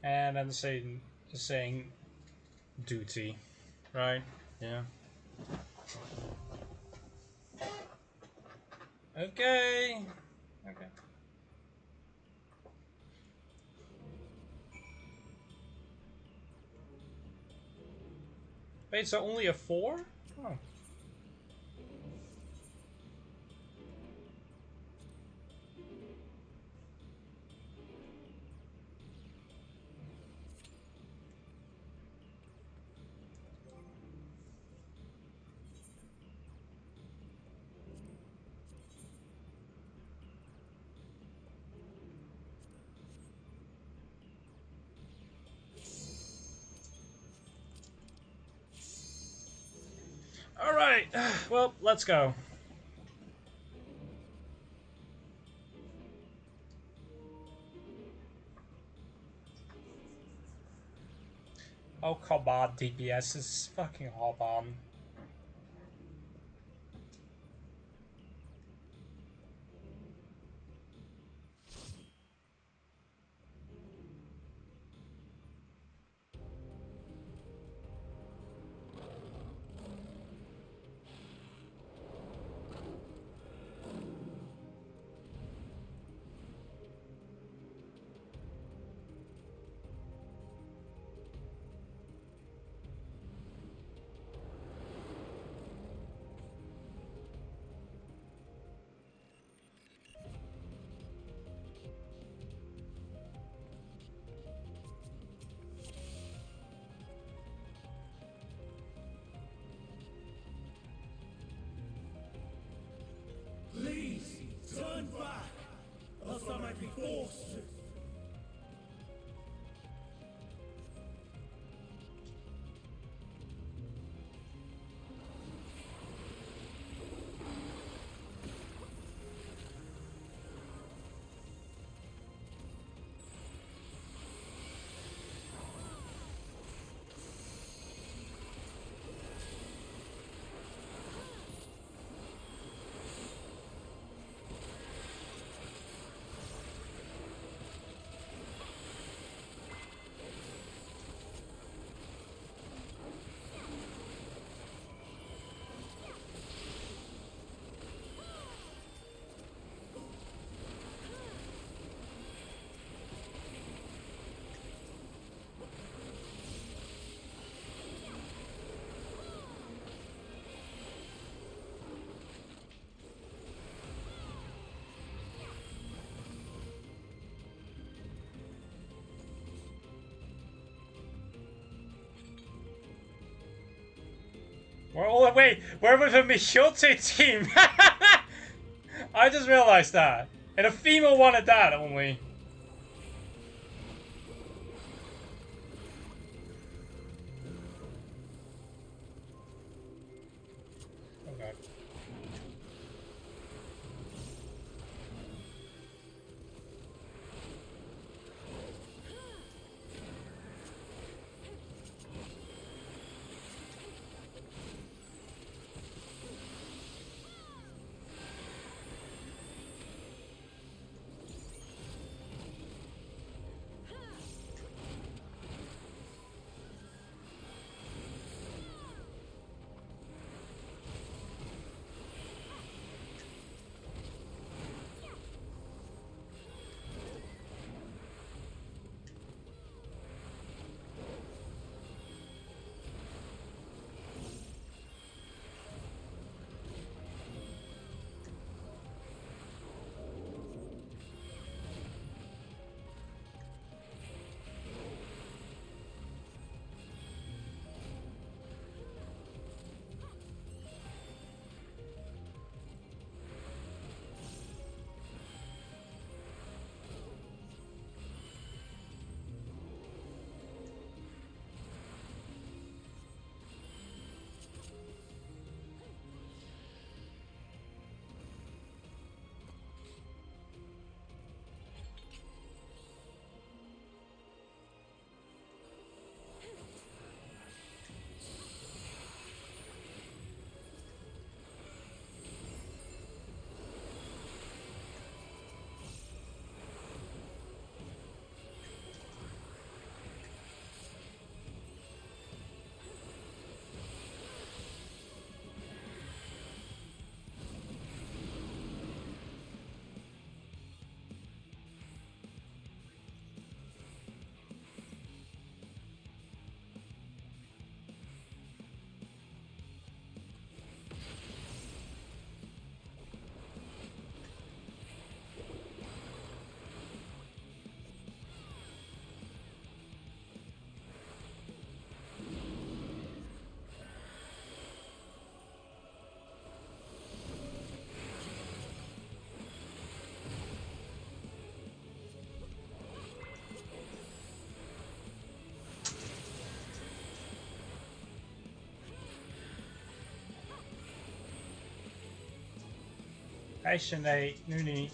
And then saying duty, right? Yeah. Okay. Okay. Wait, so only a 4? Oh. Alright, well, let's go. Oh, come on, DPS is fucking hop on. Please, turn back, else I might be forced to. Oh, wait, we're with a Michote team! I just realized that. And a female one at that only. Okay. Patiently, Nuni.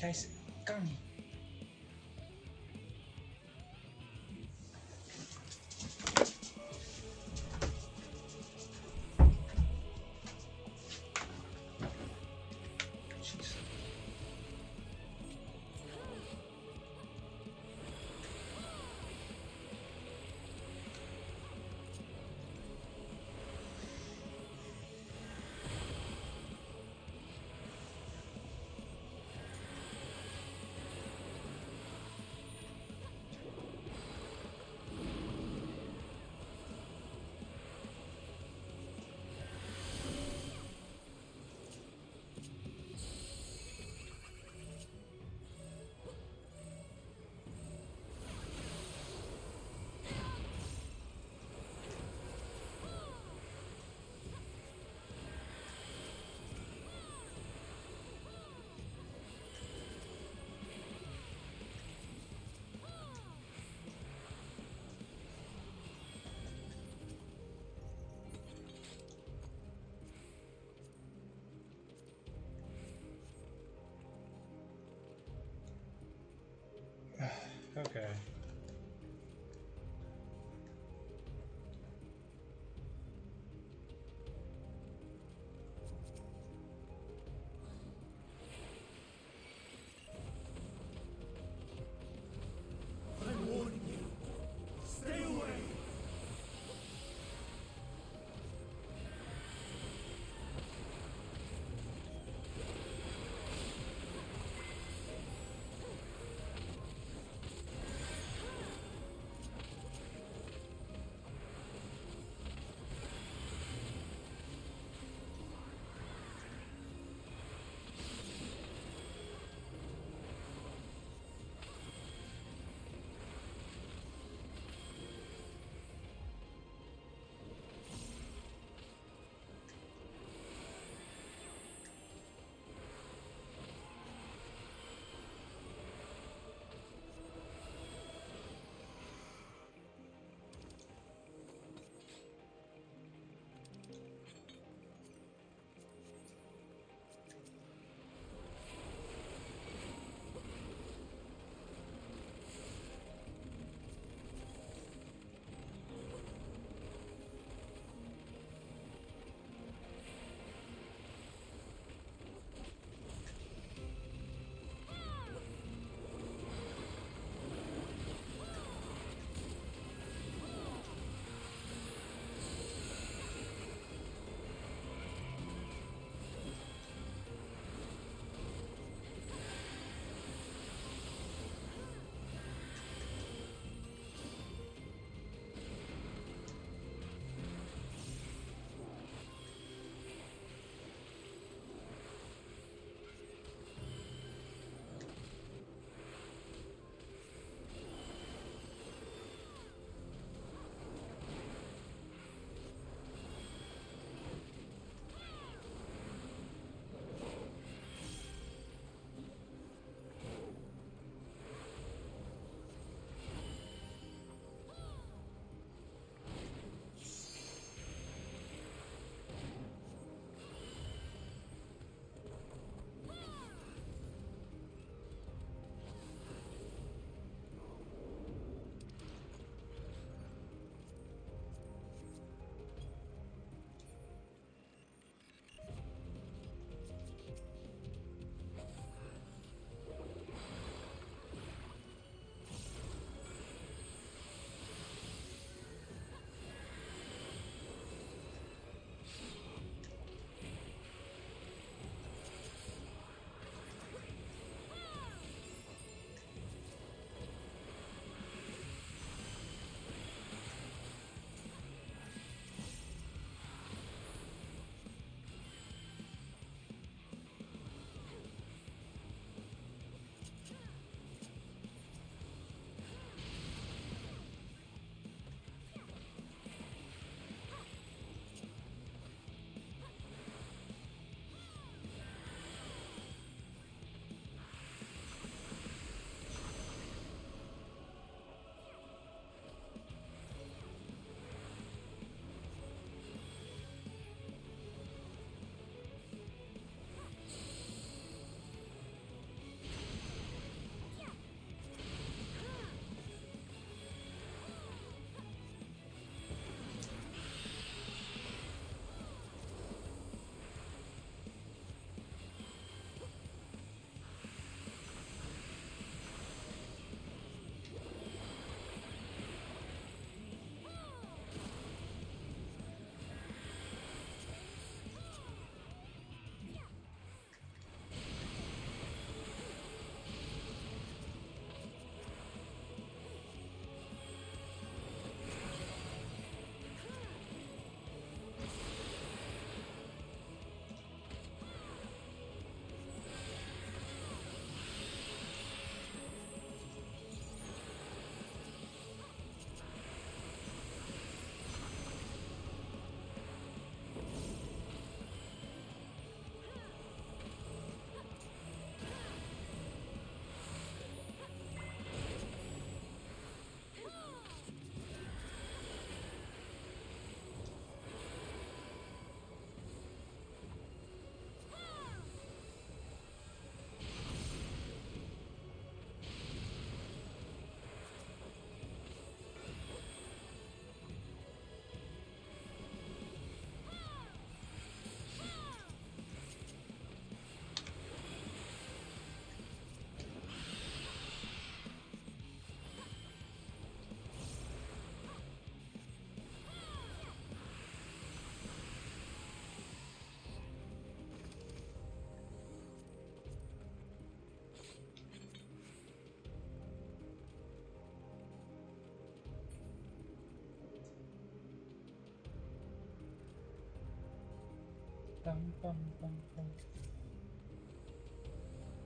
Yes, gun. Okay. I'm warning you. Stay away.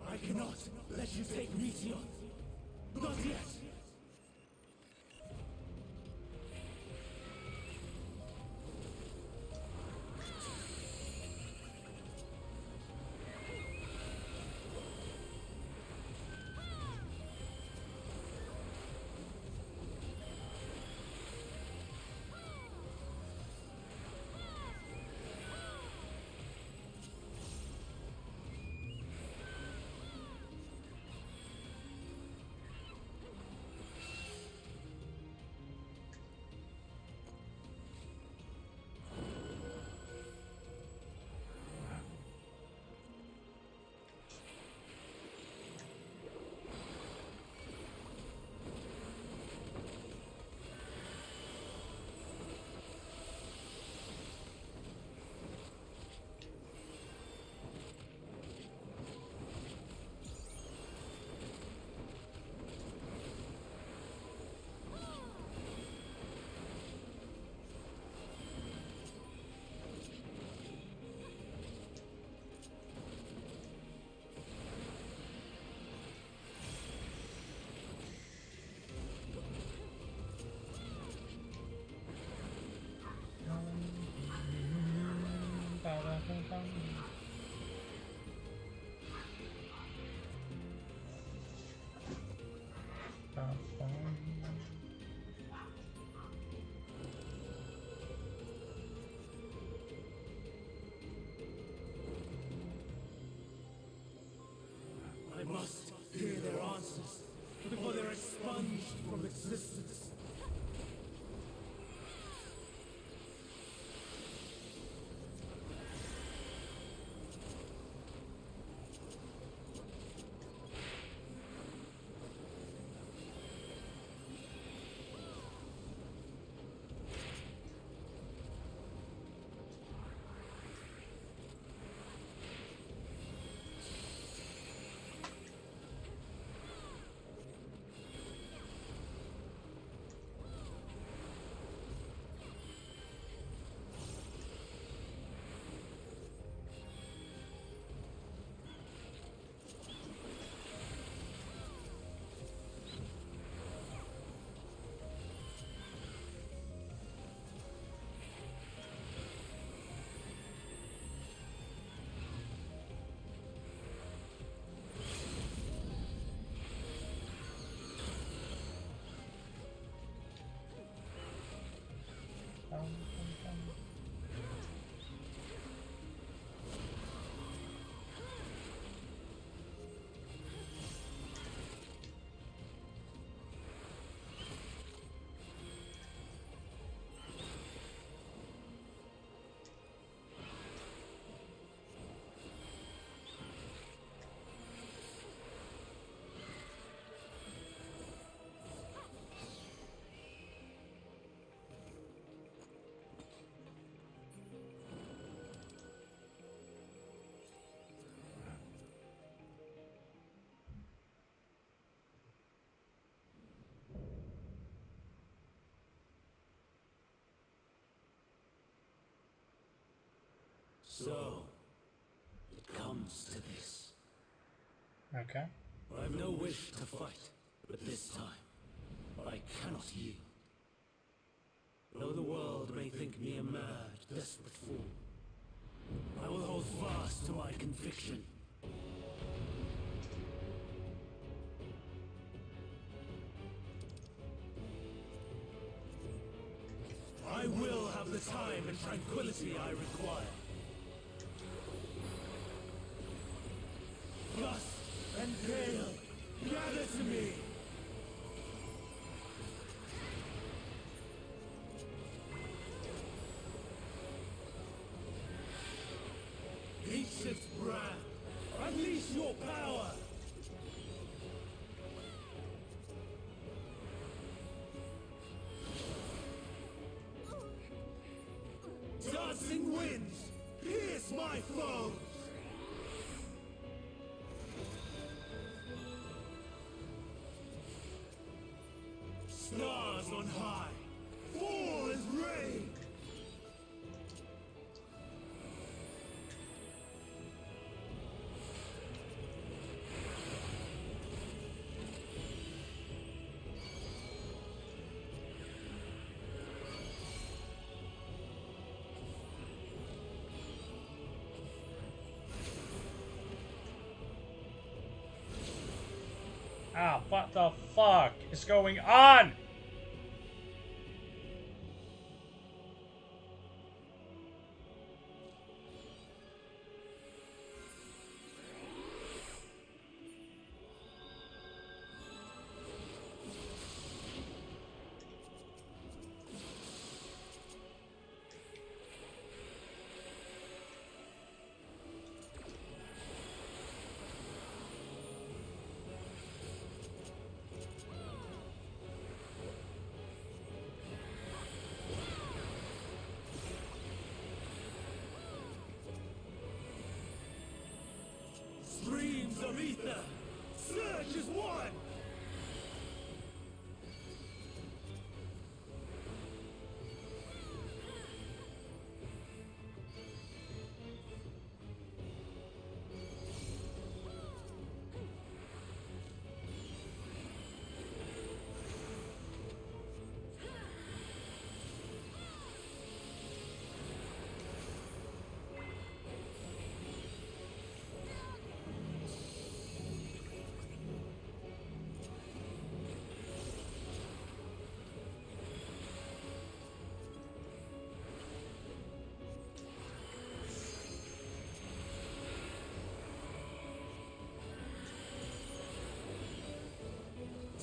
I cannot let you take Meteor. Not yet. I must hear their answers before they're expunged from existence. So, it comes to this. Okay. I've no wish to fight, but this time, I cannot yield. Though the world may think me a mad, desperate fool, I will hold fast to my conviction. I will have the time and tranquility I require. Gust and gale, gather to me! Ancient brand, unleash your power! Dancing winds, pierce my foes! Stars on high, fall as rain! What the fuck is going on? Streams of ether! Surge as one!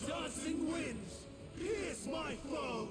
Dancing winds, pierce my foes!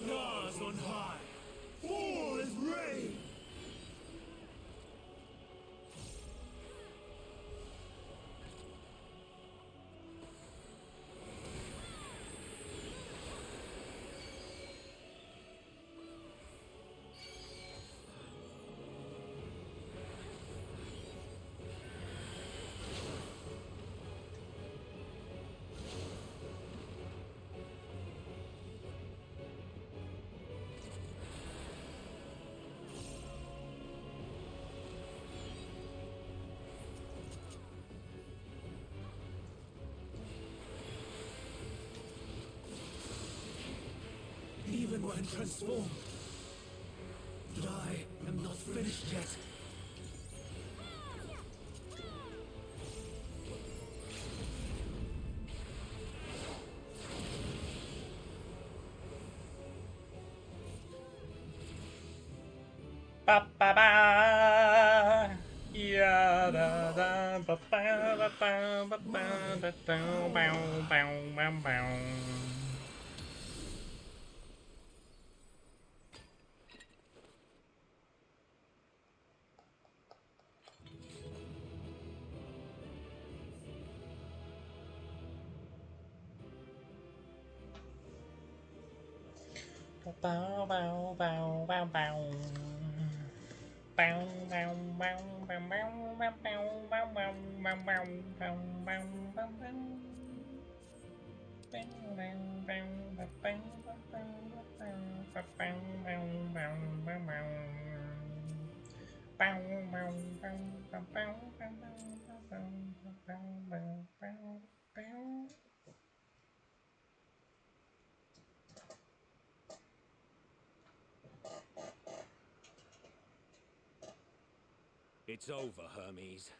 Stars on high, fall as rain! Even when transformed, but I am not finished yet. Ba ba ba. Yeah da da ba ba ba ba ba ba da da bow bow bow bow. Bow bow bow bow bow. Bow bow bow bow bow bow bow bow bow bow bow bow bow bow bow. Bow bow bow bow bow bow bow bow bow bow bow. Bow bow bow bow bow bow bow bow bow bow bow. It's over, Hermes.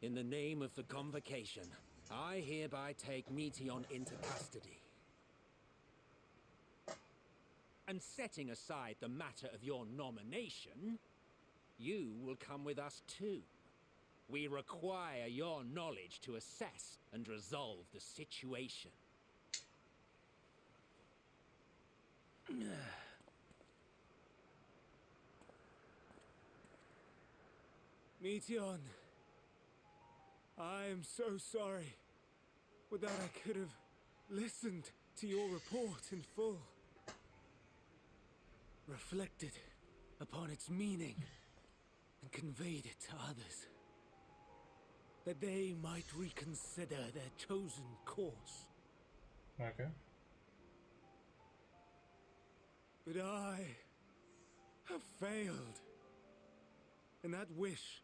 In the name of the Convocation, I hereby take Meteon into custody. And setting aside the matter of your nomination, you will come with us too. We require your knowledge to assess and resolve the situation. Meteon, I am so sorry. With that, I could have listened to your report in full. Reflected upon its meaning. and conveyed it to others, that they might reconsider their chosen course. Okay. But I have failed, and that wish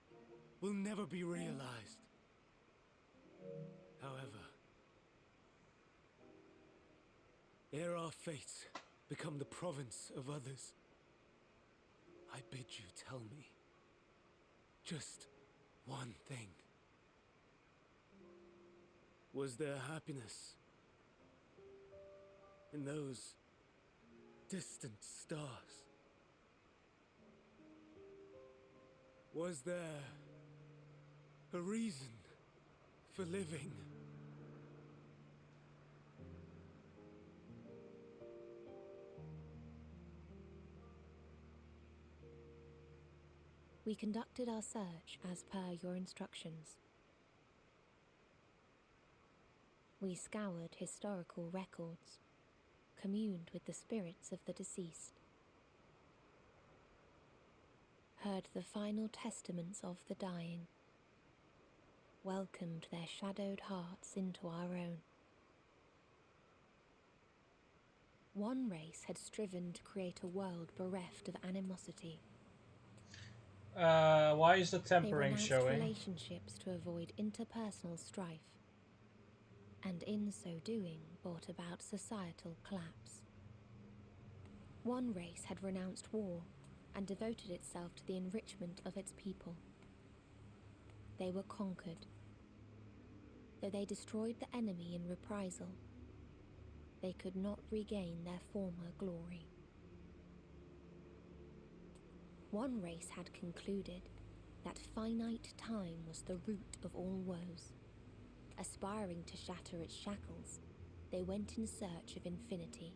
will never be realized. However, ere our fates become the province of others, I bid you tell me just one thing. Was there happiness in those distant stars? Was there a reason for living? We conducted our search as per your instructions. We scoured historical records, communed with the spirits of the deceased, heard the final testaments of the dying, welcomed their shadowed hearts into our own. One race had striven to create a world bereft of animosity. Why is the tempering they showing? Relationships to avoid interpersonal strife, and in so doing brought about societal collapse. One race had renounced war and devoted itself to the enrichment of its people. They were conquered. Though they destroyed the enemy in reprisal, they could not regain their former glory. One race had concluded that finite time was the root of all woes. Aspiring to shatter its shackles, they went in search of infinity.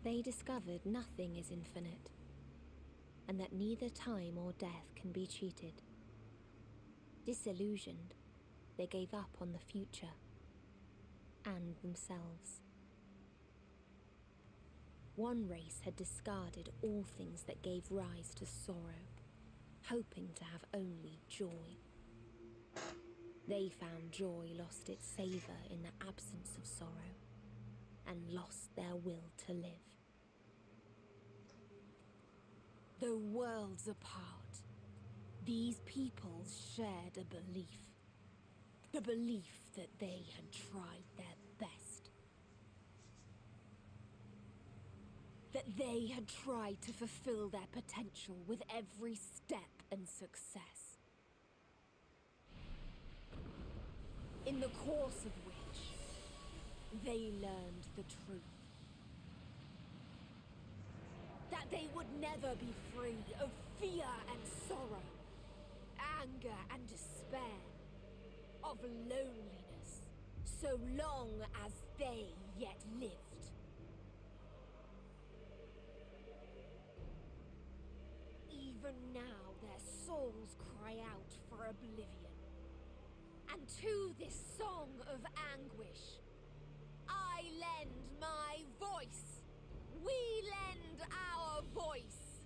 They discovered nothing is infinite, and that neither time or death can be cheated. Disillusioned, they gave up on the future and themselves. One race had discarded all things that gave rise to sorrow, hoping to have only joy. They found joy lost its savour in the absence of sorrow, and lost their will to live. Though worlds apart, these peoples shared a belief. The belief that they had tried their best. That they had tried to fulfill their potential with every step and success. In the course of which, they learned the truth. That they would never be free of fear and sorrow, anger and despair, of loneliness, so long as they yet lived. Even now their souls cry out for oblivion. And to this song of anguish, I lend my voice. We lend our voice.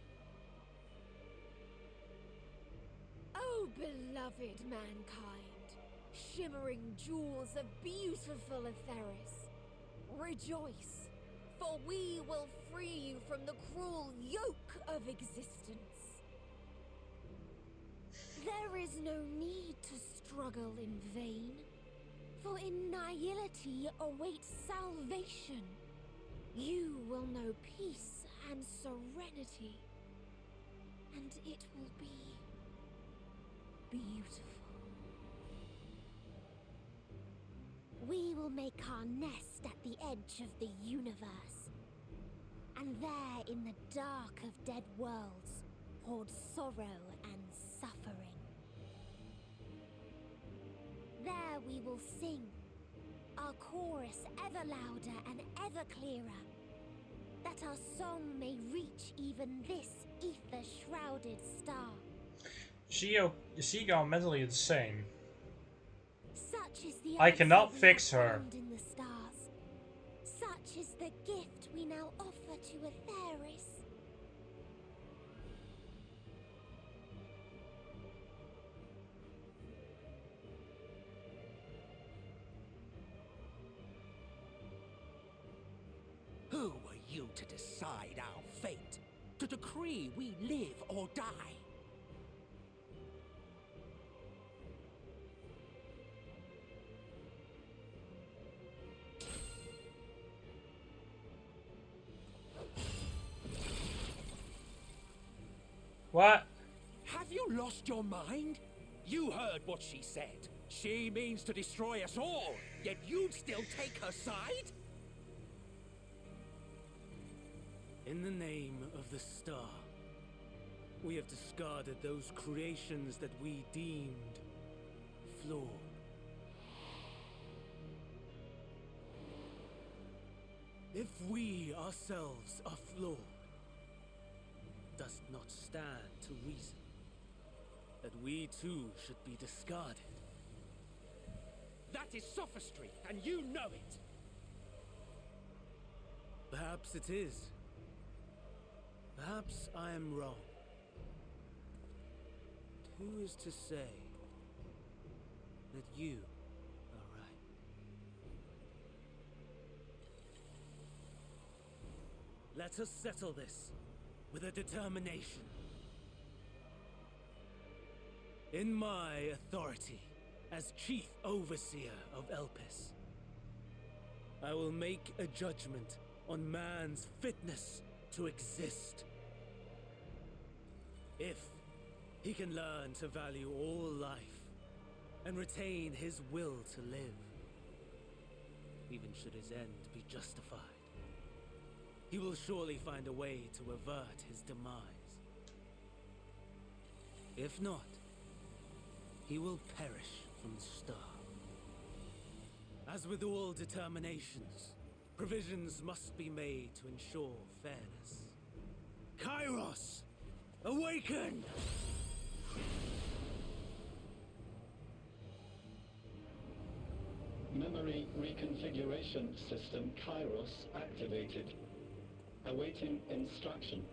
Oh, beloved mankind, shimmering jewels of beautiful Aetheris, rejoice, for we will free you from the cruel yoke of existence. There is no need to struggle in vain, for in nihility awaits salvation. You will know peace and serenity, and it will be beautiful. We will make our nest at the edge of the universe, and there in the dark of dead worlds hoard sorrow and suffering. There we will sing, our chorus ever louder and ever clearer, that our song may reach even this ether-shrouded star. She gone mentally insane. Such is the I cannot answer we fix have her. found in the stars. Such is the gift we now offer to Aetheris. to decide our fate, to decree we live or die. What? Have you lost your mind? You heard what she said. She means to destroy us all, yet you'd still take her side? In the name of the Star, we have discarded those creations that we deemed flawed. If we ourselves are flawed, does not stand to reason that we too should be discarded. That is sophistry, and you know it. Perhaps it is. Perhaps I am wrong. But who is to say that you are right? Let us settle this with a determination. In my authority as Chief Overseer of Elpis, I will make a judgment on man's fitness to exist. If he can learn to value all life and retain his will to live, even should his end be justified, he will surely find a way to avert his demise. If not, he will perish from the start. As with all determinations, provisions must be made to ensure fairness. Kairos, awaken! Memory reconfiguration system Kairos activated. Awaiting instruction.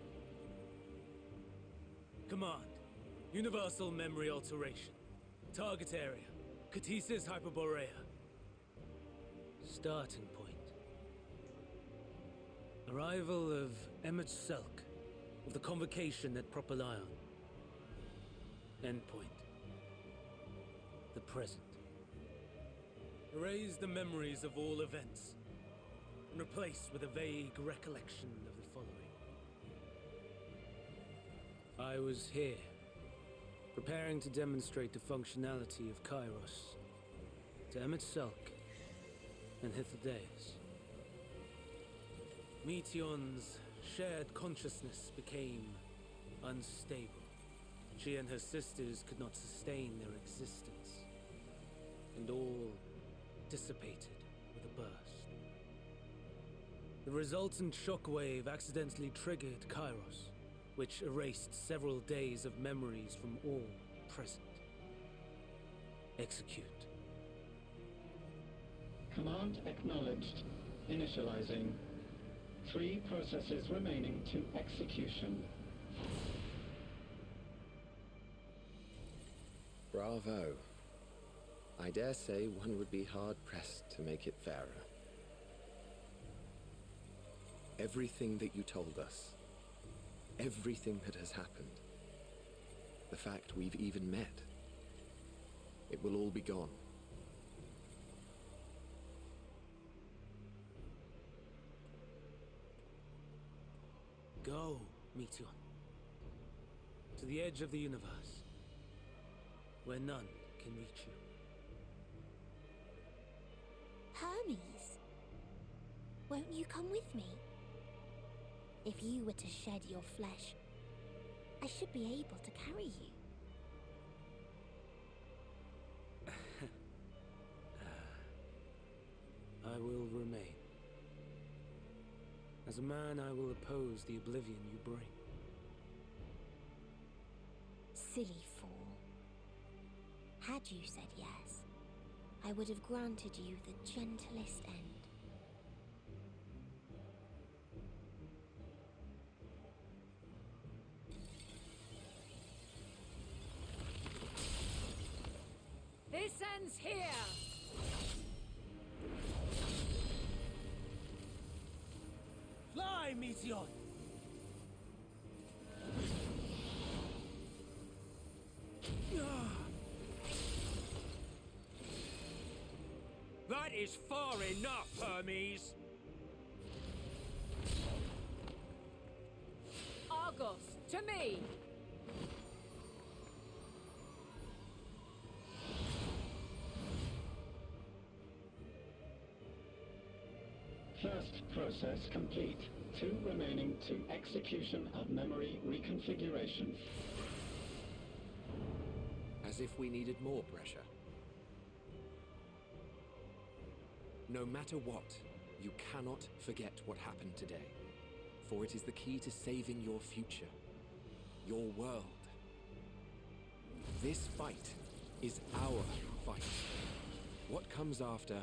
Command, universal memory alteration. Target area, Catesis Hyperborea. Starting point. Arrival of Emmett Selk, of the Convocation at Propylion. Endpoint. The present. Erase the memories of all events, and replace with a vague recollection of the following. I was here, preparing to demonstrate the functionality of Kairos to Emmett Selk and Hythlodaeus. Meteon's shared consciousness became unstable. She and her sisters could not sustain their existence, and all dissipated with a burst. The resultant shockwave accidentally triggered Kairos, which erased several days of memories from all present. Execute. Command acknowledged. Initializing. 3 processes remaining to execution. Bravo. I dare say one would be hard-pressed to make it fairer. Everything that you told us, everything that has happened, the fact we've even met, it will all be gone. Go, Meteon. To the edge of the universe, where none can reach you. Hermes, won't you come with me? If you were to shed your flesh, I should be able to carry you. I will remain. As a man, I will oppose the oblivion you bring. Silly fool. Had you said yes, I would have granted you the gentlest end. This ends here! Fly, Mission. That is far enough, Hermes! Argos, to me! First process complete. 2 remaining to execution of memory reconfiguration. As if we needed more pressure. No matter what, you cannot forget what happened today. For it is the key to saving your future. Your world. This fight is our fight. What comes after,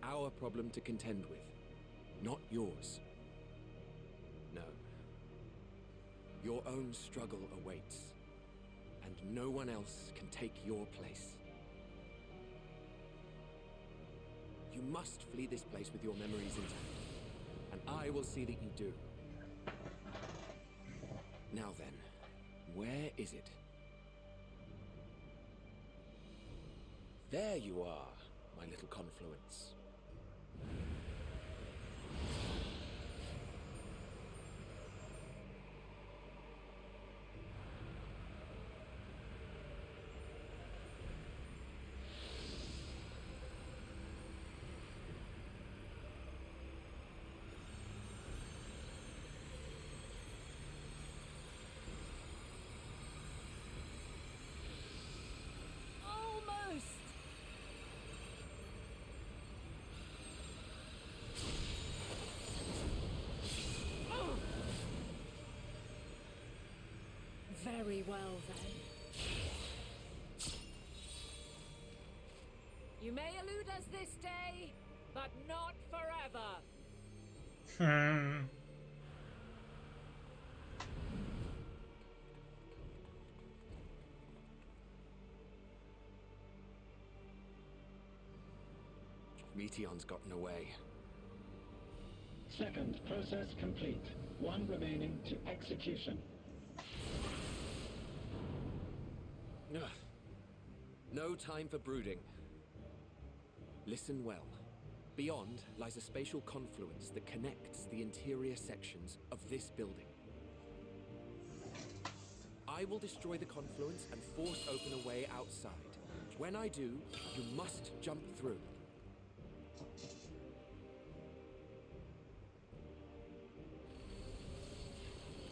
our problem to contend with. Not yours. No. Your own struggle awaits. And no one else can take your place. You must flee this place with your memories intact. And I will see that you do. Now then, where is it? There you are, my little confluence. Very well, then. You may elude us this day, but not forever. Meteon's gotten away. Second process complete. 1 remaining to execution. Ugh. No time for brooding. Listen well. Beyond lies a spatial confluence that connects the interior sections of this building. I will destroy the confluence and force open a way outside. When I do, you must jump through.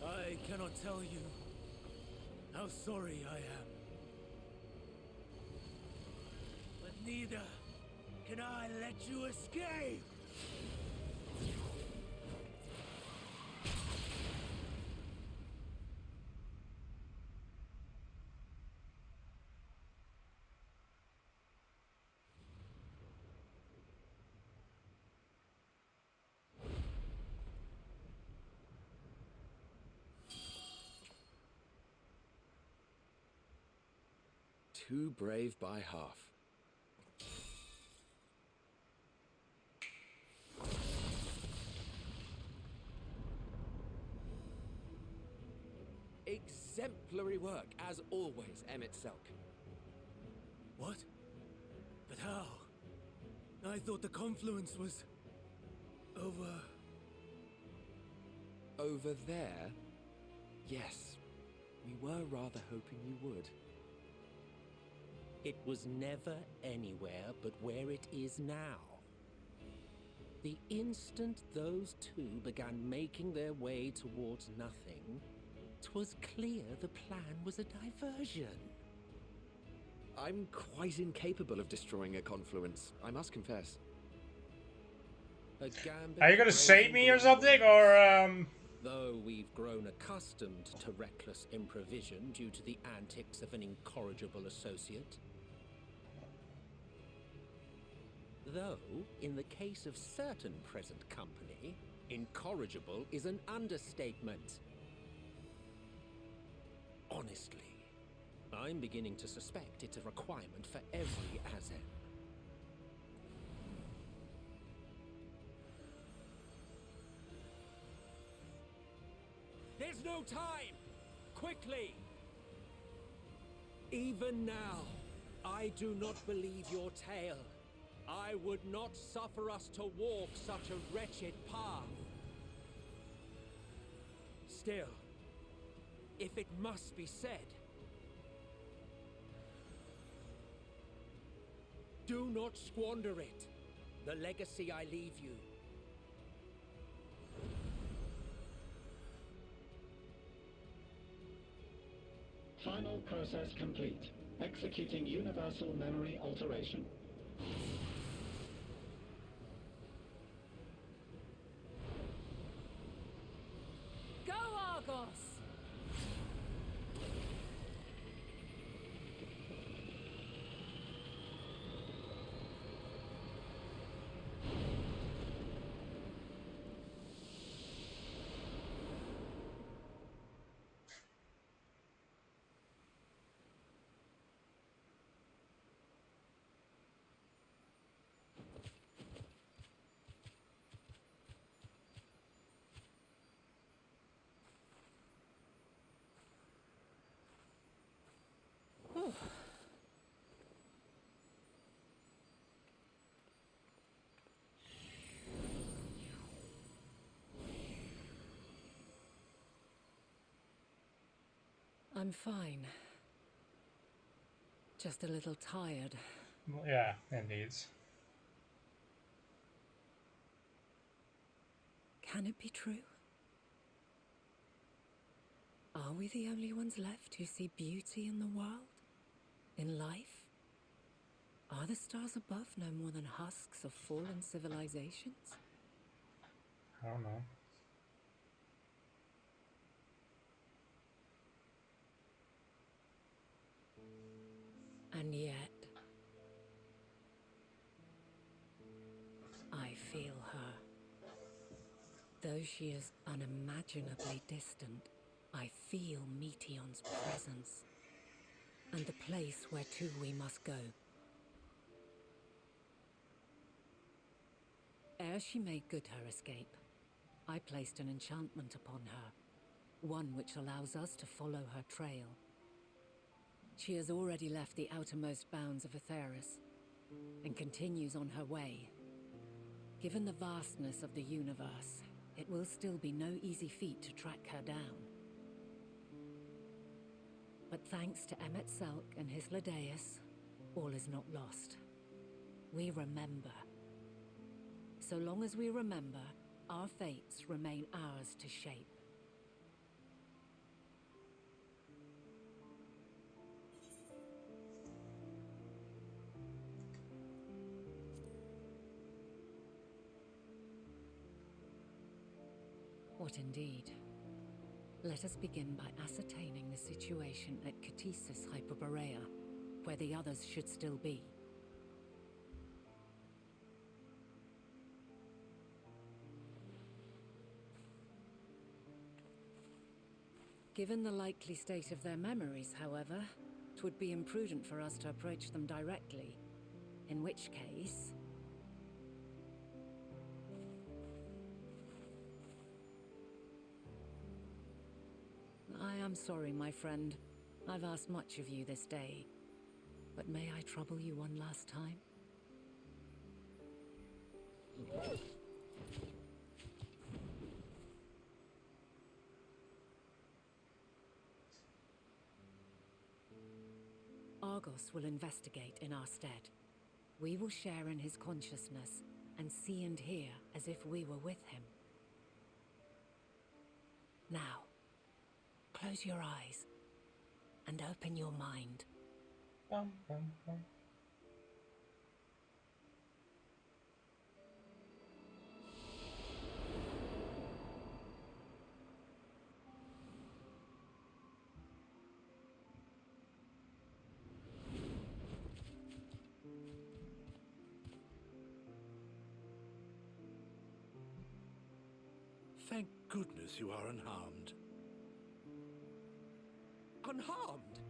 I cannot tell you how sorry I am. But neither can I let you escape! Too brave by half. Exemplary work, as always, Emmett Selk. What? But how? I thought the confluence was... over... Over there? Yes. We were rather hoping you would. It was never anywhere but where it is now. The instant those two began making their way towards nothing, 'twas clear the plan was a diversion. I'm quite incapable of destroying a confluence, I must confess. Are you gonna save me or something, or Though we've grown accustomed to reckless improvision due to the antics of an incorrigible associate. Though, in the case of certain present company, incorrigible is an understatement. Honestly, I'm beginning to suspect it's a requirement for every Azen. There's no time! Quickly! Even now, I do not believe your tale. I would not suffer us to walk such a wretched path. Still, if it must be said, do not squander it, the legacy I leave you. Final process complete. Executing universal memory alteration. Go, Argos! I'm fine. Just a little tired. Yeah, indeed. Can it be true? Are we the only ones left who see beauty in the world? In life? Are the stars above no more than husks of fallen civilizations? I don't know. And yet, I feel her. Though she is unimaginably distant, I feel Meteon's presence, and the place where to we must go. Ere she made good her escape, I placed an enchantment upon her, one which allows us to follow her trail. She has already left the outermost bounds of Aetheris, and continues on her way. Given the vastness of the universe, it will still be no easy feat to track her down. But thanks to Emmet Selk and his Ladeus, all is not lost. We remember. So long as we remember, our fates remain ours to shape. What indeed? Let us begin by ascertaining the situation at Catesis Hyperborea, where the others should still be. Given the likely state of their memories, however, it would be imprudent for us to approach them directly, in which case... I am sorry, my friend. I've asked much of you this day, but may I trouble you one last time? Argos will investigate in our stead. We will share in his consciousness and see and hear as if we were with him. Now, close your eyes and open your mind. Bum, bum, bum. Thank goodness you are unharmed. Unharmed?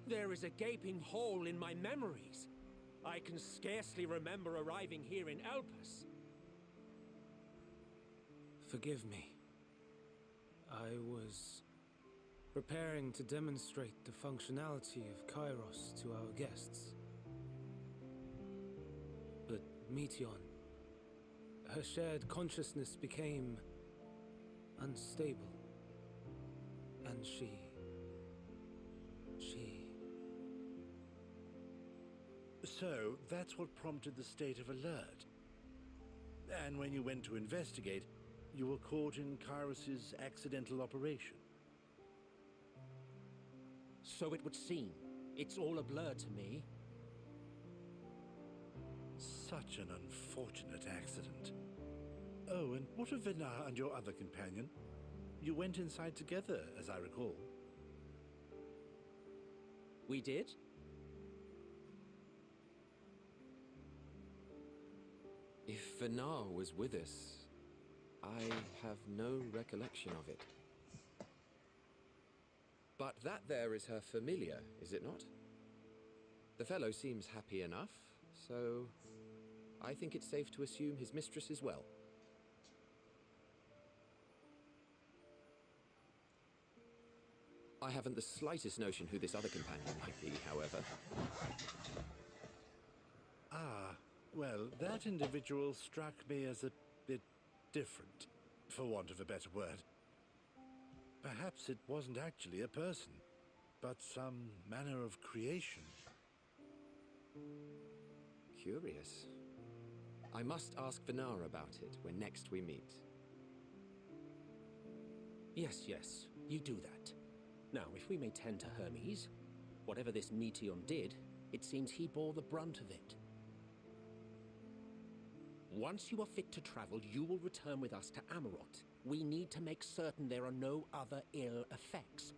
There is a gaping hole in my memories. I can scarcely remember arriving here in Elpis. Forgive me. I was preparing to demonstrate the functionality of Kairos to our guests. But Meteon, her shared consciousness became unstable. And she... So, that's what prompted the state of alert. And when you went to investigate, you were caught in Kairos's accidental operation. So it would seem. It's all a blur to me. Such an unfortunate accident. Oh, and what of Vinar and your other companion? You went inside together, as I recall. We did? If Vinar was with us, I have no recollection of it. But that there is her familiar, is it not? The fellow seems happy enough, so I think it's safe to assume his mistress is well. I haven't the slightest notion who this other companion might be, however. Ah, well, that individual struck me as a bit different, for want of a better word. Perhaps it wasn't actually a person, but some manner of creation. Curious. I must ask Vinar about it when next we meet. Yes, you do that. Now, if we may tend to Hermes, whatever this Meteon did, it seems he bore the brunt of it. Once you are fit to travel, you will return with us to Amarot. We need to make certain there are no other ill effects.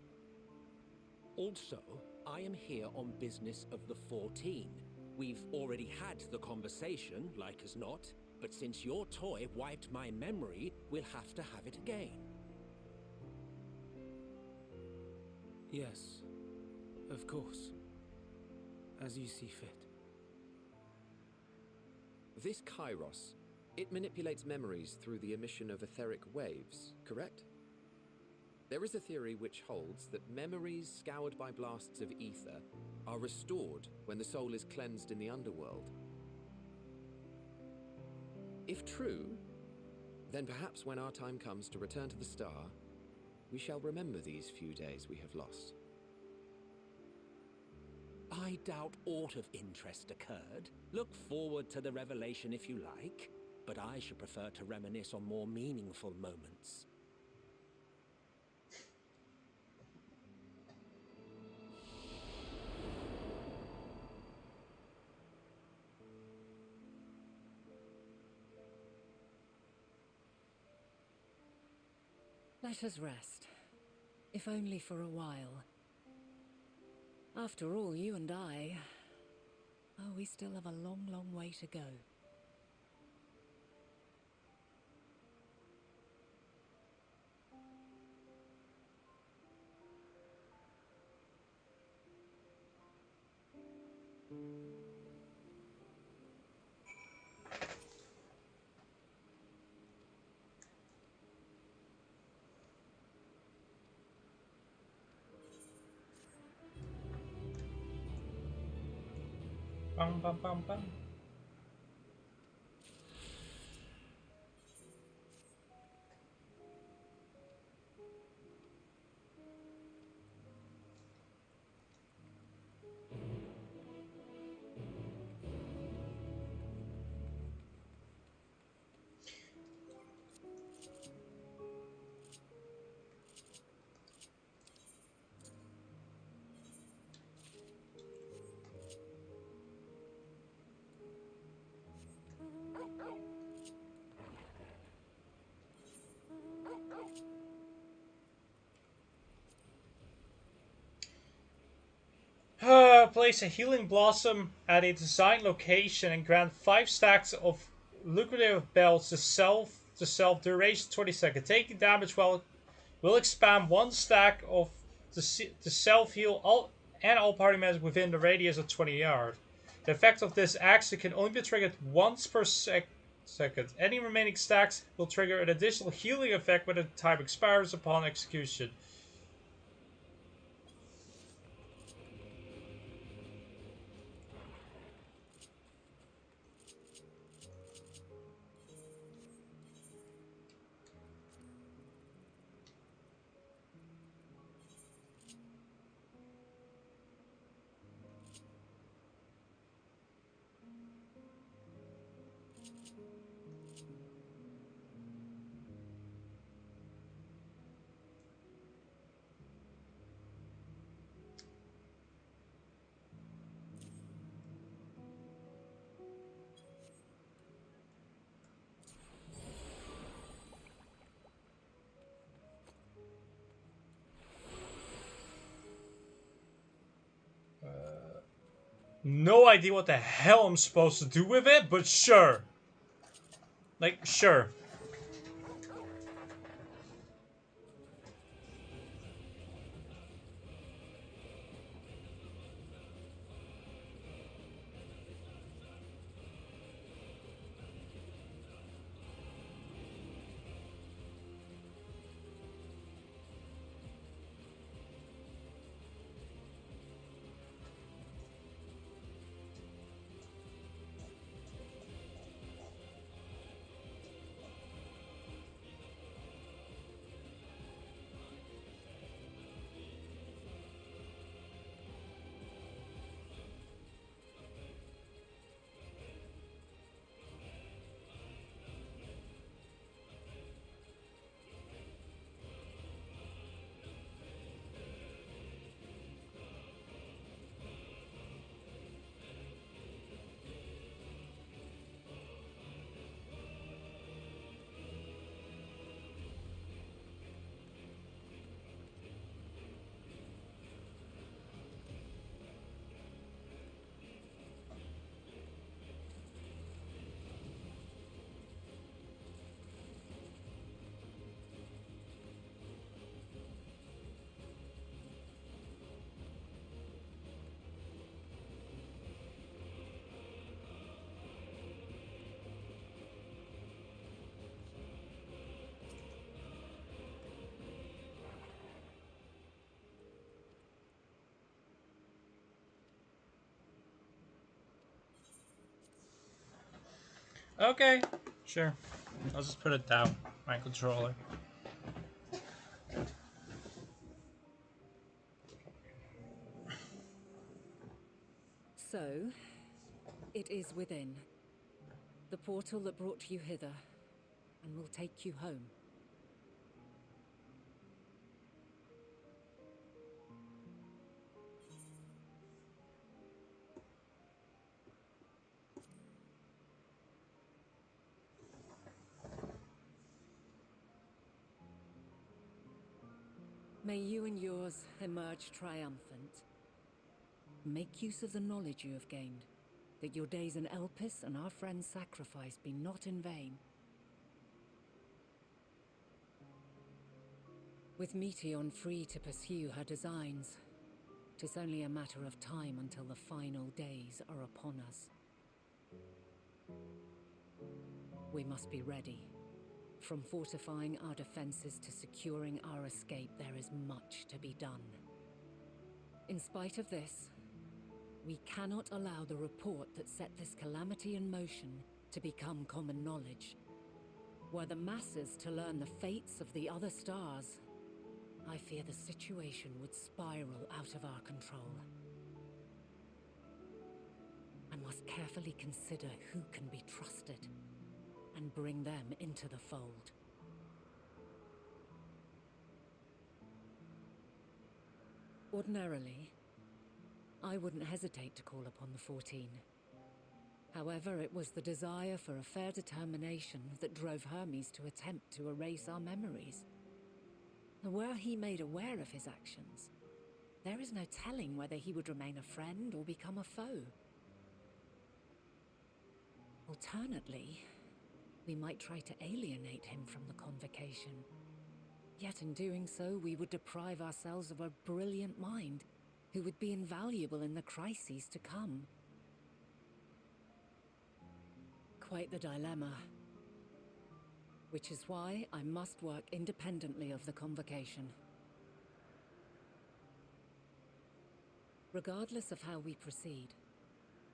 Also, I am here on business of the 14. We've already had the conversation, like as not, but since your toy wiped my memory, we'll have to have it again. Yes, of course. As you see fit. This Kairos, it manipulates memories through the emission of etheric waves, correct? There is a theory which holds that memories scoured by blasts of ether are restored when the soul is cleansed in the underworld. If true, then perhaps when our time comes to return to the star, we shall remember these few days we have lost. I doubt aught of interest occurred. Look forward to the revelation if you like, but I should prefer to reminisce on more meaningful moments. Let us rest, if only for a while. After all, you and I... Oh, we still have a long, long way to go. Bum, bum, bum, bum. Place a healing blossom at a designed location and grant 5 stacks of lucrative belts to self duration 20 seconds. Taking damage will expand 1 stack of the self heal all party members within the radius of 20 yards. The effect of this action can only be triggered once per seconds. Any remaining stacks will trigger an additional healing effect when the time expires upon execution. No idea what the hell I'm supposed to do with it, but sure. Like, sure. Okay, sure. I'll just put it down. My controller. So, it is within. The portal that brought you hither, and will take you home. May you and yours emerge triumphant. Make use of the knowledge you have gained, that your days in Elpis and our friend's sacrifice be not in vain. With Meteion free to pursue her designs, 'tis only a matter of time until the final days are upon us. We must be ready. From fortifying our defenses to securing our escape, there is much to be done. In spite of this, we cannot allow the report that set this calamity in motion to become common knowledge. Were the masses to learn the fates of the other stars, I fear the situation would spiral out of our control. I must carefully consider who can be trusted and bring them into the fold. Ordinarily, I wouldn't hesitate to call upon the 14. However, it was the desire for a fair determination that drove Hermes to attempt to erase our memories. And were he made aware of his actions, there is no telling whether he would remain a friend or become a foe. Alternately, we might try to alienate him from the convocation. Yet in doing so, we would deprive ourselves of a brilliant mind who would be invaluable in the crises to come. quite the dilemma. Which is why I must work independently of the Convocation. Regardless of how we proceed,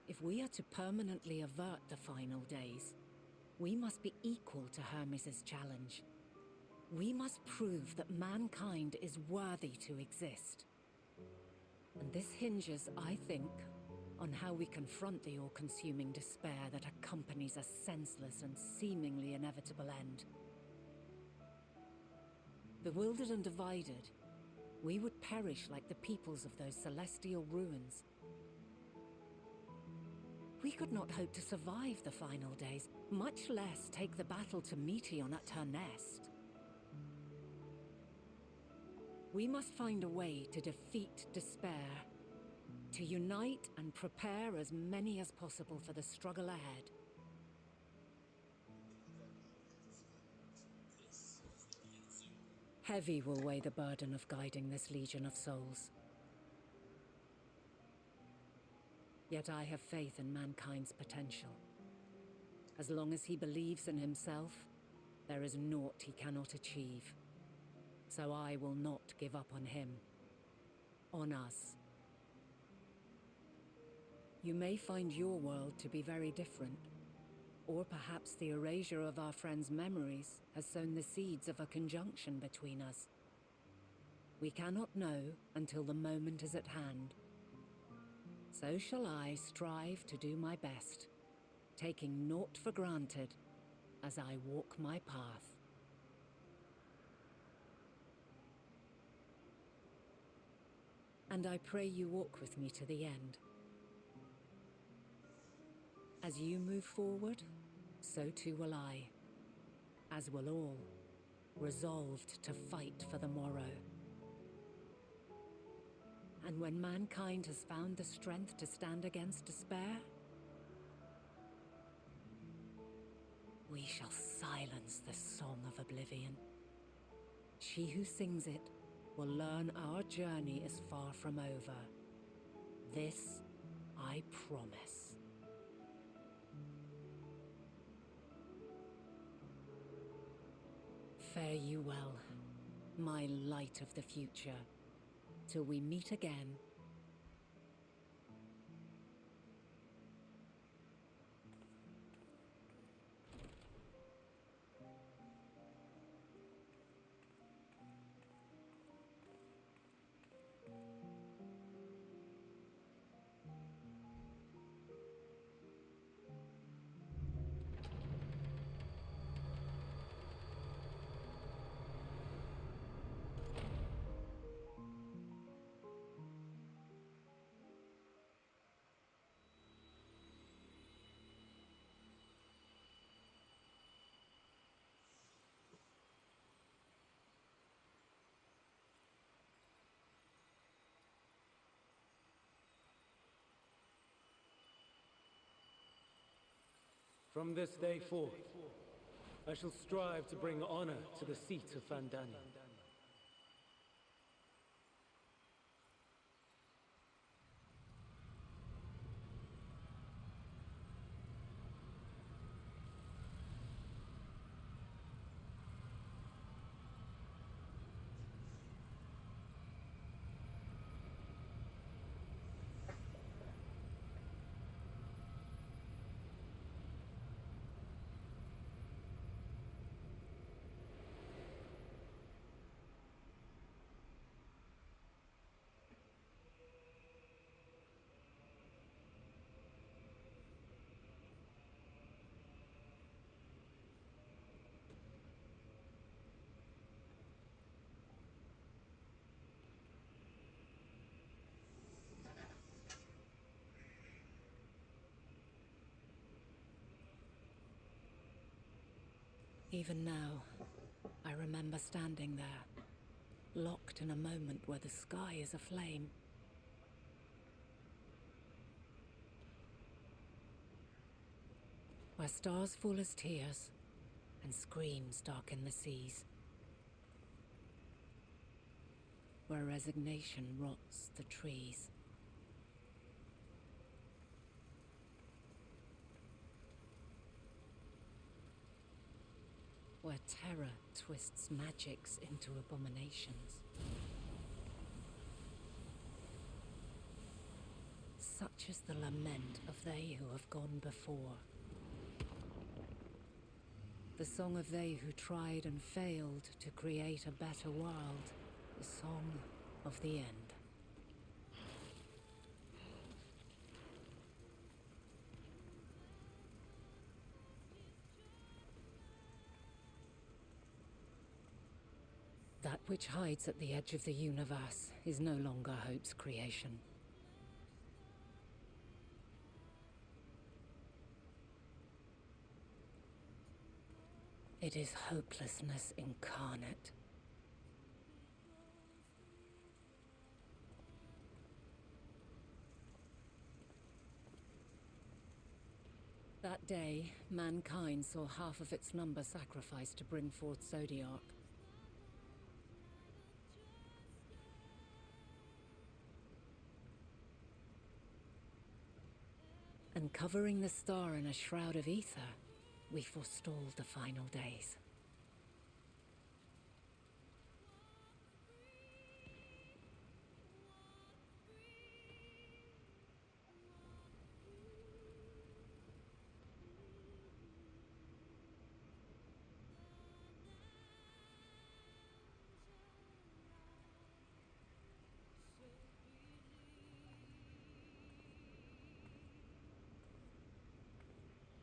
if we are to permanently avert the final days, we must be equal to Hermes' challenge. We must prove that mankind is worthy to exist. And this hinges, I think, on how we confront the all-consuming despair that accompanies a senseless and seemingly inevitable end. Bewildered and divided, we would perish like the peoples of those celestial ruins. We could not hope to survive the final days, much less take the battle to Meteion at her nest. We must find a way to defeat despair, to unite and prepare as many as possible for the struggle ahead. Heavy will weigh the burden of guiding this legion of souls. Yet I have faith in mankind's potential. As long as he believes in himself, there is naught he cannot achieve. So I will not give up on him, on us. You may find your world to be very different, or perhaps the erasure of our friends' memories has sown the seeds of a conjunction between us. We cannot know until the moment is at hand. So shall I strive to do my best, taking naught for granted as I walk my path. And I pray you walk with me to the end. As you move forward, so too will I, as will all, resolved to fight for the morrow. And when mankind has found the strength to stand against despair, we shall silence the song of oblivion. She who sings it will learn our journey is far from over. This I promise. Fare you well, my light of the future, till we meet again. From this day forth, I shall strive to bring honor to the seat of Vandani. Even now, I remember standing there, locked in a moment where the sky is aflame. Where stars fall as tears, and screams darken the seas. Where resignation rots the trees. where terror twists magics into abominations. Such is the lament of they who have gone before. The song of they who tried and failed to create a better world. The song of the end. That which hides at the edge of the universe is no longer Hope's creation. It is hopelessness incarnate. That day, mankind saw half of its number sacrificed to bring forth Zodiark. And covering the star in a shroud of ether, we forestalled the final days.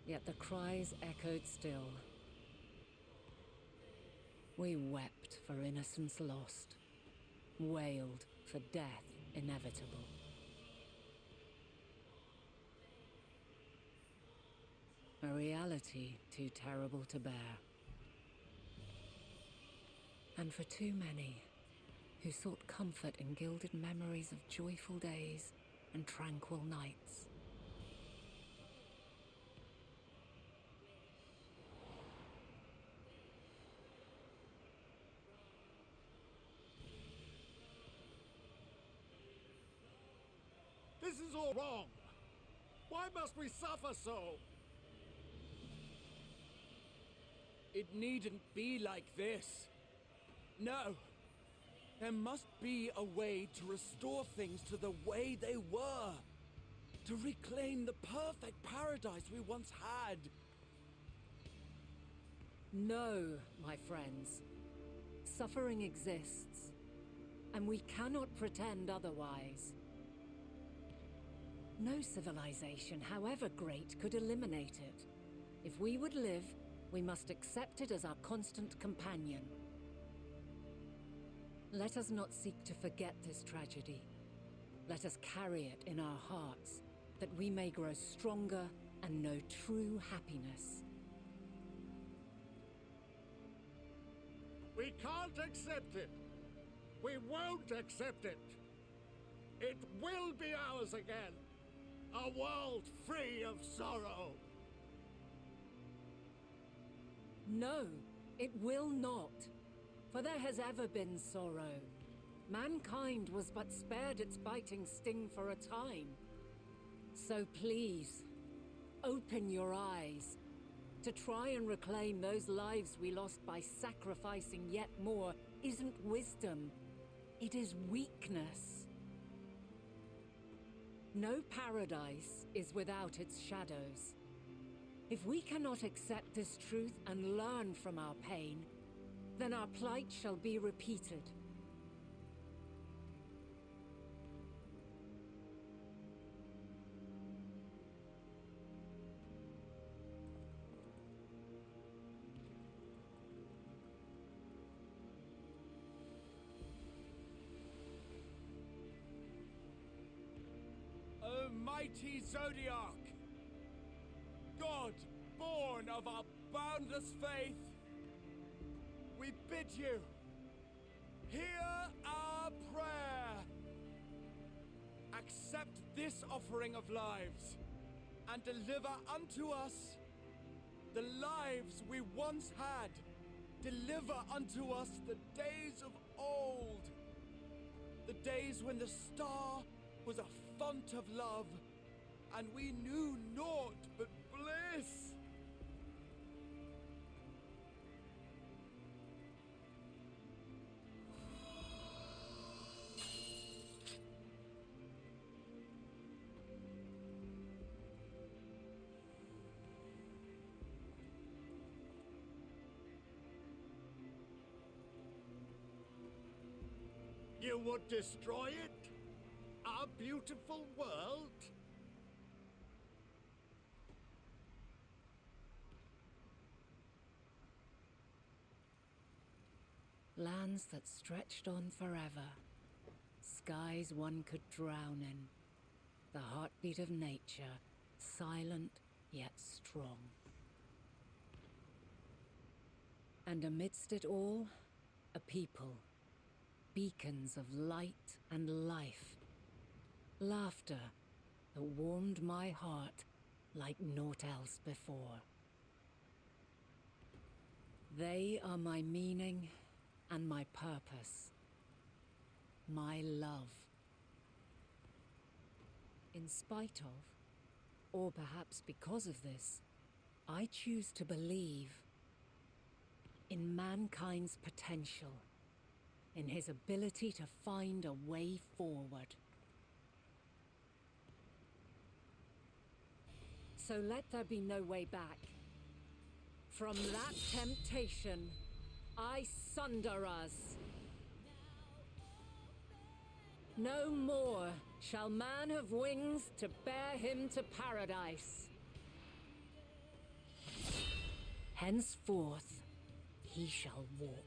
Yet the cries echoed still. We wept for innocence lost, wailed for death inevitable. A reality too terrible to bear. And for too many who sought comfort in gilded memories of joyful days and tranquil nights. This is all wrong! Why must we suffer so? It needn't be like this. No. There must be a way to restore things to the way they were. To reclaim the perfect paradise we once had. No, my friends. Suffering exists, and we cannot pretend otherwise. No civilization, however great, could eliminate it. If we would live, we must accept it as our constant companion. Let us not seek to forget this tragedy. Let us carry it in our hearts, that we may grow stronger and know true happiness. We can't accept it. We won't accept it. It will be ours again. A world free of sorrow. No, it will not. For there has ever been sorrow. Mankind was but spared its biting sting for a time. So please, open your eyes. To try and reclaim those lives we lost by sacrificing yet more isn't wisdom. It is weakness. No paradise is without its shadows. If we cannot accept this truth and learn from our pain, then our plight shall be repeated. O mighty Zodiark! God, born of our boundless faith, we bid you, hear our prayer. Accept this offering of lives, and deliver unto us the lives we once had. Deliver unto us the days of old, the days when the star was a font of love, and we knew naught but bliss. you would destroy it? Our beautiful world? Lands that stretched on forever. Skies one could drown in. The heartbeat of nature, silent yet strong. And amidst it all, a people. Beacons of light and life. Laughter that warmed my heart like naught else before. They are my meaning and my purpose. My love. In spite of, or perhaps because of this, I choose to believe in mankind's potential, in his ability to find a way forward. So let there be no way back. From that temptation, I sunder us. No more shall man have wings to bear him to paradise. Henceforth, he shall walk.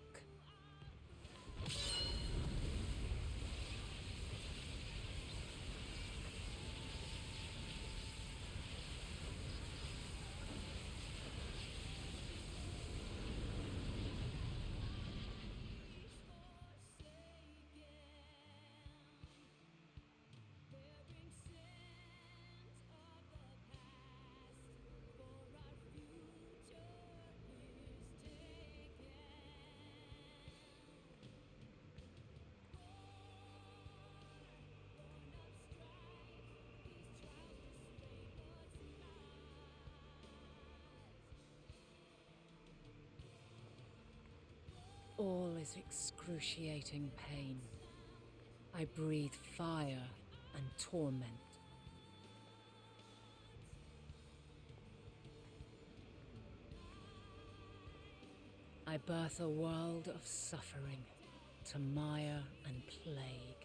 All is excruciating pain. I breathe fire and torment. I birth a world of suffering to mire and plague.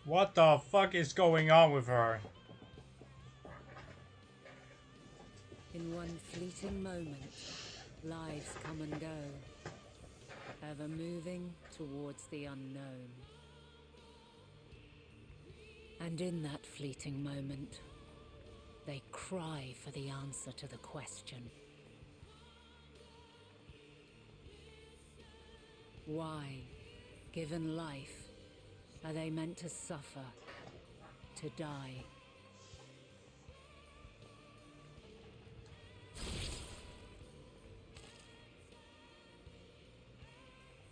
What the fuck is going on with her? In one fleeting moment, lives come and go, ever moving towards the unknown. And in that fleeting moment, they cry for the answer to the question. Why, given life, are they meant to suffer, to die?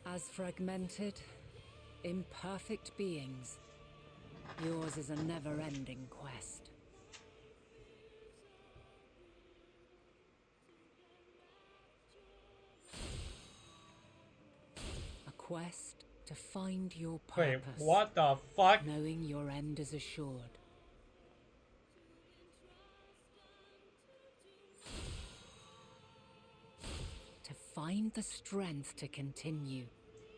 As fragmented, imperfect beings, yours is a never-ending quest. A quest to find your purpose. Wait, what the fuck? Knowing your end is assured. To find the strength to continue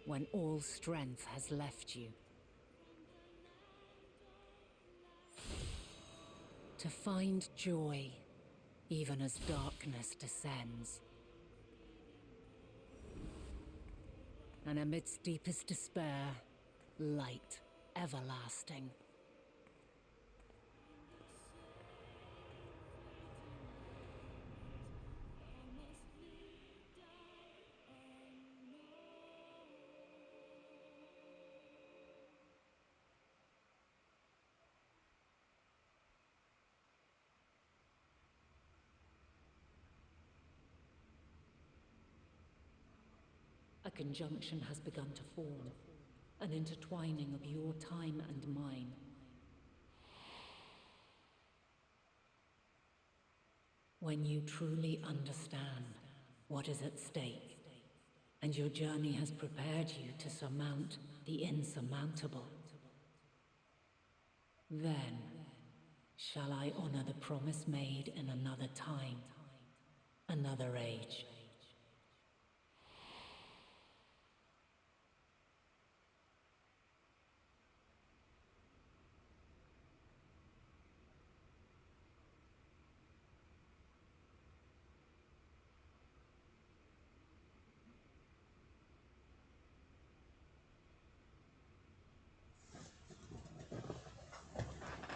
when all strength has left you. To find joy even as darkness descends. And amidst deepest despair, light everlasting. A conjunction has begun to form, an intertwining of your time and mine. When you truly understand what is at stake, and your journey has prepared you to surmount the insurmountable, then shall I honor the promise made in another time, another age.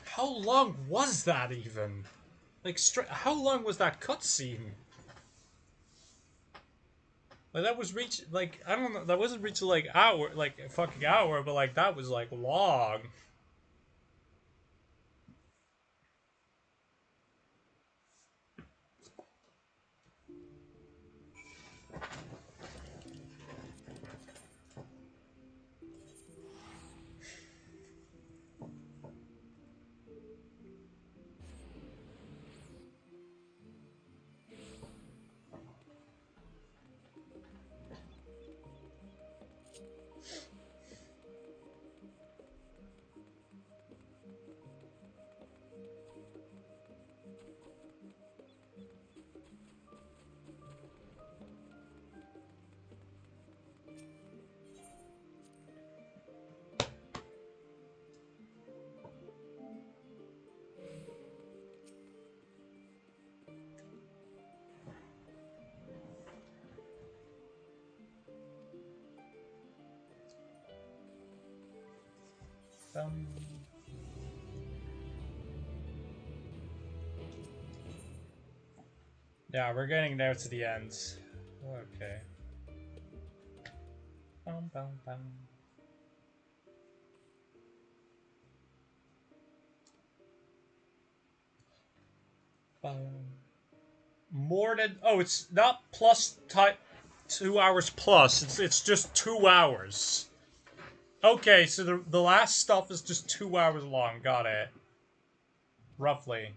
How long was that even? Like, how long was that cutscene? Like, that was like, I don't know, that wasn't reaching, like, like, a fucking hour, but, like, that was, like, long. Yeah, we're getting there to the end. Okay. Bum, bum, bum. More than, oh, it's not plus 2 hours plus. It's just 2 hours. Okay, so the last stuff is just 2 hours long. Got it. Roughly.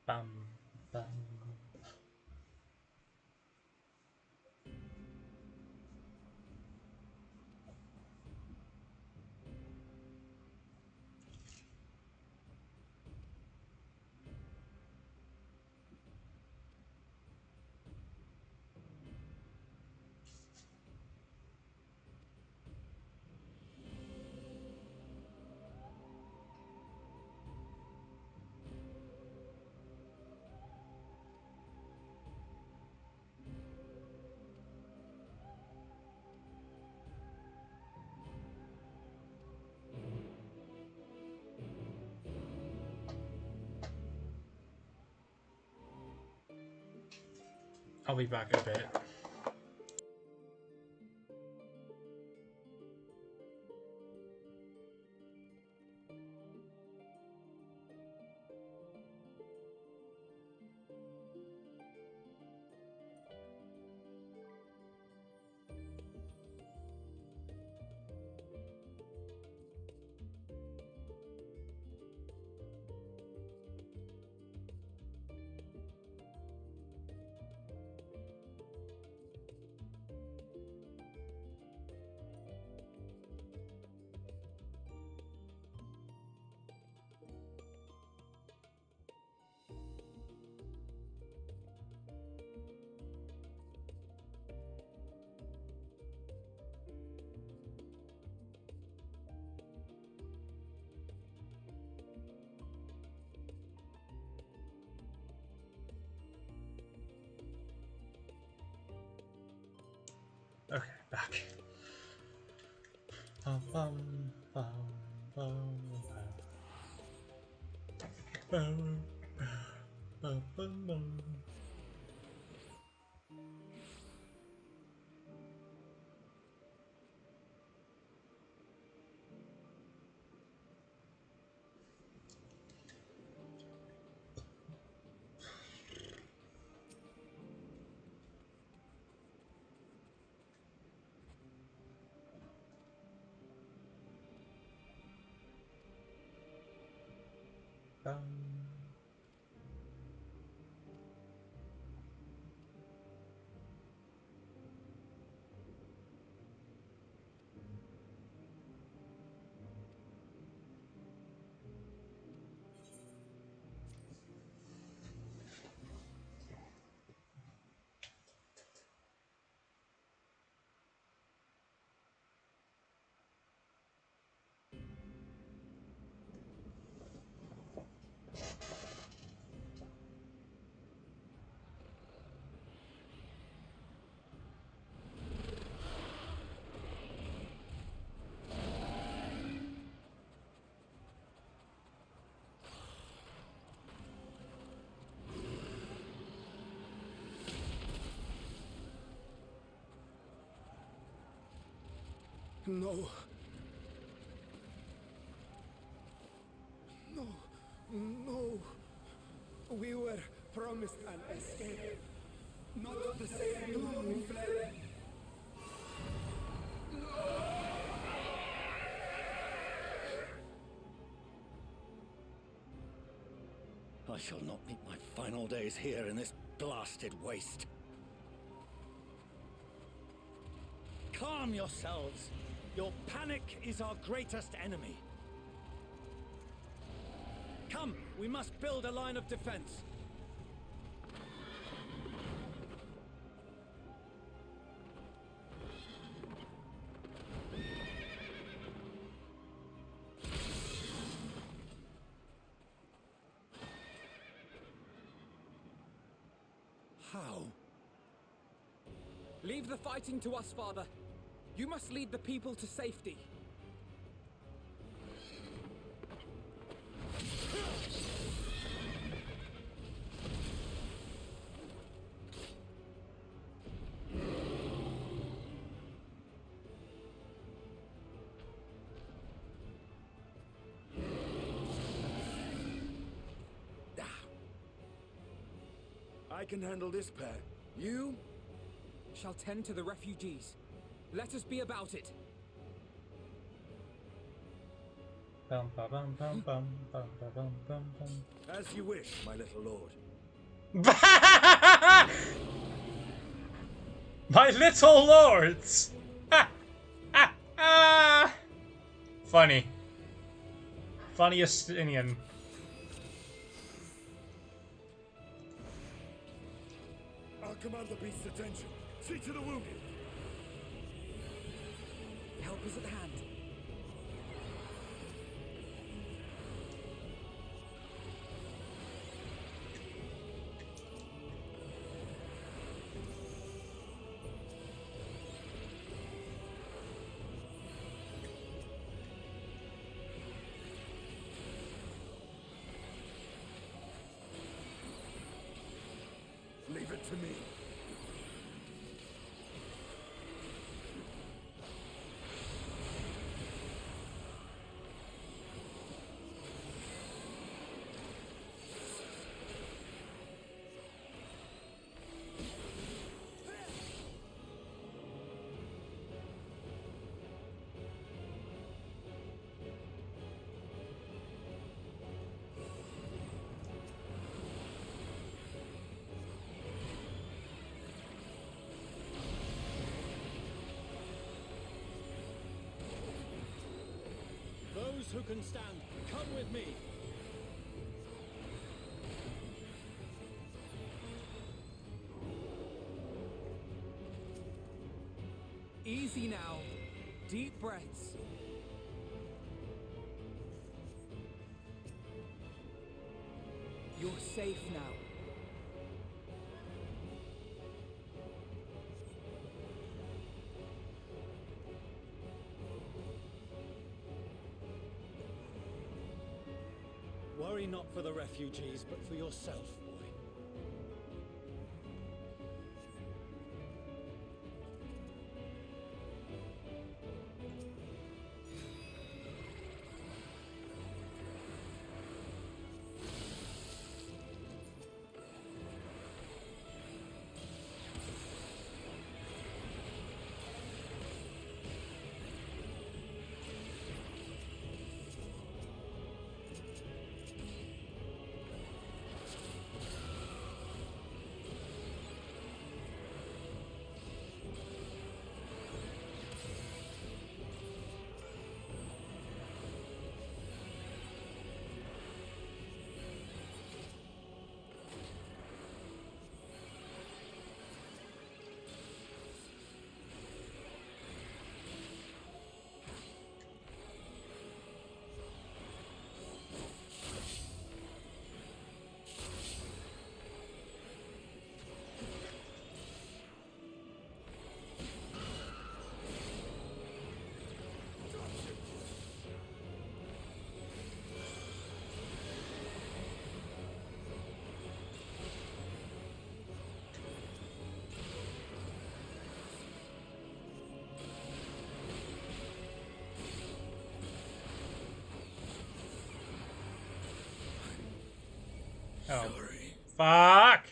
Bum, bum. I'll be back in a bit. back. Bum, bum, bum, bum, bum, bum, bum, bum. No. No. No. We were promised an escape. Not the same doom we fled. I shall not meet my final days here in this blasted waste. Calm yourselves. Your panic is our greatest enemy. Come, we must build a line of defense. How? Leave the fighting to us, Father. You must lead the people to safety. I can handle this pair. You shall tend to the refugees. Let us be about it. Bum, ba, bum, bum, bum, bum, ba, bum, bum, bum. As you wish, my little lord. My little lords! Funny. Funniest Indian. I'll command the beast's attention. See to the wounded. Help is at hand. Leave it to me. Those who can stand, come with me. Easy now. Deep breaths. You're safe now. Worry not for the refugees, but for yourself, boy. Oh. Fuck!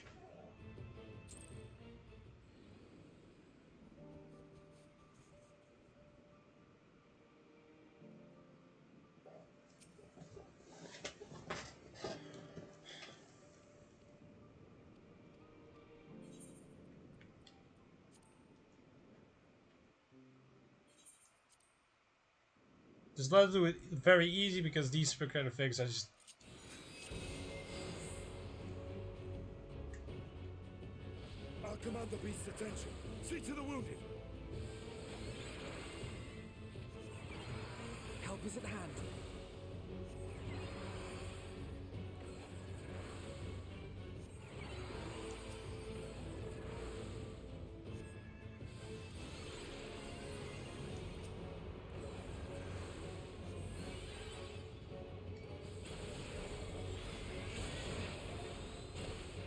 Just let's do it very easy because these kind of things are just. I'll command the beast's attention. See to the wounded. Help is at hand.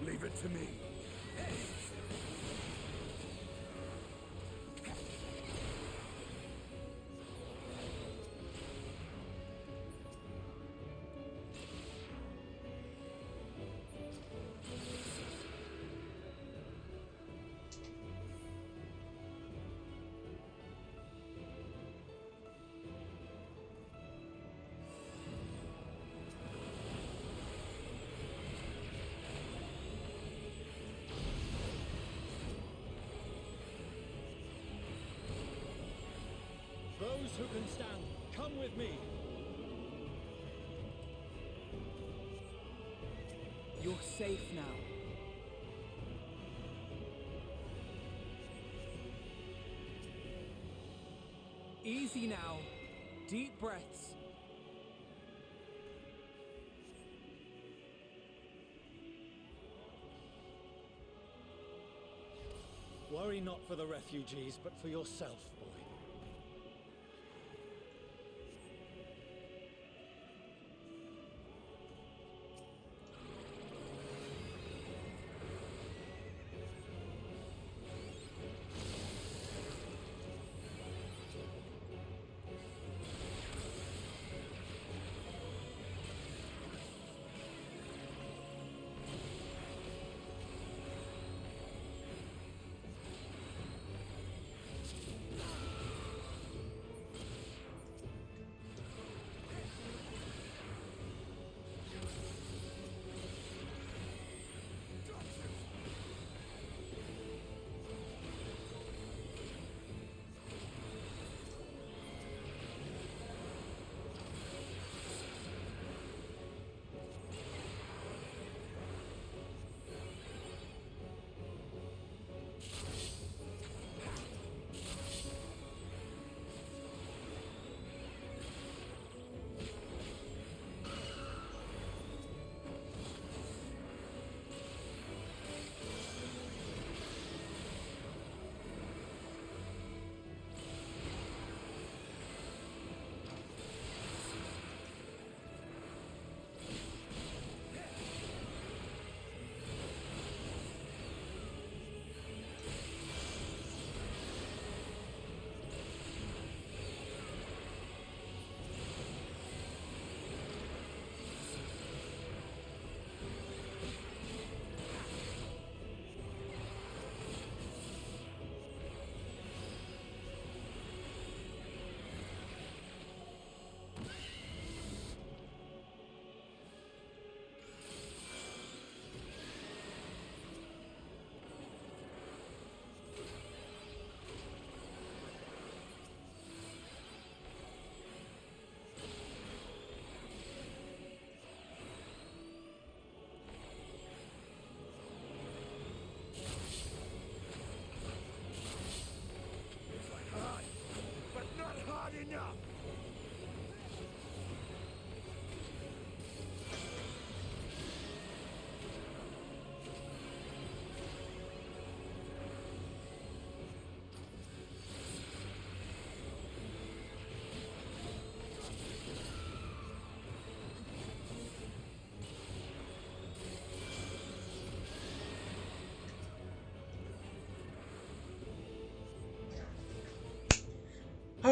Leave it to me. Those who can stand, come with me. You're safe now. Easy now. Deep breaths. Worry not for the refugees, but for yourself, boy.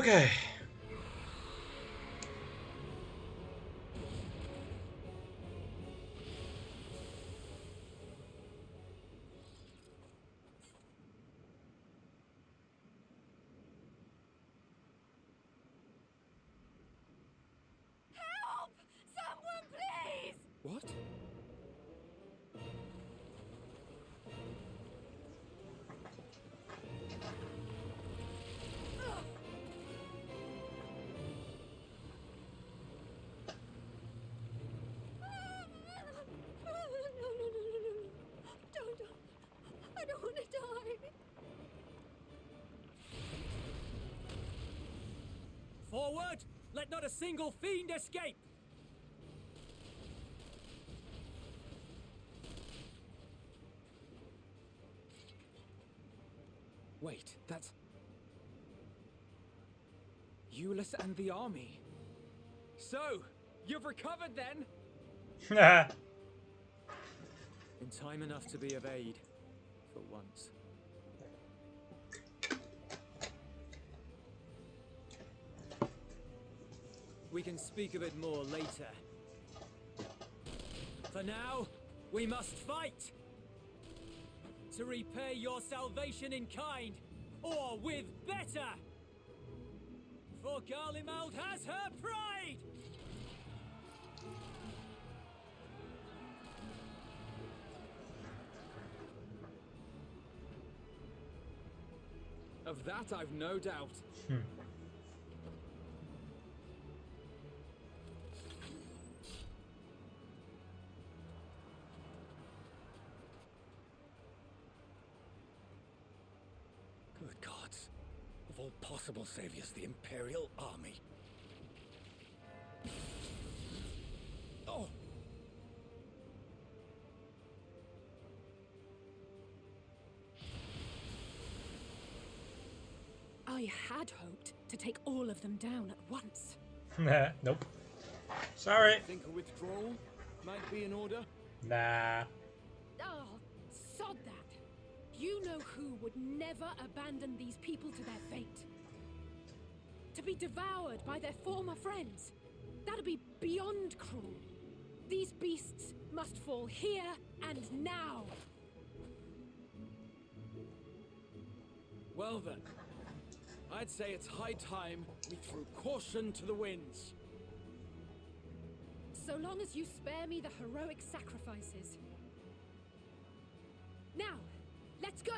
Okay. Help! Someone, please! What? Don't. I don't want to die. Forward! Let not a single fiend escape! Wait, that's... Euless and the army. So, you've recovered then? In time enough to be of aid. For once. We can speak of it more later. For now, we must fight! To repay your salvation in kind, or with better! For Garlemald has her pride! Of that I've no doubt. Good gods. Of all possible saviors, the Imperial Army. Oh! I had hoped to take all of them down at once. Nope. Sorry. Think a withdrawal might be in order? Nah. Oh, sod that. You know who would never abandon these people to their fate. To be devoured by their former friends. That'd be beyond cruel. These beasts must fall here and now. Well then, I'd say it's high time we threw caution to the winds. So long as you spare me the heroic sacrifices. Now, let's go!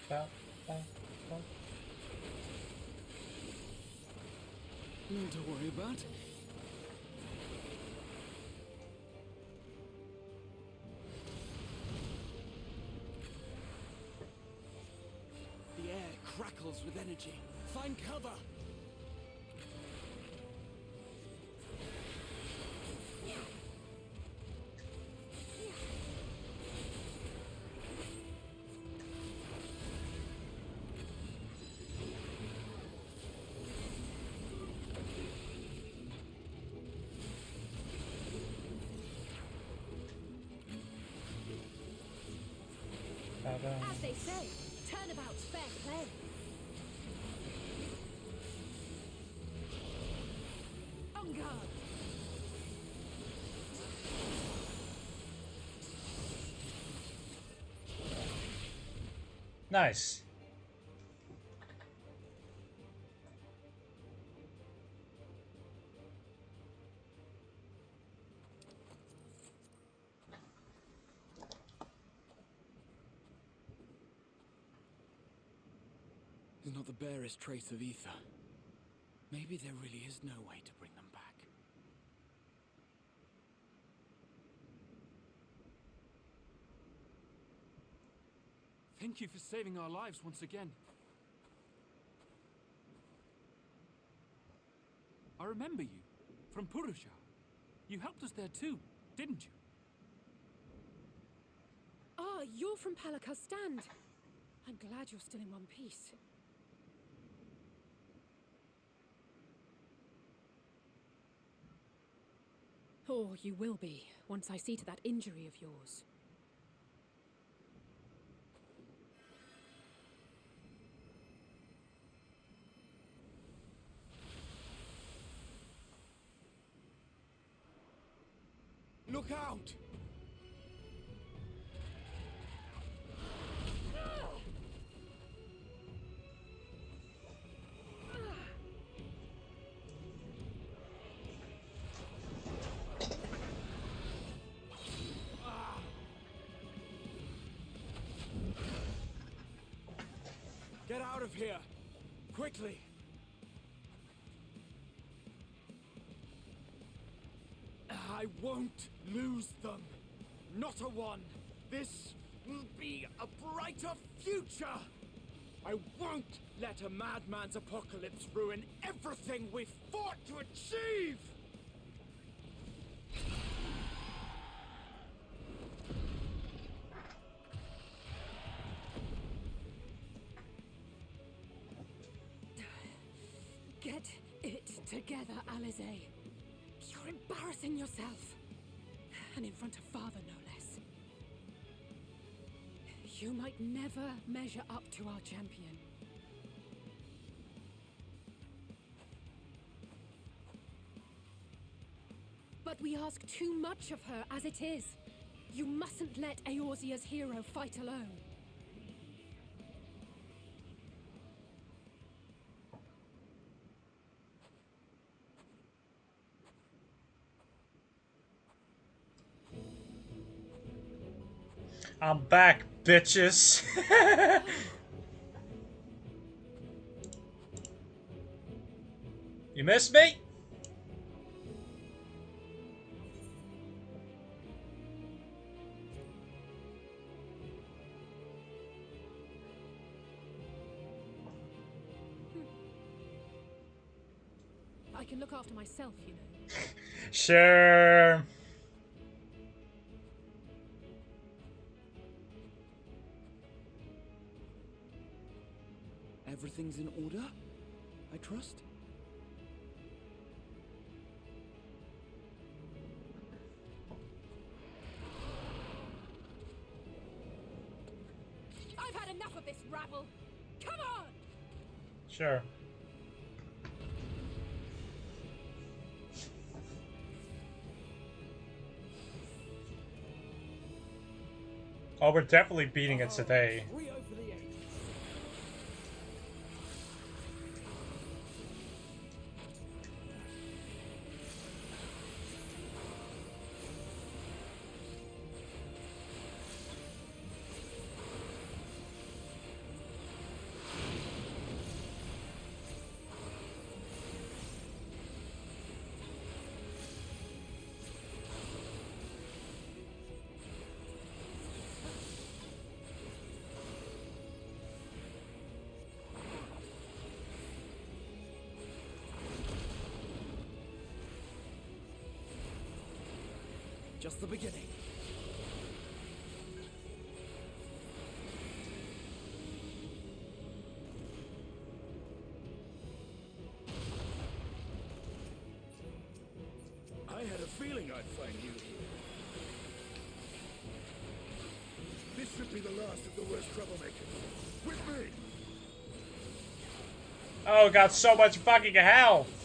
Nothing to worry about. The air crackles with energy. Find cover! As they say, turnabout's fair play. On guard. Nice. There's not the barest trace of ether. Maybe there really is no way to bring them back. Thank you for saving our lives once again. I remember you from Purusha. You helped us there too, didn't you? Ah, you're from Palaka's stand. I'm glad you're still in one piece. Or you will be, once I see to that injury of yours. Look out! Get out of here! Quickly! I won't lose them. Not a one. This will be a brighter future. I won't let a madman's apocalypse ruin everything we've fought to achieve! Get it together, Alize. You're embarrassing yourself. And in front of father, no less. You might never measure up to our champion. But we ask too much of her as it is. You mustn't let Eorzea's hero fight alone. I'm back, bitches. You missed me? I can look after myself, you know. Sure. Everything's in order, I trust? I've had enough of this rabble. Come on! Sure. Oh, we're definitely beating it today. just the beginning. I had a feeling I'd find you here. This should be the last of the worst troublemakers. With me! Oh, got so much fucking health.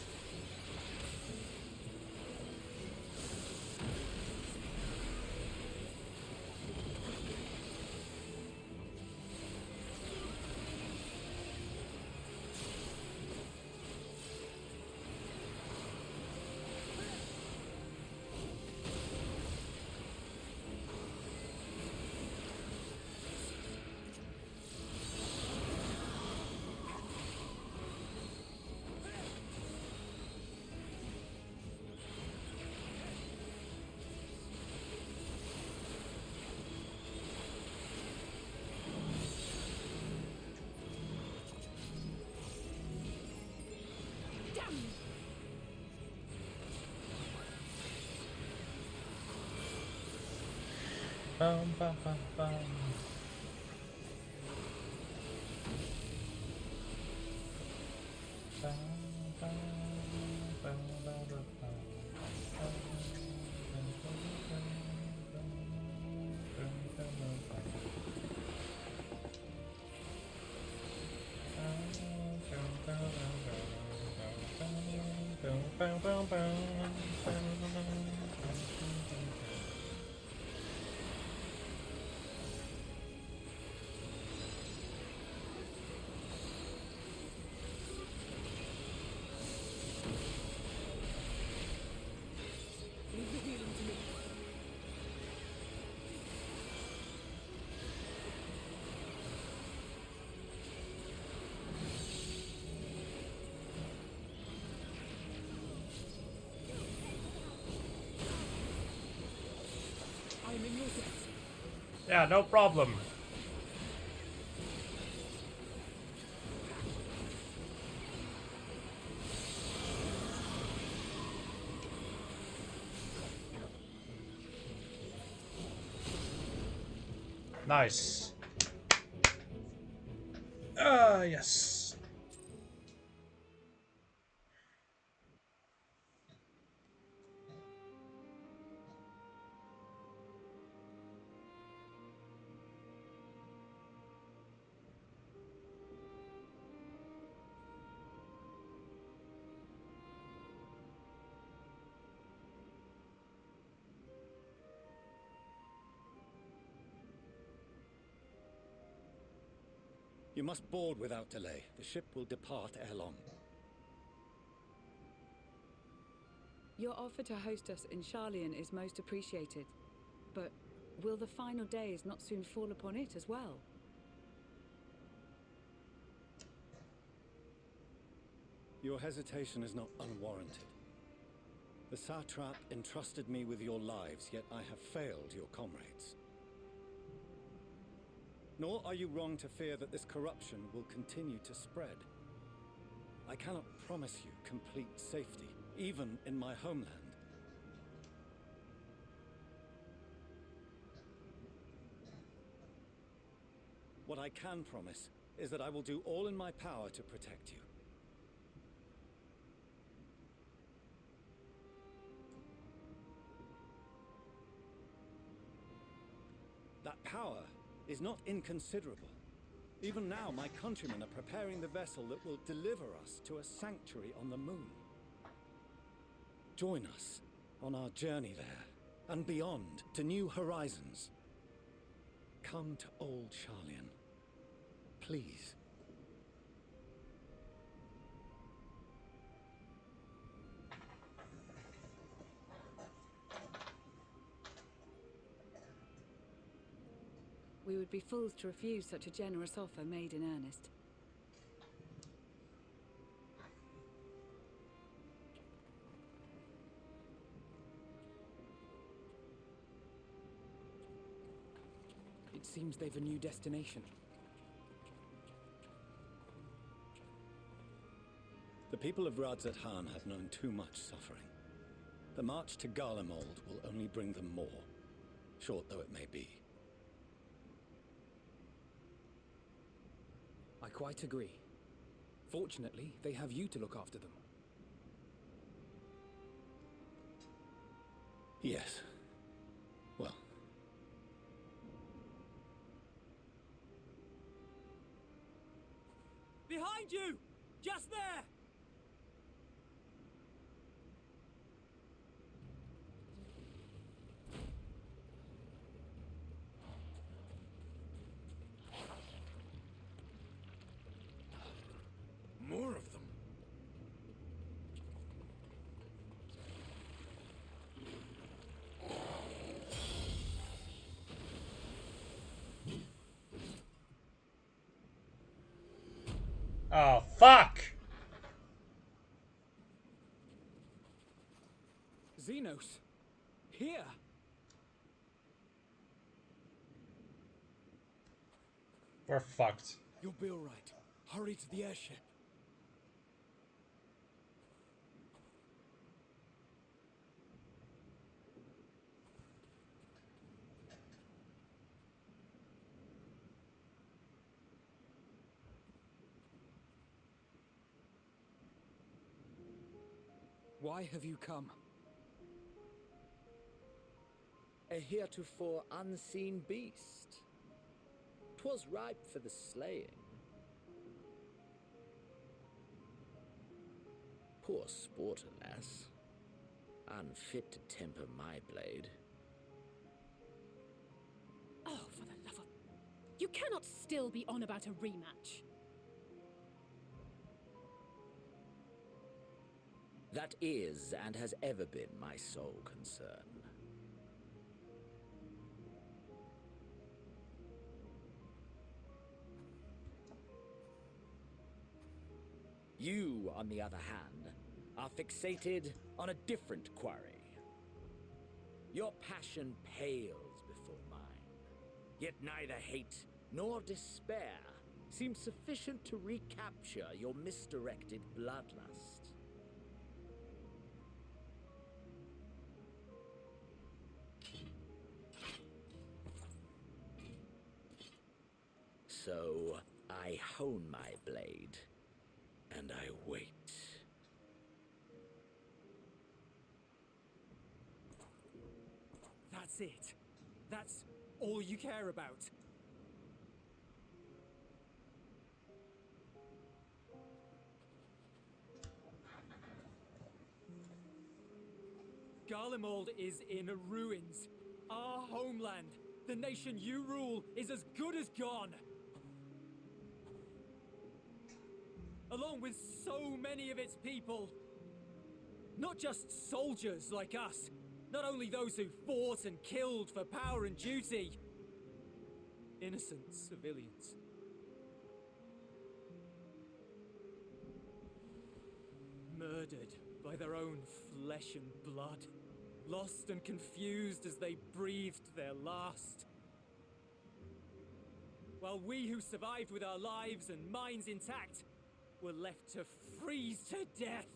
Bum, bum, bum, bum. Bum, bum, bum, bum, bum, Yeah, no problem. Nice. Yes. You must board without delay. The ship will depart ere long. Your offer to host us in Sharlayan is most appreciated. But will the final days not soon fall upon it as well? Your hesitation is not unwarranted. The satrap entrusted me with your lives, yet I have failed your comrades. Nor are you wrong to fear that this corruption will continue to spread. I cannot promise you complete safety, even in my homeland. What I can promise is that I will do all in my power to protect you. That power is not inconsiderable. Even now, my countrymen are preparing the vessel that will deliver us to a sanctuary on the moon. Join us on our journey there, and beyond, to new horizons. Come to old Sharlayan, please. We would be fools to refuse such a generous offer made in earnest. It seems they've a new destination. The people of Radzat Han have known too much suffering. The march to Garlemald will only bring them more, short though it may be. I quite agree. Fortunately, they have you to look after them. Yes. Well. Behind you! Just there! More of them. Oh, fuck! Xenos! Here! We're fucked. You'll be alright. Hurry to the airship. Why have you come? A heretofore unseen beast. 'Twas ripe for the slaying. Poor sport, alas. Unfit to temper my blade. Oh, for the love of... You cannot still be on about a rematch. That is, and has ever been, my sole concern. You, on the other hand, are fixated on a different quarry. Your passion pales before mine, yet neither hate nor despair seems sufficient to recapture your misdirected bloodlust. So, I hone my blade, and I wait. That's it. That's all you care about. Garlemald is in ruins. Our homeland, the nation you rule, is as good as gone. Along with so many of its people. Not just soldiers like us. Not only those who fought and killed for power and duty. Innocent civilians. Murdered by their own flesh and blood. Lost and confused as they breathed their last. While we who survived with our lives and minds intact were left to freeze to death.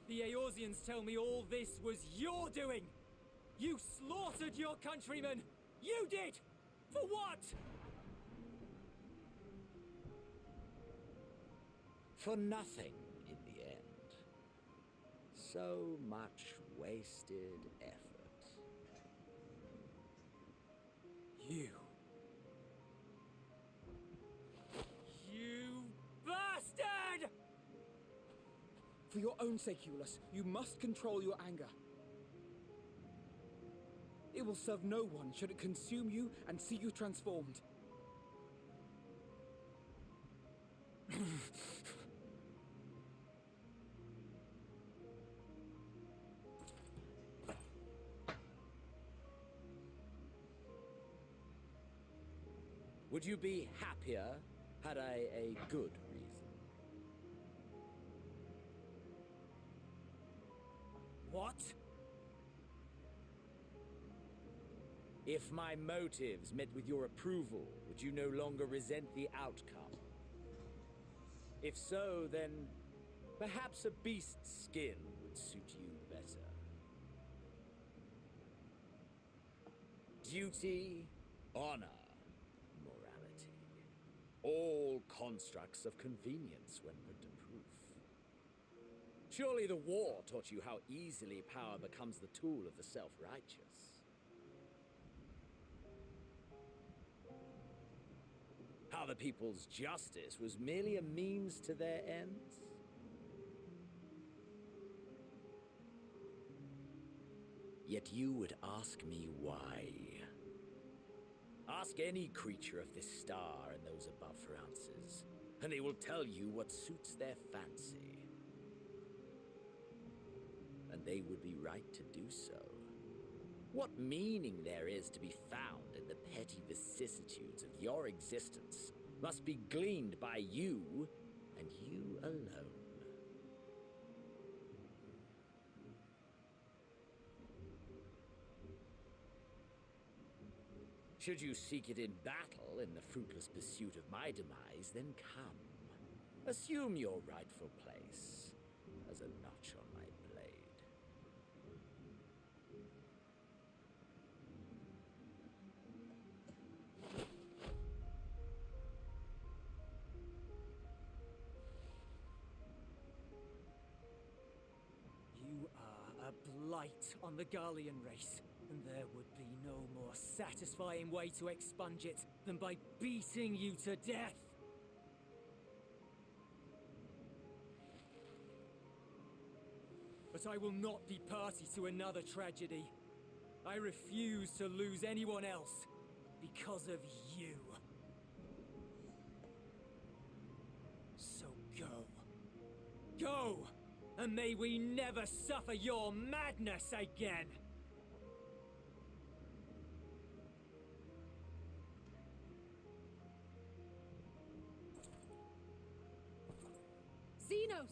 The Eorzeans tell me all this was your doing! You slaughtered your countrymen! You did! For what? For nothing, in the end. So much wasted effort. You bastard! For your own sake, Eulus, you must control your anger. It will serve no one should it consume you and see you transformed. Would you be happier had I a good reason? What? If my motives met with your approval, would you no longer resent the outcome? If so, then Perhaps a beast's skin would suit you better. Duty, honor, morality. All constructs of convenience when put to proof. Surely the war taught you how easily power becomes the tool of the self-righteous. How the people's justice was merely a means to their ends? Yet you would ask me why. Ask any creature of this star and those above for answers, and they will tell you what suits their fancy. And they would be right to do so. What meaning there is to be found in the petty vicissitudes of your existence must be gleaned by you, and you alone. Should you seek it in battle in the fruitless pursuit of my demise, then come. Assume your rightful place as a notch on my blade. You are a blight on the Garlean race, and there would be no more satisfying way to expunge it than by beating you to death. But I will not be party to another tragedy. I refuse to lose anyone else because of you. So go. Go! And may we never suffer your madness again! Xenos!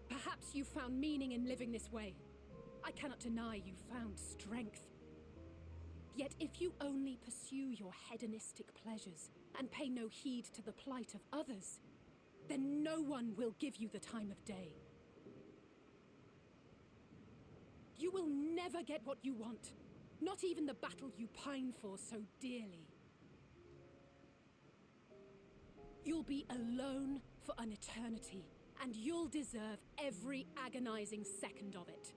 Perhaps you found meaning in living this way. I cannot deny you found strength. Yet if you only pursue your hedonistic pleasures and pay no heed to the plight of others, then no one will give you the time of day. You will never get what you want, not even the battle you pine for so dearly. You'll be alone for an eternity, and you'll deserve every agonizing second of it.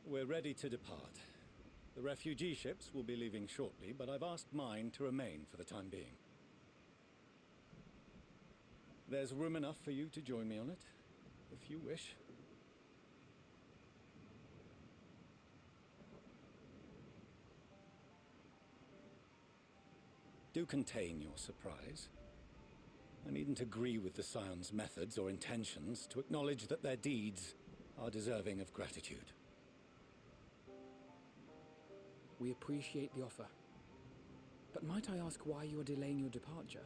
We're ready to depart. The refugee ships will be leaving shortly, but I've asked mine to remain for the time being. There's room enough for you to join me on it, if you wish. Do contain your surprise. I needn't agree with the Scion's methods or intentions to acknowledge that their deeds are deserving of gratitude. We appreciate the offer. But might I ask why you are delaying your departure?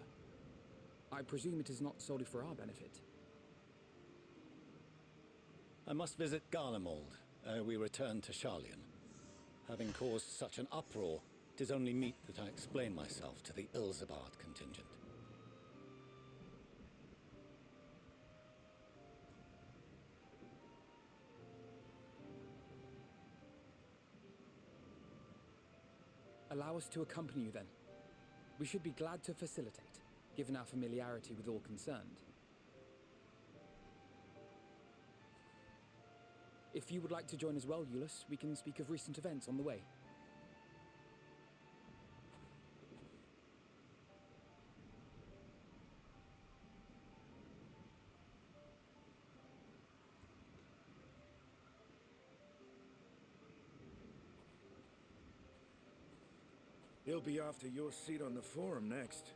I presume it is not solely for our benefit. I must visit Garlemald ere we return to Sharlayan. Having caused such an uproar, it is only meet that I explain myself to the Ilzabard contingent. Allow us to accompany you then. We should be glad to facilitate, given our familiarity with all concerned. If you would like to join as well, Eulus, we can speak of recent events on the way. He'll be after your seat on the forum next.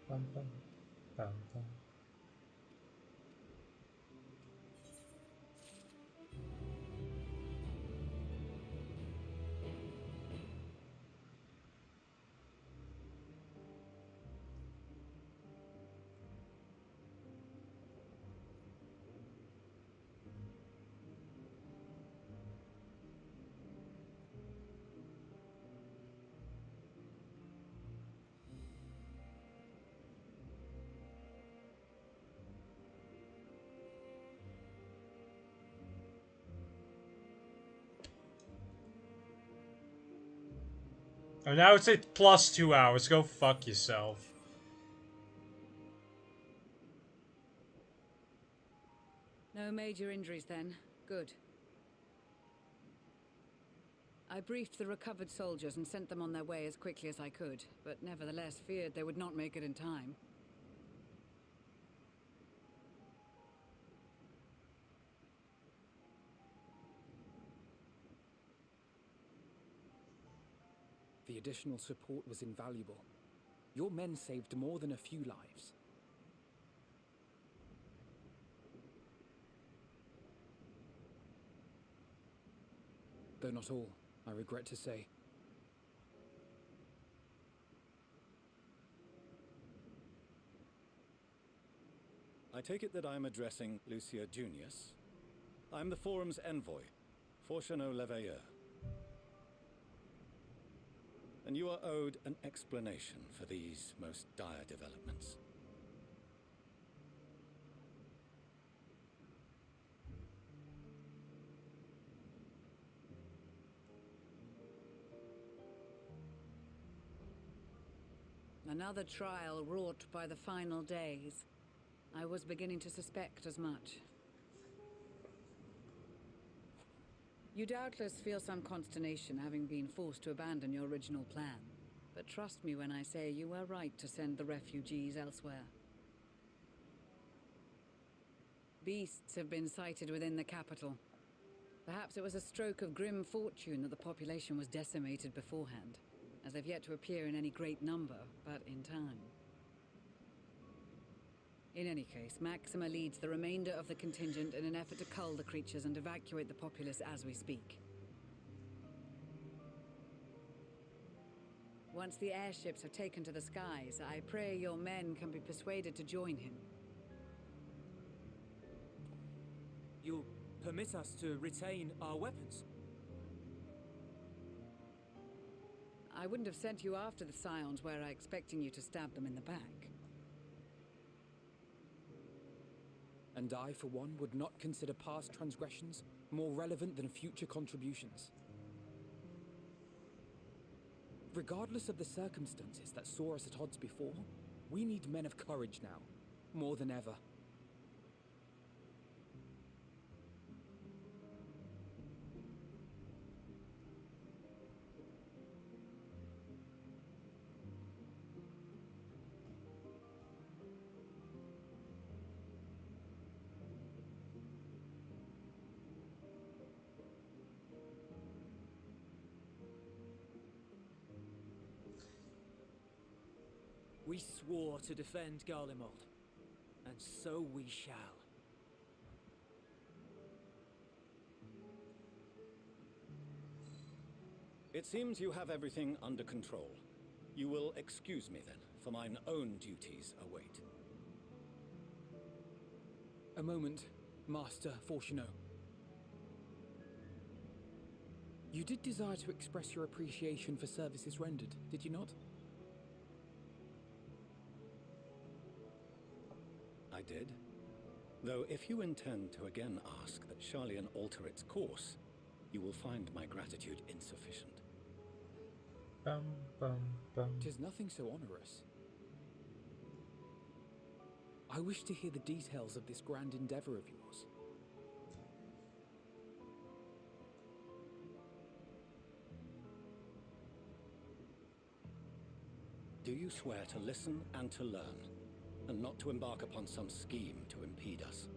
Bum, bum, bum, bum. Oh, now it's at plus 2 hours. Go fuck yourself. No major injuries then. Good. I briefed the recovered soldiers and sent them on their way as quickly as I could, but nevertheless feared they would not make it in time. The additional support was invaluable. Your men saved more than a few lives. Though not all, I regret to say. I take it that I'm addressing Lucia Junius. I'm the Forum's envoy, Fortuneau Leveilleur. And you are owed an explanation for these most dire developments. Another trial wrought by the final days. I was beginning to suspect as much. You doubtless feel some consternation having been forced to abandon your original plan. But trust me when I say you were right to send the refugees elsewhere. Beasts have been sighted within the capital. Perhaps it was a stroke of grim fortune that the population was decimated beforehand, as they've yet to appear in any great number, but in time. In any case, Maxima leads the remainder of the contingent in an effort to cull the creatures and evacuate the populace as we speak. Once the airships have taken to the skies, I pray your men can be persuaded to join him. You'll permit us to retain our weapons? I wouldn't have sent you after the Scions were I expecting you to stab them in the back. And I, for one, would not consider past transgressions more relevant than future contributions. Regardless of the circumstances that saw us at odds before, we need men of courage now, more than ever. We swore to defend Garlemald, and so we shall. It seems you have everything under control. You will excuse me then, for mine own duties await. A moment, Master Fortuneau. You did desire to express your appreciation for services rendered, did you not? I did. Though if you intend to again ask that Charlian alter its course, you will find my gratitude insufficient. Bum, bum, bum. 'Tis nothing so onerous. I wish to hear the details of this grand endeavor of yours. Do you swear to listen and to learn, and not to embark upon some scheme to impede us?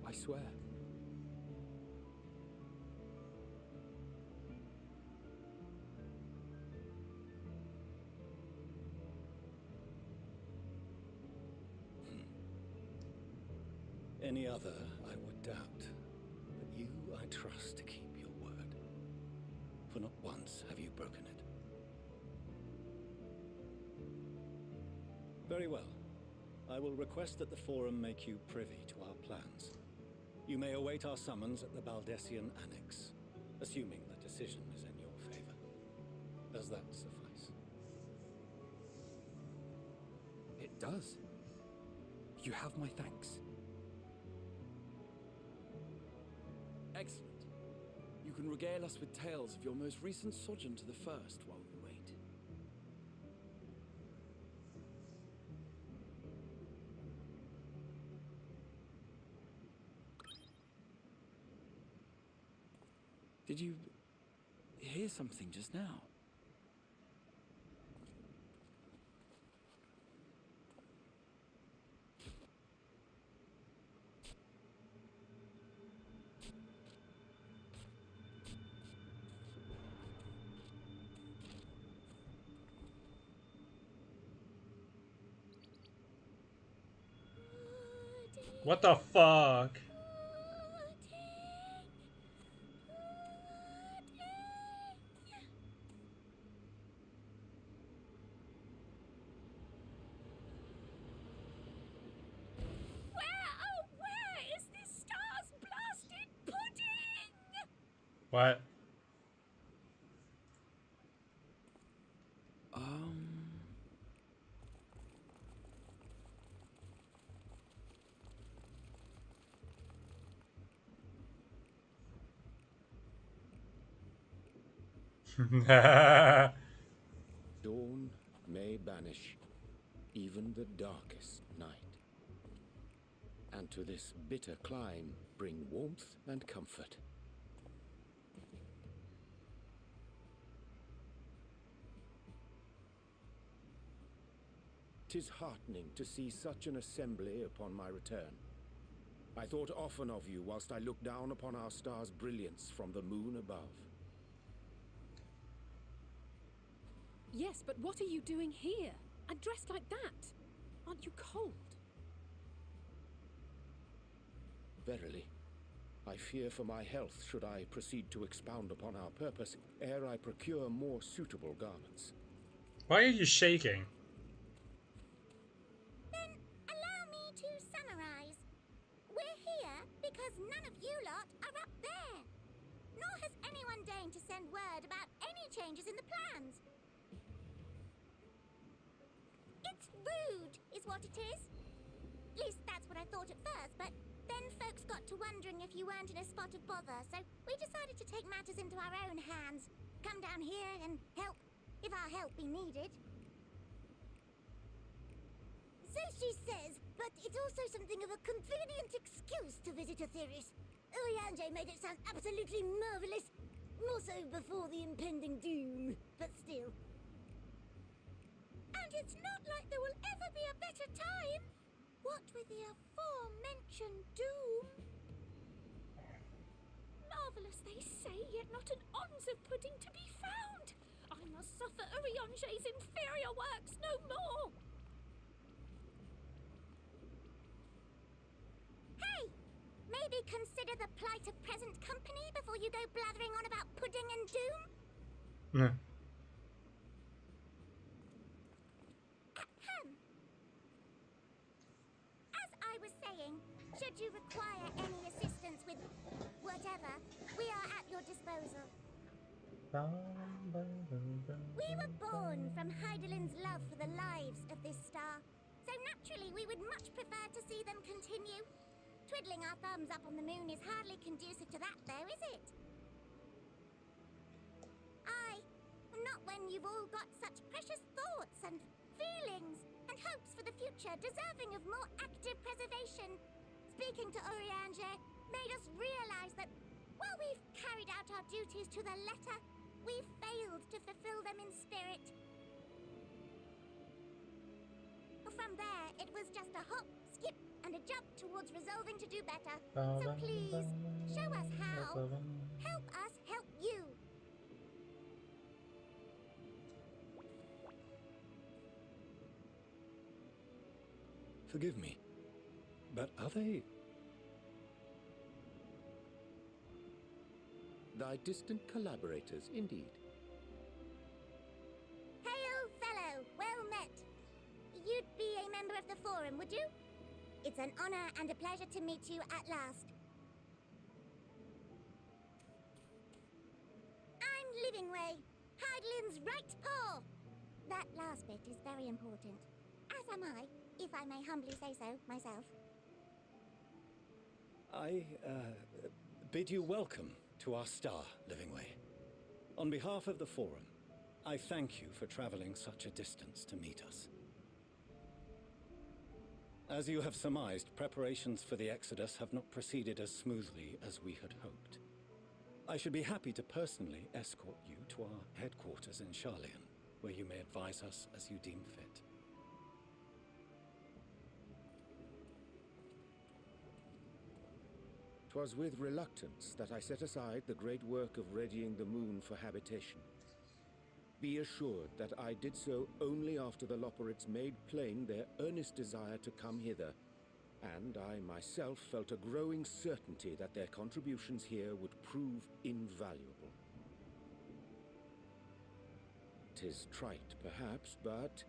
I swear. Any other, I would doubt. But you, I trust to keep your word. For not once have you broken it. Very well. I will request that the Forum make you privy to our plans. You may await our summons at the Baldessian Annex, assuming the decision is in your favor. Does that suffice? It does. You have my thanks. Excellent. You can regale us with tales of your most recent sojourn to the First while we wait. Did you hear something just now? What the fuck? Where is this star's blasted pudding? What? Dawn may banish even the darkest night, and to this bitter clime bring warmth and comfort. "'Tis heartening to see such an assembly upon my return. I thought often of you whilst I looked down upon our star's brilliance from the moon above. Yes, but what are you doing here? And dressed like that? Aren't you cold? Verily, I fear for my health should I proceed to expound upon our purpose ere I procure more suitable garments." Why are you shaking? Then allow me to summarize. We're here because none of you lot are up there. Nor has anyone deigned to send word about any changes in the plans. It's rude, is what it is. At least that's what I thought at first, but then folks got to wondering if you weren't in a spot of bother, so we decided to take matters into our own hands. Come down here and help, if our help be needed. So she says, but it's also something of a convenient excuse to visit Etheris. Urianger made it sound absolutely marvelous. More so before the impending doom, but still. And it's not like there will ever be a better time. What with the aforementioned doom? Marvellous, they say, yet not an ounce of pudding to be found. I must suffer Urianger's inferior works no more. Hey! Maybe consider the plight of present company before you go blathering on about pudding and doom? Yeah. As I was saying, Should you require any assistance with whatever, we are at your disposal. We were born from Heidelin's love for the lives of this star, so naturally we would much prefer to see them continue. Twiddling our thumbs up on the moon is hardly conducive to that, though, is it? Not when you've all got such precious thoughts and feelings and hopes for the future deserving of more active preservation. Speaking to Urianger made us realize that while we've carried out our duties to the letter, we've failed to fulfill them in spirit. From there, it was just a hop, skip, and a jump towards resolving to do better. So please, show us how. Help us help you. Forgive me, but are they... Thy distant collaborators, indeed. Hail, fellow! Well met. You'd be a member of the Forum, would you? It's an honor and a pleasure to meet you at last. I'm Livingway, Heidelin's right paw. That last bit is very important. As am I, if I may humbly say so myself. I bid you welcome to our star, Livingway. On behalf of the Forum, I thank you for traveling such a distance to meet us. As you have surmised, preparations for the Exodus have not proceeded as smoothly as we had hoped. I should be happy to personally escort you to our headquarters in Charlian, where you may advise us as you deem fit. 'Twas with reluctance that I set aside the great work of readying the moon for habitation. Be assured that I did so only after the Loperites made plain their earnest desire to come hither, and I myself felt a growing certainty that their contributions here would prove invaluable. 'Tis trite, perhaps, but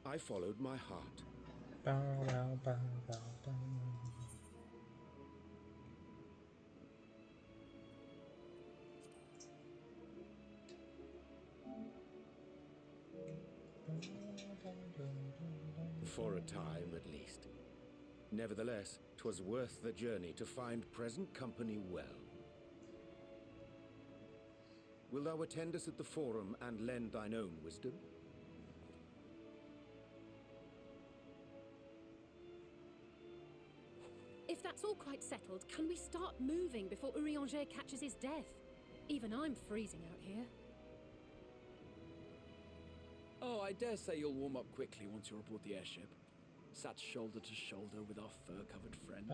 I followed my heart. Bow, bow, bow, bow, bow. For a time, at least. Nevertheless, 'twas worth the journey to find present company well. Wilt thou attend us at the Forum and lend thine own wisdom? If that's all quite settled, can we start moving before Urianger catches his death? Even I'm freezing out here. Oh, I dare say you'll warm up quickly once you're aboard the airship. Sat shoulder to shoulder with our fur-covered friends.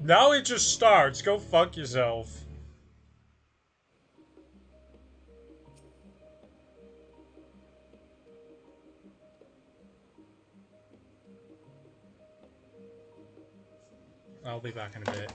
Now it just starts. Go fuck yourself. I'll be back in a bit.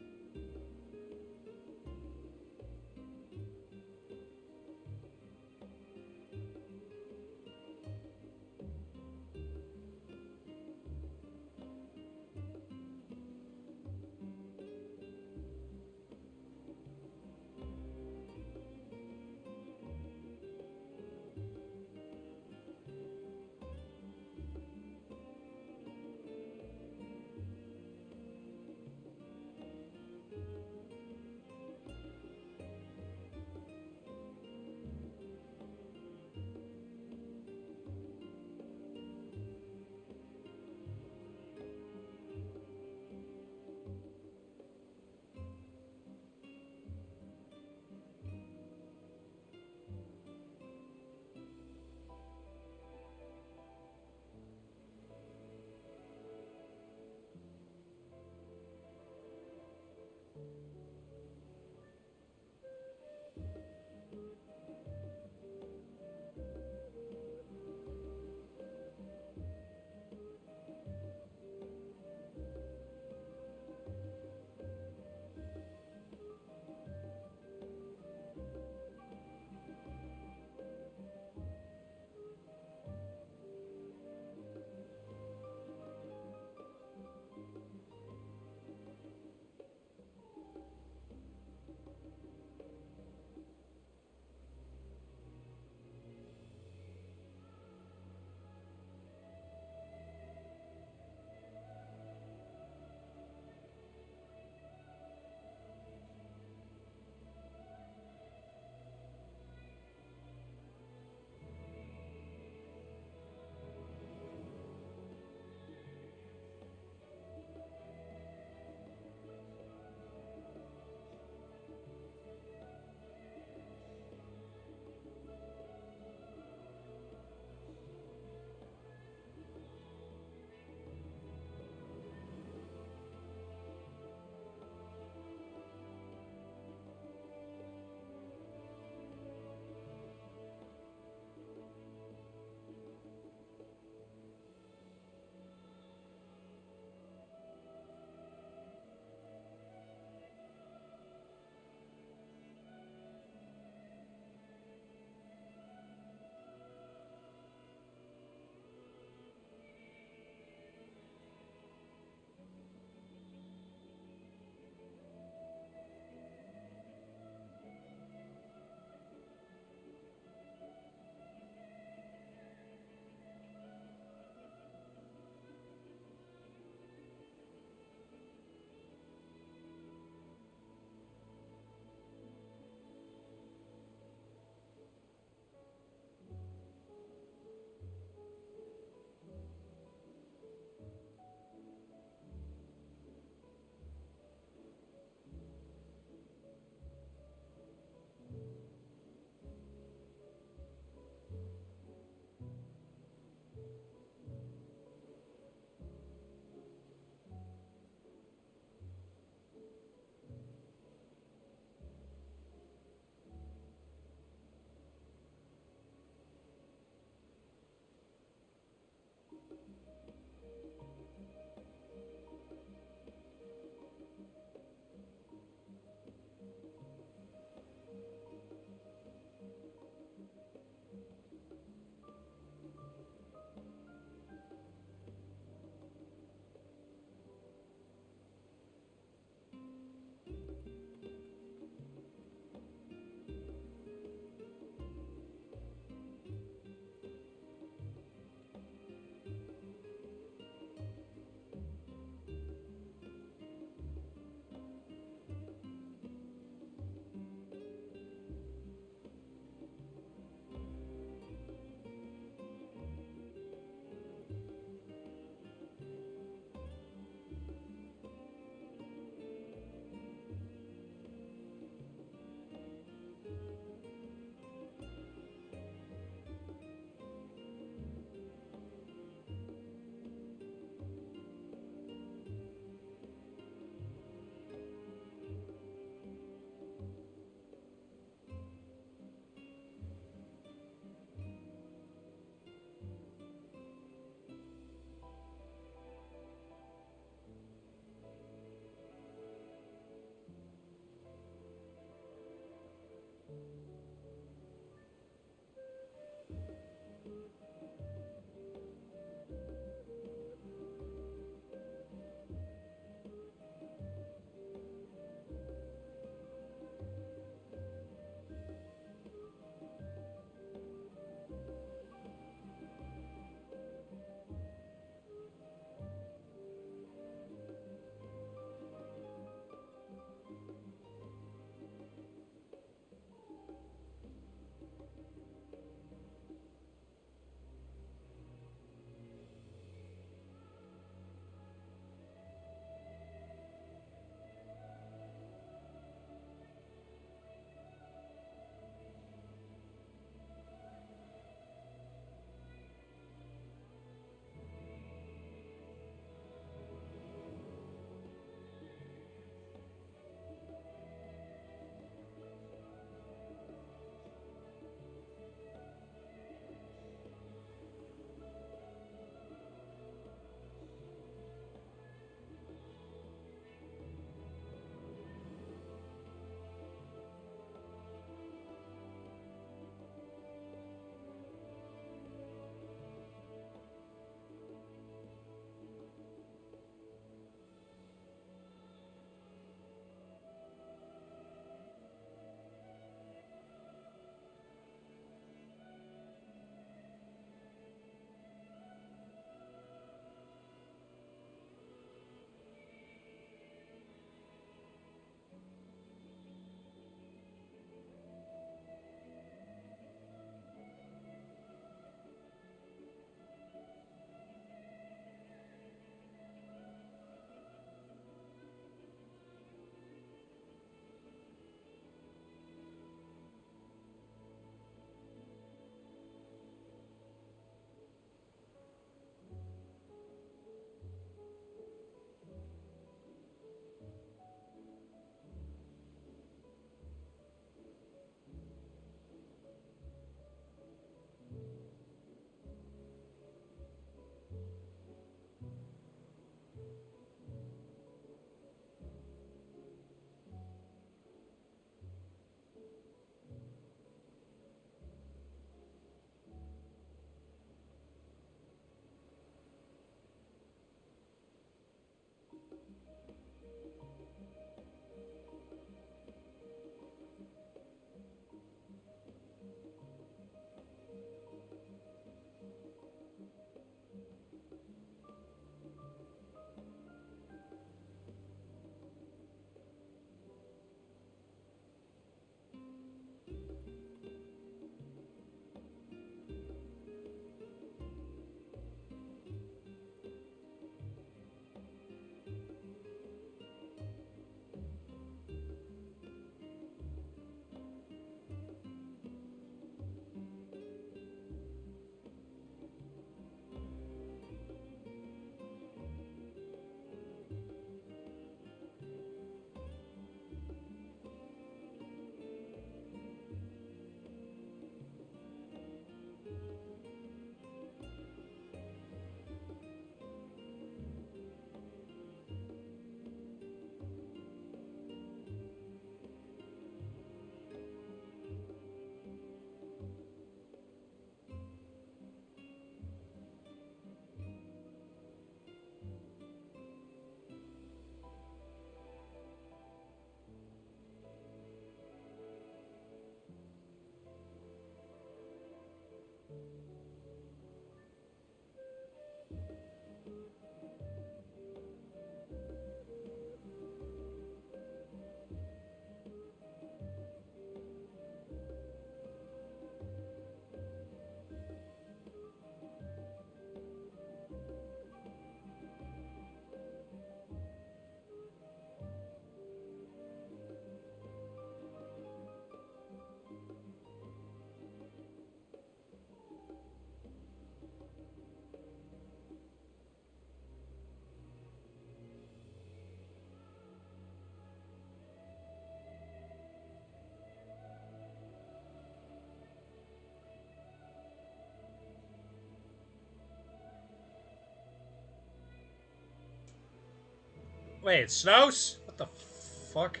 Wait, it snows? What the fuck?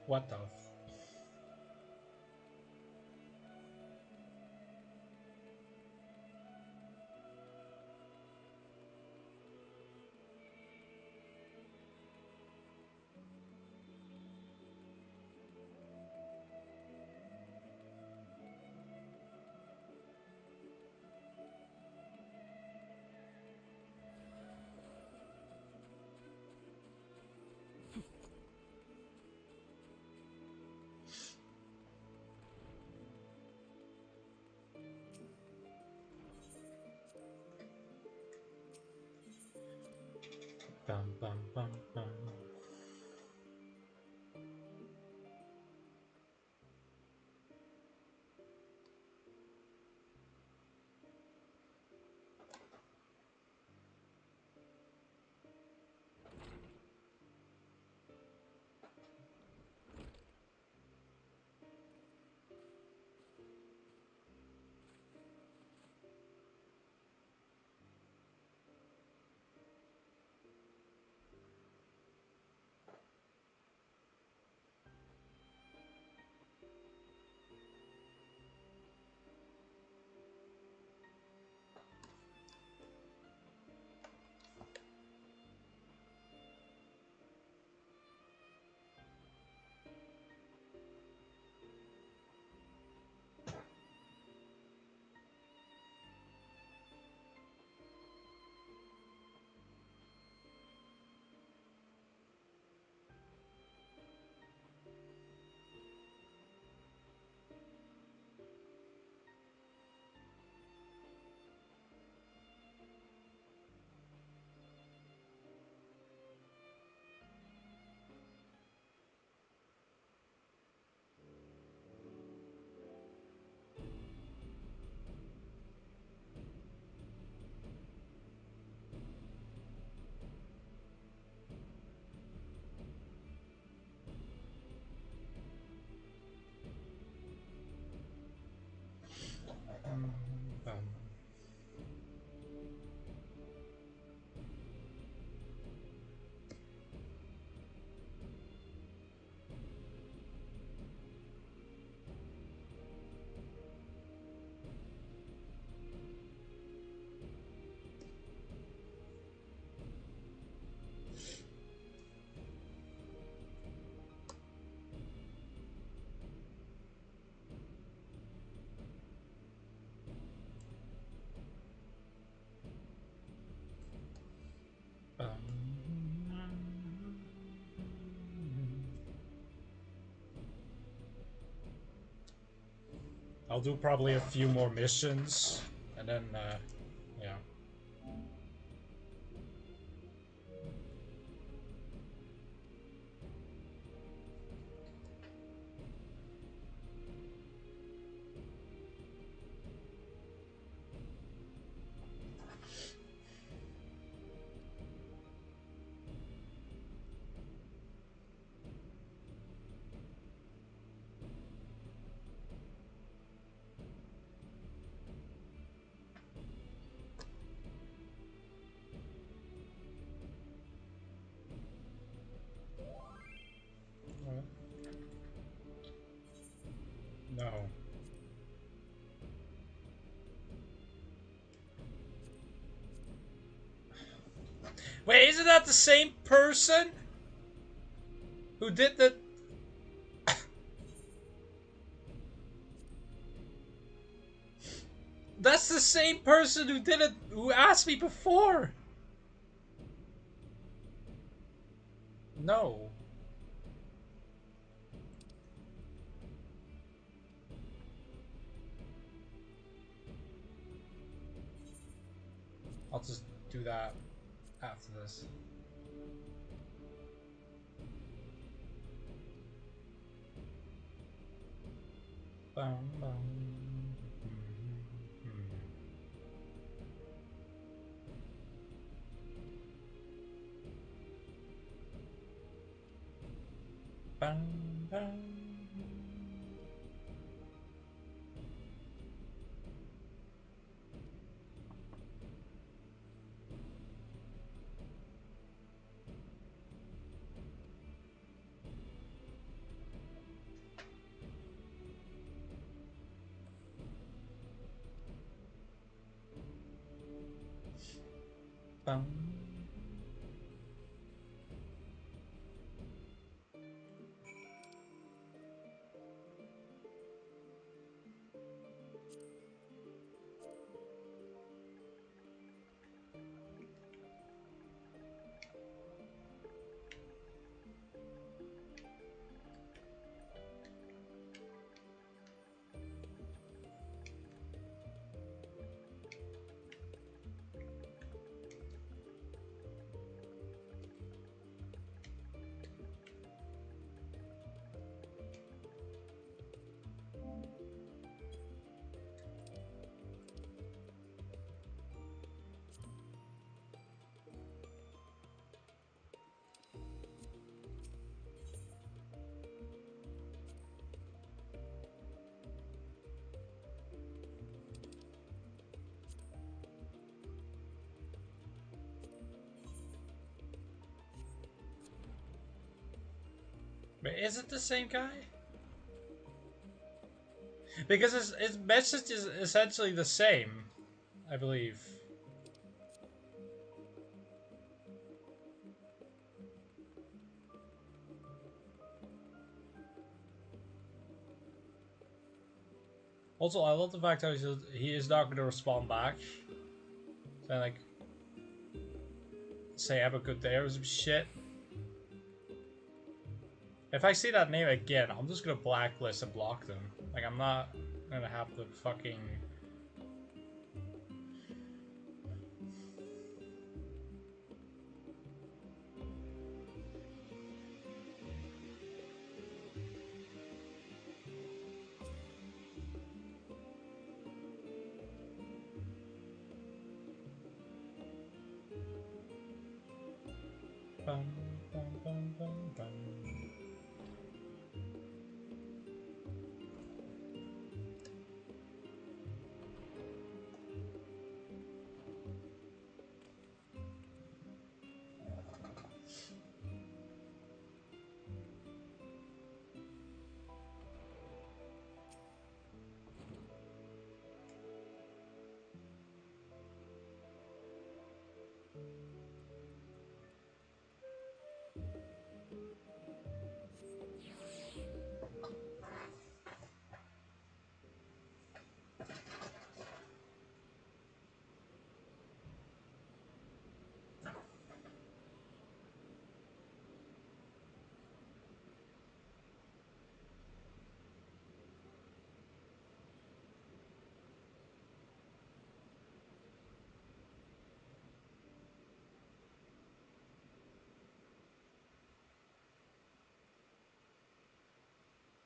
What the? Bum, bum, bum, bum. Bum. I'll do probably a few more missions, and then, yeah. No. Wait, isn't that the same person who did the... That's the same person who did it, who asked me before. No. I'll just do that after this. Bum, bum. Bum, bum. Bum. But is it the same guy? Because his message is essentially the same, I believe. Also, I love the fact that he is not going to respond back. So, like, say have a good day or some shit. If I see that name again, I'm just gonna blacklist and block them. Like, I'm not gonna have to fucking... Bum, bum, bum, bum, bum.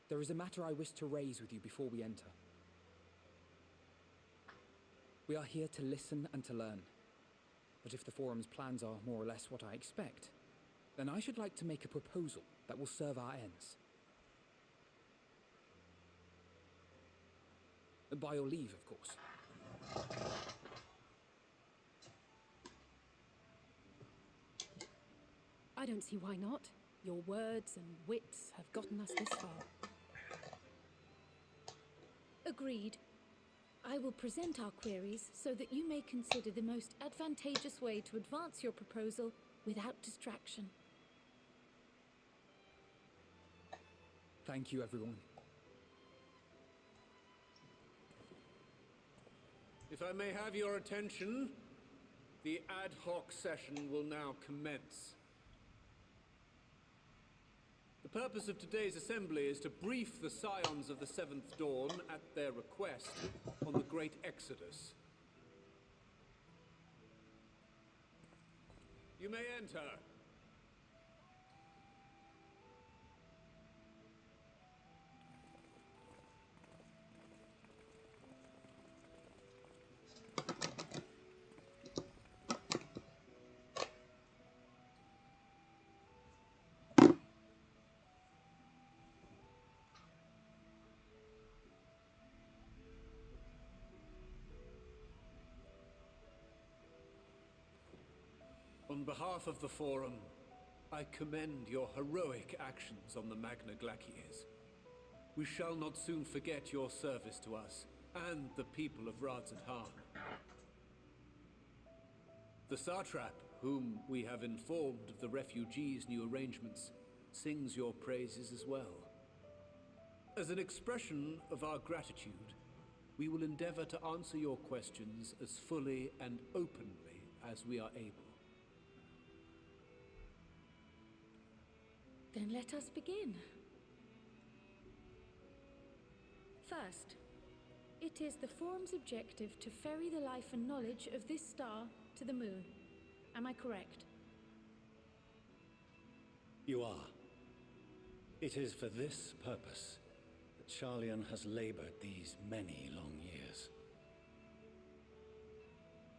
There is a matter I wish to raise with you before we enter. We are here to listen and to learn. But if the Forum's plans are more or less what I expect, then I should like to make a proposal that will serve our ends. By your leave, of course. I don't see why not. Your words and wits have gotten us this far. Agreed. I will present our queries so that you may consider the most advantageous way to advance your proposal without distraction. Thank you, everyone. If I may have your attention, the ad hoc session will now commence. The purpose of today's assembly is to brief the Scions of the Seventh Dawn, at their request, on the Great Exodus. You may enter. On behalf of the Forum, I commend your heroic actions on the Magna Glaciers. We shall not soon forget your service to us and the people of Radzat-Han. The Satrap, whom we have informed of the refugees' new arrangements, sings your praises as well. As an expression of our gratitude, we will endeavor to answer your questions as fully and openly as we are able. Then let us begin. First, it is the Forum's objective to ferry the life and knowledge of this star to the moon. Am I correct? You are. It is for this purpose that Sharlayan has labored these many long years.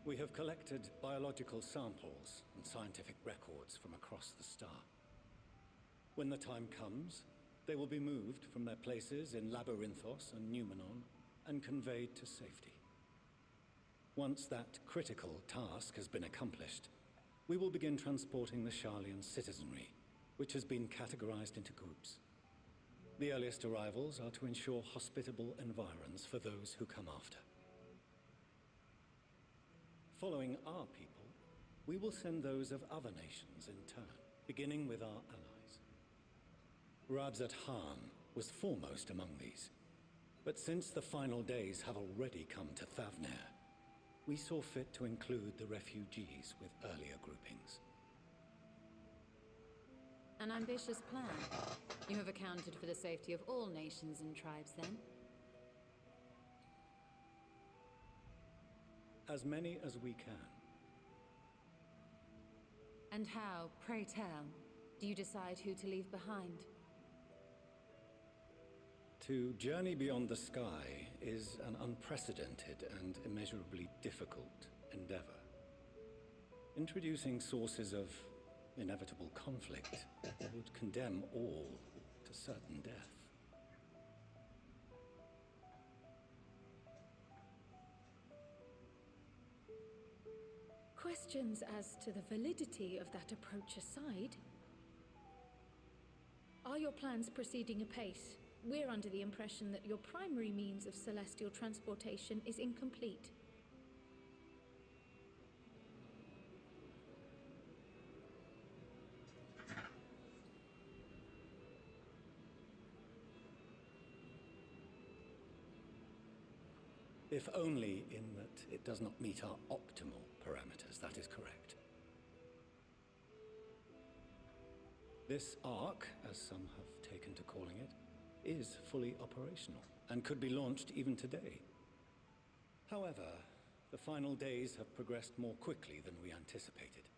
We have collected biological samples and scientific records from across the star. When the time comes, they will be moved from their places in Labyrinthos and Numenon and conveyed to safety. Once that critical task has been accomplished, we will begin transporting the Sharlayan citizenry, which has been categorized into groups. The earliest arrivals are to ensure hospitable environs for those who come after. Following our people, we will send those of other nations in turn, beginning with our allies. Radzat-Han was foremost among these, but since the final days have already come to Thavnair, we saw fit to include the refugees with earlier groupings. An ambitious plan. You have accounted for the safety of all nations and tribes, then? As many as we can. And how, pray tell, do you decide who to leave behind? To journey beyond the sky is an unprecedented and immeasurably difficult endeavor. Introducing sources of inevitable conflict would condemn all to certain death. Questions as to the validity of that approach aside, are your plans proceeding apace? We're under the impression that your primary means of celestial transportation is incomplete. If only in that it does not meet our optimal parameters, that is correct. This arc, as some have taken to calling it, is fully operational and could be launched even today. However, the final days have progressed more quickly than we anticipated.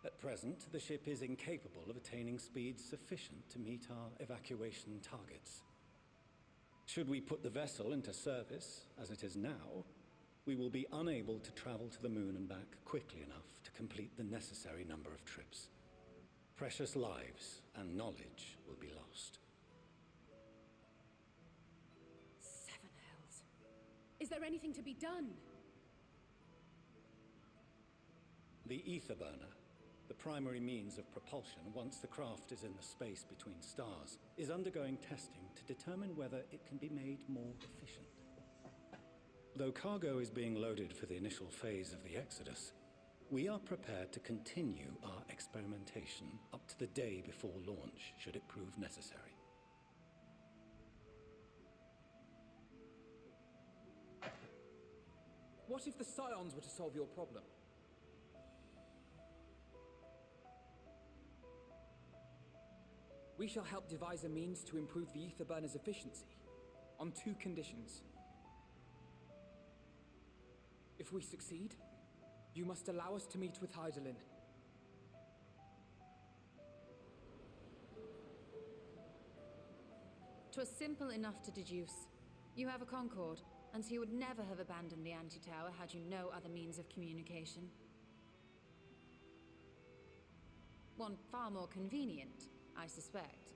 At present, the ship is incapable of attaining speeds sufficient to meet our evacuation targets. Should we put the vessel into service, as it is now, we will be unable to travel to the moon and back quickly enough to complete the necessary number of trips. Precious lives and knowledge will be lost. Seven hells. Is there anything to be done? The ether burner, the primary means of propulsion once the craft is in the space between stars, is undergoing testing to determine whether it can be made more efficient. Though cargo is being loaded for the initial phase of the Exodus, we are prepared to continue our experimentation up to the day before launch, should it prove necessary. What if the Scions were to solve your problem? We shall help devise a means to improve the ether burner's efficiency, on two conditions. If we succeed, You must allow us to meet with Hydaelyn. 'Twas simple enough to deduce. You have a Concord, and so you would never have abandoned the anti-tower had you no other means of communication. One far more convenient, I suspect.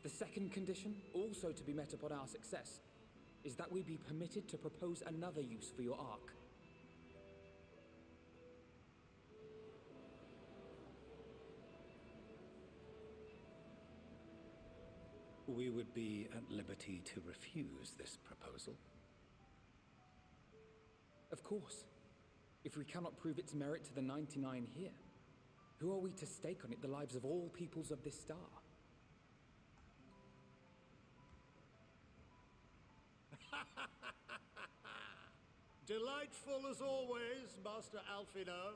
The second condition, also to be met upon our success, is that we be permitted to propose another use for your Ark. We would be at liberty to refuse this proposal. Of course. If we cannot prove its merit to the 99 here, who are we to stake on it the lives of all peoples of this star? Delightful as always, Master Alfino.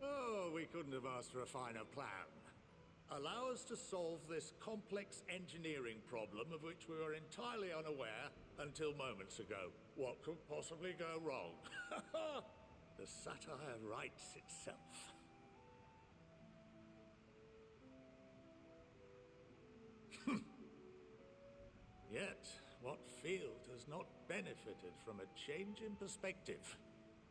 Oh, we couldn't have asked for a finer plan. Allow us to solve this complex engineering problem of which we were entirely unaware until moments ago. What could possibly go wrong? The satire writes itself. Yet, what field has not benefited from a change in perspective?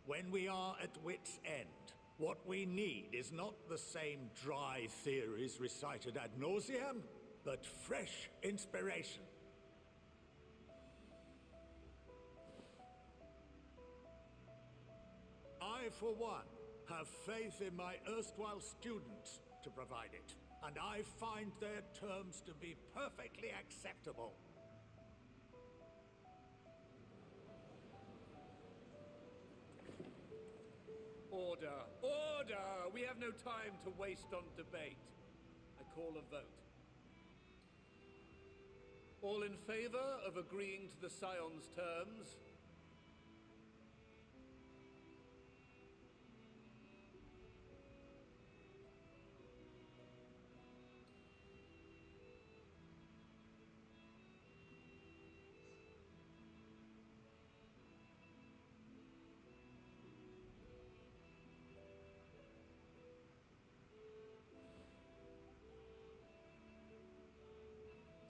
When we are at wit's end, what we need is not the same dry theories recited ad nauseam, but fresh inspiration. I, for one, have faith in my erstwhile students to provide it, and I find their terms to be perfectly acceptable. Order! Order! We have no time to waste on debate. I call a vote. All in favor of agreeing to the Scion's terms?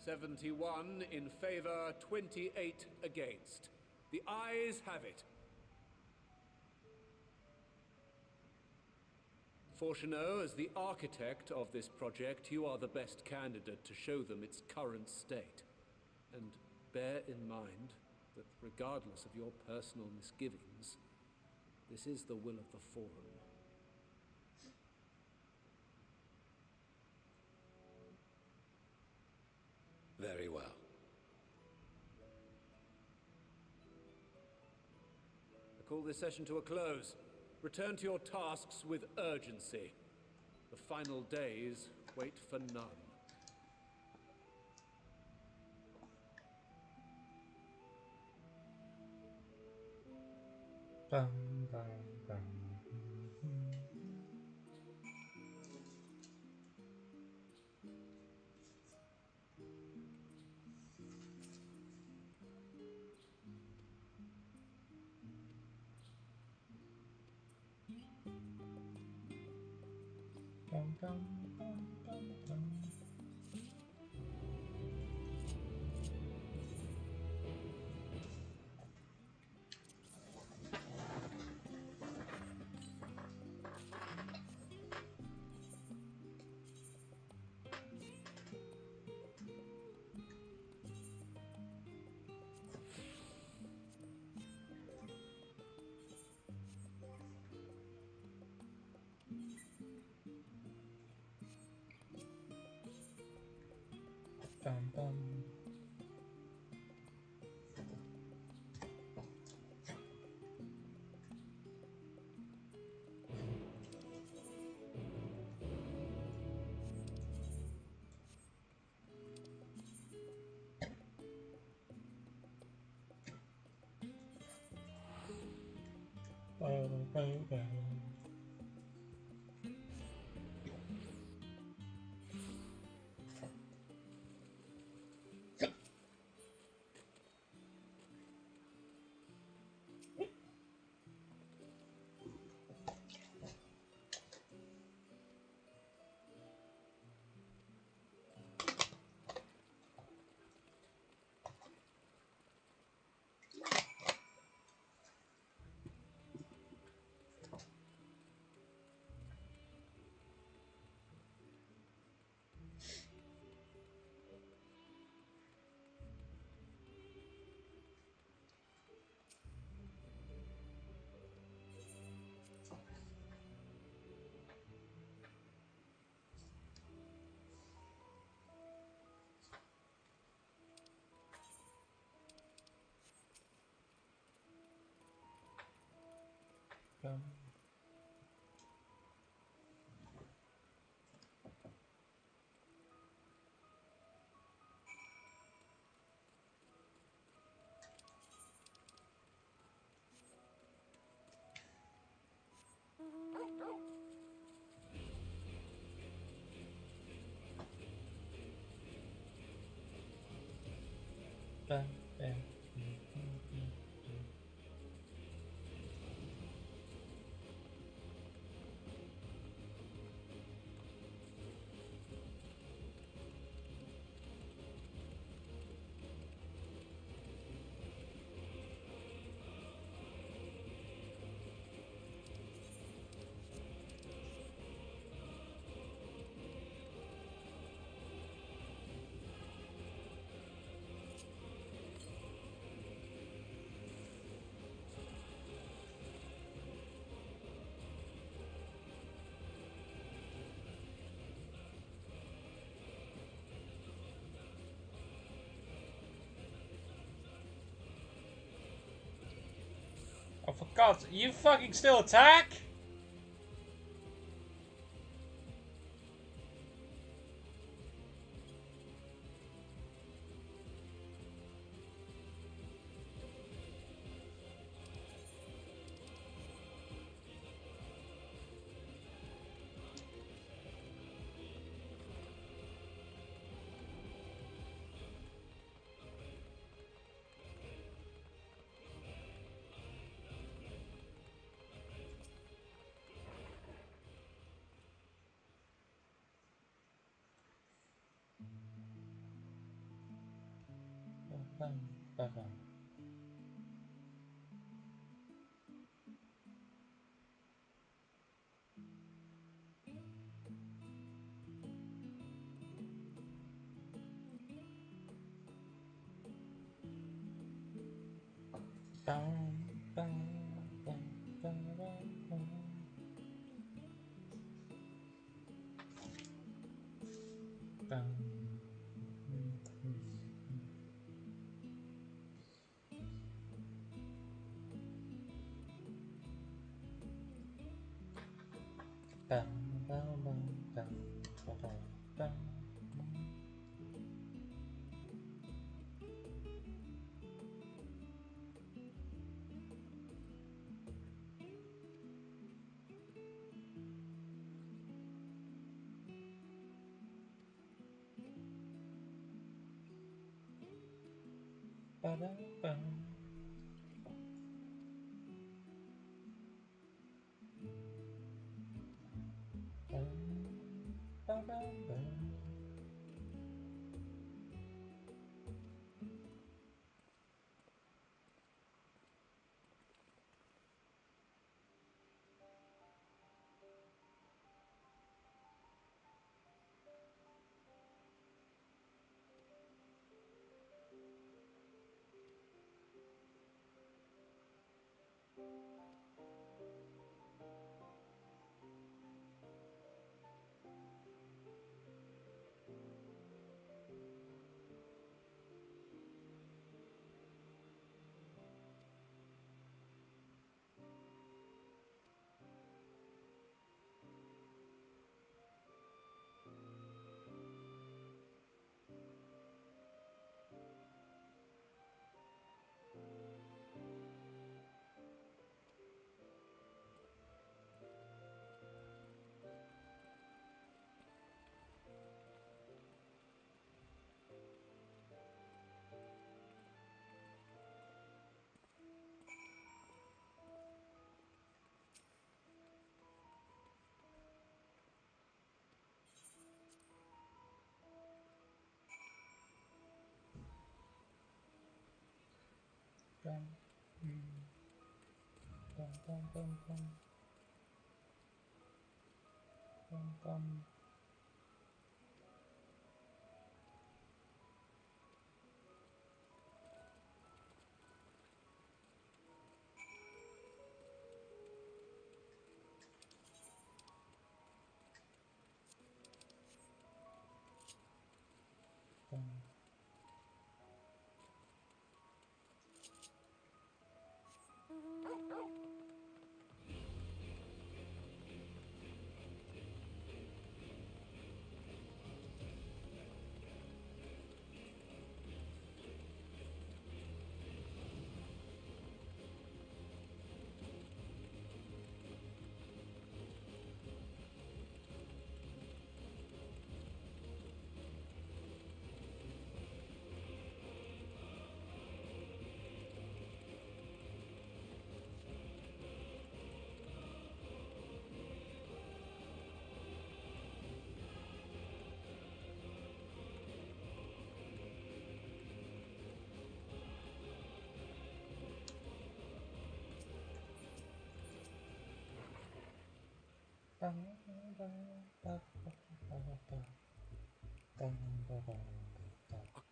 "71 in favor, 28 against. The ayes have it. Fortuneau, as the architect of this project, you are the best candidate to show them its current state. And bear in mind that regardless of your personal misgivings, this is the will of the Forum. Very well. I call this session to a close. Return to your tasks with urgency. The final days wait for none. Bum, bum, bum. Bum, bum, bum, bum, bum. Bum, bum. Bum, bum, bum. Oh, for God's... You fucking still attack?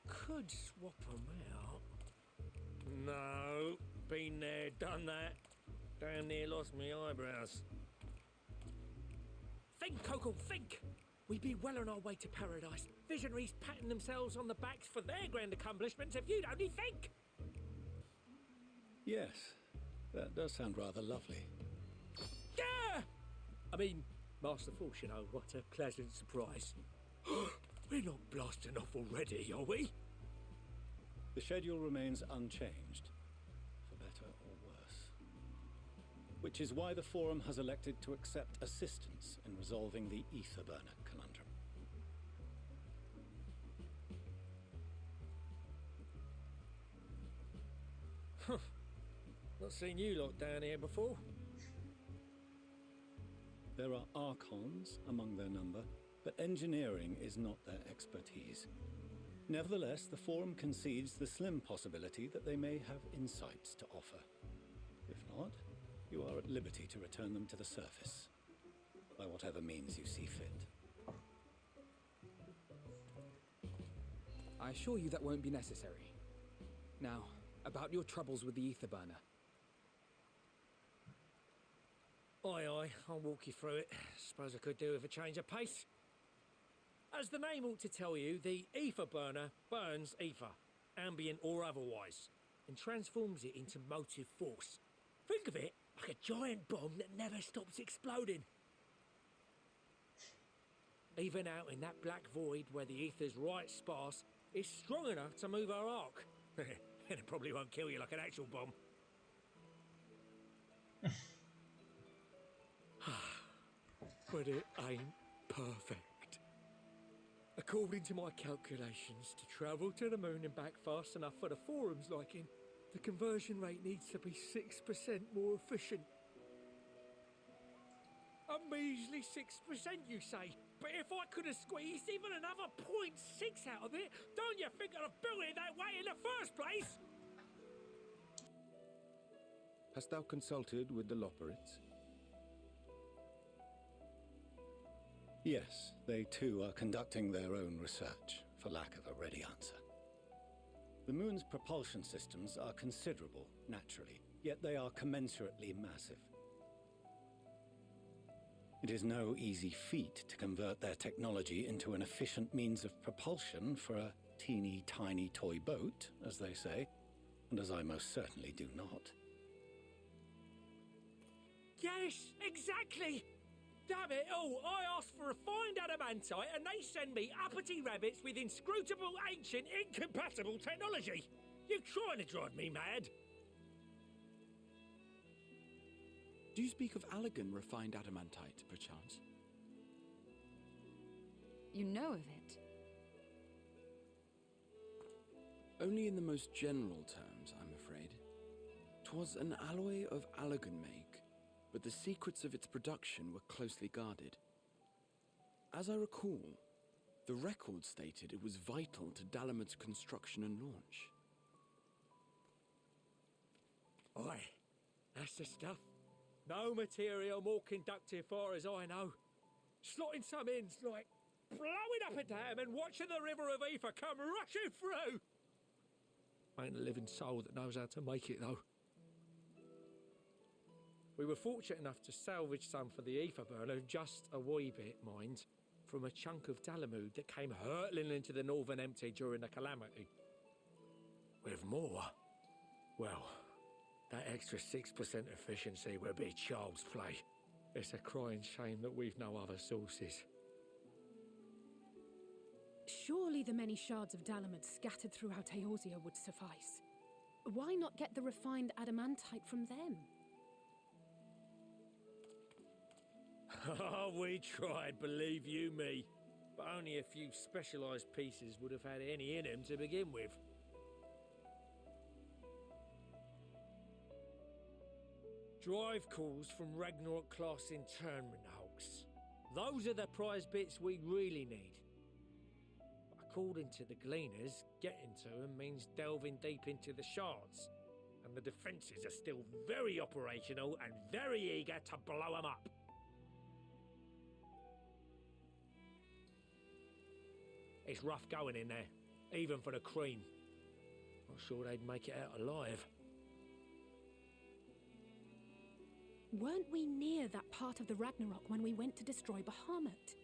Could swap them out. No, been there, done that. Damn near lost me eyebrows. Think, Coco, think! We'd be well on our way to paradise. Visionaries patting themselves on the backs for their grand accomplishments if you'd only think! Yes, that does sound rather lovely. Yeah! I mean, Master Force, you know, what a pleasant surprise. We're not blasting off already, are we? The schedule remains unchanged, for better or worse. Which is why the Forum has elected to accept assistance in resolving the ether burner conundrum. Huh. Not seen you lot down here before. There are Archons among their number, but engineering is not their expertise. Nevertheless, the Forum concedes the slim possibility that they may have insights to offer. If not, you are at liberty to return them to the surface, by whatever means you see fit. I assure you that won't be necessary. Now, about your troubles with the ether burner. Aye, aye, I'll walk you through it. Suppose I could do with a change of pace. As the name ought to tell you, the ether burner burns ether, ambient or otherwise, and transforms it into motive force. Think of it like a giant bomb that never stops exploding. Even out in that black void where the ether's right sparse, it's strong enough to move our arc. And it probably won't kill you like an actual bomb. But it ain't perfect. According to my calculations, to travel to the moon and back fast enough for the Forum's liking, the conversion rate needs to be 6% more efficient. A measly 6%, you say? But if I could have squeezed even another 0.6 out of it, don't you think I'd have built it that way in the first place? Hast thou consulted with the Loperites? Yes, they too are conducting their own research, for lack of a ready answer. The moon's propulsion systems are considerable, naturally, yet they are commensurately massive. It is no easy feat to convert their technology into an efficient means of propulsion for a teeny tiny toy boat, as they say, and as I most certainly do not. Yes, exactly! Damn it all, I asked for refined adamantite and they send me uppity rabbits with inscrutable, ancient, incompatible technology! You're trying to drive me mad! Do you speak of Allegan refined adamantite, perchance? You know of it? Only in the most general terms, I'm afraid. 'Twas an alloy of Allegan make, but the secrets of its production were closely guarded. As I recall, the record stated it was vital to Dalamud's construction and launch. Aye, that's the stuff. No material more conductive far as I know. Slotting some in's like blowing up a dam and watching the river of ether come rushing through. Ain't a living soul that knows how to make it though. We were fortunate enough to salvage some for the ether burner, just a wee bit, mind, from a chunk of Dalamud that came hurtling into the northern empty during the calamity. With more, well, that extra 6% efficiency would be child's play. It's a crying shame that we've no other sources. Surely the many shards of Dalamud scattered throughout Eorzea would suffice. Why not get the refined adamantite from them? Oh, we tried, believe you me. But only a few specialised pieces would have had any in them to begin with. Drive calls from Ragnarok-class internment hulks. Those are the prize bits we really need. According to the Gleaners, getting to them means delving deep into the shards. And the defences are still very operational and very eager to blow them up. It's rough going in there, even for the cream. Not sure they'd make it out alive. Weren't we near that part of the Ragnarok when we went to destroy Bahamut?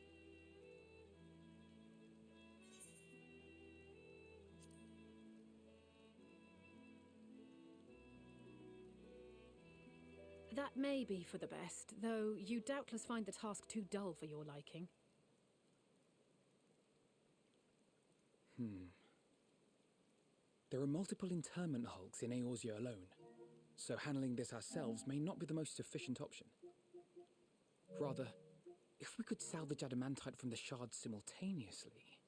That may be for the best, though you doubtless find the task too dull for your liking. There are multiple internment hulks in Eorzea alone, so handling this ourselves may not be the most efficient option. Rather, if we could salvage adamantite from the shards simultaneously...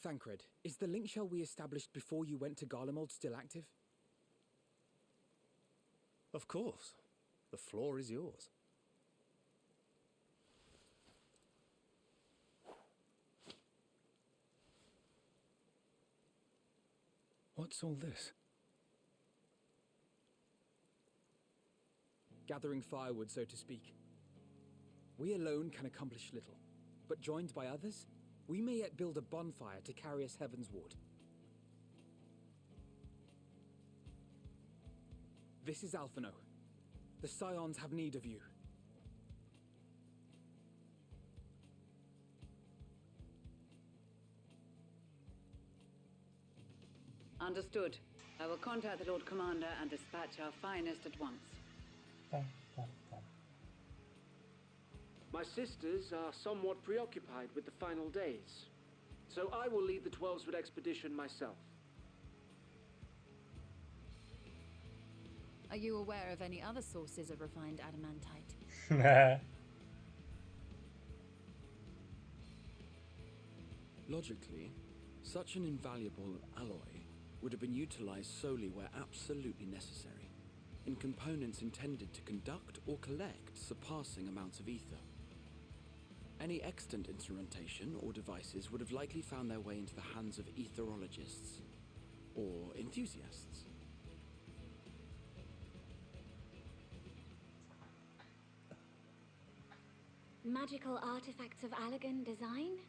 Thancred, is the link shell we established before you went to Garlemald still active? Of course. The floor is yours. What's all this? Gathering firewood, so to speak. We alone can accomplish little, but joined by others, we may yet build a bonfire to carry us heavensward. This is Alphino. The Scions have need of you. Understood. I will contact the Lord Commander and dispatch our finest at once. My sisters are somewhat preoccupied with the final days, so I will lead the 12-Sword expedition myself. Are you aware of any other sources of refined adamantite? Logically, such an invaluable alloy would have been utilized solely where absolutely necessary, in components intended to conduct or collect surpassing amounts of ether. Any extant instrumentation or devices would have likely found their way into the hands of etherologists or enthusiasts. Magical artifacts of Allagan design?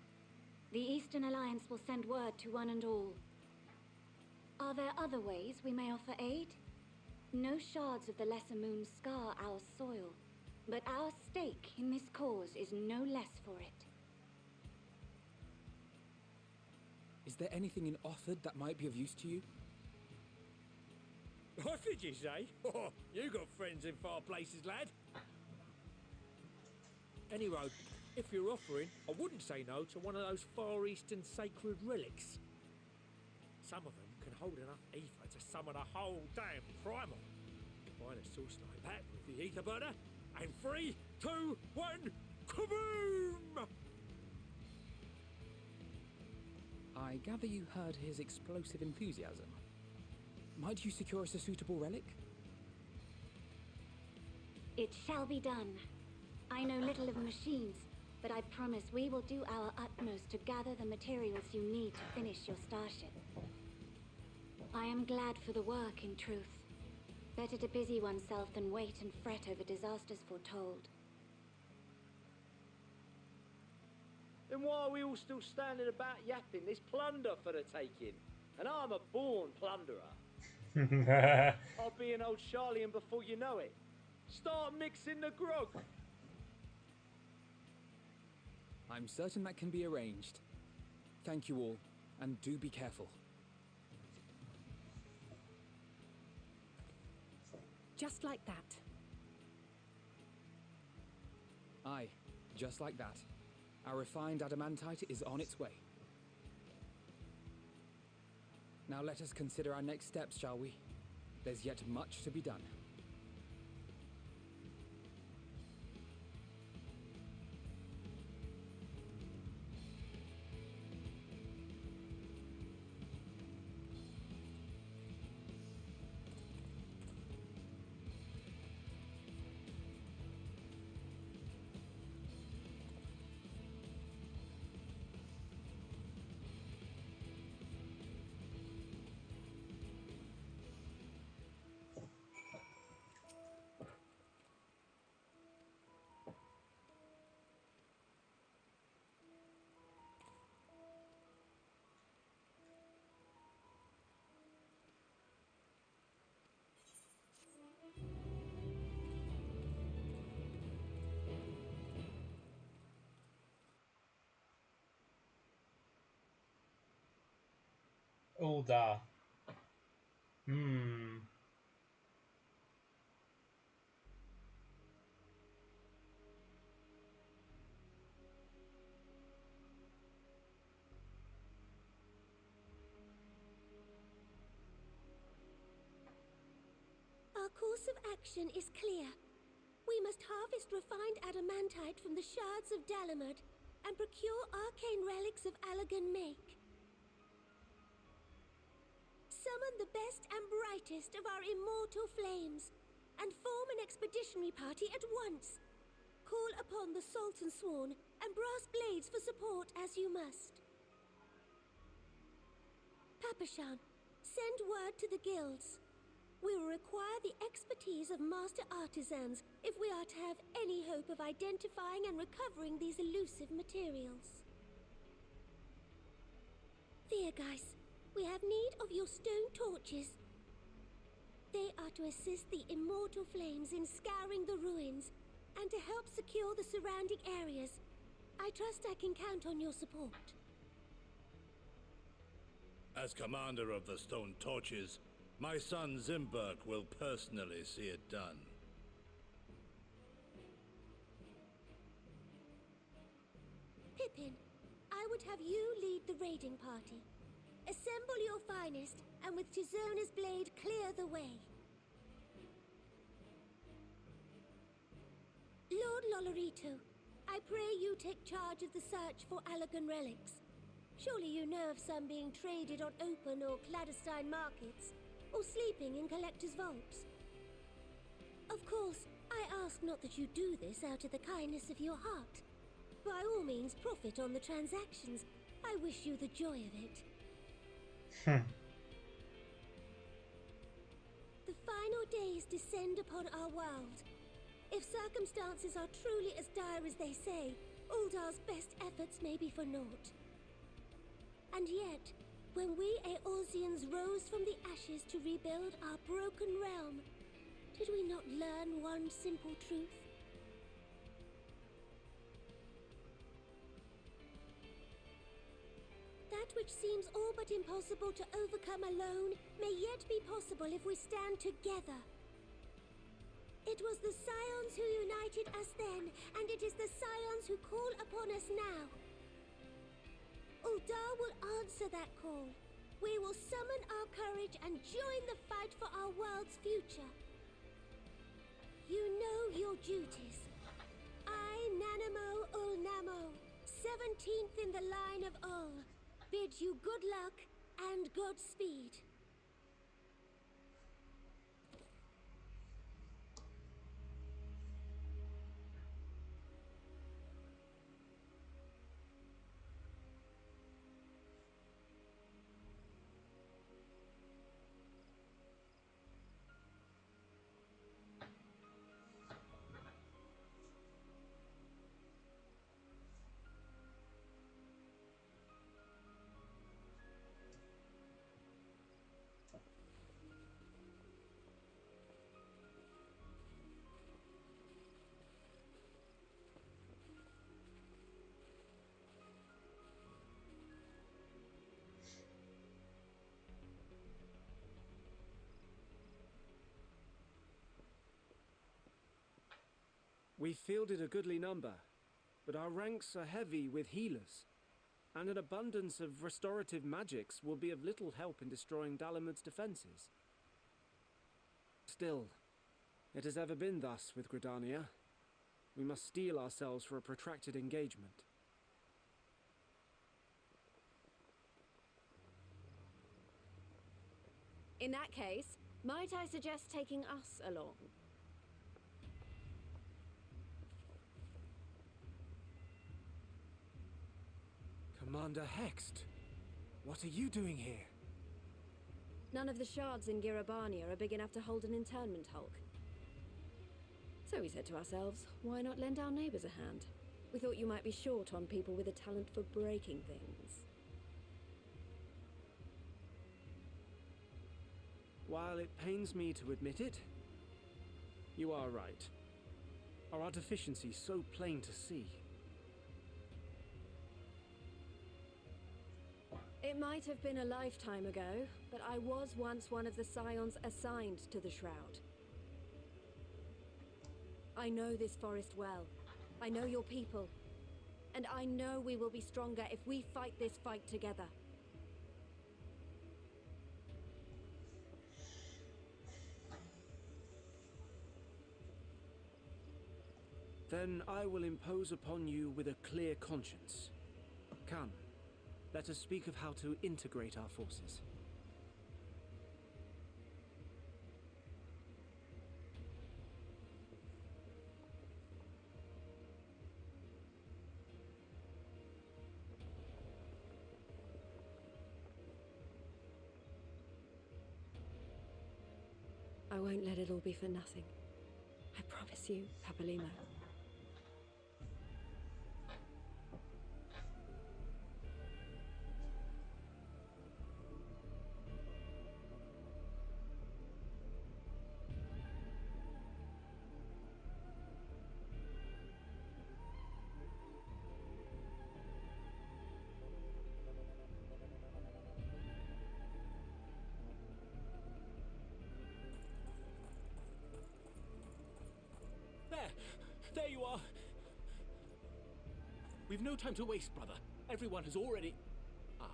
The Eastern Alliance will send word to one and all. Are there other ways we may offer aid? No shards of the Lesser Moon scar our soil, but our stake in this cause is no less for it. Is there anything in Othard that might be of use to you? What did you say? Oh, you got friends in far places, lad. Anyway, if you're offering, I wouldn't say no to one of those Far Eastern sacred relics. Some of them can hold enough ether to summon a whole damn primal. Find a source like that with the ether burner, and 3, 2, 1, kaboom! I gather you heard his explosive enthusiasm. Might you secure us a suitable relic? It shall be done. I know little of machines, but I promise we will do our utmost to gather the materials you need to finish your starship. I am glad for the work, in truth. Better to busy oneself than wait and fret over disasters foretold. Then why are we all still standing about yapping? There's plunder for the taking, and I'm a born plunderer. I'll be an old Charlian before you know it. Start mixing the grog. I'm certain that can be arranged. Thank you all, and do be careful. Just like that. Aye, just like that. Our refined adamantite is on its way. Now let us consider our next steps, shall we? There's yet much to be done. Ulda. Our course of action is clear. We must harvest refined adamantite from the shards of Dalamud and procure arcane relics of Allagan make. Summon the best and brightest of our immortal flames and form an expeditionary party at once. Call upon the Sultan Sworn and Brass Blades for support as you must. Papashan, send word to the guilds. We will require the expertise of master artisans if we are to have any hope of identifying and recovering these elusive materials. Viergeist, we have need of your stone torches. They are to assist the immortal flames in scouring the ruins and to help secure the surrounding areas. I trust I can count on your support. As commander of the Stone Torches, my son Zimberg will personally see it done. Pippin, I would have you lead the raiding party. Assemble your finest, and with Tizona's blade clear the way. Lord Lolorito, I pray you take charge of the search for Allagan relics. Surely you know of some being traded on open or clandestine markets, or sleeping in collectors' vaults. Of course, I ask not that you do this out of the kindness of your heart. By all means, profit on the transactions. I wish you the joy of it. The final days descend upon our world. If circumstances are truly as dire as they say, Uldar's best efforts may be for naught. And yet, when we Eorzeans rose from the ashes to rebuild our broken realm, did we not learn one simple truth? That which seems all but impossible to overcome alone may yet be possible if we stand together. It was the Scions who united us then, and it is the Scions who call upon us now. Uldar will answer that call. We will summon our courage and join the fight for our world's future. You know your duties. I, Nanamo Ulnamo, 17th in the line of Ul, bid you good luck and Godspeed. We fielded a goodly number, but our ranks are heavy with healers, and an abundance of restorative magics will be of little help in destroying Dalamud's defenses. Still, it has ever been thus with Gridania. We must steel ourselves for a protracted engagement. In that case, might I suggest taking us along? Commander Hext, what are you doing here? None of the shards in Girabania are big enough to hold an internment hulk. So we said to ourselves, why not lend our neighbors a hand? We thought you might be short on people with a talent for breaking things. While it pains me to admit it, you are right. Our deficiency so plain to see. It might have been a lifetime ago, but I was once one of the scions assigned to the Shroud. I know this forest well. I know your people. And I know we will be stronger if we fight this fight together. Then I will impose upon you with a clear conscience. Come, let us speak of how to integrate our forces. I won't let it all be for nothing. I promise you, Papalymo. There you are! We've no time to waste, brother. Everyone has already... Ah.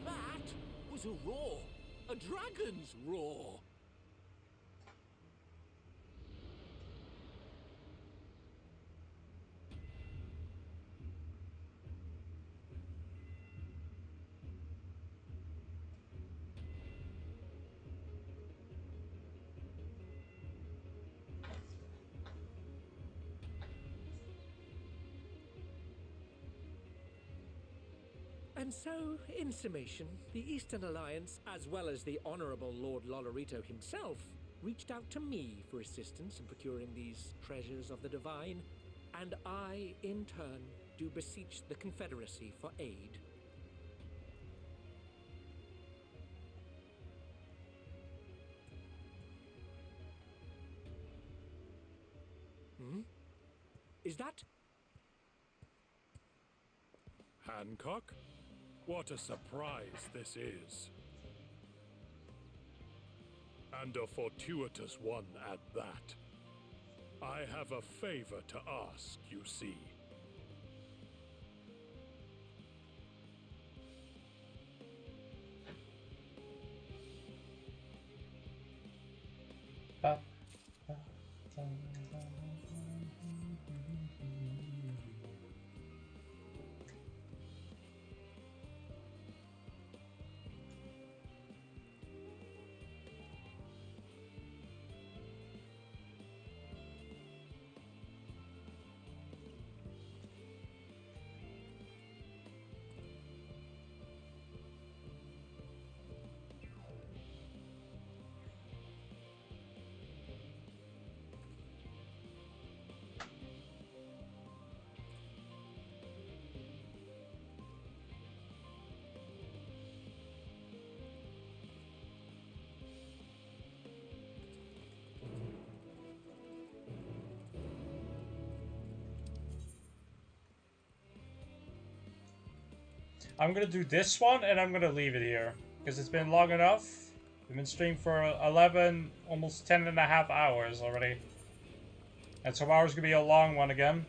That was a roar! A dragon's roar! And so, in summation, the Eastern Alliance, as well as the Honourable Lord Lolorito himself, reached out to me for assistance in procuring these treasures of the divine, and I, in turn, do beseech the Confederacy for aid. Is that... Hancock? What a surprise this is. And a fortuitous one at that. I have a favor to ask, you see. I'm gonna do this one, and I'm gonna leave it here. Because it's been long enough. We've been streaming for 11, almost 10.5 hours already. And tomorrow's gonna be a long one again.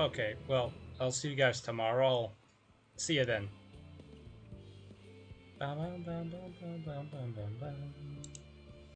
Okay, well, I'll see you guys tomorrow. I'll see you then. Bum, bum, bum, bum, bum, bum, bum, bum.